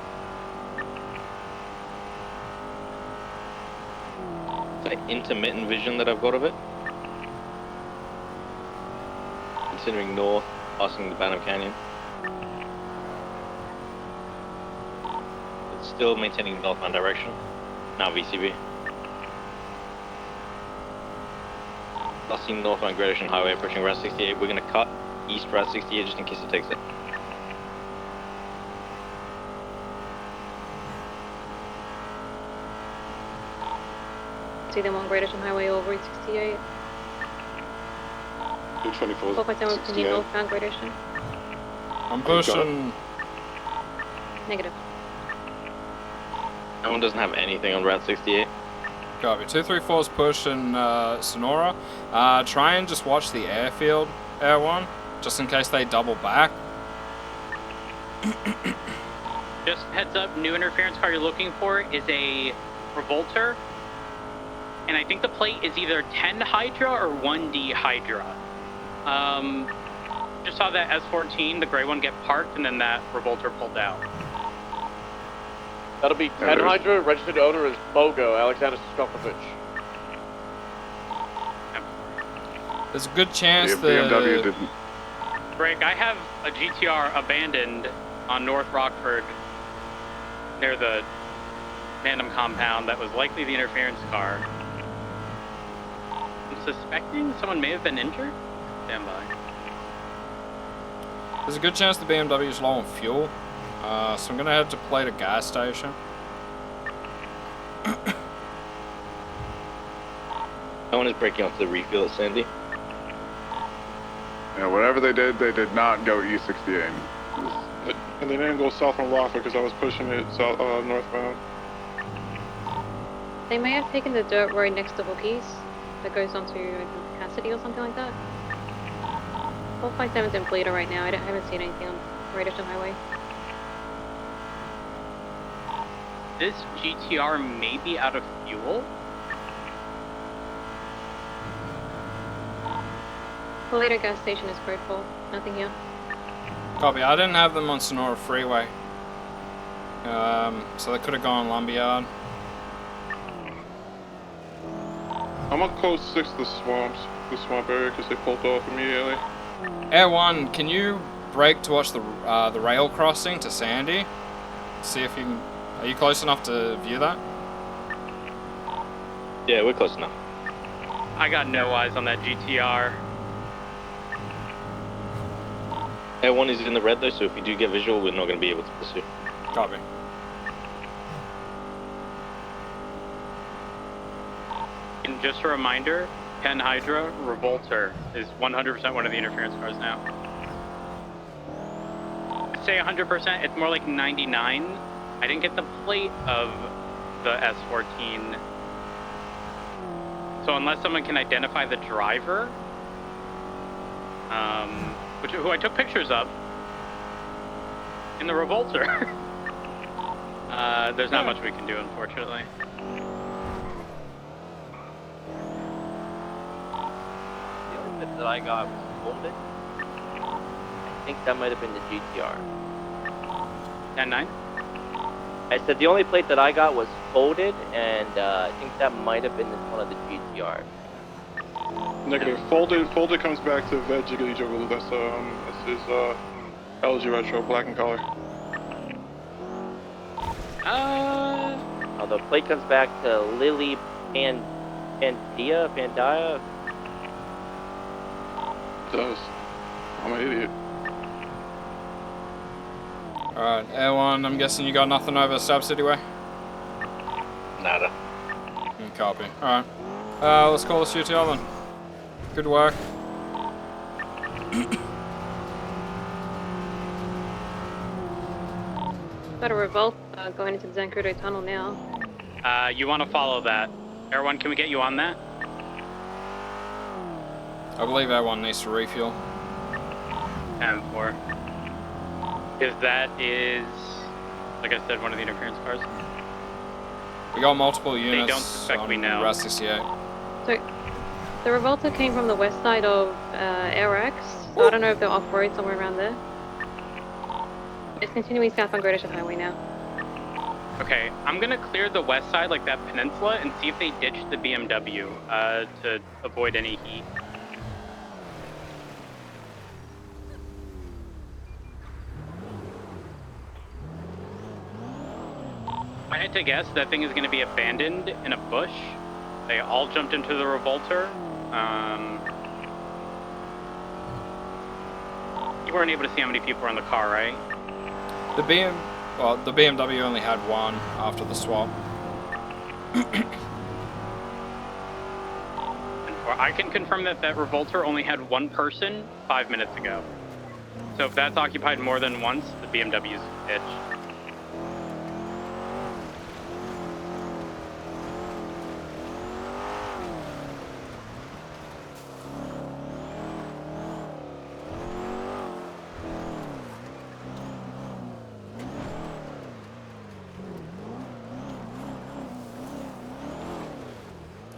It's an intermittent vision that I've got of it. Continuing north, passing the Banham Canyon. It's still maintaining northbound direction. Now VCB. Last seen northbound Great Ocean Highway approaching Route 68. We're going to cut east Route 68 just in case it takes it. See them on Great Ocean Highway over 68. 224. 457 continue northbound Great Ocean. I'm pushing. Negative. No one doesn't have anything on Route 68. Copy. 234's pushing Sonora. Try and just watch the airfield, Air 1, just in case they double back. Just heads up, new interference car you're looking for is a Revolter. And I think the plate is either 10 Hydra or 1D Hydra. Just saw that S14, the gray one, get parked, and then that Revolter pulled out. That'll be 10 Hydra. Registered owner is Bogo, Alexander Skopovich. There's a good chance The BMW didn't. Greg, I have a GTR abandoned on North Rockford near the Tandem compound that was likely the interference car. I'm suspecting someone may have been injured. Stand by. There's a good chance the BMW is low on fuel, so I'm gonna head to plate a gas station. No one is breaking off the refuel at Sandy. Yeah, whatever they did not go E68. And they didn't go south on Rockford because I was pushing it south, northbound. They may have taken the dirt road next to Bookies that goes onto Cassidy or something like that. 457's in Bleeder right now. I haven't seen anything on Great Ocean Highway. This GTR may be out of fuel. The later gas station is quite full. Nothing here. Copy. I didn't have them on Sonora Freeway. So they could have gone Lumberyard. I'm on code 6 the swamp area, because they pulled off immediately. Air 1, can you brake to watch the rail crossing to Sandy? See if you can... Are you close enough to view that? Yeah, we're close enough. I got no eyes on that GTR. Air1 is in the red though, so if we do get visual, we're not going to be able to pursue. Copy. And just a reminder, Ken Hydra, Revolter is 100% one of the interference cars now. I'd say 100%, it's more like 99. I didn't get the plate of the S14. So unless someone can identify the driver, who I took pictures of in the Revolter, there's not much we can do, unfortunately. The only clip that I got was folded. I think that might have been the GTR. 10-9? I said the only plate that I got was folded, and I think that might have been one of the GTR. Negative. Folded comes back to Veg Jiggly Juggle. That's his LG Retro, black and color. Oh, the plate comes back to Lily Pandia. It does. I'm an idiot. Alright, Air 1, I'm guessing you got nothing over Stab City way? Nada. Copy. Alright. Let's call this UTL then. Good work. Got a revolt going into the Zancudo tunnel now. You want to follow that. Air 1, can we get you on that? I believe Air 1 needs to refuel. 10-4. Because that is, like I said, one of the interference cars. We got multiple units. They don't suspect we know. Route 68. So, the Revolta came from the west side of AirX, so I don't know if they're off-road somewhere around there. It's continuing south on Great Ocean Highway now. Okay, I'm gonna clear the west side, like that peninsula, and see if they ditched the BMW to avoid any heat. I had to guess that thing is going to be abandoned in a bush. They all jumped into the Revolter. You weren't able to see how many people were in the car, right? The BMW only had one after the swap. I can confirm that that Revolter only had one person 5 minutes ago. So if that's occupied more than once, the BMW's ditched.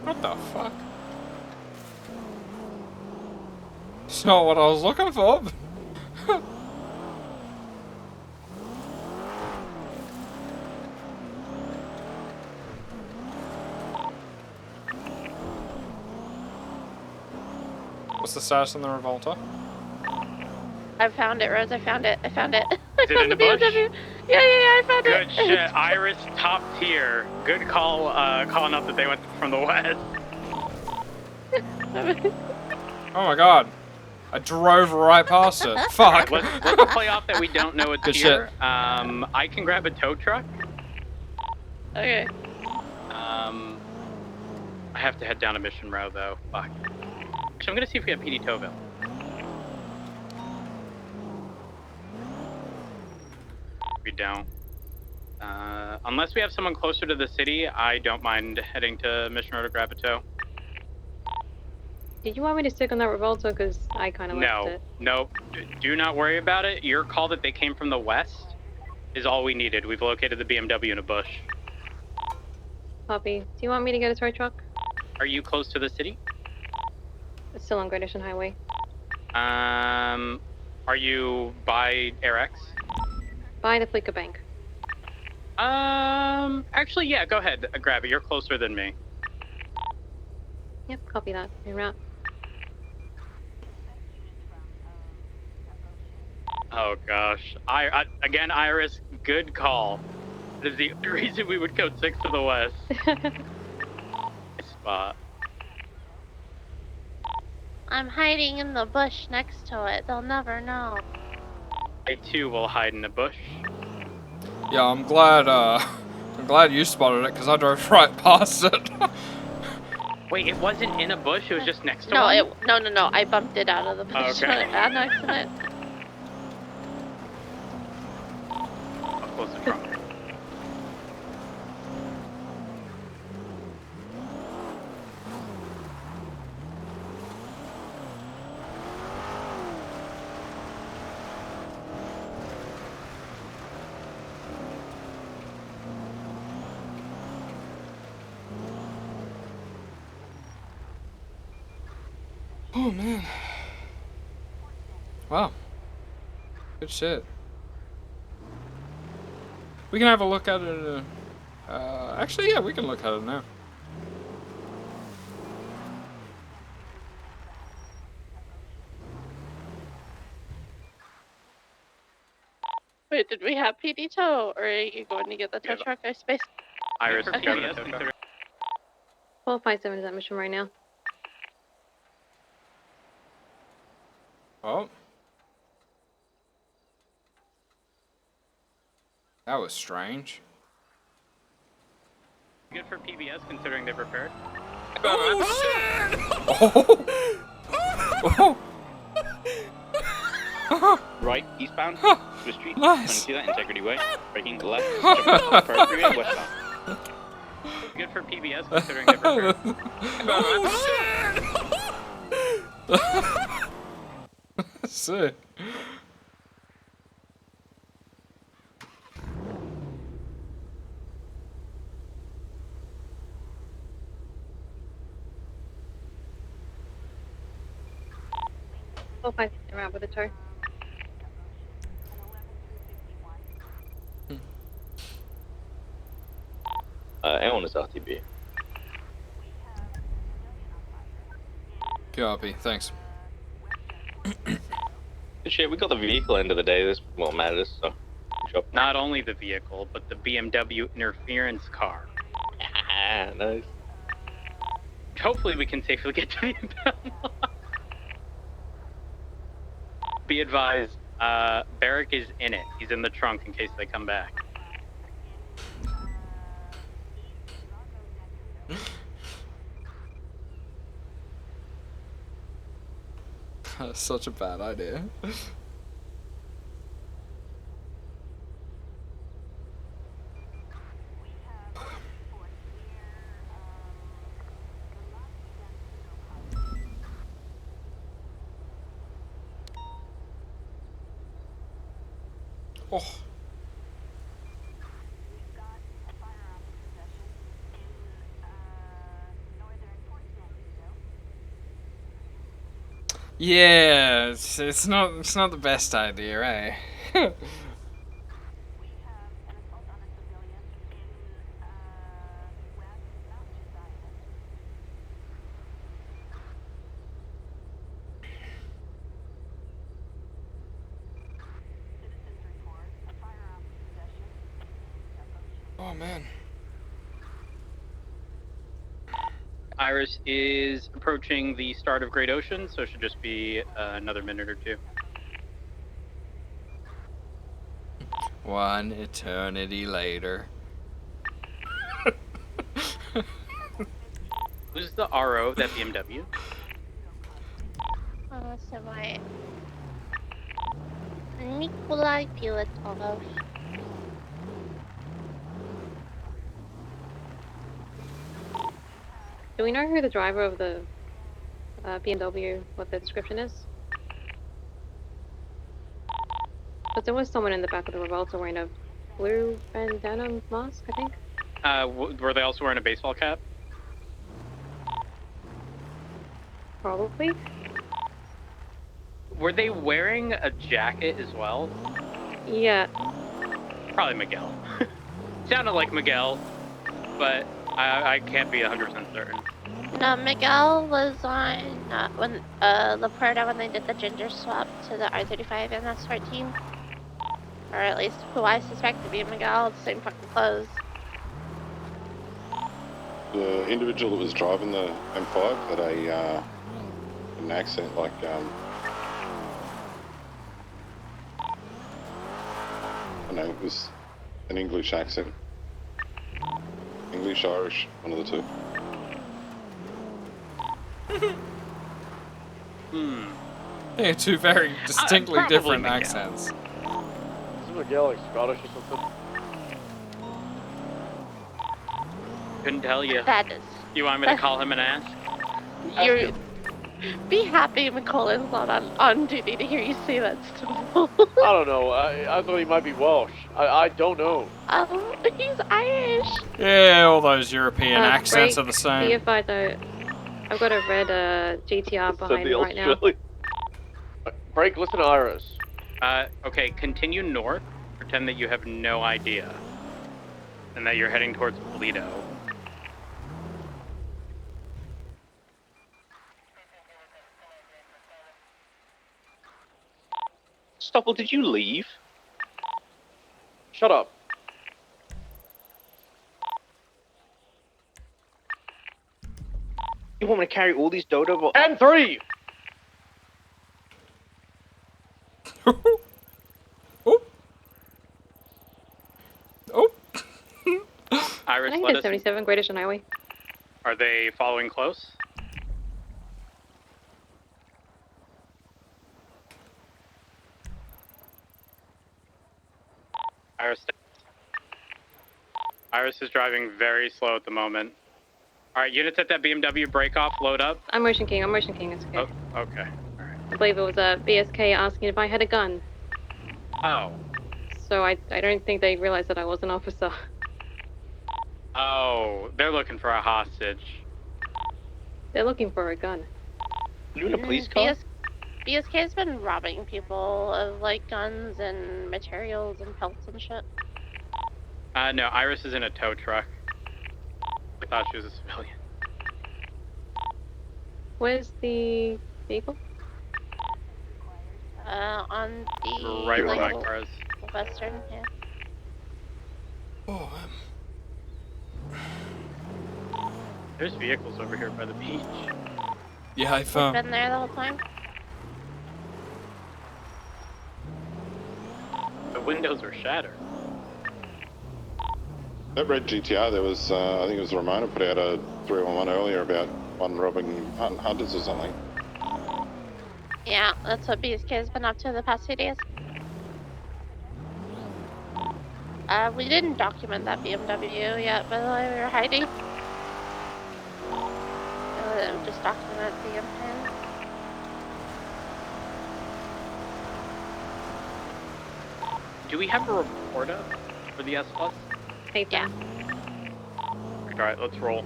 What the fuck? It's not what I was looking for. What's the status on the Revolta? I found it, Rose. I found it. I found it. Is it in the bush? Yeah, I found Good it. shit. Iris, top tier. Good call, calling up that they went from the west. Oh my god. I drove right past it. Fuck. Let's play off that we don't know it's Good here. shit. I can grab a tow truck. Okay. I have to head down a mission row though. Fuck. Actually, I'm gonna see if we have PD Towville. We don't. Unless we have someone closer to the city, I don't mind heading to Mission Row to grab a tow. Did you want me to stick on that Revolta? Because I kind of left it. No. Do not worry about it. Your call that they came from the west is all we needed. We've located the BMW in a bush. Copy. Do you want me to get a tow truck? Are you close to the city? It's still on Great Ocean Highway. Are you by AirX? By the Fleeca Bank. Actually, yeah, go ahead. Grab it. You're closer than me. Yep, copy that. En route. Oh gosh. Again, Iris, good call. That is the only reason we would code 6 to the west. Spot. I'm hiding in the bush next to it. They'll never know. I too will hide in the bush. Yeah, I'm glad you spotted it, because I drove right past it. Wait, it wasn't in a bush, it was just next to No, one? no. I bumped it out of the bush Okay. on accident. I'll close the trunk. Oh man. Wow. Good shit. We can have a look at it. Actually, yeah, we can look at it now. Wait, did we have PD tow, or are you going to get the tow truck or space? Iris, Okay. do you have a tow truck? 1257 is that mission right now. Oh. That was strange. Good for PBS considering they've repaired. Oh! Right, eastbound, Huh. to the street. Nice. 22 that, Integrity Way. Breaking left, jump first freeway, westbound. Good for PBS considering they've repaired. Sick. Oh, 5 around with a tow. A1 is RTB. Copy. Thanks. Good shit, we got the vehicle end of the day. This is what matters, so. Good job. Not only the vehicle, but the BMW interference car. Ah, nice. Hopefully we can safely get to the impound lot. Be advised, Barrick is in it. He's in the trunk in case they come back. That's such a bad idea. Oh. Yeah, it's not the best idea, eh? Oh man. Iris is approaching the start of Great Ocean, so it should just be another minute or two. One eternity later. Who's the RO of that BMW? Semi. Nikolai Pilatov. Do we know who the driver of the BMW, what the description is? But there was someone in the back of the Revolta wearing a blue bandana mask, I think? Were they also wearing a baseball cap? Probably. Were they wearing a jacket as well? Yeah. Probably Miguel. Sounded like Miguel, but I can't be 100% certain. No, Miguel was on when Laporta when they did the ginger swap to the R35 and S14. Or at least who I suspect to be Miguel, the same fucking clothes. The individual that was driving the M5 had an accent like I don't know, it was an English accent. English, Irish, one of the two. They're two very distinctly probably different Miguel. accents. Isn't Miguel like Scottish or something? Couldn't tell you. That is. You want me to call him and ask? You're. Be happy McCullen's not on duty to hear you say that stuff. I don't know. I thought he might be Welsh. I don't know. Oh, he's Irish. Yeah, all those European accents Break, are the same. See if I don't. I've got a red GTR behind me right now. Break, listen to Iris. Okay, continue north. Pretend that you have no idea. And that you're heading towards Toledo. Stopple, did you leave? Shut up. You want me to carry all these dodo? And 3! Iris, I think let there's us... 77 Great Ocean Highway. Are they following close? Iris is driving very slow at the moment. Alright, units at that BMW, break off, load up. I'm Motion King, it's okay. Oh, okay. I believe it was BSK asking if I had a gun. Oh. So I don't think they realized that I was an officer. Oh, they're looking for a hostage. They're looking for a gun. You in a police car? BSK's been robbing people of like guns and materials and pelts and shit. No, Iris is in a tow truck. I thought she was a civilian. Where's the vehicle? On the Right where like, my car is. western, yeah. Oh, There's vehicles over here by the beach. Yeah, I We've found. been there the whole time. The windows are shattered. That red GTR, there was, I think it was Ramona put out a 311 earlier about one robbing hunters or something. Yeah, that's what BSK has been up to the past 2 days. We didn't document that BMW yet, by the way, we were hiding. Just document the impact. Do we have a report up for the S-Bus? Yeah. Alright, let's roll.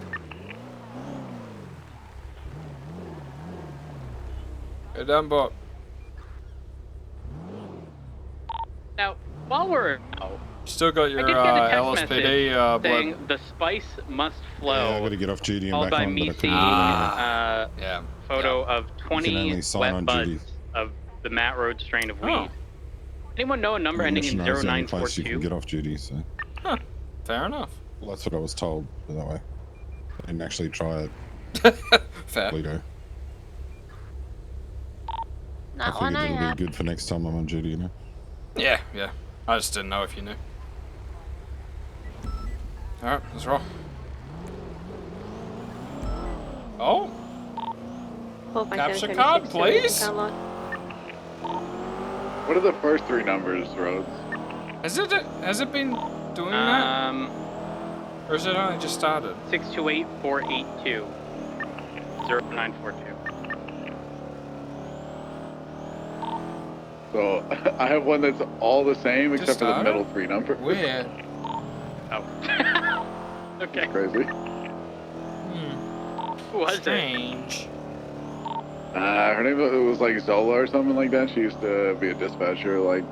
Go down, Bob. Now, while we're... Still got I your did get a text LSPD message saying blood. the spice must flow. Yeah, I got to get off duty and Followed back by on, me but I seeing couldn't photo of You can 20 only sign wet on buds duty. of the Matt Road strain of weed. Oh. Anyone know a number ending in Mission is the only place you 0942? can get off duty, so. Huh. Fair enough. Well, that's what I was told, put it that way. I didn't actually try it. Fair. Lido. I Not one figured I it'll have. be good for next time I'm on duty, you know? Yeah, yeah. I just didn't know if you knew. Alright, let's roll. Oh, capture card, please. What are the first 3 numbers, Rhodes? Has it been doing that? Or has it only just started? 628482. 0942. So I have one that's all the same Just except for the started? middle 3 numbers. Weird. Oh. Okay. Crazy. Who was Strange. Her name was like Zola or something like that. She used to be a dispatcher like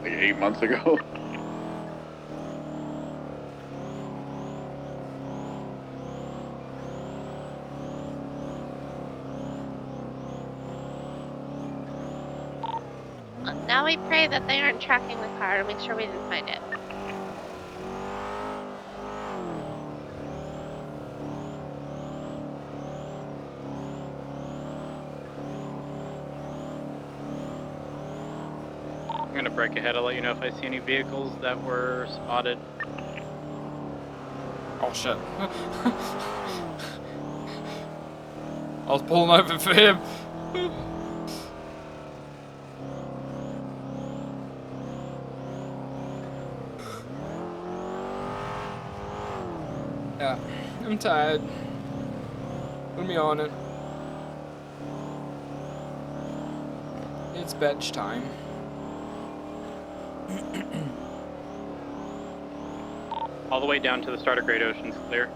8 months ago. Now we pray that they aren't tracking the car to make sure we didn't find it. I'm gonna break ahead. I'll let you know if I see any vehicles that were spotted. Oh shit. I was pulling over for him. Yeah, I'm tired. Put me on it. It's bench time. All the way down to the start of Great Ocean's clear.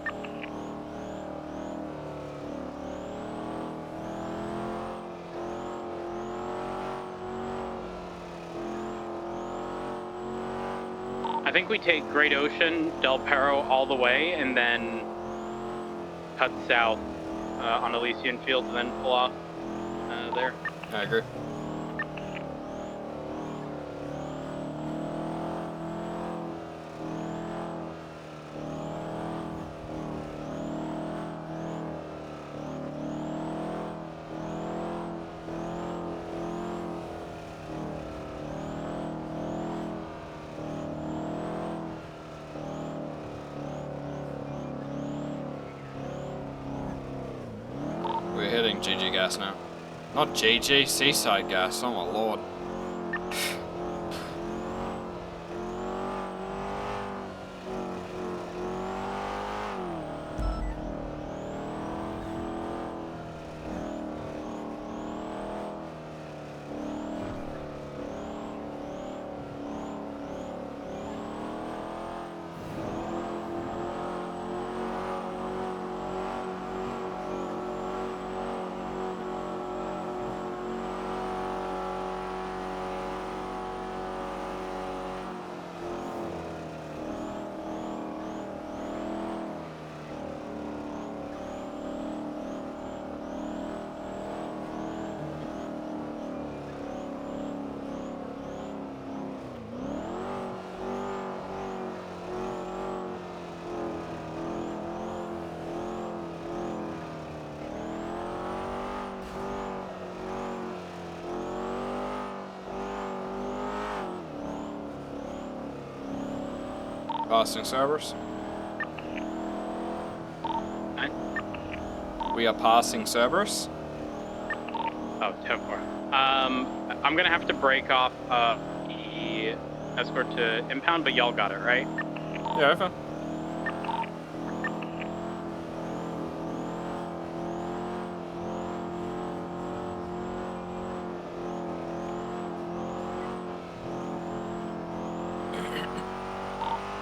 I think we take Great Ocean, Del Perro all the way, and then cut south on Elysian Fields, and then pull off there. I agree. We're hitting GG gas now. Not GG, Seaside gas, oh my lord. Passing Cerberus. We are passing Cerberus. Oh, 10-4. I'm gonna have to break off the escort to impound, but y'all got it, right? Yeah, I found.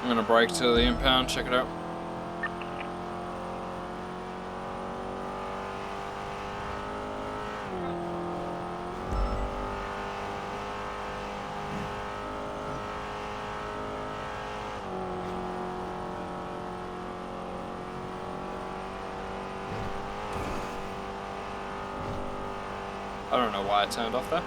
I'm gonna brake to the impound, check it out. I don't know why I turned off there.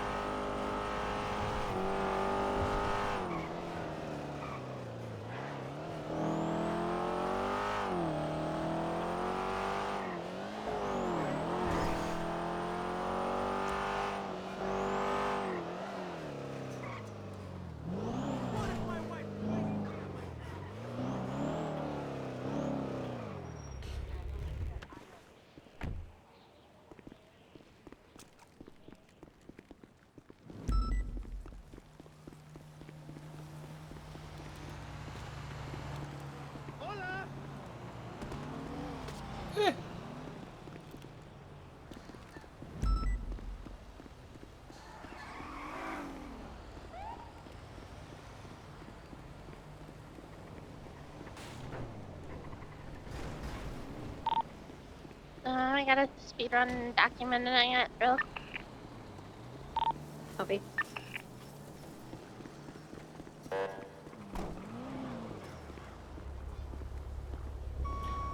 gotta speedrun documenting it real. Copy.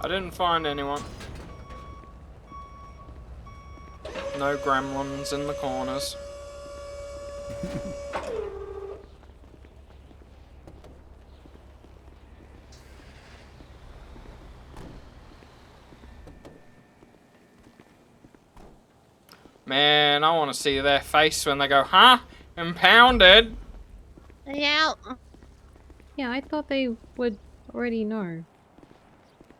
I didn't find anyone. No gremlins in the corners. Man, I want to see their face when they go, huh? Impounded? Yeah. Yeah, I thought they would already know.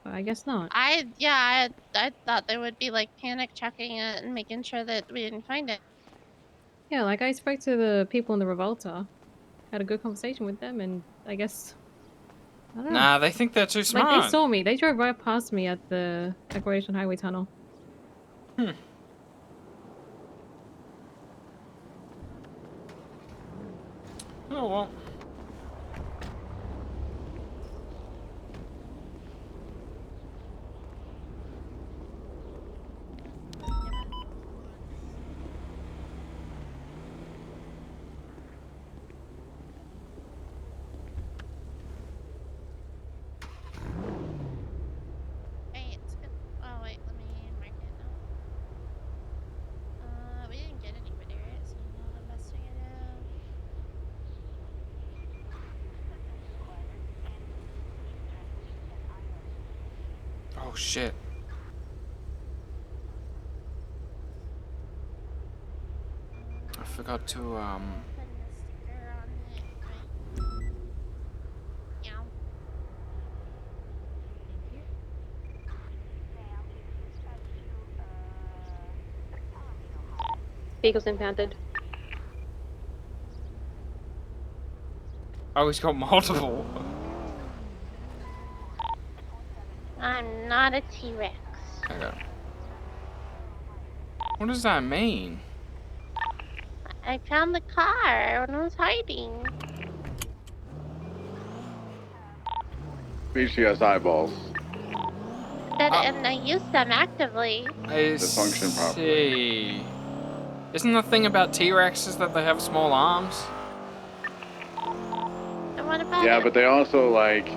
But I guess not. I thought they would be like panic checking it and making sure that we didn't find it. Yeah, like I spoke to the people in the Revolta, had a good conversation with them, and I guess I don't know. Nah, they think they're too smart. Like they saw me. They drove right past me at the Declaration Highway Tunnel. Hmm. Oh well. Wait, oh wait, let me mark it now. We didn't get anybody, right? So not investigative. Oh shit. I forgot to Putting a sticker on it, right? Yeah. Vehicles impounded. Oh, he's got multiple. I'm not a T-Rex. Okay. What does that mean? I found the car when I was hiding. Beach has eyeballs. And I used them actively. I function see. Isn't the thing about T-Rexes that they have small arms? And what about Yeah, it? but they also like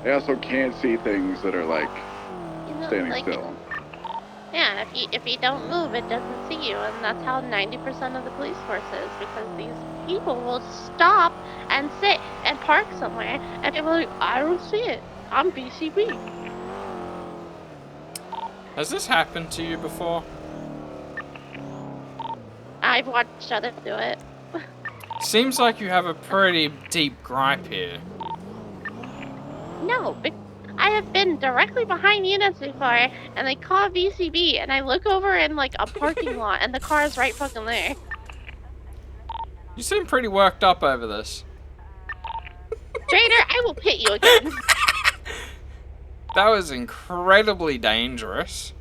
they also can't see things that are like You know, standing like, still. Yeah, if you don't move, it doesn't see you, and that's how 90% of the police force is, because these people will stop and sit and park somewhere, and people are like, I don't see it. I'm BCB. Has this happened to you before? I've watched others do it. Seems like you have a pretty deep gripe here. No, I have been directly behind units before, and they call VCB, and I look over in like a parking lot, and the car is right fucking there. You seem pretty worked up over this. Trader, I will pit you again. That was incredibly dangerous.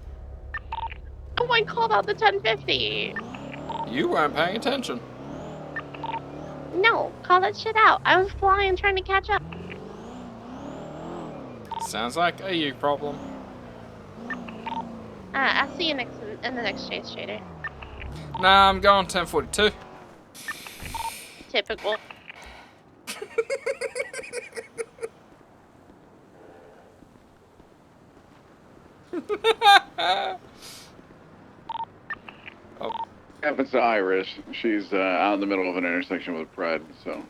Oh, I called out the 1050. You weren't paying attention. No, call that shit out. I was flying trying to catch up. Sounds like a you problem. I'll see you in the next chase, Trader. Nah, I'm going 1042. Typical. Oh. Happens to Irish. She's out in the middle of an intersection with Fred, so.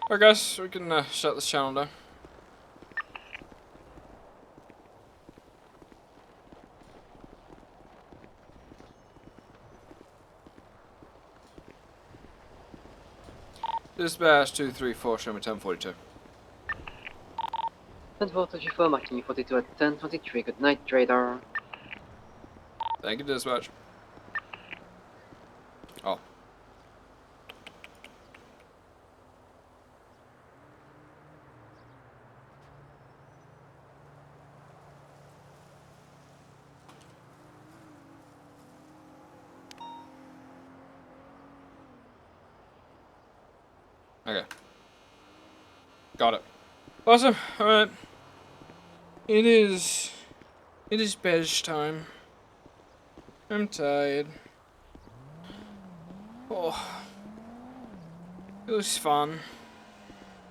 Alright guys, we can shut this channel down. Dispatch 234, show me 1042. 1044, marking 42 at 1023. Good night, Trader. Thank you, dispatch. Oh. Okay. Got it. Awesome. Alright. It is bed time. I'm tired. Oh. It was fun.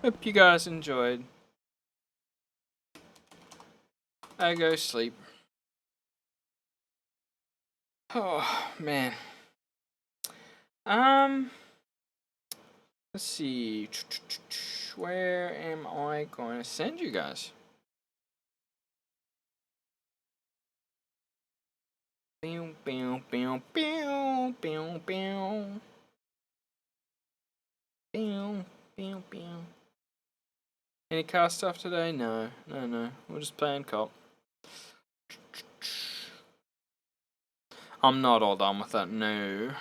Hope you guys enjoyed. I go sleep. Oh, man. Let's see. Where am I going to send you guys? Bow, bow, bow, bow, bow, bow. Bow, bow, bow. Any car stuff today? No. We're just playing cop. I'm not all done with that, no.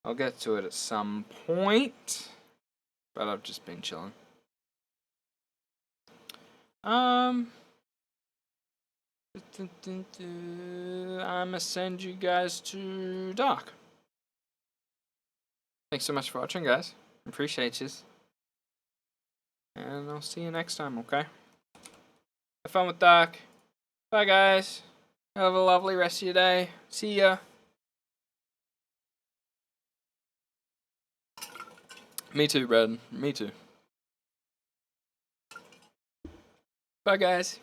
I'll get to it at some point. But I've just been chilling. I'ma send you guys to Doc. Thanks so much for watching, guys. Appreciate you. And I'll see you next time, okay? Have fun with Doc. Bye, guys. Have a lovely rest of your day. See ya. Me too, Brad. Me too. Bye, guys.